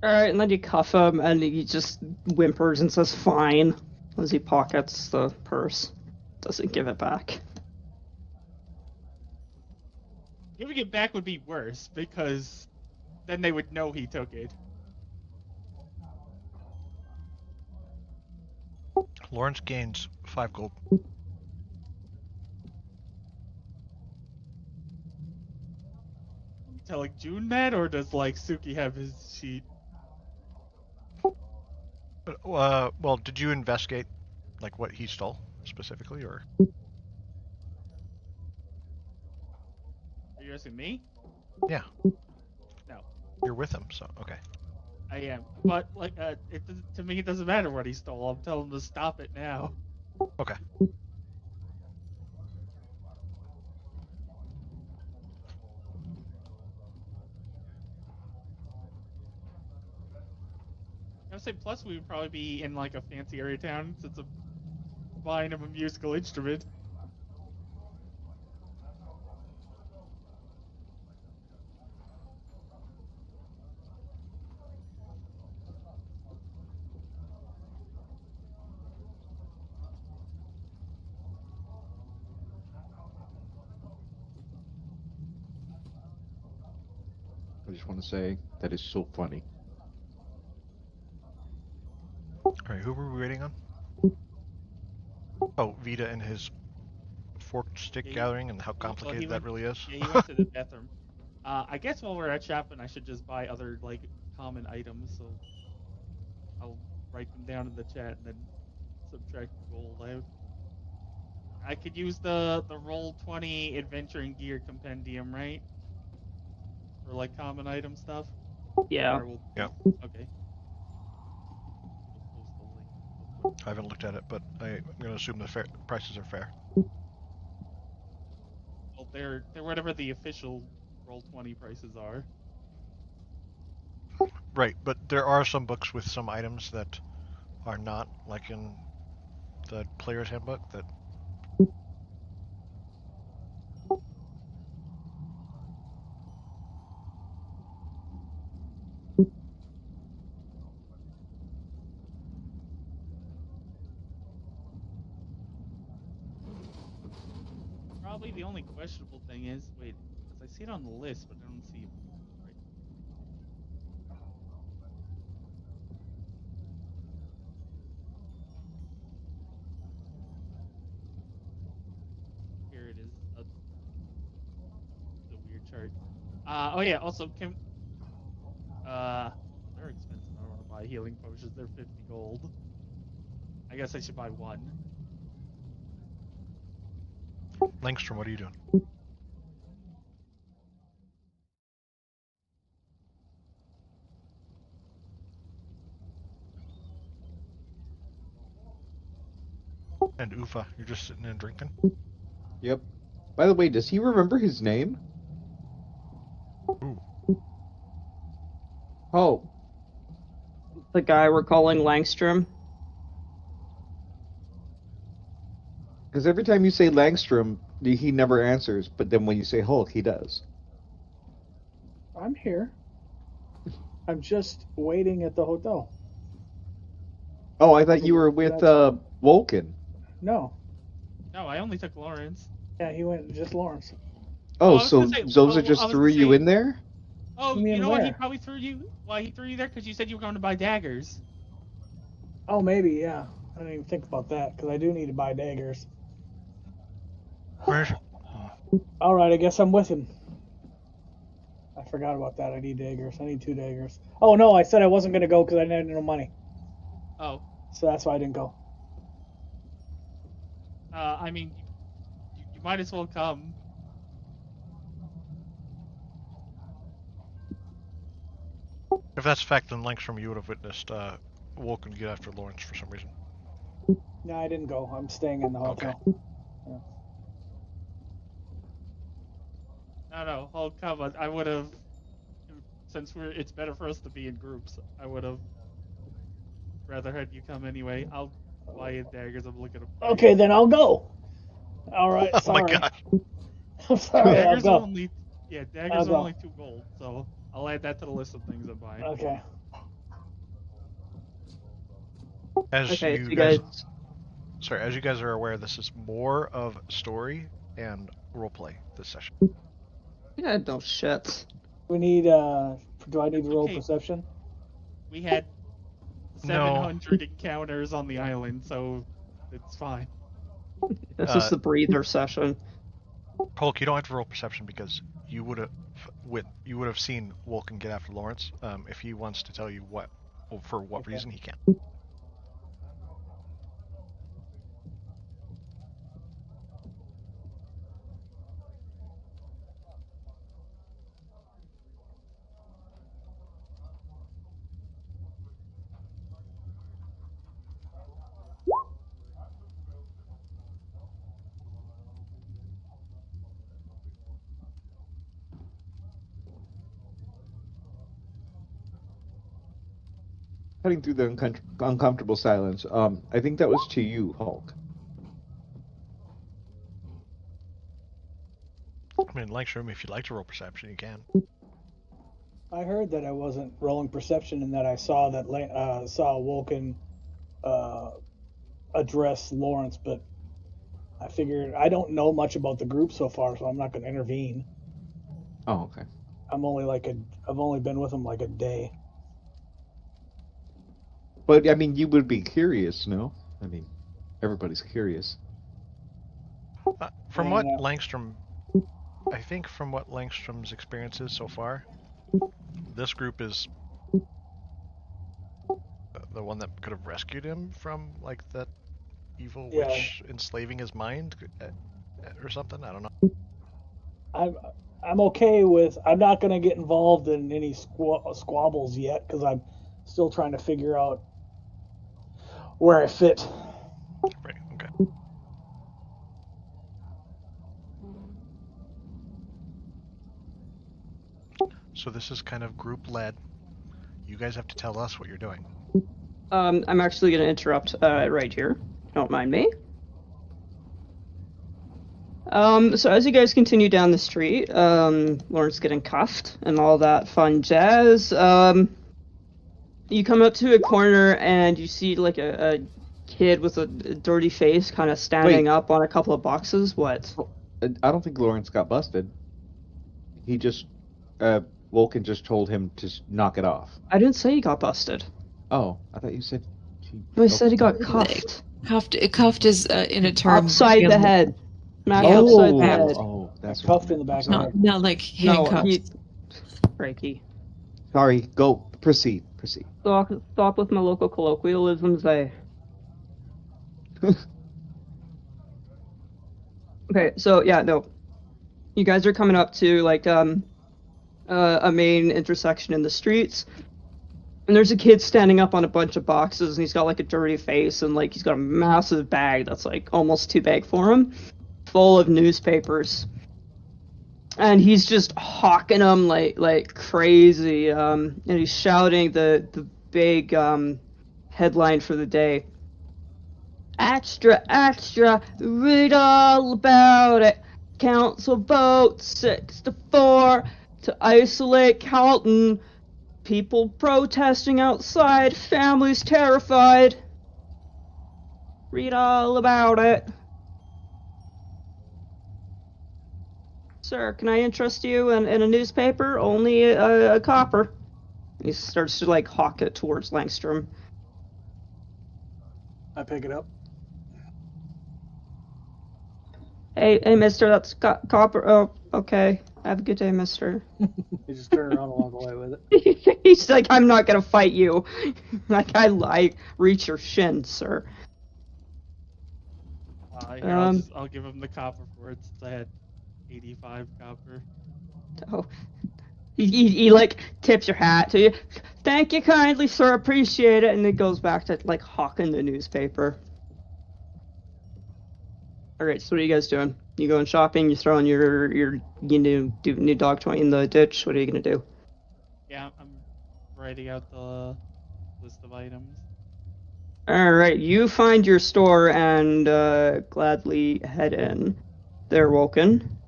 Speaker 2: Alright, and then you cuff him, and he just whimpers and says fine as he pockets the purse. Doesn't give it back.
Speaker 4: Giving it back would be worse, because then they would know he took it.
Speaker 3: Lawrence gains 5 gold.
Speaker 4: Telling June that, or does Suki have his sheet?
Speaker 3: Well, did you investigate what he stole specifically, or?
Speaker 4: Are you asking me?
Speaker 3: Yeah.
Speaker 4: No.
Speaker 3: You're with him, so okay.
Speaker 4: I am, but to me it doesn't matter what he stole. I'm telling him to stop it now.
Speaker 3: Okay.
Speaker 4: I would say, plus we would probably be in a fancy area town since I'm buying him a musical instrument.
Speaker 5: I just want to say that is so funny.
Speaker 3: Alright, who were we waiting on? Oh, Vita and his forked stick gathering and how complicated that really is.
Speaker 4: Yeah, he went to the bathroom. I guess while we're at shopping, I should just buy other common items. So I'll write them down in the chat and then subtract the gold. I could use the Roll20 adventuring gear compendium, right? For common item stuff.
Speaker 2: Yeah.
Speaker 3: Yeah.
Speaker 4: Okay.
Speaker 3: I haven't looked at it, but I'm going to assume the prices are fair.
Speaker 4: Well, they're whatever the official Roll20 prices are.
Speaker 3: Right, but there are some books with some items that are not, like in the player's handbook, that
Speaker 4: Probably the only questionable thing is, wait, because I see it on the list, but I don't see it. Right. Here it is. It's a weird chart. Oh yeah, also, they're expensive. I don't want to buy healing potions. They're 50 gold. I guess I should buy one.
Speaker 3: Langstrom, what are you doing? And Ufa, you're just sitting and drinking?
Speaker 5: Yep. By the way, does he remember his name?
Speaker 3: Ooh.
Speaker 5: Oh,
Speaker 2: The guy we're calling Langstrom.
Speaker 5: because every time you say Langstrom, he never answers, but then when you say Hulk, he does.
Speaker 1: I'm here. I'm just waiting at the hotel.
Speaker 5: Oh, I thought you were with Wolken.
Speaker 1: No.
Speaker 4: No, I only took Lawrence.
Speaker 1: Yeah, he went just Lawrence.
Speaker 5: Oh,
Speaker 4: I was
Speaker 5: so
Speaker 4: gonna say-
Speaker 5: Zoza
Speaker 4: I
Speaker 5: just
Speaker 4: was
Speaker 5: threw
Speaker 4: gonna
Speaker 5: you
Speaker 4: say-
Speaker 5: in there?
Speaker 4: Oh,
Speaker 1: You mean
Speaker 4: you know what? He
Speaker 1: where?
Speaker 4: probably threw you. Why he threw you there? Because you said you were going to buy daggers.
Speaker 1: Oh, maybe, yeah. I didn't even think about that, because I do need to buy daggers.
Speaker 3: Where's...
Speaker 1: All right, I guess I'm with him. I forgot about that. I need daggers. I need 2 daggers. Oh, no, I said I wasn't going to go because I didn't have no money.
Speaker 4: Oh,
Speaker 1: So that's why I didn't go.
Speaker 4: I mean, you might as well come.
Speaker 3: If that's fact, then Langstrom, you would have witnessed Wolken get after Lawrence for some reason.
Speaker 1: No, I didn't go. I'm staying in the hotel.
Speaker 4: No, hold come. I would have, since it's better for us to be in groups. I would have rather had you come anyway. I'll buy you daggers. I'm looking at.
Speaker 1: Okay, then I'll go. All right,
Speaker 3: Oh
Speaker 1: sorry.
Speaker 3: my gosh.
Speaker 1: I'm sorry, I'll
Speaker 4: Daggers
Speaker 1: go.
Speaker 4: are only, daggers
Speaker 1: I'll
Speaker 4: are
Speaker 1: go.
Speaker 4: only 2 gold. So I'll add that to the list of things I'm buying.
Speaker 1: Okay.
Speaker 3: As
Speaker 2: Okay,
Speaker 3: you
Speaker 2: so you
Speaker 3: guys...
Speaker 2: guys.
Speaker 3: Sorry, as you guys are aware, this is more of story and roleplay this session.
Speaker 2: Yeah, no shit.
Speaker 1: We need, do I need to roll
Speaker 4: Okay.
Speaker 1: perception?
Speaker 4: We had
Speaker 3: No.
Speaker 4: 700 encounters on the island, so it's fine.
Speaker 2: This is the breather session.
Speaker 3: Hulk, you don't have to roll perception because you would have seen Wolken get after Lawrence. If he wants to tell you for what reason, he can.
Speaker 5: Cutting through the uncomfortable silence. I think that was to you, Hulk.
Speaker 3: I mean, Langstrom, if you'd like to roll perception, you can.
Speaker 1: I heard that I wasn't rolling perception and that I saw that saw Wolken address Lawrence, but I figured I don't know much about the group so far, so I'm not going to intervene.
Speaker 5: Oh, okay.
Speaker 1: I've only been with him like a day.
Speaker 5: But I mean, you would be curious, no? I mean, everybody's curious.
Speaker 3: From what Langstrom's experiences so far, this group is the one that could have rescued him from like that evil witch enslaving his mind or something. I don't know.
Speaker 1: I'm okay with. I'm not going to get involved in any squabbles yet because I'm still trying to figure out where I fit.
Speaker 3: Right. Okay. So this is kind of group led. You guys have to tell us what you're doing.
Speaker 2: I'm actually going to interrupt right here. Don't mind me. So as you guys continue down the street, Lawrence getting cuffed and all that fun jazz, you come up to a corner and you see like a kid with a dirty face kind of standing up on a couple of boxes. What?
Speaker 5: I don't think Lawrence got busted. He just, Vulcan just told him to knock it off.
Speaker 2: I didn't say he got busted.
Speaker 5: Oh, I thought you said...
Speaker 2: I said he got cuffed.
Speaker 9: Cuffed is in a term.
Speaker 2: Upside the head. Smack upside the head.
Speaker 5: Oh, that's
Speaker 1: cuffed in the back of the head.
Speaker 9: Not like handcuffed.
Speaker 2: Frankie.
Speaker 5: Sorry, go. Proceed.
Speaker 2: Stop with my local colloquialisms there. Okay, so yeah, no. You guys are coming up to like a main intersection in the streets. And there's a kid standing up on a bunch of boxes and he's got like a dirty face and like he's got a massive bag that's like almost too big for him, full of newspapers. And he's just hawking them like crazy, and he's shouting the big headline for the day. Extra, extra, read all about it. Council vote 6-4 to isolate Calton. People protesting outside, families terrified. Read all about it. Sir, can I interest you in a newspaper? Only a copper. He starts to like hawk it towards Langstrom.
Speaker 1: I pick it up.
Speaker 2: Hey, mister, that's copper. Oh, okay. Have a good day, mister.
Speaker 1: You just turn around and walk away with it.
Speaker 2: He's like, I'm not gonna fight you. Like, I reach your shin, sir.
Speaker 4: I'll give him the copper for it since I had 85 copper.
Speaker 2: Oh. He like tips your hat to you. Thank you kindly, sir. Appreciate it. And it goes back to like hawking the newspaper. Alright, so what are you guys doing? You going shopping? You throwing your new dog toy in the ditch? What are you gonna do?
Speaker 4: Yeah, I'm writing out the list of items.
Speaker 2: Alright, you find your store and gladly head in. They're woken.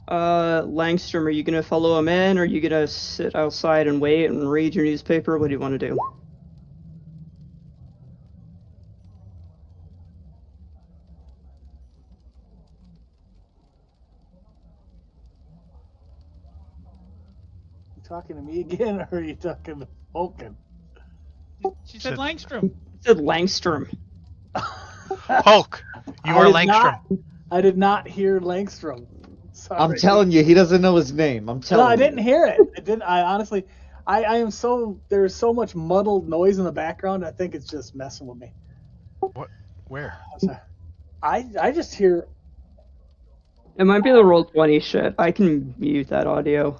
Speaker 2: Langstrom, are you gonna follow him in, or are you gonna sit outside and wait and read your newspaper? What do you want to do?
Speaker 1: Talking to me again, or are you talking to Vulcan?
Speaker 4: She said Langstrom.
Speaker 2: She said Langstrom.
Speaker 3: Hulk, you are Langstrom.
Speaker 1: I did not hear Langstrom. Sorry.
Speaker 5: I'm telling you, he doesn't know his name. I'm telling you.
Speaker 1: No, I didn't hear it. I honestly, I am so, there's so much muddled noise in the background, I think it's just messing with me.
Speaker 3: What? Where?
Speaker 1: I just hear...
Speaker 2: It might be the Roll20 shit. I can mute that audio.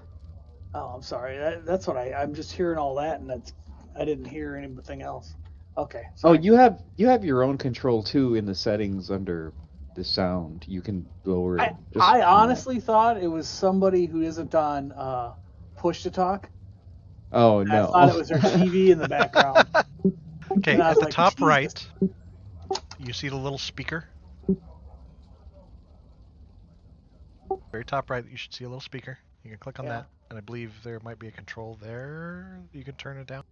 Speaker 1: Oh, I'm sorry. That's what I'm just hearing all that, and I didn't hear anything else. Okay.
Speaker 5: Sorry. Oh, you have your own control too in the settings under the sound. You can lower it.
Speaker 1: I honestly thought it was somebody who isn't on push to talk.
Speaker 5: Oh no!
Speaker 1: I thought it was their TV in the background.
Speaker 3: Okay, at the top Jesus. Right, you see the little speaker. Very top right, you should see a little speaker. You can click on that. And I believe there might be a control there. You can turn it down.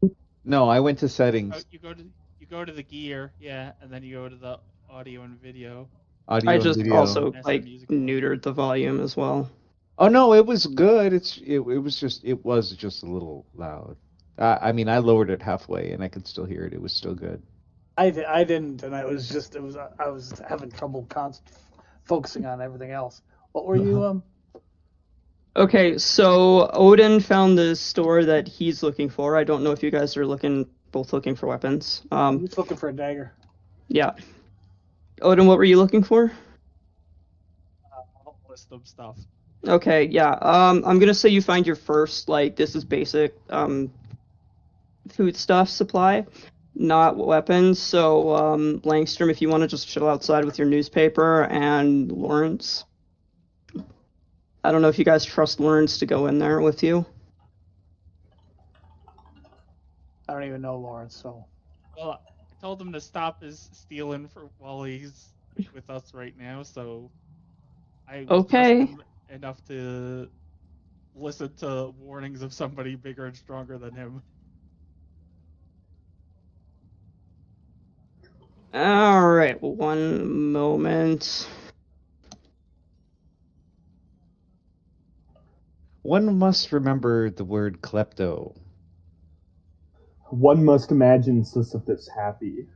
Speaker 5: No, I went to settings.
Speaker 4: Oh, you go to the gear, yeah, and then you go to the audio and video.
Speaker 2: I just also like neutered the volume as well.
Speaker 5: Oh no, it was good. It was just a little loud. I mean, I lowered it halfway and I could still hear it. It was still good.
Speaker 1: I didn't, and I was having trouble focusing on everything else. What were you
Speaker 2: Okay, so Odin found the store that he's looking for. I don't know if you guys are both looking for weapons.
Speaker 1: I'm just looking for a dagger.
Speaker 2: Yeah. Odin, what were you looking for?
Speaker 4: A list of stuff.
Speaker 2: Okay, yeah. I'm gonna say you find your first, this is basic, food stuff supply, not weapons. So, Langstrom, if you want to just chill outside with your newspaper, and Lawrence. I don't know if you guys trust Lawrence to go in there with you.
Speaker 1: I don't even know Lawrence, so.
Speaker 4: Well, I told him to stop his stealing while he's with us right now, so I trust
Speaker 2: Okay.
Speaker 4: him enough to listen to warnings of somebody bigger and stronger than him.
Speaker 2: All right, one moment.
Speaker 5: One must remember the word klepto.
Speaker 6: One must imagine Sisyphus happy.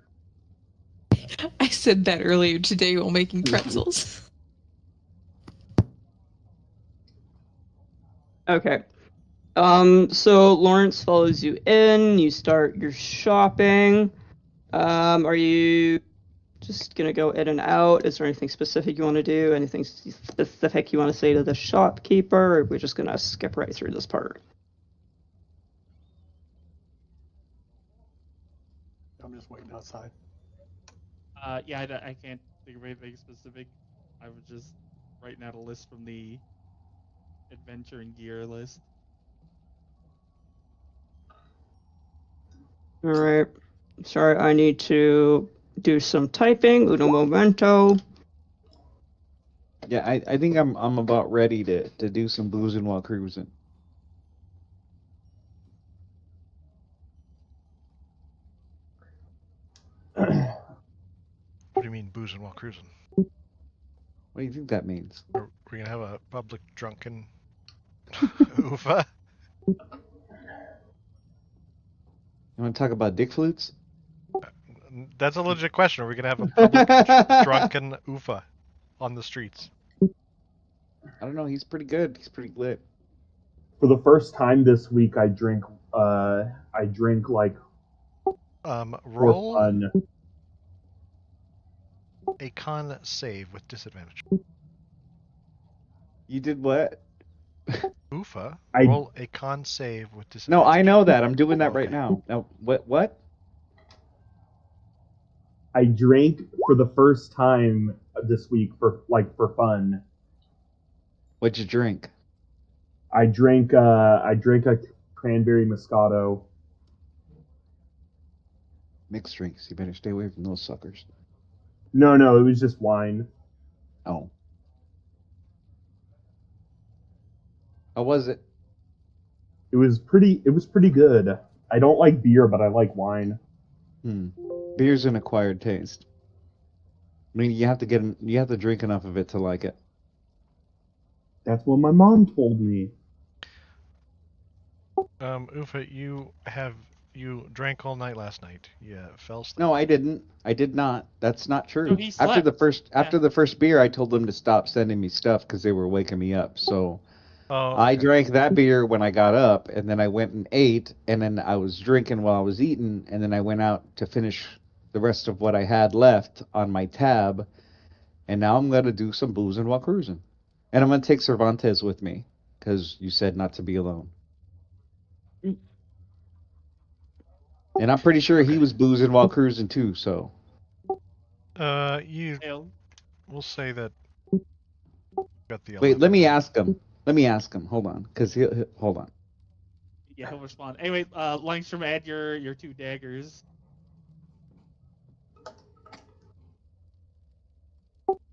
Speaker 9: I said that earlier today while making pretzels.
Speaker 2: Okay. So Lawrence follows you in. You start your shopping. Are you just gonna go in and out? Is there anything specific you want to do? Anything specific you want to say to the shopkeeper? Or are we just gonna skip right through this part?
Speaker 1: I'm just waiting outside.
Speaker 4: Yeah, I can't think of anything specific. I was just writing out a list from the adventure and gear list.
Speaker 2: All right. Sorry, I need to do some typing. Uno momento.
Speaker 5: Yeah, I think I'm about ready to do some boozing while cruising.
Speaker 3: What do you mean boozing while cruising?
Speaker 5: What do you think that means?
Speaker 3: Are we gonna have a public drunken oofa?
Speaker 5: You want to talk about dick flutes?
Speaker 3: That's a legit question. Are we gonna have a public drunken oofa on the streets?
Speaker 5: I don't know. He's pretty good. He's pretty lit.
Speaker 6: For the first time this week, I drink like for
Speaker 3: Roll
Speaker 6: fun.
Speaker 3: a con save with disadvantage.
Speaker 5: You did what?
Speaker 3: Oofa.
Speaker 6: I-
Speaker 3: Roll a con save with disadvantage.
Speaker 5: No, I know that. I'm doing that
Speaker 3: Okay.
Speaker 5: right now. No, what?
Speaker 6: I drank for the first time this week for fun.
Speaker 5: What'd you drink?
Speaker 6: I drank a cranberry Moscato.
Speaker 5: Mixed drinks. You better stay away from those suckers.
Speaker 6: No, it was just wine.
Speaker 5: Oh. How was it?
Speaker 6: It was pretty good. I don't like beer, but I like wine.
Speaker 5: Beer's an acquired taste. I mean, you have to drink enough of it to like it.
Speaker 6: That's what my mom told me.
Speaker 3: Oofa, you drank all night last night. You fell asleep.
Speaker 5: No, I didn't. I did not. That's not true.
Speaker 4: No, he
Speaker 5: After the
Speaker 4: slept.
Speaker 5: first beer, I told them to stop sending me stuff because they were waking me up. So
Speaker 3: Oh,
Speaker 5: I
Speaker 3: okay.
Speaker 5: drank that beer when I got up, and then I went and ate, and then I was drinking while I was eating, and then I went out to finish the rest of what I had left on my tab, and now I'm gonna do some boozing while cruising, and I'm gonna take Cervantes with me because you said not to be alone. And I'm pretty sure he was boozing while cruising too, so.
Speaker 3: We'll say that. Got the
Speaker 5: Wait,
Speaker 3: 11.
Speaker 5: let me ask him. Hold on, because hold on.
Speaker 4: Yeah, he'll respond. Anyway, Langstrom, add your 2 daggers.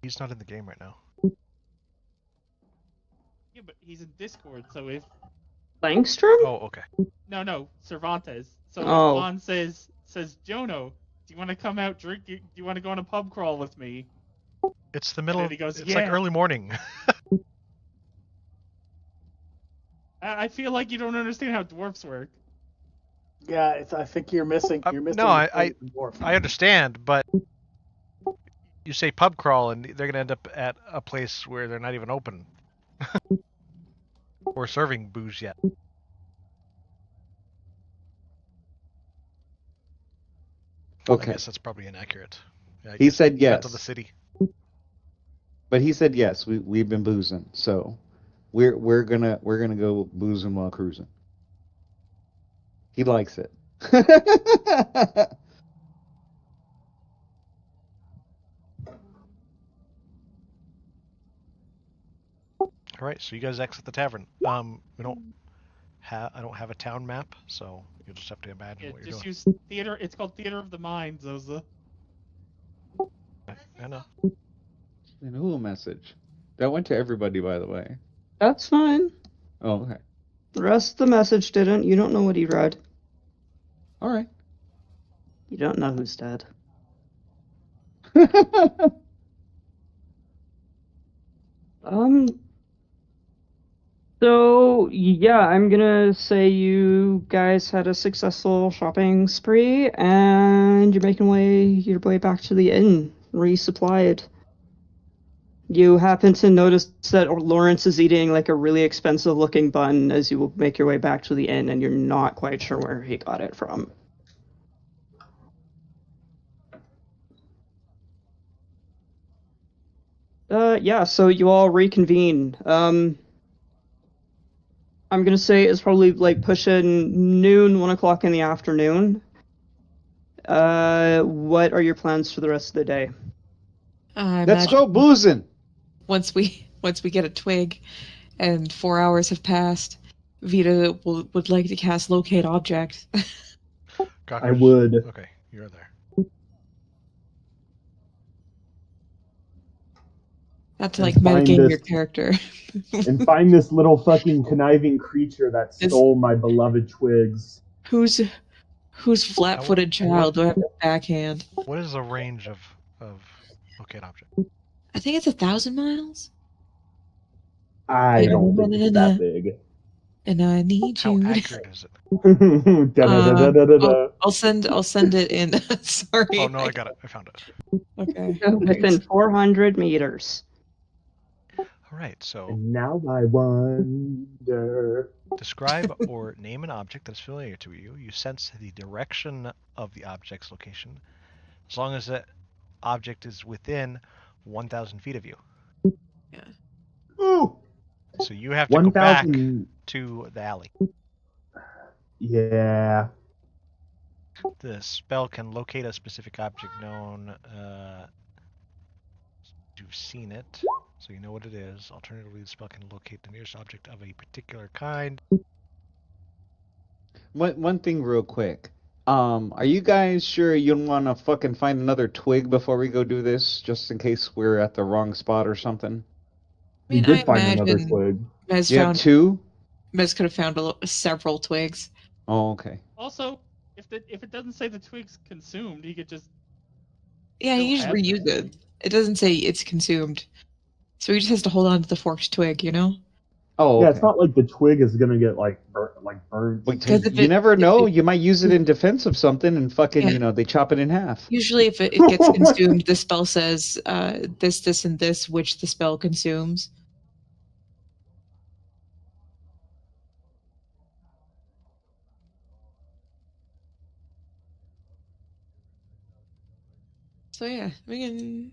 Speaker 3: He's not in the game right now.
Speaker 4: Yeah, but he's in Discord, so if
Speaker 2: Langstrom?
Speaker 3: Oh, okay.
Speaker 4: No, Cervantes. So
Speaker 2: Oh.
Speaker 4: if Juan says Jono, do you want to come out drink? Do you want to go on a pub crawl with me?
Speaker 3: It's the middle
Speaker 4: And
Speaker 3: of.
Speaker 4: then he goes,
Speaker 3: It's
Speaker 4: "Yeah."
Speaker 3: like early morning.
Speaker 4: I feel like you don't understand how dwarfs work.
Speaker 1: Yeah, I think you're missing. You're missing.
Speaker 3: No,
Speaker 1: the
Speaker 3: I
Speaker 1: point of the dwarf.
Speaker 3: I understand, but you say pub crawl, and they're gonna end up at a place where they're not even open or serving booze yet.
Speaker 5: Okay.
Speaker 3: I guess that's probably inaccurate. Yeah, I
Speaker 5: He
Speaker 3: guess
Speaker 5: said
Speaker 3: you got
Speaker 5: yes.
Speaker 3: to the city.
Speaker 5: But he said yes. We've been boozing, so we're gonna go boozing while cruising. He likes it.
Speaker 3: All right, so you guys exit the tavern. We don't I don't have a town map, so you'll just have to imagine what you're
Speaker 4: Just
Speaker 3: doing.
Speaker 4: use theater. It's called Theater of the Mind, Zoza.
Speaker 3: I know.
Speaker 5: An Hulu message. That went to everybody, by the way.
Speaker 2: That's fine.
Speaker 5: Oh, okay.
Speaker 2: The rest of the message didn't. You don't know what he read.
Speaker 5: All right.
Speaker 2: You don't know who's dead. So yeah, I'm gonna say you guys had a successful shopping spree, and you're making your way back to the inn, resupplied. You happen to notice that Lawrence is eating like a really expensive looking bun as you make your way back to the inn, and you're not quite sure where he got it from. Yeah, so you all reconvene. I'm gonna say it's probably like pushing noon, 1 o'clock in the afternoon. What are your plans for the rest of the day?
Speaker 5: Let's go boozing.
Speaker 9: Once we get a twig, and 4 hours have passed, Vita would like to cast Locate Object.
Speaker 6: I would.
Speaker 3: Okay, you're there.
Speaker 9: Not to like metagame your character.
Speaker 6: And find this little fucking conniving creature that stole my beloved twigs.
Speaker 9: Whose flat-footed child do I have to backhand?
Speaker 3: What is the range of locate object?
Speaker 9: I think it's 1,000 miles.
Speaker 6: I don't think it's that big.
Speaker 9: And I need
Speaker 3: How
Speaker 9: you.
Speaker 3: accurate is it?
Speaker 9: I'll send it in. Sorry.
Speaker 3: Oh no, I got it. I found it.
Speaker 9: Okay.
Speaker 2: Within 400 meters.
Speaker 3: All right, so
Speaker 6: And now I wonder.
Speaker 3: describe or name an object that is familiar to you. You sense the direction of the object's location, as long as that object is within 1,000 feet of you.
Speaker 9: Yeah.
Speaker 6: Ooh.
Speaker 3: So you have to go back
Speaker 6: 1,000.
Speaker 3: to the alley.
Speaker 6: Yeah.
Speaker 3: The spell can locate a specific object known. You've seen it, so you know what it is. Alternatively, the spell can locate the nearest object of a particular kind.
Speaker 5: One thing real quick. Are you guys sure you don't want to fucking find another twig before we go do this, just in case we're at the wrong spot or something?
Speaker 6: We did find another twig.
Speaker 9: Mez
Speaker 5: You have two?
Speaker 9: Mez could have found several twigs.
Speaker 5: Oh, okay.
Speaker 4: Also, if it doesn't say the twig's consumed, he could just.
Speaker 9: Yeah, he just reuse it. It doesn't say it's consumed, so he just has to hold on to the forked twig, you know.
Speaker 5: Oh, okay.
Speaker 6: Yeah, it's not like the twig is gonna get burned.
Speaker 5: You never know. You might use it in defense of something, and fucking, they chop it in half.
Speaker 9: Usually, if it gets consumed, the spell says this, this, and this, which the spell consumes. So yeah, we can.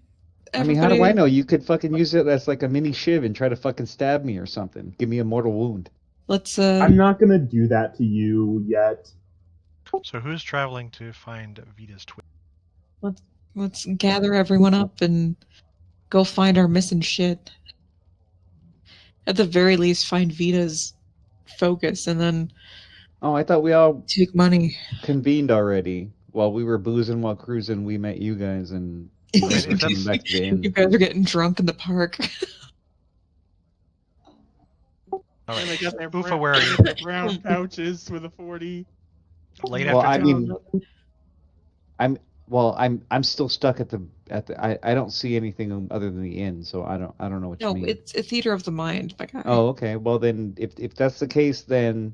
Speaker 5: I mean, how do I know? You could fucking use it as like a mini shiv and try to fucking stab me or something. Give me a mortal wound.
Speaker 9: Let's.
Speaker 6: I'm not gonna do that to you yet.
Speaker 3: So who's traveling to find Vita's twig?
Speaker 9: Let's gather everyone up and go find our missing shit. At the very least, find Vita's focus, and then.
Speaker 5: Oh, I thought we all
Speaker 9: take money.
Speaker 5: Convened already. While we were boozing while cruising, we met you guys and you guys were coming back to the inn.
Speaker 9: You guys are getting drunk in the park.
Speaker 3: All right.
Speaker 4: And they got their
Speaker 3: Oofa, where are you?
Speaker 4: their brown pouches with a 40.
Speaker 3: Late
Speaker 5: Well, I
Speaker 3: afternoon.
Speaker 5: mean, I'm still stuck at the. I don't see anything other than the inn, so I don't know what you
Speaker 9: No,
Speaker 5: mean.
Speaker 9: it's a theater of the mind, my guy.
Speaker 5: Oh, okay. Well, then, if that's the case, then,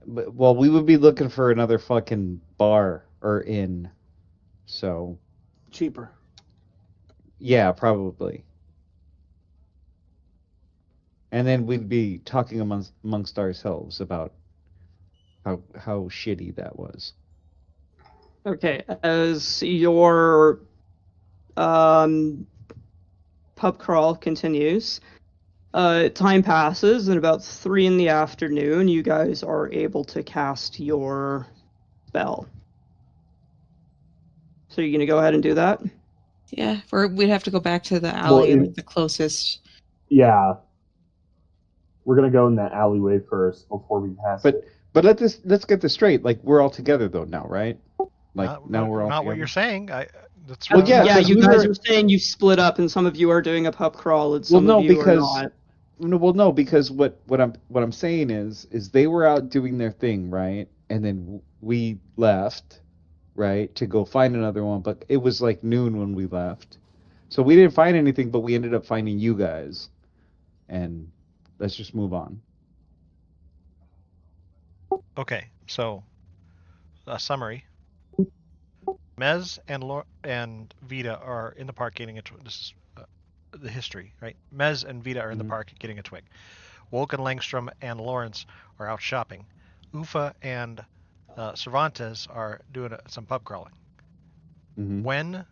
Speaker 5: well, we would be looking for another fucking bar or inn. So.
Speaker 1: Cheaper.
Speaker 5: Yeah, probably. And then we'd be talking amongst ourselves about how shitty that was.
Speaker 2: Okay, as your pub crawl continues, time passes, and about 3 in the afternoon, you guys are able to cast your spell. So you're gonna go ahead and do that?
Speaker 9: Yeah, we'd have to go back to the alley,
Speaker 6: Well,
Speaker 9: like the closest.
Speaker 6: Yeah. We're gonna go in that alleyway first before we pass it.
Speaker 5: But let's get this straight. Like we're all together though now, right? Like now we're all
Speaker 3: not
Speaker 5: together.
Speaker 3: what you're saying. That's
Speaker 5: Well, yeah,
Speaker 2: yeah,
Speaker 5: 'cause
Speaker 2: you
Speaker 5: we
Speaker 2: guys
Speaker 5: were-
Speaker 2: are saying you've split up, and some of you are doing a pub crawl, and
Speaker 5: Well,
Speaker 2: some
Speaker 5: no,
Speaker 2: of you
Speaker 5: because
Speaker 2: are not.
Speaker 5: no, because what I'm saying is they were out doing their thing, right? And then we left, right, to go find another one. But it was like noon when we left, so we didn't find anything. But we ended up finding you guys, and let's just move on.
Speaker 3: Okay, so a summary. Mez and Vita are in the park getting a twig. This is the history, right? Mez and Vita are in the park getting a twig. Wolk and Langstrom and Lawrence are out shopping. Ufa and Cervantes are doing some pub crawling. When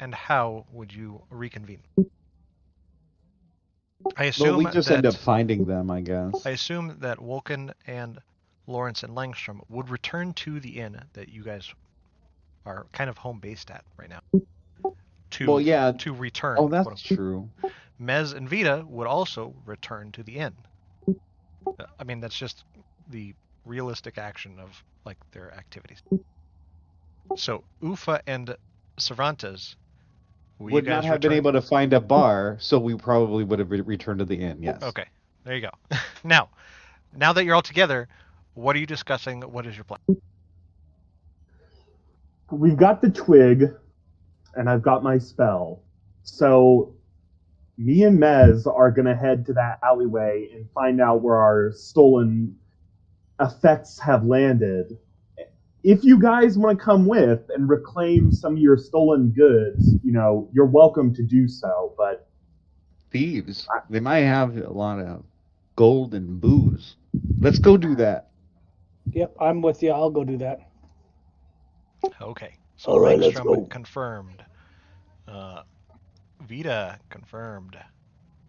Speaker 3: and how would you reconvene? I assume
Speaker 5: Well, we just end up finding them, I guess.
Speaker 3: I assume that Wolken and Lawrence and Langstrom would return to the inn that you guys are kind of home based at right now. To return.
Speaker 5: Oh, that's true.
Speaker 3: Mez and Vita would also return to the inn. I mean, that's just the realistic action of like their activities. So Ufa and Cervantes
Speaker 5: would not have been able to find a bar, so we probably would have returned to the inn. Yes.
Speaker 3: Okay, there you go. Now that you're all together, what are you discussing? What is your plan?
Speaker 6: We've got the twig, and I've got my spell. So me and Mez are going to head to that alleyway and find out where our stolen effects have landed. If you guys want to come with and reclaim some of your stolen goods, you're welcome to do so, but...
Speaker 5: Thieves. They might have a lot of gold and booze. Let's go do that.
Speaker 1: Yep, I'm with you. I'll go do that.
Speaker 3: Okay. So
Speaker 1: all right, let's
Speaker 3: Langstrom
Speaker 1: go.
Speaker 3: Confirmed. Vita confirmed.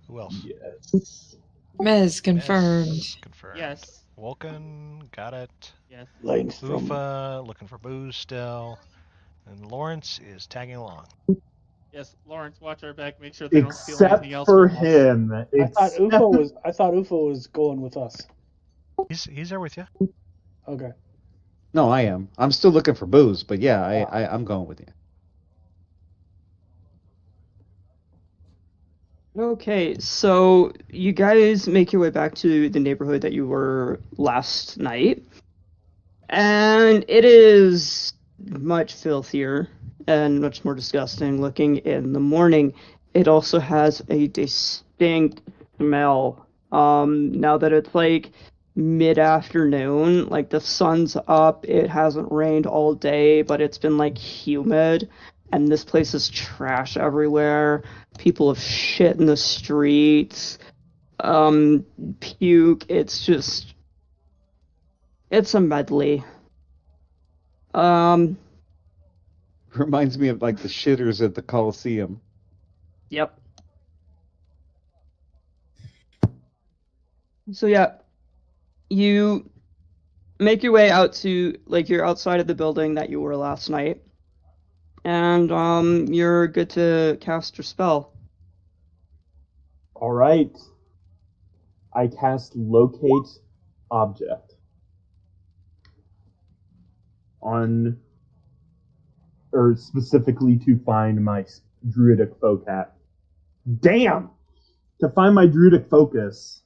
Speaker 3: Who else?
Speaker 6: Yes.
Speaker 9: Mez confirmed.
Speaker 3: Confirmed.
Speaker 4: Yes.
Speaker 3: Wolken, got it.
Speaker 4: Yes.
Speaker 1: Langstrom.
Speaker 3: Ufa, looking for booze still. And Lawrence is tagging along.
Speaker 4: Yes, Lawrence, watch our back. Make sure they don't steal
Speaker 6: Except
Speaker 4: anything else
Speaker 6: for
Speaker 4: from us.
Speaker 6: him.
Speaker 1: I thought Ufa was going with us.
Speaker 3: He's there with you.
Speaker 1: Okay.
Speaker 5: No, I am. I'm still looking for booze, but yeah, I'm going with you.
Speaker 2: Okay, so you guys make your way back to the neighborhood that you were last night, and it is much filthier and much more disgusting looking in the morning. It also has a distinct smell. Now that it's like mid-afternoon, like the sun's up, it hasn't rained all day, but it's been like humid, and this place is trash everywhere. People have shit in the streets, puke. It's a medley.
Speaker 5: Reminds me of like the shitters at the Coliseum.
Speaker 2: Yep. So yeah, you make your way out to, like, you're outside of the building that you were last night, and you're good to cast your spell.
Speaker 6: All right. I cast Locate Object on, or specifically to find my druidic focat. Damn! To find my druidic focus.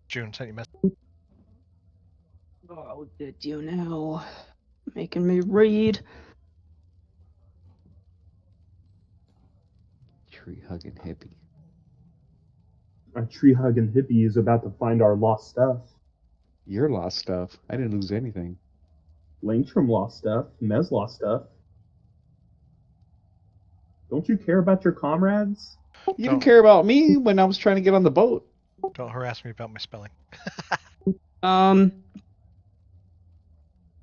Speaker 3: June sent you a message.
Speaker 2: Oh, did you know? Making me read.
Speaker 5: Tree-hugging hippie.
Speaker 6: A tree-hugging hippie is about to find our lost stuff.
Speaker 5: Your lost stuff. I didn't lose anything.
Speaker 6: Langstrom lost stuff. Mez lost stuff. Don't you care about your comrades?
Speaker 5: You didn't care about me when I was trying to get on the boat.
Speaker 3: Don't harass me about my spelling.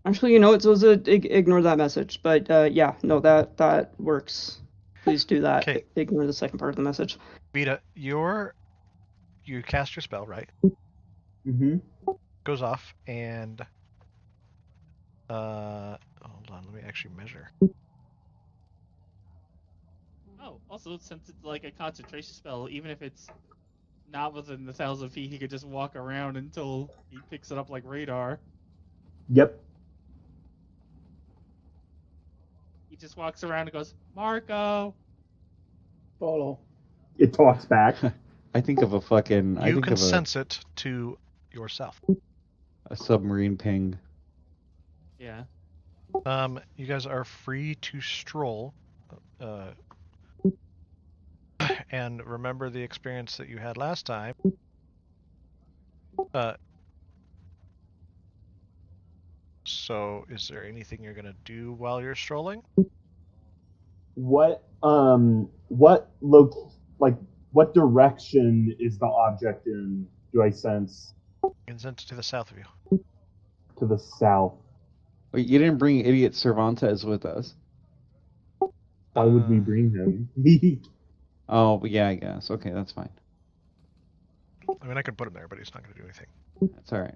Speaker 2: Actually, ignore that message. But yeah, no, that works. Please do that.
Speaker 3: Okay.
Speaker 2: Ignore the second part of the message.
Speaker 3: Vita, you cast your spell, right?
Speaker 6: Mm-hmm.
Speaker 3: Goes off and hold on, let me actually measure.
Speaker 4: Oh, also, since it's like a concentration spell, even if it's not within the 1,000 feet, he could just walk around until he picks it up like radar.
Speaker 6: Yep.
Speaker 4: He just walks around and goes, Marco!
Speaker 1: Photo.
Speaker 6: It talks back.
Speaker 5: I think of a fucking. I
Speaker 3: You
Speaker 5: think
Speaker 3: can
Speaker 5: of
Speaker 3: sense it to yourself.
Speaker 5: a submarine ping.
Speaker 4: Yeah.
Speaker 3: You guys are free to stroll. And remember the experience that you had last time. So, is there anything you're gonna do while you're strolling?
Speaker 6: What direction is the object in? Do I sense
Speaker 3: You can sense it to the south of you.
Speaker 6: to the south?
Speaker 5: Wait, you didn't bring idiot Cervantes with us.
Speaker 6: Why would we bring him?
Speaker 5: Oh, but yeah, I guess. Okay, that's fine.
Speaker 3: I mean, I could put him there, but he's not gonna do anything.
Speaker 5: That's all right.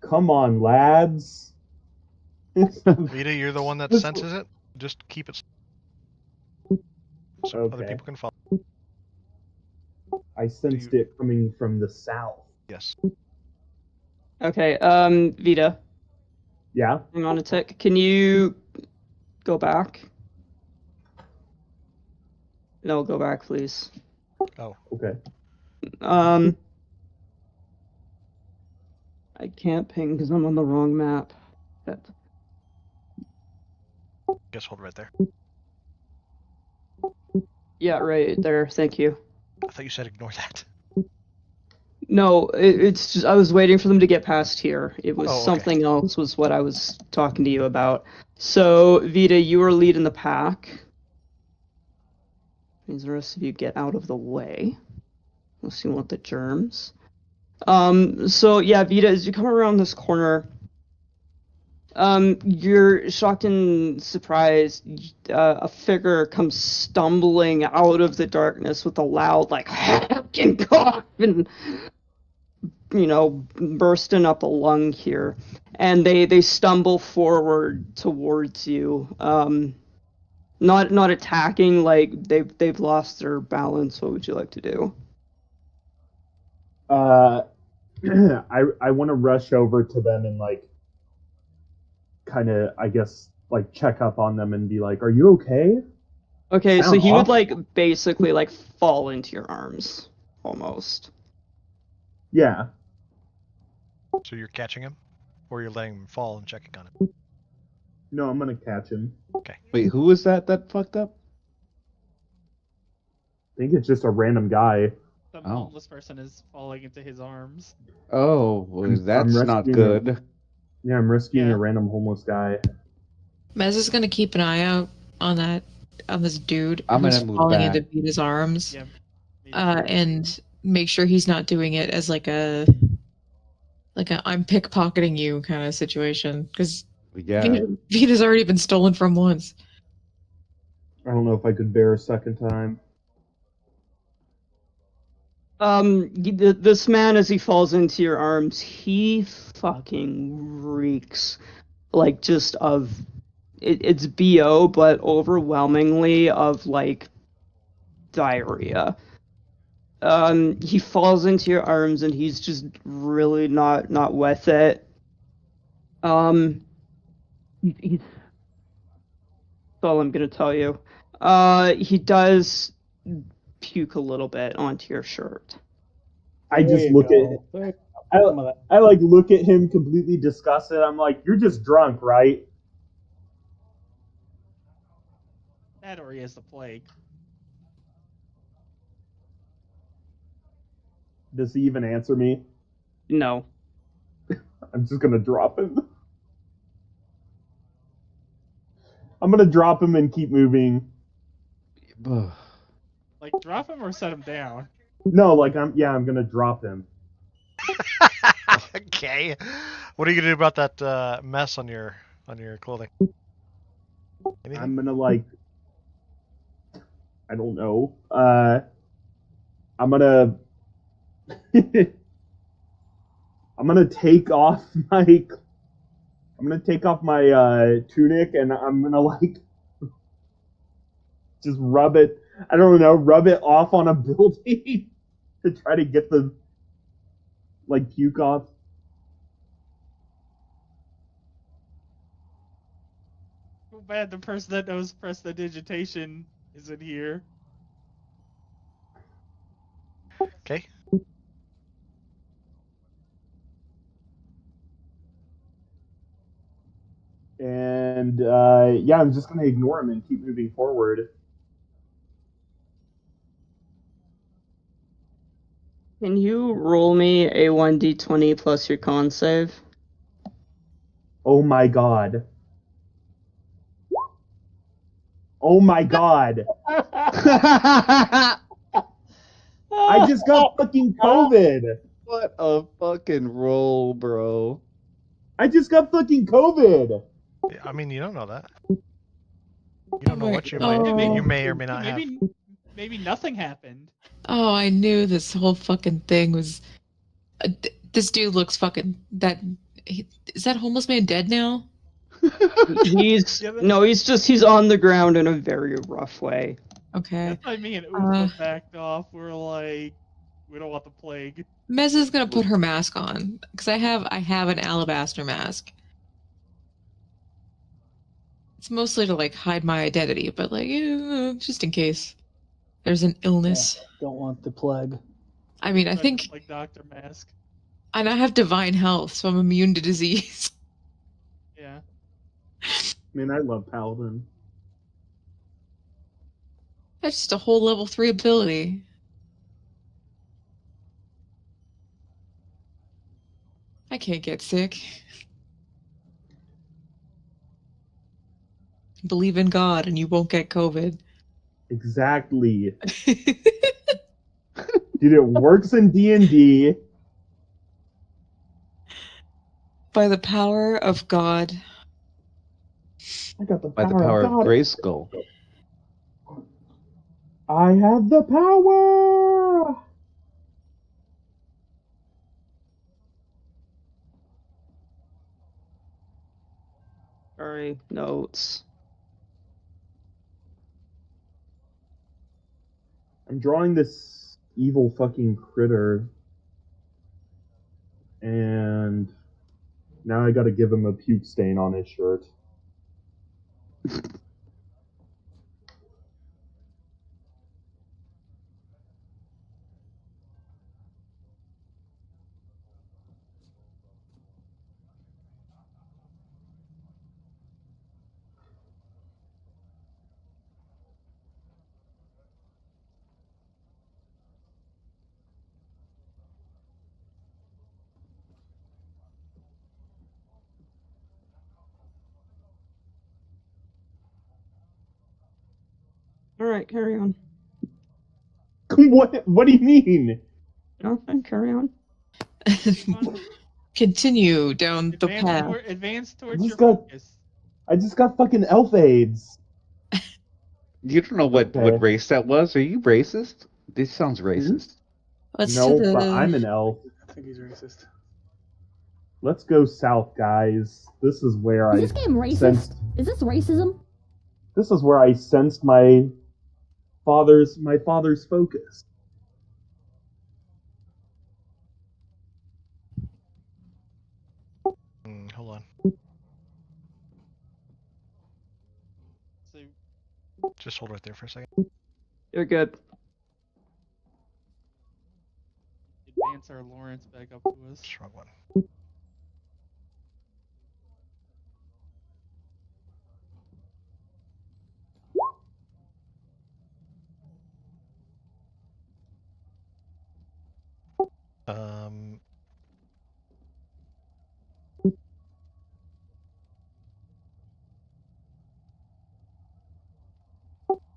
Speaker 6: Come on, lads.
Speaker 3: Vita, you're the one that senses it. Just keep it so other
Speaker 6: Okay.
Speaker 3: people can follow.
Speaker 6: I sensed it coming from the south.
Speaker 3: Yes.
Speaker 2: Okay, Vita,
Speaker 6: Yeah?
Speaker 2: hang on a tick. Can you go back? No, go back, please.
Speaker 3: Oh.
Speaker 6: Okay.
Speaker 2: I can't ping because I'm on the wrong map. Shit.
Speaker 3: Guess hold right there.
Speaker 2: Yeah, right there. Thank you.
Speaker 3: I thought you said ignore that.
Speaker 2: No, it's just I was waiting for them to get past here. It was
Speaker 3: Oh, okay.
Speaker 2: something else was what I was talking to you about. So, Vita, you are leading the pack. Means the rest of you get out of the way. Unless you want the germs. So yeah, Vita, as you come around this corner, you're shocked and surprised. A figure comes stumbling out of the darkness with a loud, like, fucking cough and, bursting up a lung here. And they stumble forward towards you. Not attacking, like they've lost their balance. What would you like to do?
Speaker 6: I want to rush over to them and kind of, I guess, check up on them and be like, "Are you okay?"
Speaker 2: Okay, so
Speaker 6: Sound
Speaker 2: he would
Speaker 6: off.
Speaker 2: basically fall into your arms, almost.
Speaker 6: Yeah.
Speaker 3: So you're catching him, or you're letting him fall and checking on him.
Speaker 6: No, I'm gonna catch him.
Speaker 3: Okay.
Speaker 5: Wait, who was that fucked up?
Speaker 6: I think it's just a random guy.
Speaker 4: Some
Speaker 5: Oh.
Speaker 4: homeless person is falling into his arms.
Speaker 5: Oh, well,
Speaker 6: I'm
Speaker 5: that's not
Speaker 6: rescuing
Speaker 5: good.
Speaker 6: Yeah, I'm rescuing
Speaker 4: Yeah.
Speaker 6: a random homeless guy.
Speaker 9: Mez is gonna keep an eye out on this dude
Speaker 5: I'm
Speaker 9: who's
Speaker 5: gonna move
Speaker 9: falling
Speaker 5: back.
Speaker 9: into Vita's arms,
Speaker 4: Yeah.
Speaker 9: and make sure he's not doing it as like a I'm pickpocketing you kind of situation, because
Speaker 5: Yeah.
Speaker 9: Vita's already been stolen from once.
Speaker 6: I don't know if I could bear a second time.
Speaker 2: This man, as he falls into your arms, he fucking reeks, just of, it's BO, but overwhelmingly of, diarrhea. He falls into your arms and he's just really not with it. He's, that's all I'm gonna tell you. He does puke a little bit onto your shirt.
Speaker 6: I just look at I look at him completely disgusted. I'm like, "You're just drunk, right?"
Speaker 4: That or he has the plague.
Speaker 6: Does he even answer me?
Speaker 2: No.
Speaker 6: I'm just gonna drop him. I'm gonna drop him and keep moving.
Speaker 4: Drop him or set him down.
Speaker 6: No, I'm gonna drop him.
Speaker 3: Okay. What are you gonna do about that mess on your clothing? Anything?
Speaker 6: I'm gonna I don't know. I'm gonna I'm gonna take off my tunic and I'm gonna just rub it I don't know, rub it off on a building to try to get the like puke off.
Speaker 4: Too bad the person that knows prestidigitation isn't here.
Speaker 3: Okay.
Speaker 6: And yeah, I'm just gonna ignore him and keep moving forward.
Speaker 2: Can you roll me a 1d20 plus your con save?
Speaker 6: Oh my god. Oh my god. I just got fucking COVID.
Speaker 5: What a fucking roll, bro.
Speaker 6: I just got fucking COVID.
Speaker 3: I mean, you don't know that. You don't know what you
Speaker 9: Oh.
Speaker 3: might. You may or may not have.
Speaker 4: Maybe nothing happened.
Speaker 9: Oh, I knew this whole fucking thing was. This dude looks fucking. Is that homeless man dead now?
Speaker 2: He's on the ground in a very rough way.
Speaker 9: Okay.
Speaker 4: That's why me and Oompa backed off. We're like, we don't want the plague.
Speaker 9: Mez is gonna put her mask on because I have an alabaster mask. It's mostly to like hide my identity, but like just in case there's an illness.
Speaker 1: Yeah, don't want the plague.
Speaker 9: I mean, I think
Speaker 4: like Dr. Mask.
Speaker 9: And I have divine health, so I'm immune to disease.
Speaker 4: Yeah.
Speaker 6: Man, I love Paladin.
Speaker 9: That's just a whole level 3 ability. I can't get sick. Believe in God and you won't get COVID.
Speaker 6: Exactly. Dude, it works in D&D.
Speaker 9: By the power of God.
Speaker 6: I got the
Speaker 5: By the
Speaker 6: power
Speaker 5: power
Speaker 6: of
Speaker 5: of
Speaker 6: God.
Speaker 5: Grayskull.
Speaker 6: I have the power!
Speaker 2: Sorry, notes.
Speaker 6: I'm drawing this evil fucking critter. And now I gotta give him a puke stain on his shirt.
Speaker 2: Alright, carry on.
Speaker 6: What do you mean?
Speaker 2: Nothing, carry on.
Speaker 9: Continue down the path.
Speaker 4: Advance towards your
Speaker 6: Just got-
Speaker 4: focus.
Speaker 6: I just got fucking elf AIDS.
Speaker 5: You don't know what
Speaker 6: Okay.
Speaker 5: race that was? Are you racist? This sounds racist.
Speaker 9: Let's
Speaker 6: No,
Speaker 9: to the...
Speaker 6: but I'm an elf.
Speaker 1: I think he's racist.
Speaker 6: Let's go south, guys. This is where
Speaker 8: Is this game racist?
Speaker 6: sensed.
Speaker 8: Is this racism?
Speaker 6: This is where I sensed my father's focus.
Speaker 3: Hold on.
Speaker 4: So
Speaker 3: Just hold right there for a second.
Speaker 2: You're good.
Speaker 4: advance our Lawrence back up to us.
Speaker 3: Just wrong one.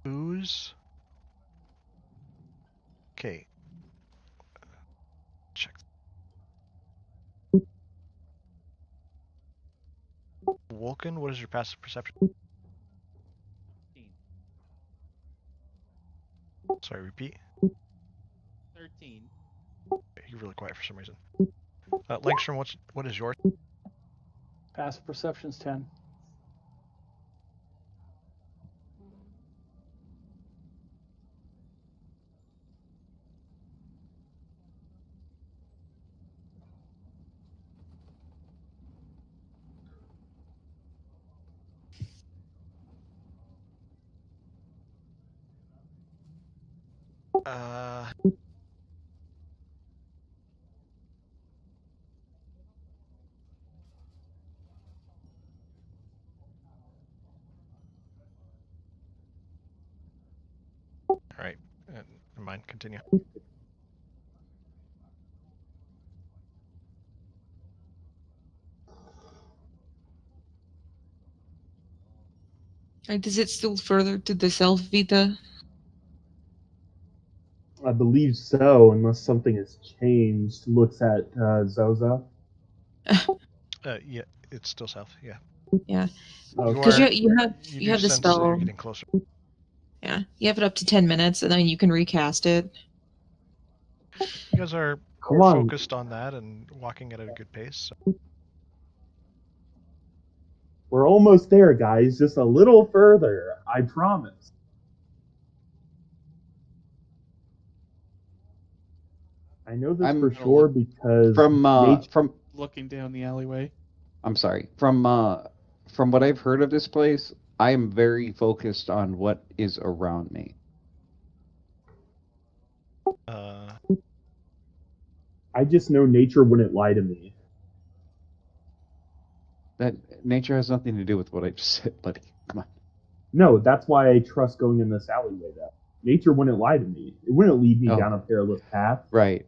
Speaker 3: Booze. Okay. Check. Vulcan, what is your passive perception?
Speaker 4: 15.
Speaker 3: Sorry, repeat.
Speaker 4: 13.
Speaker 3: You're really quiet for some reason. Langstrom, what is yours?
Speaker 1: Passive perception's 10.
Speaker 3: Uh, all right. Never mind. Continue.
Speaker 9: Is it still further to the south, Vita?
Speaker 6: I believe so, unless something has changed. Looks at Zoza.
Speaker 3: Yeah, it's still south. Yeah.
Speaker 9: Yeah.
Speaker 6: Okay.
Speaker 9: Because you
Speaker 3: You do
Speaker 9: have the
Speaker 3: sense that you're
Speaker 9: spell.
Speaker 3: getting closer.
Speaker 9: Yeah, you have it up to 10 minutes, and then you can recast it.
Speaker 3: You guys are
Speaker 6: Come on.
Speaker 3: focused on that and walking at a good pace. So.
Speaker 6: We're almost there, guys. Just a little further. I promise. I know this for sure because
Speaker 5: from
Speaker 4: looking down the alleyway.
Speaker 5: I'm sorry. From what I've heard of this place, I am very focused on what is around me.
Speaker 6: I just know nature wouldn't lie to me.
Speaker 5: That nature has nothing to do with what I just said, buddy. Come on.
Speaker 6: No, that's why I trust going in this alleyway. That nature wouldn't lie to me. It wouldn't lead me down a perilous path.
Speaker 5: Right.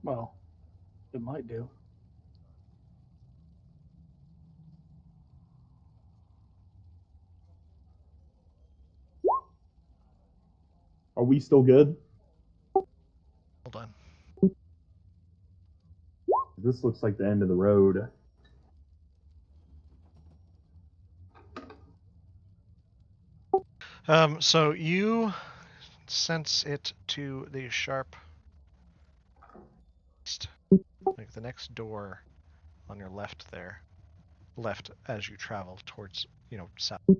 Speaker 1: Well, it might do.
Speaker 6: Are we still good?
Speaker 3: Hold on.
Speaker 6: This looks like the end of the road.
Speaker 3: So you sense it to the sharp, like the next door on your left there, left as you travel towards, south.
Speaker 9: This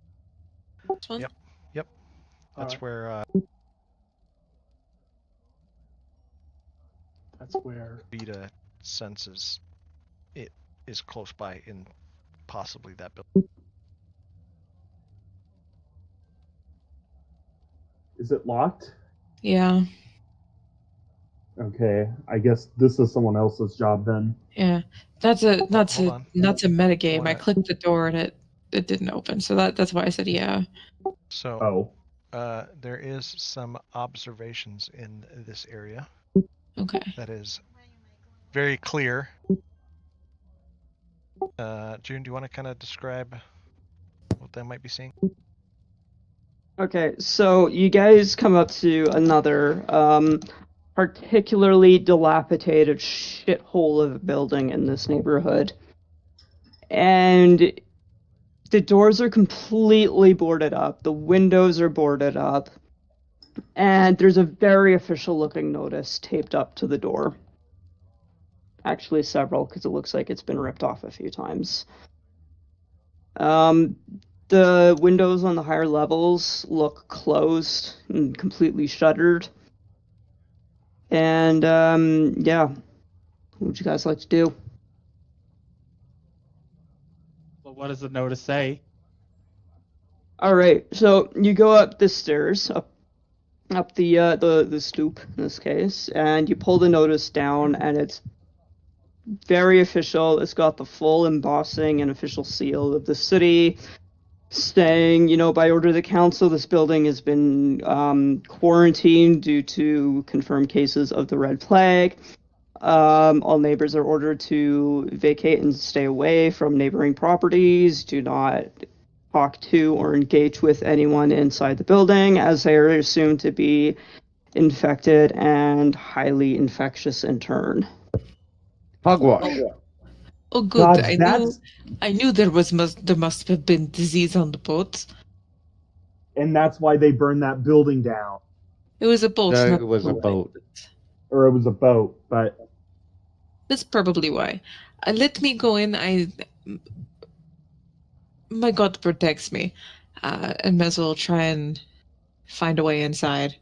Speaker 9: one?
Speaker 3: Yep. That's where.
Speaker 1: That's where
Speaker 3: Vita senses it is close by in possibly that building.
Speaker 6: Is it locked?
Speaker 9: Yeah.
Speaker 6: Okay, I guess this is someone else's job then.
Speaker 9: Yeah. That's a
Speaker 3: hold on.
Speaker 9: metagame. I clicked the door and it didn't open. So that's why I said yeah.
Speaker 3: So there is some observations in this area.
Speaker 9: Okay.
Speaker 3: That is very clear. June, do you want to kind of describe what they might be seeing?
Speaker 2: Okay, so you guys come up to another particularly dilapidated shithole of a building in this neighborhood. And the doors are completely boarded up. The windows are boarded up. And there's a very official looking notice taped up to the door. Actually, several, because it looks like it's been ripped off a few times. The windows on the higher levels look closed and completely shuttered. And, yeah. What would you guys like to do?
Speaker 4: Well, what does the notice say?
Speaker 2: Alright, so you go up the stairs, up the stoop in this case, and you pull the notice down, and it's very official. It's got the full embossing and official seal of the city, saying, by order of the council, this building has been quarantined due to confirmed cases of the red plague. All neighbors are ordered to vacate and stay away from neighboring properties. Do not talk to or engage with anyone inside the building, as they are assumed to be infected and highly infectious in turn.
Speaker 5: Hogwash.
Speaker 9: Oh, good.
Speaker 6: God,
Speaker 9: I knew there must have been disease on the boat.
Speaker 6: And that's why they burned that building down.
Speaker 9: It was a boat.
Speaker 5: It was a boat.
Speaker 6: Or it was a boat, but
Speaker 9: that's probably why. Let me go in. My God protects me, and may as well try and find a way inside.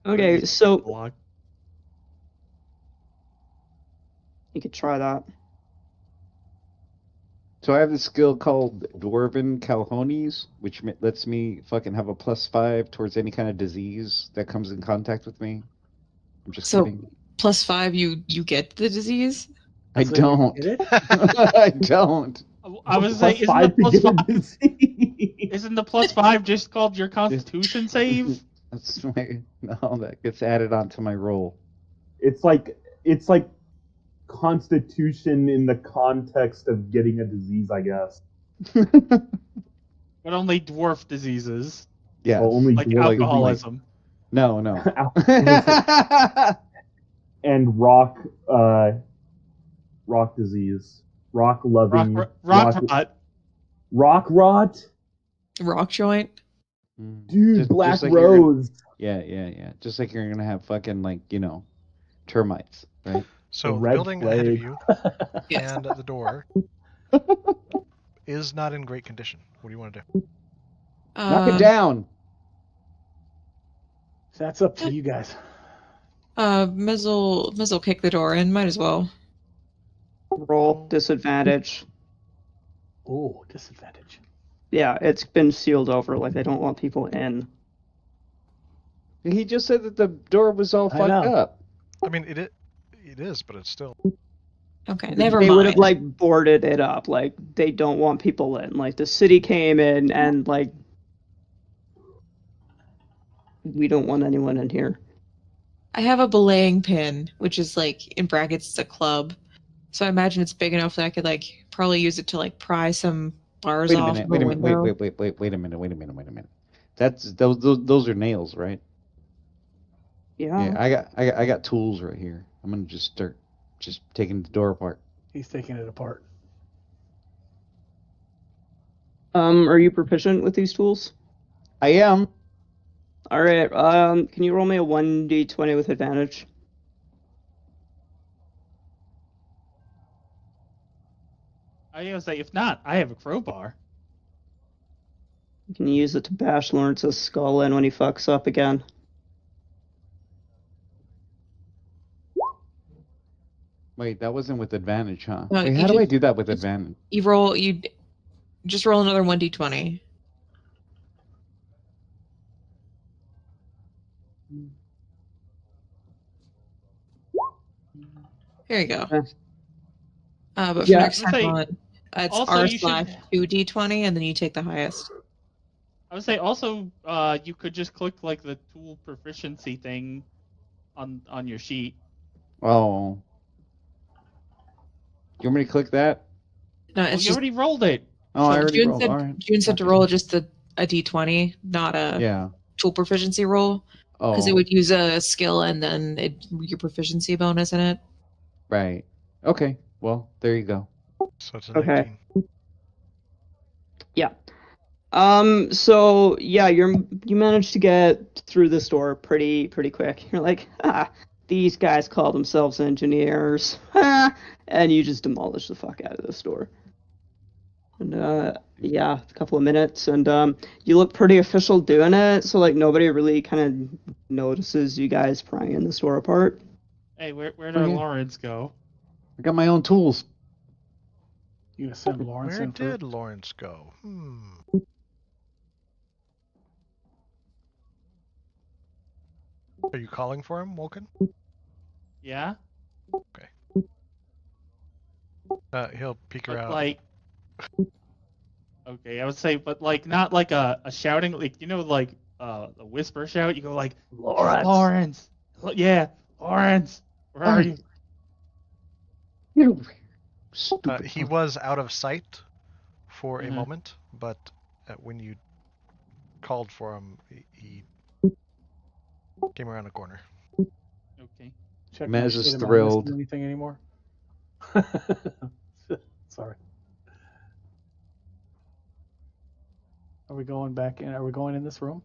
Speaker 2: Okay, so you could try that.
Speaker 5: So I have this skill called Dwarven Calhones, which lets me fucking have a +5 towards any kind of disease that comes in contact with me. I'm just
Speaker 9: So
Speaker 5: kidding.
Speaker 9: +5, you get the disease?
Speaker 5: I
Speaker 1: So you
Speaker 5: don't.
Speaker 1: get it?
Speaker 5: I don't.
Speaker 4: I was saying, isn't
Speaker 6: +5
Speaker 4: the
Speaker 6: to get a
Speaker 4: +5
Speaker 6: disease.
Speaker 4: isn't the +5 just called your Constitution save?
Speaker 5: That's my no. That gets added onto my roll.
Speaker 6: It's like Constitution in the context of getting a disease, I guess.
Speaker 4: But only dwarf diseases,
Speaker 5: Yeah.
Speaker 6: Oh, only
Speaker 4: like
Speaker 6: dwarf
Speaker 4: alcoholism.
Speaker 5: No.
Speaker 6: and rock disease, rock loving,
Speaker 4: Rock rot.
Speaker 6: rock rot,
Speaker 9: Rock joint?
Speaker 6: dude, black
Speaker 5: like
Speaker 6: rose.
Speaker 5: Yeah. Just like you're gonna have fucking termites, right?
Speaker 3: So the
Speaker 6: red
Speaker 3: building ahead of
Speaker 6: plague.
Speaker 3: you and the door is not in great condition. What do you want to do?
Speaker 5: Knock it down.
Speaker 1: That's up to you guys.
Speaker 9: Mizzle kick the door in. Might as well.
Speaker 2: Roll disadvantage.
Speaker 1: Oh, disadvantage.
Speaker 2: Yeah, it's been sealed over. Like they don't want people in.
Speaker 5: He just said that the door was all
Speaker 1: I
Speaker 5: fucked
Speaker 1: know.
Speaker 5: up.
Speaker 3: I mean, it is, but it's still.
Speaker 9: Okay, never
Speaker 2: They
Speaker 9: mind.
Speaker 2: would have boarded it up. Like they don't want people in. Like the city came in and we don't want anyone in here.
Speaker 9: I have a belaying pin, which is in brackets, it's a club. So I imagine it's big enough that I could probably use it to pry some bars off the window.
Speaker 5: Wait a minute. That's those are nails, right?
Speaker 2: Yeah.
Speaker 5: Yeah, I got tools right here. I'm gonna just start taking the door apart.
Speaker 1: He's taking it apart.
Speaker 2: Are you proficient with these tools?
Speaker 5: I am.
Speaker 2: All right. Can you roll me a 1d20 with advantage?
Speaker 4: I was gonna say, if not, I have a crowbar.
Speaker 2: You can use it to bash Lawrence's skull in when he fucks up again.
Speaker 5: Wait, that wasn't with advantage, huh?
Speaker 9: No,
Speaker 5: Wait,
Speaker 9: you
Speaker 5: how do I
Speaker 9: just-
Speaker 5: do that with advantage?
Speaker 9: You just roll another 1d20. There you go.
Speaker 2: Okay.
Speaker 9: But for
Speaker 2: Yeah,
Speaker 9: next
Speaker 4: I would
Speaker 9: time
Speaker 4: say-
Speaker 9: on, it's
Speaker 4: also
Speaker 9: R
Speaker 4: you should-
Speaker 9: /2d20, and then you take the highest.
Speaker 4: I would say also, you could just click the tool proficiency thing on your sheet.
Speaker 5: Oh. You want me to click that?
Speaker 9: No,
Speaker 4: Well,
Speaker 9: it's
Speaker 4: you
Speaker 9: just
Speaker 4: already rolled it.
Speaker 5: Oh, I already
Speaker 9: June
Speaker 5: rolled.
Speaker 9: said,
Speaker 5: All right.
Speaker 9: June said to roll just a d20, not a
Speaker 5: Yeah.
Speaker 9: tool proficiency roll,
Speaker 5: Oh.
Speaker 9: because it would use a skill and then your proficiency bonus in it.
Speaker 5: Right. Okay. Well, there you go.
Speaker 3: So it's a
Speaker 2: Okay.
Speaker 3: 19.
Speaker 2: Yeah. So yeah, you managed to get through this door pretty quick. You're like, these guys call themselves engineers, and you just demolish the fuck out of this door. And yeah, a couple of minutes, and you look pretty official doing it. So nobody really kind of notices you guys prying this door apart.
Speaker 4: Hey, where did our
Speaker 5: Okay.
Speaker 4: Lawrence go?
Speaker 5: I got my own tools.
Speaker 1: You gonna send Lawrence
Speaker 3: Where
Speaker 1: in for
Speaker 3: did Lawrence go? Are you calling for him, Vulcan?
Speaker 4: Yeah,
Speaker 3: He'll peek
Speaker 4: but
Speaker 3: around.
Speaker 4: okay, I would say, but not a shouting, a whisper shout. You go
Speaker 1: Lawrence?
Speaker 4: Lawrence. Yeah, Lawrence. Where are you?
Speaker 5: Get over here. Stupid.
Speaker 3: He was out of sight for a
Speaker 4: Mhm.
Speaker 3: moment, but when you called for him, he came around the corner.
Speaker 4: Okay.
Speaker 1: Check
Speaker 5: Mez
Speaker 1: my
Speaker 5: is
Speaker 1: shit. Am I
Speaker 5: thrilled.
Speaker 1: missing anything anymore? Sorry. Are we going back in? Are we going in this room?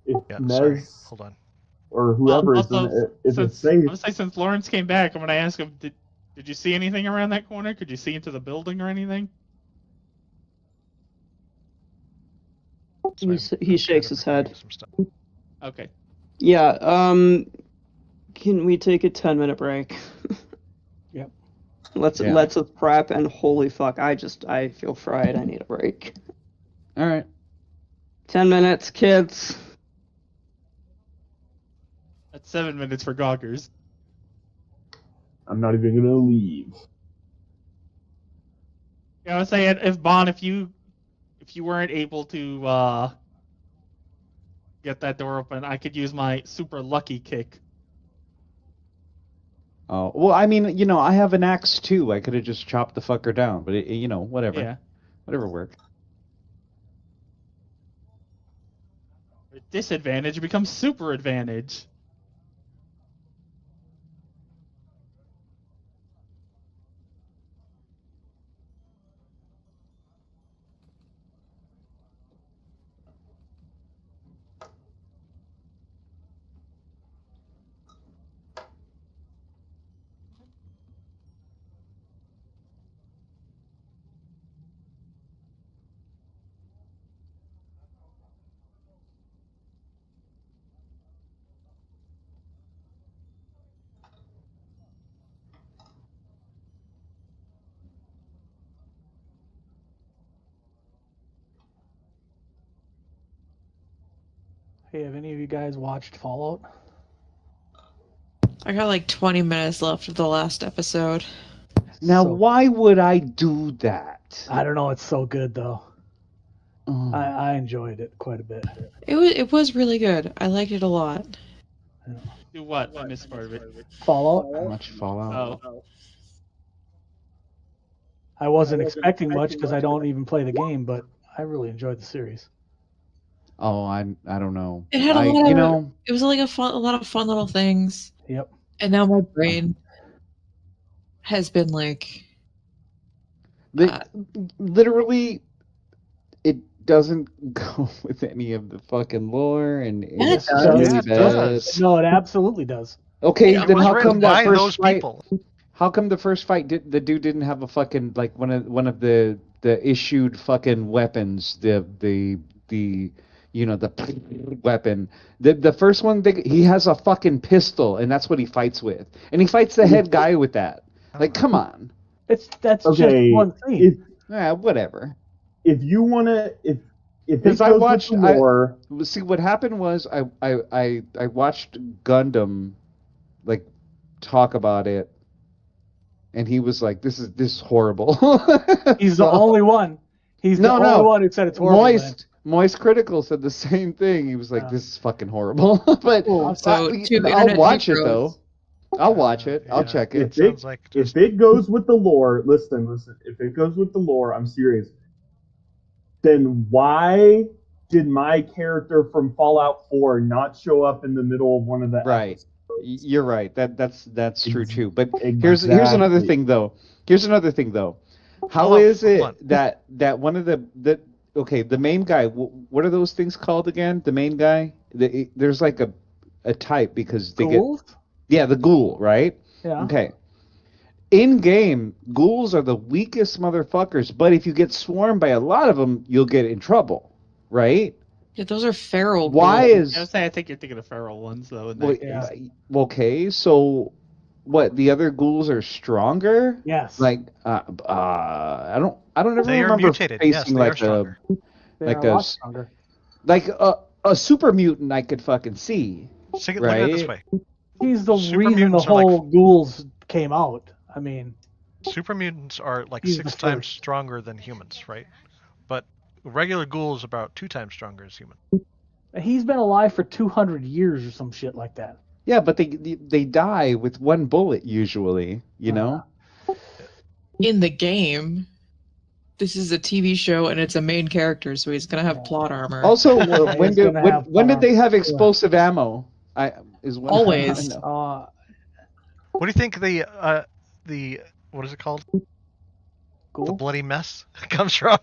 Speaker 6: If
Speaker 3: Yeah,
Speaker 6: Mez
Speaker 3: sorry. Hold on.
Speaker 6: or whoever is in
Speaker 4: Also,
Speaker 6: it, if it's
Speaker 4: I
Speaker 6: safe,
Speaker 4: would say since Lawrence came back, I'm gonna ask him, did you see anything around that corner? Could you see into the building or anything?
Speaker 3: So
Speaker 2: He shakes his head.
Speaker 3: Some stuff.
Speaker 4: Okay.
Speaker 2: Yeah. Can we take a 10-minute break?
Speaker 1: Yep.
Speaker 2: Let's prep, and holy fuck, I feel fried. I need a break.
Speaker 5: All right.
Speaker 2: 10 minutes, kids.
Speaker 4: That's 7 minutes for Goggers.
Speaker 6: I'm not even gonna leave.
Speaker 4: I was saying, if Bon, if you weren't able to get that door open, I could use my super lucky kick.
Speaker 5: Oh, well, I mean, I have an axe too. I could have just chopped the fucker down, but whatever.
Speaker 4: Yeah.
Speaker 5: Whatever worked.
Speaker 4: Disadvantage becomes super advantage.
Speaker 1: Hey, have any of you guys watched Fallout?
Speaker 9: I got like 20 minutes left of the last episode.
Speaker 5: Now, why would I do that?
Speaker 1: I don't know. It's so good though.
Speaker 5: Oh.
Speaker 1: I enjoyed it quite a bit.
Speaker 9: It was really good. I liked it a lot.
Speaker 4: Do what? I missed part of it.
Speaker 1: Fallout?
Speaker 5: How much Fallout?
Speaker 4: Oh.
Speaker 1: I wasn't expecting much because I don't even play the game, but I really enjoyed the series.
Speaker 5: Oh, I don't know.
Speaker 9: It had a lot of, it was like a lot of fun little things.
Speaker 1: Yep.
Speaker 9: And now my brain has been like...
Speaker 5: literally, it doesn't go with any of the fucking lore, and it's really bad.
Speaker 1: No, it absolutely does.
Speaker 5: Okay, then how come that first
Speaker 3: those
Speaker 5: fight?
Speaker 3: people.
Speaker 5: How come the first fight the dude didn't have a fucking like one of the issued fucking weapons, the weapon. The first one, he has a fucking pistol, and that's what he fights with. And he fights the head guy with that. Like, come on.
Speaker 1: That's
Speaker 6: Okay,
Speaker 1: just one thing.
Speaker 5: Yeah, whatever.
Speaker 6: If you wanna, if
Speaker 5: Because
Speaker 6: it
Speaker 5: I
Speaker 6: goes
Speaker 5: watched,
Speaker 6: with the lore,
Speaker 5: see what happened was I watched Gundam, like, talk about it, and he was like, "This is horrible."
Speaker 1: He's the only one. He's the only one who said it's horrible.
Speaker 5: Moist Critical said the same thing. He was like, "This is fucking horrible." But I'll watch it though. I'll watch it. I'll check it.
Speaker 6: If it goes with the lore, listen. If it goes with the lore, I'm serious. Then why did my character from Fallout 4 not show up in the middle of one of the episodes?
Speaker 5: You're right. That's true too. But here's another thing though. How is it that one of the main guy? What are those things called again? The main guy. There's like a type because they
Speaker 1: Ghouls?
Speaker 5: get the ghoul, right?
Speaker 1: Yeah.
Speaker 5: Okay. In game, ghouls are the weakest motherfuckers, but if you get swarmed by a lot of them, you'll get in trouble, right?
Speaker 9: Yeah, those are feral.
Speaker 5: Why
Speaker 9: ghouls.
Speaker 4: I think you're thinking of feral ones though. In
Speaker 5: Well,
Speaker 4: that case.
Speaker 5: okay, so what? The other ghouls are stronger?
Speaker 1: Yes.
Speaker 5: Like, I don't ever
Speaker 3: They are
Speaker 5: remember
Speaker 3: mutated. Yes,
Speaker 5: facing
Speaker 3: they are
Speaker 5: like
Speaker 3: stronger.
Speaker 5: a super mutant I could fucking see.
Speaker 3: Look at it this way.
Speaker 1: He's the
Speaker 3: Super
Speaker 1: reason the
Speaker 3: mutants are
Speaker 1: whole ghouls came out. I mean,
Speaker 3: super mutants are like
Speaker 1: He's
Speaker 3: 6
Speaker 1: the
Speaker 3: times
Speaker 1: first.
Speaker 3: stronger than humans, right? But regular ghoul is about 2 times stronger as human.
Speaker 1: he's been alive for 200 years or some shit like that.
Speaker 5: Yeah, but they die with one bullet usually, you know?
Speaker 9: In the game, this is a TV show and it's a main character, so he's gonna have plot armor.
Speaker 5: Also, when did they have explosive ammo?
Speaker 9: Always.
Speaker 3: What do you think the what is it called?
Speaker 1: Ghoul?
Speaker 3: The bloody mess comes from?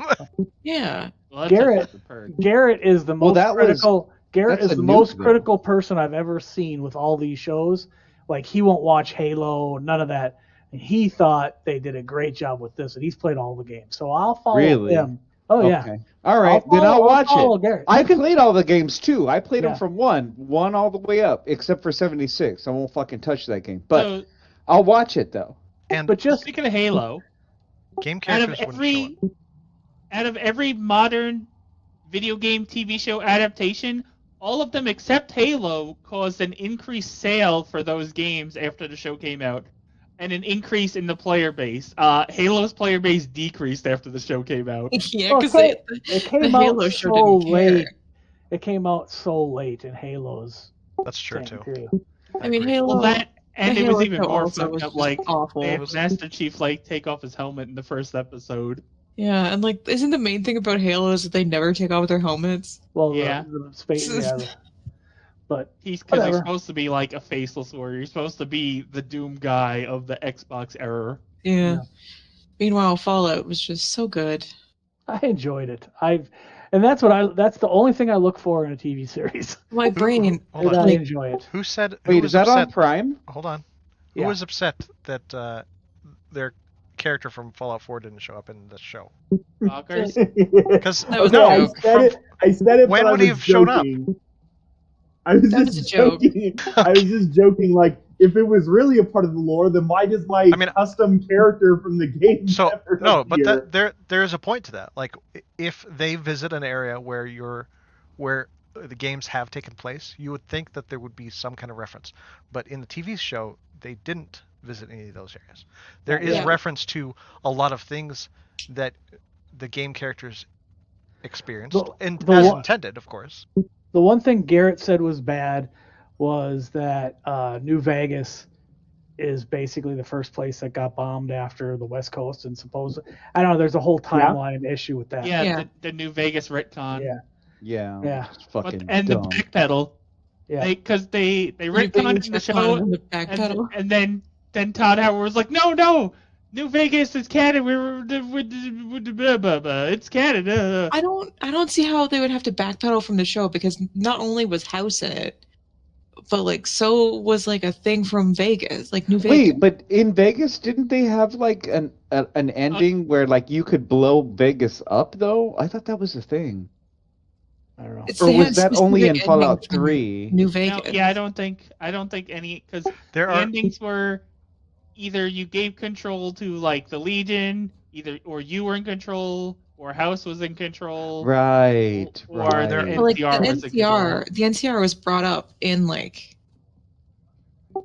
Speaker 9: Yeah.
Speaker 4: Well,
Speaker 1: Garrett is the most critical. Garrett
Speaker 5: that's
Speaker 1: is
Speaker 5: a
Speaker 1: the most
Speaker 5: nuke, though.
Speaker 1: critical person I've ever seen with all these shows. Like, he won't watch Halo, none of that. And he thought they did a great job with this, and he's played all the games. So I'll follow him. Oh, yeah.
Speaker 5: Okay. All right, then I'll watch it.
Speaker 1: Garrett.
Speaker 5: I played all the games too. I played them from one all the way up, except for 76. I won't fucking touch that game. But I'll watch it though.
Speaker 3: And
Speaker 1: But just
Speaker 4: Speaking of Halo,
Speaker 3: game
Speaker 4: out of
Speaker 3: characters wouldn't show up.
Speaker 4: every modern video game TV show adaptation, all of them except Halo caused an increased sale for those games after the show came out, and an increase in the player base. Halo's player base decreased after the show came out.
Speaker 9: Yeah,
Speaker 1: Well,
Speaker 9: because
Speaker 1: it came
Speaker 9: the
Speaker 1: out
Speaker 9: Halo show
Speaker 1: so
Speaker 9: didn't care.
Speaker 1: late. It came out so late in Halo's
Speaker 3: That's true
Speaker 1: thing,
Speaker 3: too.
Speaker 1: too.
Speaker 9: I mean,
Speaker 3: agree.
Speaker 9: Halo.
Speaker 4: Well, that and
Speaker 9: the
Speaker 4: it was
Speaker 9: Halo
Speaker 4: even
Speaker 9: show
Speaker 4: more
Speaker 9: also
Speaker 4: fucked
Speaker 9: was
Speaker 4: up.
Speaker 9: just
Speaker 4: Like
Speaker 9: awful.
Speaker 4: they had Master Chief like take off his helmet in the first episode.
Speaker 9: Yeah, and like, isn't the main thing about Halo is that they never take off their helmets?
Speaker 1: Well,
Speaker 4: Yeah.
Speaker 1: the space, but
Speaker 4: Because he's
Speaker 1: whatever.
Speaker 4: supposed to be like a faceless warrior. He's supposed to be the Doom guy of the Xbox era.
Speaker 9: Yeah.
Speaker 1: Yeah.
Speaker 9: Meanwhile, Fallout was just so good.
Speaker 1: I enjoyed it. And that's the only thing I look for in a TV series.
Speaker 9: My brain.
Speaker 3: Hold
Speaker 1: Did
Speaker 3: on.
Speaker 1: I enjoy it?
Speaker 3: Who said?
Speaker 5: Wait,
Speaker 3: who
Speaker 5: is
Speaker 3: was
Speaker 5: that on
Speaker 3: upset?
Speaker 5: Prime?
Speaker 3: Hold on. Who
Speaker 1: Yeah.
Speaker 3: was upset that their character from Fallout 4 didn't show up in the show?
Speaker 4: Fuckers.
Speaker 3: Because
Speaker 9: That was
Speaker 3: no,
Speaker 9: a
Speaker 6: I
Speaker 9: joke.
Speaker 6: said it,
Speaker 3: When
Speaker 6: but
Speaker 3: would
Speaker 6: I
Speaker 3: he
Speaker 6: was
Speaker 3: have shown up?
Speaker 6: joking. I was
Speaker 9: That
Speaker 6: just
Speaker 9: was a joke.
Speaker 6: joking. I was just joking. Like, if it was really a part of the lore, then why does my custom character from the game never appear?
Speaker 3: there is a point to that. Like, if they visit an area where the games have taken place, you would think that there would be some kind of reference. But in the TV show, they didn't visit any of those areas. There is
Speaker 9: Yeah.
Speaker 3: reference to a lot of things that the game characters experienced, and as intended, of course.
Speaker 1: The one thing Garrett said was bad was that New Vegas is basically the first place that got bombed after the West Coast, and I don't know. There's a whole timeline issue with that.
Speaker 4: Yeah, the New Vegas retcon.
Speaker 1: Yeah.
Speaker 5: Yeah. It's fucking
Speaker 4: And
Speaker 5: dumb.
Speaker 4: the backpedal.
Speaker 1: Yeah.
Speaker 4: Because they retconned in the show,
Speaker 9: And the backpedal.
Speaker 4: and then Todd Howard was like, no, New Vegas is Canada. It's Canada.
Speaker 9: I don't see how they would have to backpedal from the show, because not only was House in it, but like so was like a thing from Vegas, like New Vegas.
Speaker 5: Wait, but in Vegas, didn't they have like an ending where like you could blow Vegas up though? I thought that was a thing.
Speaker 1: I don't know.
Speaker 9: It's-
Speaker 5: Or
Speaker 9: they
Speaker 5: was
Speaker 9: had
Speaker 5: that only in
Speaker 9: specific
Speaker 5: Fallout
Speaker 9: endings from
Speaker 5: 3?
Speaker 9: New
Speaker 4: No,
Speaker 9: Vegas.
Speaker 4: yeah, I don't think any, because the endings were either you gave control to like the Legion, or you were in control, or House was in control.
Speaker 5: Right.
Speaker 4: Or
Speaker 5: right.
Speaker 4: their
Speaker 9: But, like,
Speaker 4: NCR was in control.
Speaker 9: the NCR was brought up in like,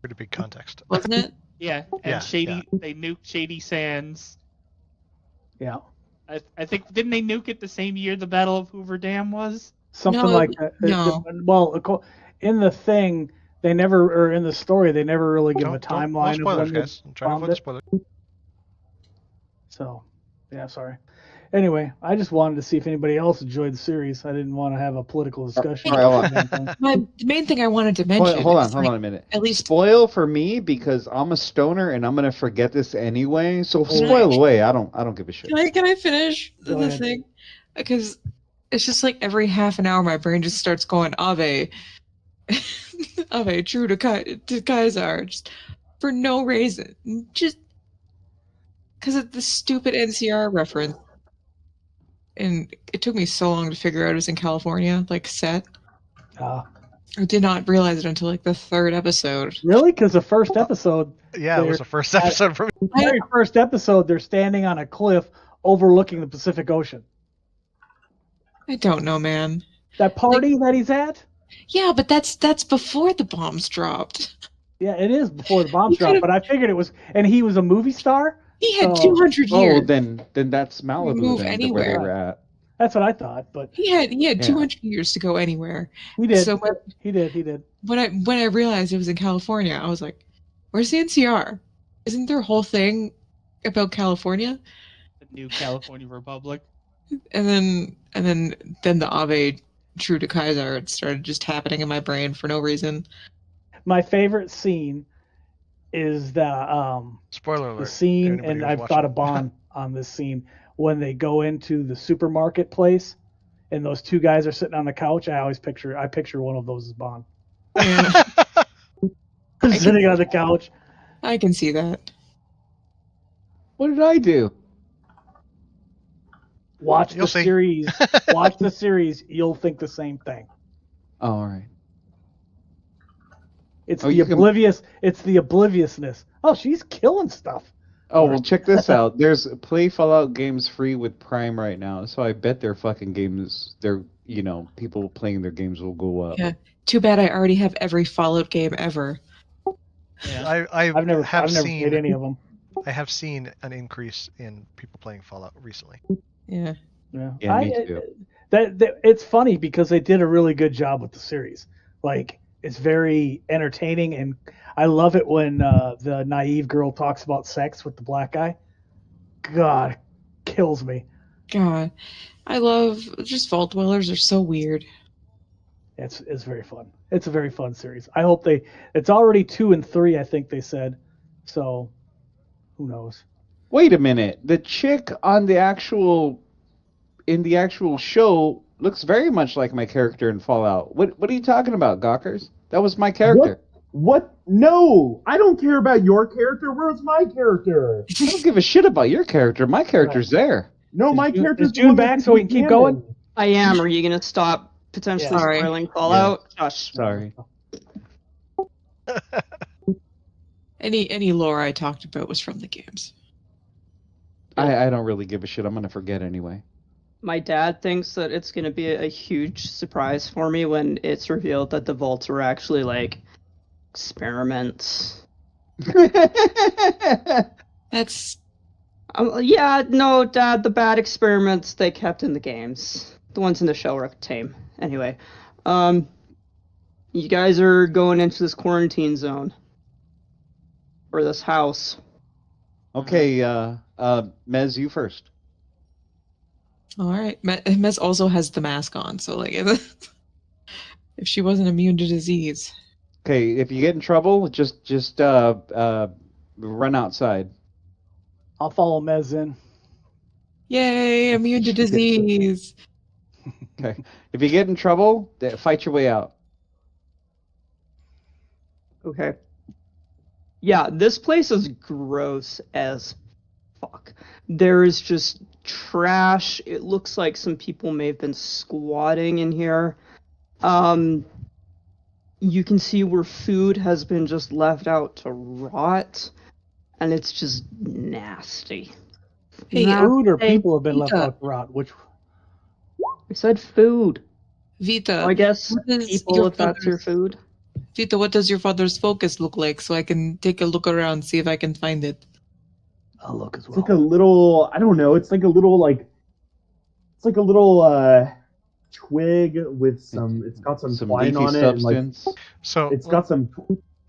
Speaker 3: Pretty big context.
Speaker 9: wasn't it?
Speaker 4: Yeah, and they nuked Shady Sands.
Speaker 1: Yeah.
Speaker 4: I think, didn't they nuke it the same year the Battle of Hoover Dam was?
Speaker 1: Something
Speaker 9: No,
Speaker 1: like that.
Speaker 9: no.
Speaker 1: Well, in the thing, they never, or in the story, they never really give a
Speaker 3: No
Speaker 1: timeline
Speaker 3: spoilers,
Speaker 1: of when
Speaker 3: guys. I'm trying to avoid
Speaker 1: bombed
Speaker 3: the
Speaker 1: it.
Speaker 3: spoilers.
Speaker 1: So, yeah, sorry. Anyway, I just wanted to see if anybody else enjoyed the series. I didn't want to have a political discussion.
Speaker 5: All right, hold
Speaker 9: The main thing I wanted to mention.
Speaker 5: Hold
Speaker 9: is,
Speaker 5: on
Speaker 9: like,
Speaker 5: a minute.
Speaker 9: At least
Speaker 5: Spoil for me because I'm a stoner and I'm gonna forget this anyway. So spoil away. I don't give a shit.
Speaker 9: Can I finish
Speaker 1: Go
Speaker 9: the
Speaker 1: ahead.
Speaker 9: thing? Because it's just like every half an hour my brain just starts going Ave, Ave, true to Kaisar, just for no reason, just because of the stupid NCR reference. And it took me so long to figure out it was in California, like set. I did not realize it until like the third episode.
Speaker 1: Really? Because the first episode.
Speaker 3: Yeah, it was the first episode for me.
Speaker 1: The very first episode, they're standing on a cliff overlooking the Pacific Ocean.
Speaker 9: I don't know, man.
Speaker 1: That party that he's at?
Speaker 9: Yeah, but that's before the bombs dropped.
Speaker 1: Yeah, it is before the bombs dropped, but I figured it was, and he was a movie star?
Speaker 9: He had
Speaker 1: So-
Speaker 9: 200 years.
Speaker 5: Oh, then that's Malibu.
Speaker 9: Move
Speaker 5: then,
Speaker 9: anywhere.
Speaker 5: Where they were at.
Speaker 1: That's what I thought, but
Speaker 9: He had
Speaker 5: Yeah.
Speaker 9: 200 years to go anywhere.
Speaker 1: he did.
Speaker 9: So
Speaker 1: He did.
Speaker 9: when I realized it was in California, I was like, "Where's the NCR? Isn't there a whole thing about California?"
Speaker 4: The new California Republic.
Speaker 9: And then the Ave True to Kaiser, it started just happening in my brain for no reason.
Speaker 1: My favorite scene is the
Speaker 3: Spoiler alert.
Speaker 1: the scene,
Speaker 3: Anybody
Speaker 1: and
Speaker 3: who's
Speaker 1: I've
Speaker 3: watching.
Speaker 1: thought of Bond on this scene when they go into the supermarket place, and those two guys are sitting on the couch. I picture one of those as Bond
Speaker 9: Yeah,
Speaker 1: sitting on the couch.
Speaker 9: I can see that.
Speaker 5: What did I do?
Speaker 1: Watch
Speaker 3: You'll
Speaker 1: the
Speaker 3: see.
Speaker 1: series. Watch the series. You'll think the same thing.
Speaker 5: Oh, all right.
Speaker 1: It's
Speaker 5: Oh,
Speaker 1: the
Speaker 5: you can-
Speaker 1: oblivious. It's the obliviousness. Oh, she's killing stuff.
Speaker 5: Oh, well, check this out. There's play Fallout games free with Prime right now, so I bet their fucking games, people playing their games will go up.
Speaker 9: Yeah. Too bad I already have every Fallout game ever.
Speaker 1: Yeah.
Speaker 3: I've
Speaker 1: never
Speaker 3: seen
Speaker 1: played any of them.
Speaker 3: I have seen an increase in people playing Fallout recently.
Speaker 9: Yeah.
Speaker 5: Yeah, me too.
Speaker 1: It's funny because they did a really good job with the series. Like, it's very entertaining, and I love it when the naive girl talks about sex with the black guy. God, kills me.
Speaker 9: God, I love just Vault Dwellers are so weird.
Speaker 1: It's very fun. It's a very fun series. I hope it's already 2 and 3, I think they said. So, who knows?
Speaker 5: Wait a minute. The chick on in the actual show looks very much like my character in Fallout. What are you talking about, Gawkers? That was my character.
Speaker 6: What? No! I don't care about your character. Where's my character?
Speaker 5: I don't give a shit about your character. My character's there.
Speaker 6: No, my character's
Speaker 1: Is June back so we can keep going?
Speaker 2: I am. Are you gonna stop potentially
Speaker 9: Sorry.
Speaker 2: spoiling Fallout? Josh.
Speaker 5: Sorry.
Speaker 9: Any lore I talked about was from the games.
Speaker 5: I don't really give a shit. I'm gonna forget anyway.
Speaker 2: My dad thinks that it's gonna be a huge surprise for me when it's revealed that the vaults were actually like experiments.
Speaker 9: That's
Speaker 2: Yeah, no, Dad, the bad experiments they kept in the games. The ones in the show are tame. Anyway, you guys are going into this quarantine zone. Or this house.
Speaker 5: Okay, Mez, you first.
Speaker 9: all right. Mez also has the mask on, so like, if she wasn't immune to disease.
Speaker 5: Okay, if you get in trouble, just run outside.
Speaker 1: I'll follow Mez in.
Speaker 9: Yay, immune to disease.
Speaker 5: Okay, if you get in trouble, fight your way out.
Speaker 2: Okay. Yeah, this place is gross as fuck. There is just trash. It looks like some people may have been squatting in here. You can see where food has been just left out to rot, and it's just nasty.
Speaker 9: Hey,
Speaker 1: Food or people have been left
Speaker 9: Vita.
Speaker 1: out to rot? Which?
Speaker 2: I said food.
Speaker 9: Vita.
Speaker 2: I guess
Speaker 9: what is
Speaker 2: people,
Speaker 9: your
Speaker 2: if that's your
Speaker 9: father's-
Speaker 2: food.
Speaker 9: Vita, what does your father's focus look like so I can take a look around, see if I can find it?
Speaker 1: I'll look as
Speaker 6: It's
Speaker 1: well.
Speaker 6: like a little, I don't know, it's like a little, twig with some, it's got some twine
Speaker 5: leafy
Speaker 6: on it. And, like,
Speaker 5: substance.
Speaker 3: So
Speaker 6: it's got some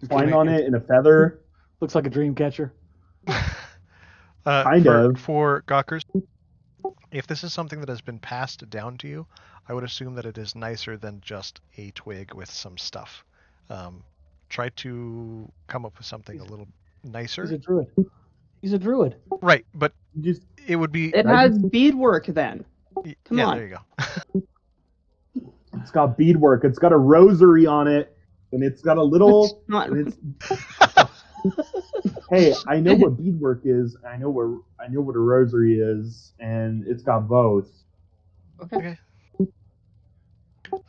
Speaker 6: twine on it and a feather.
Speaker 1: Looks like a dream catcher.
Speaker 6: Kind of.
Speaker 3: For Gawkers, if this is something that has been passed down to you, I would assume that it is nicer than just a twig with some stuff. Try to come up with something a little nicer.
Speaker 1: He's a druid. He's a druid.
Speaker 3: Right, but
Speaker 6: Just
Speaker 3: it would be.
Speaker 2: It has beadwork then. Come
Speaker 3: yeah,
Speaker 2: on.
Speaker 3: there you go.
Speaker 6: It's got beadwork. It's got a rosary on it, and it's got a little.
Speaker 2: It's not.
Speaker 6: and it's- Hey, I know what beadwork is. I know what a rosary is, and it's got both.
Speaker 2: Okay.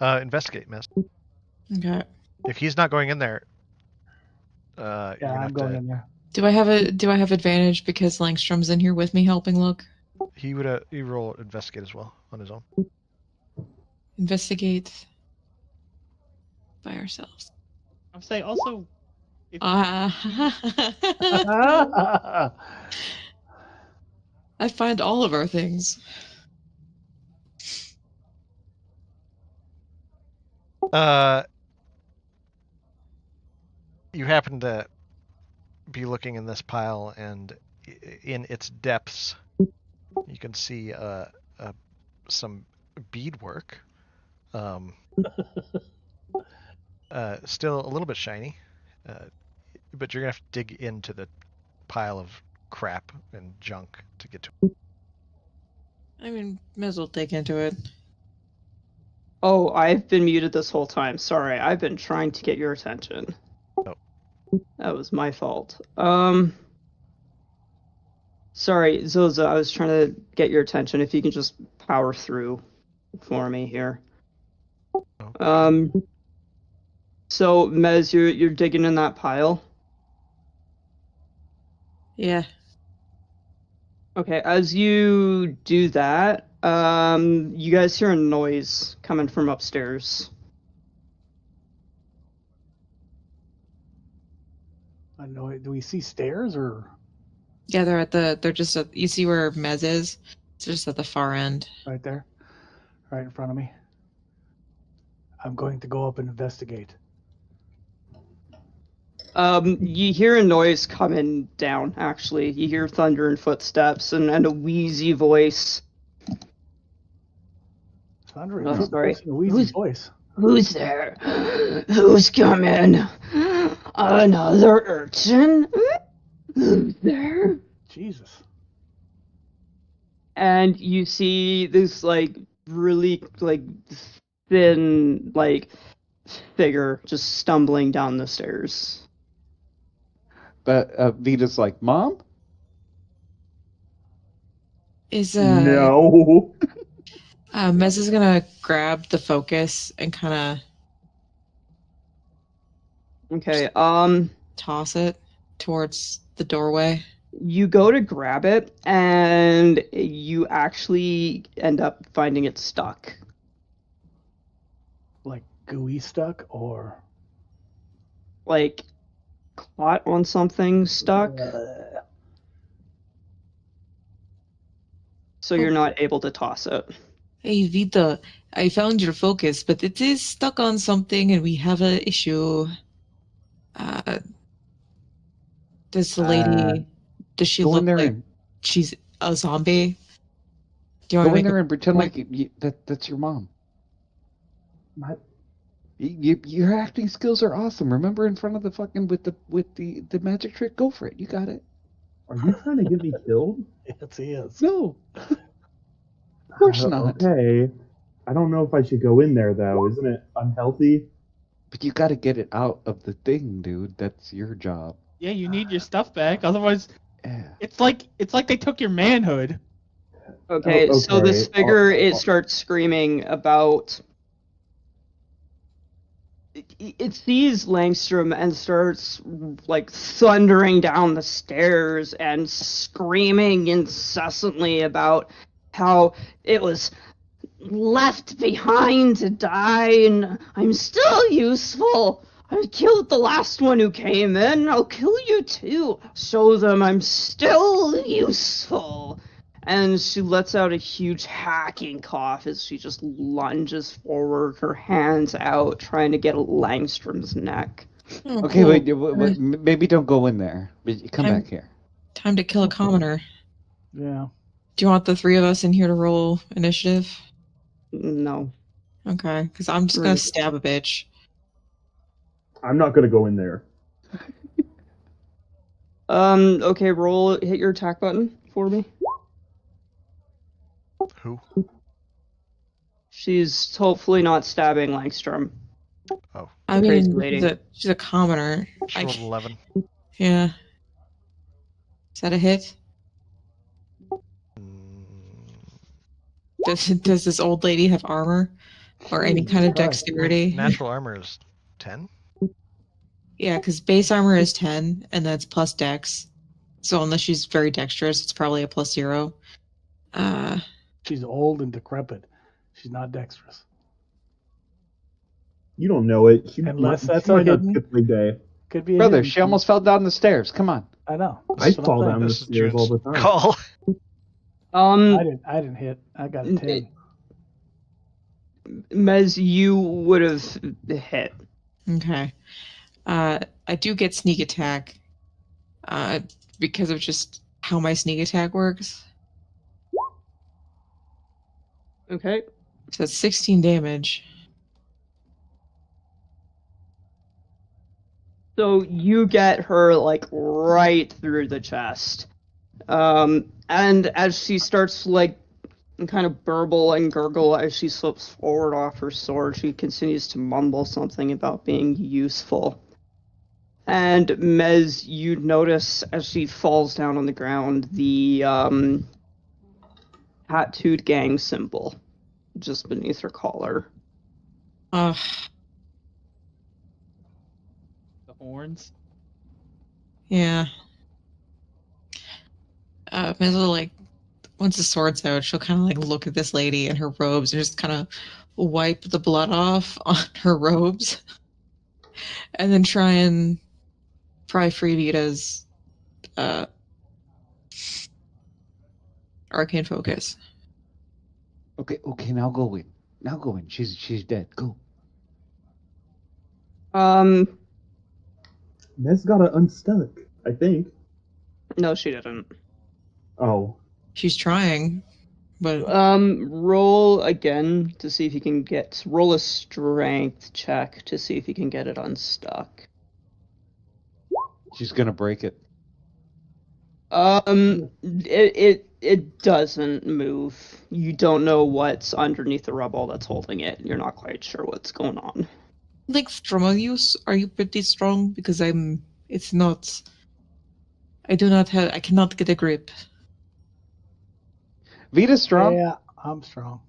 Speaker 3: Investigate, miss.
Speaker 9: Okay.
Speaker 3: If he's not going in there,
Speaker 1: Yeah,
Speaker 3: you're gonna
Speaker 1: I'm
Speaker 3: have
Speaker 1: going
Speaker 3: to,
Speaker 1: in there.
Speaker 9: Do I have advantage because Langstrom's in here with me helping look?
Speaker 3: He would he roll investigate as well on his own.
Speaker 9: Investigate by ourselves.
Speaker 4: I'll say also, if
Speaker 9: I find all of our things.
Speaker 3: You happen to be looking in this pile, and in its depths, you can see some beadwork. Still a little bit shiny, but you're gonna have to dig into the pile of crap and junk to get to it.
Speaker 9: I mean, may as well dig into it.
Speaker 2: Oh, I've been muted this whole time. Sorry, I've been trying to get your attention.
Speaker 3: Oh.
Speaker 2: That was my fault. Sorry, Zoza, I was trying to get your attention. If you can just power through for me here.
Speaker 3: Okay.
Speaker 2: So, Mez, you're digging in that pile?
Speaker 9: Yeah.
Speaker 2: Okay, as you do that, you guys hear a noise coming from upstairs.
Speaker 1: I know. Do we see stairs or
Speaker 9: Yeah, they're just at, you see where Mez is? It's just at the far end.
Speaker 1: right there, right in front of me? I'm going to go up and investigate.
Speaker 2: You hear a noise coming down, actually. You hear thunder and footsteps and a wheezy voice.
Speaker 1: Thundering
Speaker 2: Oh,
Speaker 1: footsteps
Speaker 2: sorry.
Speaker 1: and a wheezy voice.
Speaker 2: Who's there? Who's coming? Another urchin? Who's there?
Speaker 1: Jesus.
Speaker 2: And you see this, like, really, like, thin, like, figure just stumbling down the stairs.
Speaker 5: But Vita's like, Mom?
Speaker 9: Is
Speaker 6: No.
Speaker 9: Mez is gonna grab the focus and kind
Speaker 2: Okay,
Speaker 9: of toss it towards the doorway.
Speaker 2: you go to grab it, and you actually end up finding it stuck.
Speaker 1: Like gooey stuck or
Speaker 2: Like, caught on something stuck, so you're not able to toss it.
Speaker 9: Hey Vita, I found your focus, but it is stuck on something and we have an issue. Does the lady, does she
Speaker 5: Go in
Speaker 9: look
Speaker 5: there
Speaker 9: like
Speaker 5: and
Speaker 9: she's a zombie? Do you
Speaker 5: go
Speaker 9: want
Speaker 5: in
Speaker 9: to
Speaker 5: there
Speaker 9: make
Speaker 5: and pretend like that's your mom.
Speaker 6: My,
Speaker 5: Your acting skills are awesome. Remember, in front of the fucking with the magic trick. Go for it. You got it.
Speaker 6: are you trying to get me killed?
Speaker 1: yes, he is.
Speaker 5: No, of course not.
Speaker 6: Okay. I don't know if I should go in there though. Isn't it unhealthy?
Speaker 5: But you got to get it out of the thing, dude. That's your job.
Speaker 4: Yeah, you need your stuff back. Otherwise,
Speaker 5: Yeah.
Speaker 4: it's like they took your manhood.
Speaker 2: Okay,
Speaker 6: Oh,
Speaker 2: so this
Speaker 6: okay.
Speaker 2: figure, it starts screaming about... It sees Langstrom and starts, like, thundering down the stairs and screaming incessantly about how it was left behind to die, and I'm still useful. I killed the last one who came in. I'll kill you too. Show them I'm still useful. And she lets out a huge hacking cough as she just lunges forward, her hands out, trying to get at Langstrom's neck.
Speaker 9: Oh,
Speaker 5: Okay,
Speaker 9: cool.
Speaker 5: wait. Maybe don't go in there. But come
Speaker 9: Time-
Speaker 5: back here.
Speaker 9: Time to kill a commoner.
Speaker 1: Yeah.
Speaker 9: Do you want the three of us in here to roll initiative?
Speaker 2: No.
Speaker 9: Okay, because I'm just gonna stab a bitch.
Speaker 6: I'm not gonna go in there.
Speaker 2: Okay, hit your attack button for me.
Speaker 3: Who?
Speaker 2: She's hopefully not stabbing Langstrom.
Speaker 3: Oh,
Speaker 9: I
Speaker 2: Crazy
Speaker 9: mean,
Speaker 2: lady.
Speaker 9: she's a commoner.
Speaker 3: she rolled 11.
Speaker 9: Yeah. Is that a hit? Does this old lady have armor? Or any kind of
Speaker 1: Christ.
Speaker 9: dexterity?
Speaker 3: Natural armor is 10.
Speaker 9: Yeah, because base armor is 10, and that's plus dex. So unless she's very dexterous, it's probably a plus 0.
Speaker 1: She's old and decrepit. She's not dexterous.
Speaker 6: You don't know it. She
Speaker 1: Unless
Speaker 6: might,
Speaker 1: that's
Speaker 6: she
Speaker 1: a
Speaker 6: might not
Speaker 1: hidden-
Speaker 6: skip my day.
Speaker 1: Could be a
Speaker 5: Brother,
Speaker 1: hidden-
Speaker 5: she almost fell down the stairs. Come on.
Speaker 1: I know.
Speaker 6: I
Speaker 1: That's what
Speaker 6: fall
Speaker 1: I'm
Speaker 6: down the
Speaker 3: This is
Speaker 6: stairs all
Speaker 3: June's
Speaker 6: the time.
Speaker 3: call.
Speaker 1: I didn't hit. I got a 10.
Speaker 2: Mez, you would have hit.
Speaker 9: Okay. I do get sneak attack. Because of just how my sneak attack works.
Speaker 2: Okay.
Speaker 9: So it's 16 damage.
Speaker 2: So you get her, like, right through the chest. And as she starts to, like, kind of burble and gurgle as she slips forward off her sword, she continues to mumble something about being useful. And Mez, you notice as she falls down on the ground the tattooed gang symbol just beneath her collar.
Speaker 4: The horns.
Speaker 9: Yeah. Mez will, like, once the sword's out, she'll kind of like look at this lady in her robes and just kind of wipe the blood off on her robes, and then try and pry Friedita's arcane focus.
Speaker 5: Okay, now go in. Now go in. She's dead. Go.
Speaker 6: Ness got it unstuck, I think.
Speaker 2: No, she didn't.
Speaker 6: Oh.
Speaker 9: She's trying, but
Speaker 2: Roll again to see if you can roll a strength check to see if you can get it unstuck.
Speaker 5: She's gonna break it.
Speaker 2: It doesn't move. You don't know what's underneath the rubble that's holding it. You're not quite sure what's going on.
Speaker 9: like Stromaeus, are you pretty strong? Because it's not. I cannot get a grip.
Speaker 5: Vita's strong.
Speaker 1: Yeah, I'm strong.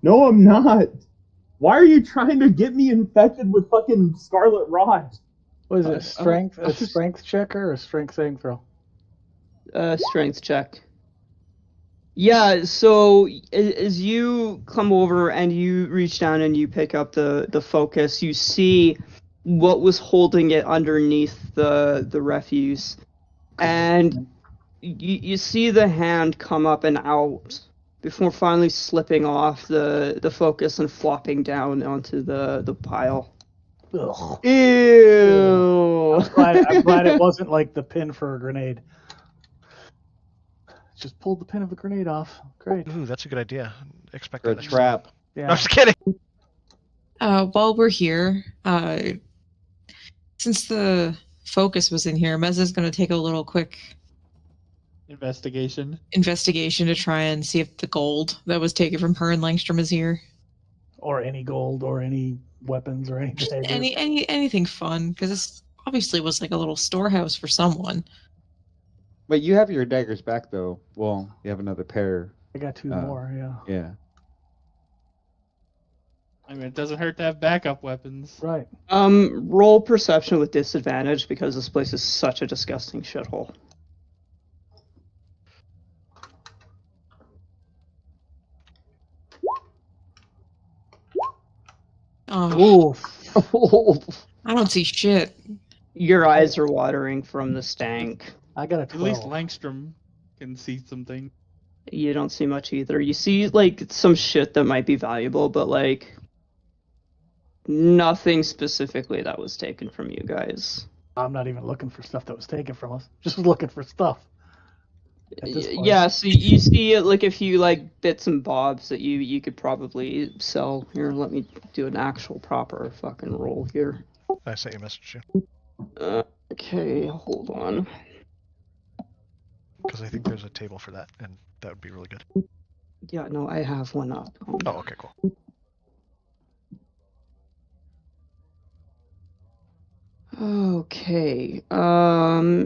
Speaker 6: No, I'm not. Why are you trying to get me infected with fucking Scarlet Rot?
Speaker 1: What is it? Strength? A strength checker or a strength saving throw?
Speaker 2: Strength check. Yeah, so as you come over and you reach down and you pick up the focus, you see what was holding it underneath the refuse. And you see the hand come up and out before finally slipping off the focus and flopping down onto the pile.
Speaker 1: Ugh.
Speaker 2: Ew!
Speaker 1: I'm glad it wasn't like the pin for a grenade. Just pulled the pin of the grenade off. Great.
Speaker 3: Ooh, that's a good idea. Expect
Speaker 5: For a
Speaker 3: that.
Speaker 5: trap.
Speaker 1: Yeah.
Speaker 3: No, I'm just kidding.
Speaker 9: While we're here, since the focus was in here, Mez is going to take a little quick
Speaker 4: investigation
Speaker 9: to try and see if the gold that was taken from her and Langstrom is here.
Speaker 1: Or any gold, or any weapons, or any daggers.
Speaker 9: Anything fun, because this obviously was like a little storehouse for someone.
Speaker 5: But you have your daggers back, though. Well, you have another pair.
Speaker 1: I got two more, yeah.
Speaker 5: Yeah.
Speaker 4: I mean, it doesn't hurt to have backup weapons.
Speaker 1: Right.
Speaker 2: Roll perception with disadvantage because this place is such a disgusting shithole.
Speaker 9: Oh, I don't see shit.
Speaker 2: Your eyes are watering from the stank.
Speaker 1: I got a 12.
Speaker 4: At least Langstrom can see something.
Speaker 2: You don't see much either. You see, like, some shit that might be valuable, but, like, nothing specifically that was taken from you guys.
Speaker 1: I'm not even looking for stuff that was taken from us. Just looking for stuff.
Speaker 2: Yeah, so you see, like, a few, like, bits and bobs that you could probably sell. Here, let me do an actual proper fucking roll here.
Speaker 3: I sent you a message too.
Speaker 2: Okay, hold on.
Speaker 3: Because I think there's a table for that, and that would be really good.
Speaker 2: Yeah, no, I have one up.
Speaker 3: Oh, okay, cool.
Speaker 2: Okay,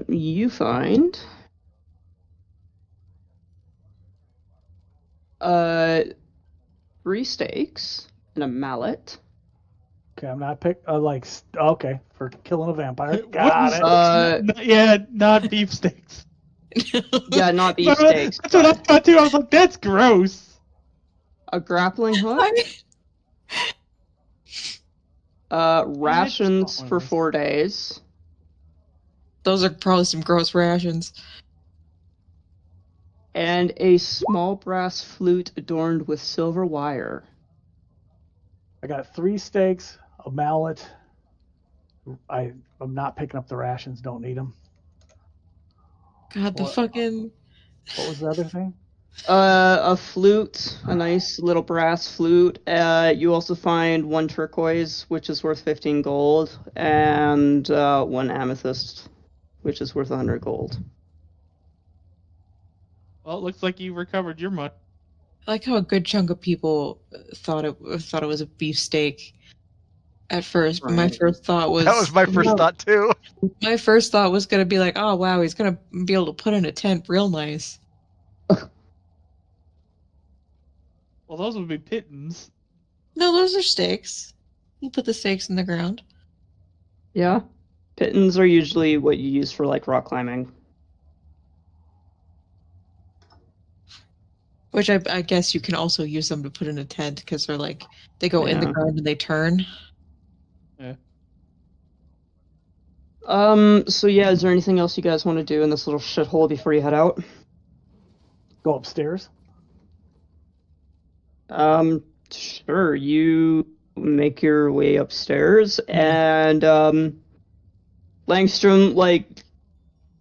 Speaker 2: you find 3 steaks and a mallet.
Speaker 1: Okay, I'm not okay, for killing a vampire. Got
Speaker 4: it. Not beefsteaks.
Speaker 2: Yeah, not beefsteaks.
Speaker 4: That's what I thought too. I was like, that's gross.
Speaker 2: A grappling hook. Rations for 4 days.
Speaker 9: Those are probably some gross rations.
Speaker 2: And a small brass flute adorned with silver wire.
Speaker 1: I got 3 steaks, a mallet. I'm not picking up the rations. Don't need them.
Speaker 9: God, fucking.
Speaker 1: What was the other thing?
Speaker 2: A flute, a nice little brass flute. You also find 1 turquoise, which is worth 15 gold, and 1 amethyst, which is worth 100 gold.
Speaker 4: Well, it looks like you recovered your money.
Speaker 9: I like how a good chunk of people thought it was a beefsteak at first, but my first thought was...
Speaker 3: That was my first thought, too.
Speaker 9: My first thought was going to be like, oh, wow, he's going to be able to put in a tent real nice.
Speaker 4: Well, those would be pittons.
Speaker 9: No, those are steaks. You put the steaks in the ground.
Speaker 2: Yeah. Pittons are usually what you use for, like, rock climbing.
Speaker 9: Which I guess you can also use them to put in a tent because they're like they go in the
Speaker 2: Yeah.
Speaker 9: ground and they turn.
Speaker 2: So yeah, is there anything else you guys want to do in this little shithole before you head out?
Speaker 1: Go upstairs.
Speaker 2: Sure. You make your way upstairs, and Langstrom, like,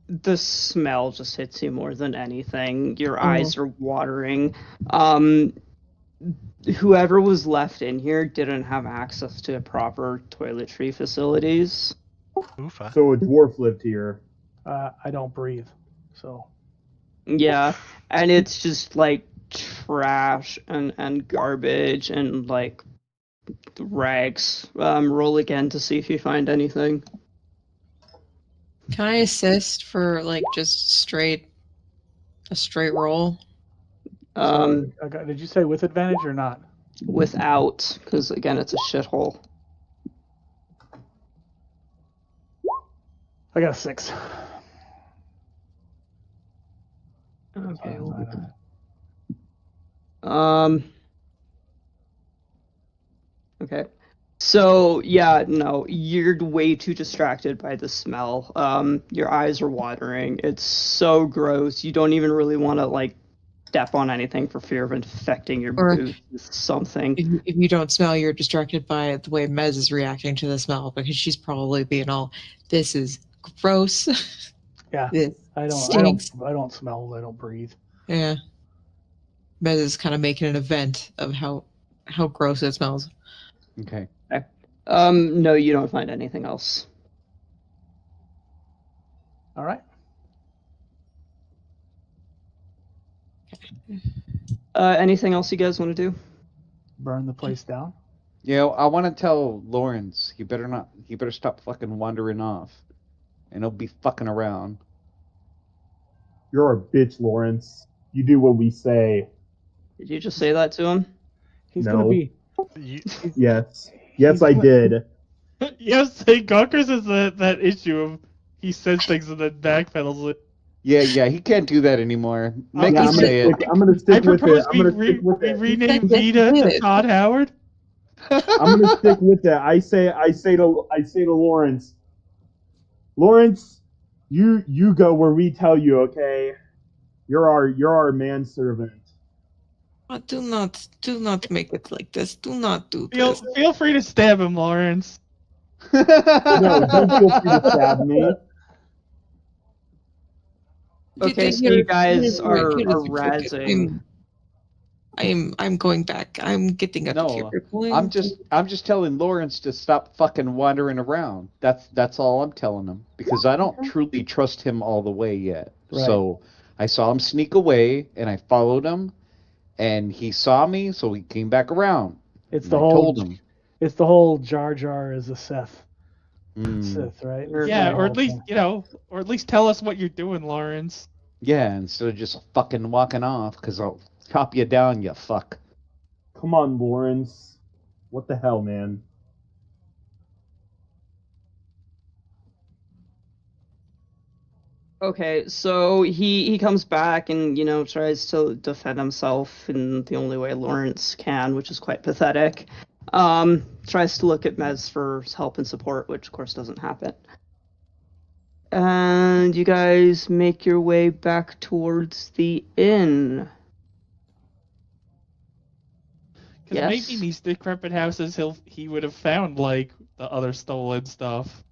Speaker 2: the smell just hits you more than anything. Your eyes are watering. Whoever was left in here didn't have access to proper toiletry facilities.
Speaker 3: Oofa.
Speaker 6: So a dwarf lived here.
Speaker 1: I don't breathe, so.
Speaker 2: Yeah, and it's just like trash and garbage and like rags. Roll again to see if you find anything.
Speaker 9: Can I assist for like just a straight roll?
Speaker 1: Did you say with advantage or not?
Speaker 2: Without, because again, it's a shithole.
Speaker 1: I got a 6.
Speaker 2: Okay.
Speaker 1: Fine.
Speaker 2: Okay. So yeah, no, you're way too distracted by the smell. Your eyes are watering. It's so gross. You don't even really want to like step on anything for fear of infecting your
Speaker 9: Or-
Speaker 2: boots with something.
Speaker 9: If you don't smell, you're distracted by the way Mez is reacting to the smell because she's probably being all, "This is gross."
Speaker 1: Yeah.
Speaker 9: This
Speaker 1: I
Speaker 9: stinks.
Speaker 1: don't smell. I don't breathe.
Speaker 9: Yeah. Mez is kind of making an event of how gross it smells.
Speaker 5: Okay.
Speaker 2: No, you don't find anything else.
Speaker 1: All right.
Speaker 2: Anything else you guys want to do?
Speaker 1: Burn the place down.
Speaker 5: I want to tell Lawrence he better stop fucking wandering off, and he'll be fucking around.
Speaker 6: You're a bitch, Lawrence. You do what we say.
Speaker 2: Did you just say that to him?
Speaker 1: He's
Speaker 6: No.
Speaker 1: gonna be.
Speaker 6: Yes. Yes, I did.
Speaker 4: Yes, hey, Gawkers is that issue of he says things and then backpedals it.
Speaker 5: Yeah, he can't do that anymore. Make
Speaker 6: Yeah,
Speaker 5: him
Speaker 6: I'm
Speaker 5: say it.
Speaker 6: gonna
Speaker 4: I
Speaker 6: stick with it.
Speaker 4: propose
Speaker 6: I'm gonna stick with
Speaker 4: we
Speaker 6: it.
Speaker 4: rename
Speaker 9: Yes,
Speaker 4: Vita
Speaker 9: you
Speaker 4: to
Speaker 9: did.
Speaker 4: Todd Howard.
Speaker 6: I'm gonna stick with that. I say to Lawrence, you go where we tell you, okay? You're our manservant.
Speaker 9: Do not make it like this. Do not do
Speaker 4: Feel
Speaker 9: this.
Speaker 4: feel free to stab him, Lawrence.
Speaker 6: No, don't feel free to stab me.
Speaker 2: Okay, so you guys are razzing.
Speaker 9: I'm going back. I'm getting out of here.
Speaker 5: No,
Speaker 9: We're going
Speaker 5: I'm just telling Lawrence to stop fucking wandering around. That's all I'm telling him because I don't truly trust him all the way yet.
Speaker 1: Right.
Speaker 5: So I saw him sneak away, and I followed him, and he saw me, so he came back around.
Speaker 1: It's
Speaker 5: And
Speaker 1: the
Speaker 5: I
Speaker 1: whole.
Speaker 5: told him.
Speaker 1: It's the whole Jar Jar is a Sith.
Speaker 5: Mm.
Speaker 1: Sith, right?
Speaker 4: Yeah,
Speaker 1: It's
Speaker 4: or
Speaker 1: the
Speaker 4: at least
Speaker 1: whole
Speaker 4: or at least tell us what you're doing, Lawrence.
Speaker 5: Yeah, instead of just fucking walking off, because I'll chop you down, you fuck.
Speaker 6: Come on, Lawrence. What the hell, man?
Speaker 2: Okay, so he comes back and, tries to defend himself in the only way Lawrence can, which is quite pathetic. Tries to look at Mez for help and support, which of course doesn't happen. And you guys make your way back towards the inn.
Speaker 4: Because
Speaker 2: Yes.
Speaker 4: maybe in these decrepit houses he would have found like the other stolen stuff.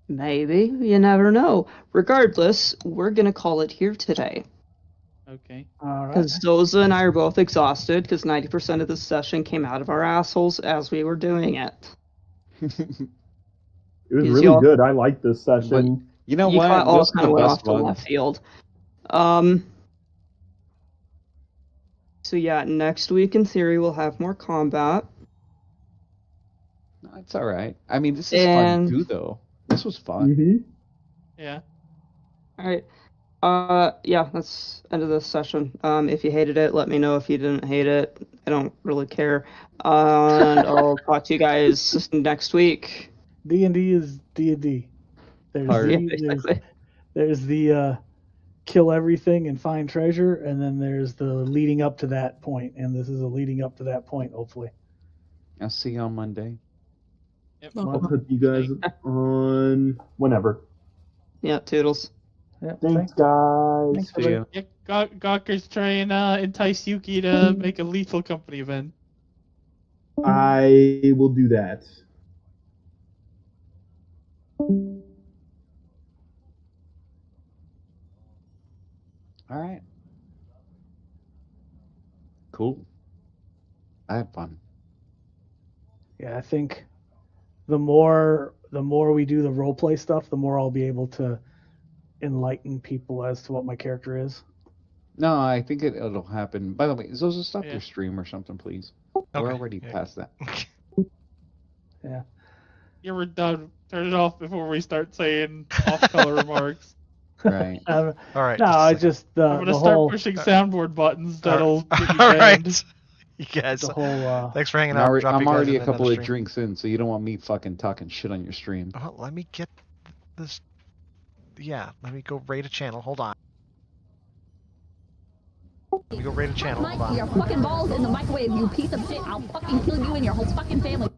Speaker 2: Maybe, you never know. Regardless, we're gonna call it here today.
Speaker 4: Okay.
Speaker 1: All right.
Speaker 2: Because Doza and I are both exhausted, because 90% of this session came out of our assholes as we were doing it.
Speaker 6: It was
Speaker 2: Is
Speaker 6: really
Speaker 2: y'all-
Speaker 6: good. I liked this session.
Speaker 5: You know
Speaker 2: You
Speaker 5: what?
Speaker 2: all
Speaker 5: Those are
Speaker 2: kind
Speaker 5: the
Speaker 2: of went
Speaker 5: best
Speaker 2: off to left
Speaker 5: ones.
Speaker 2: field. So yeah, next week in theory we'll have more combat.
Speaker 5: No, it's all right. I mean, this is
Speaker 2: And-
Speaker 5: fun too, though. This was fun.
Speaker 6: Mm-hmm.
Speaker 4: Yeah.
Speaker 2: Alright. Yeah, that's end of this session. If you hated it, let me know. If you didn't hate it, I don't really care. And I'll talk to you guys next week.
Speaker 1: D&D is D&D. There's
Speaker 5: Hard.
Speaker 2: Yeah,
Speaker 1: the,
Speaker 2: basically.
Speaker 1: there's the kill everything and find treasure, and then there's the leading up to that point, and this is a leading up to that point, hopefully.
Speaker 5: I'll see you on Monday.
Speaker 4: Yep.
Speaker 6: I'll put you guys on whenever.
Speaker 2: Yeah, toodles.
Speaker 1: Yeah,
Speaker 6: Thanks, guys.
Speaker 1: Thanks,
Speaker 5: See ya.
Speaker 4: Yeah, Gawker's trying to entice Yuki to make a lethal company event.
Speaker 6: I will do that.
Speaker 5: All right. Cool. I had fun.
Speaker 1: Yeah, I think the more we do the roleplay stuff, the more I'll be able to enlighten people as to what my character is.
Speaker 5: No, I think it'll happen. By the way, Zozo, stop
Speaker 4: Yeah.
Speaker 5: your stream or something, please.
Speaker 3: Okay.
Speaker 5: We're already
Speaker 3: Yeah.
Speaker 5: past that.
Speaker 1: Yeah.
Speaker 4: You're done. Turn it off before we start saying off-color remarks.
Speaker 5: Right.
Speaker 3: All right.
Speaker 1: No, I just
Speaker 4: I'm gonna
Speaker 1: the
Speaker 4: start
Speaker 1: whole
Speaker 4: pushing soundboard buttons that'll get you
Speaker 3: All
Speaker 4: banned.
Speaker 3: right. You guys.
Speaker 1: the whole
Speaker 3: Thanks for hanging
Speaker 5: I'm
Speaker 3: out.
Speaker 5: already,
Speaker 3: Drop
Speaker 5: I'm
Speaker 3: you guys
Speaker 5: already
Speaker 3: in
Speaker 5: a
Speaker 3: another
Speaker 5: couple of
Speaker 3: stream.
Speaker 5: drinks in, so you don't want me fucking talking shit on your stream.
Speaker 3: Oh, let me get this. Yeah, let me go raid a channel. Hold on. Let me go raid a channel. Hold
Speaker 11: Mike,
Speaker 3: on.
Speaker 11: your fucking balls in the microwave, you piece of shit. I'll fucking kill you and your whole fucking family.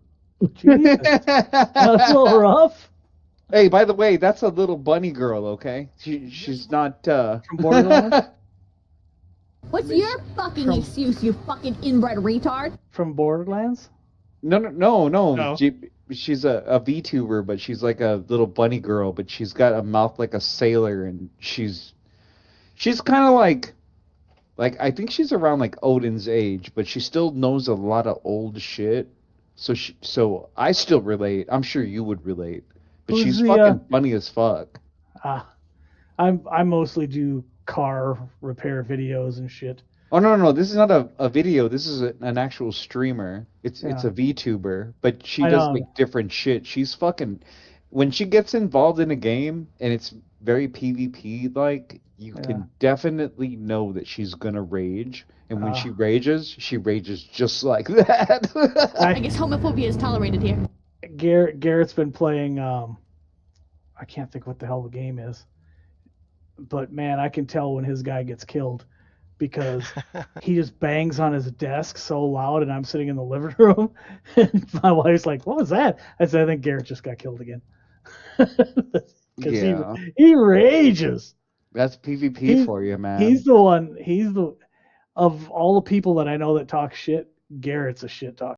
Speaker 1: Jesus. That's a little rough.
Speaker 5: Hey, by the way, that's a little bunny girl, okay? She's not
Speaker 1: From Borderlands.
Speaker 11: What's your fucking excuse, you fucking inbred retard?
Speaker 1: From Borderlands.
Speaker 5: No.
Speaker 4: No.
Speaker 5: She's a VTuber, but she's like a little bunny girl, but she's got a mouth like a sailor, and she's kind of like I think she's around like Odin's age, but she still knows a lot of old shit. So I still relate. I'm sure you would relate, but
Speaker 1: Who's
Speaker 5: she's
Speaker 1: the,
Speaker 5: fucking funny as fuck.
Speaker 1: I mostly do car repair videos and shit.
Speaker 5: Oh no! This is not a video. This is an actual streamer. It's a VTuber, but she
Speaker 1: I
Speaker 5: does
Speaker 1: know.
Speaker 5: like different shit. She's fucking when she gets involved in a game and it's very PvP like, you can definitely know that she's gonna rage. And when she rages just like that.
Speaker 11: I guess homophobia is tolerated here.
Speaker 1: Garrett's been playing. I can't think what the hell the game is, but man, I can tell when his guy gets killed because he just bangs on his desk so loud, and I'm sitting in the living room, and my wife's like, "What was that?" I said, "I think Garrett just got killed again." Because he rages.
Speaker 5: That's PvP for you, man.
Speaker 1: He's the one. Of all the people that I know that talk shit, Garrett's a shit talker.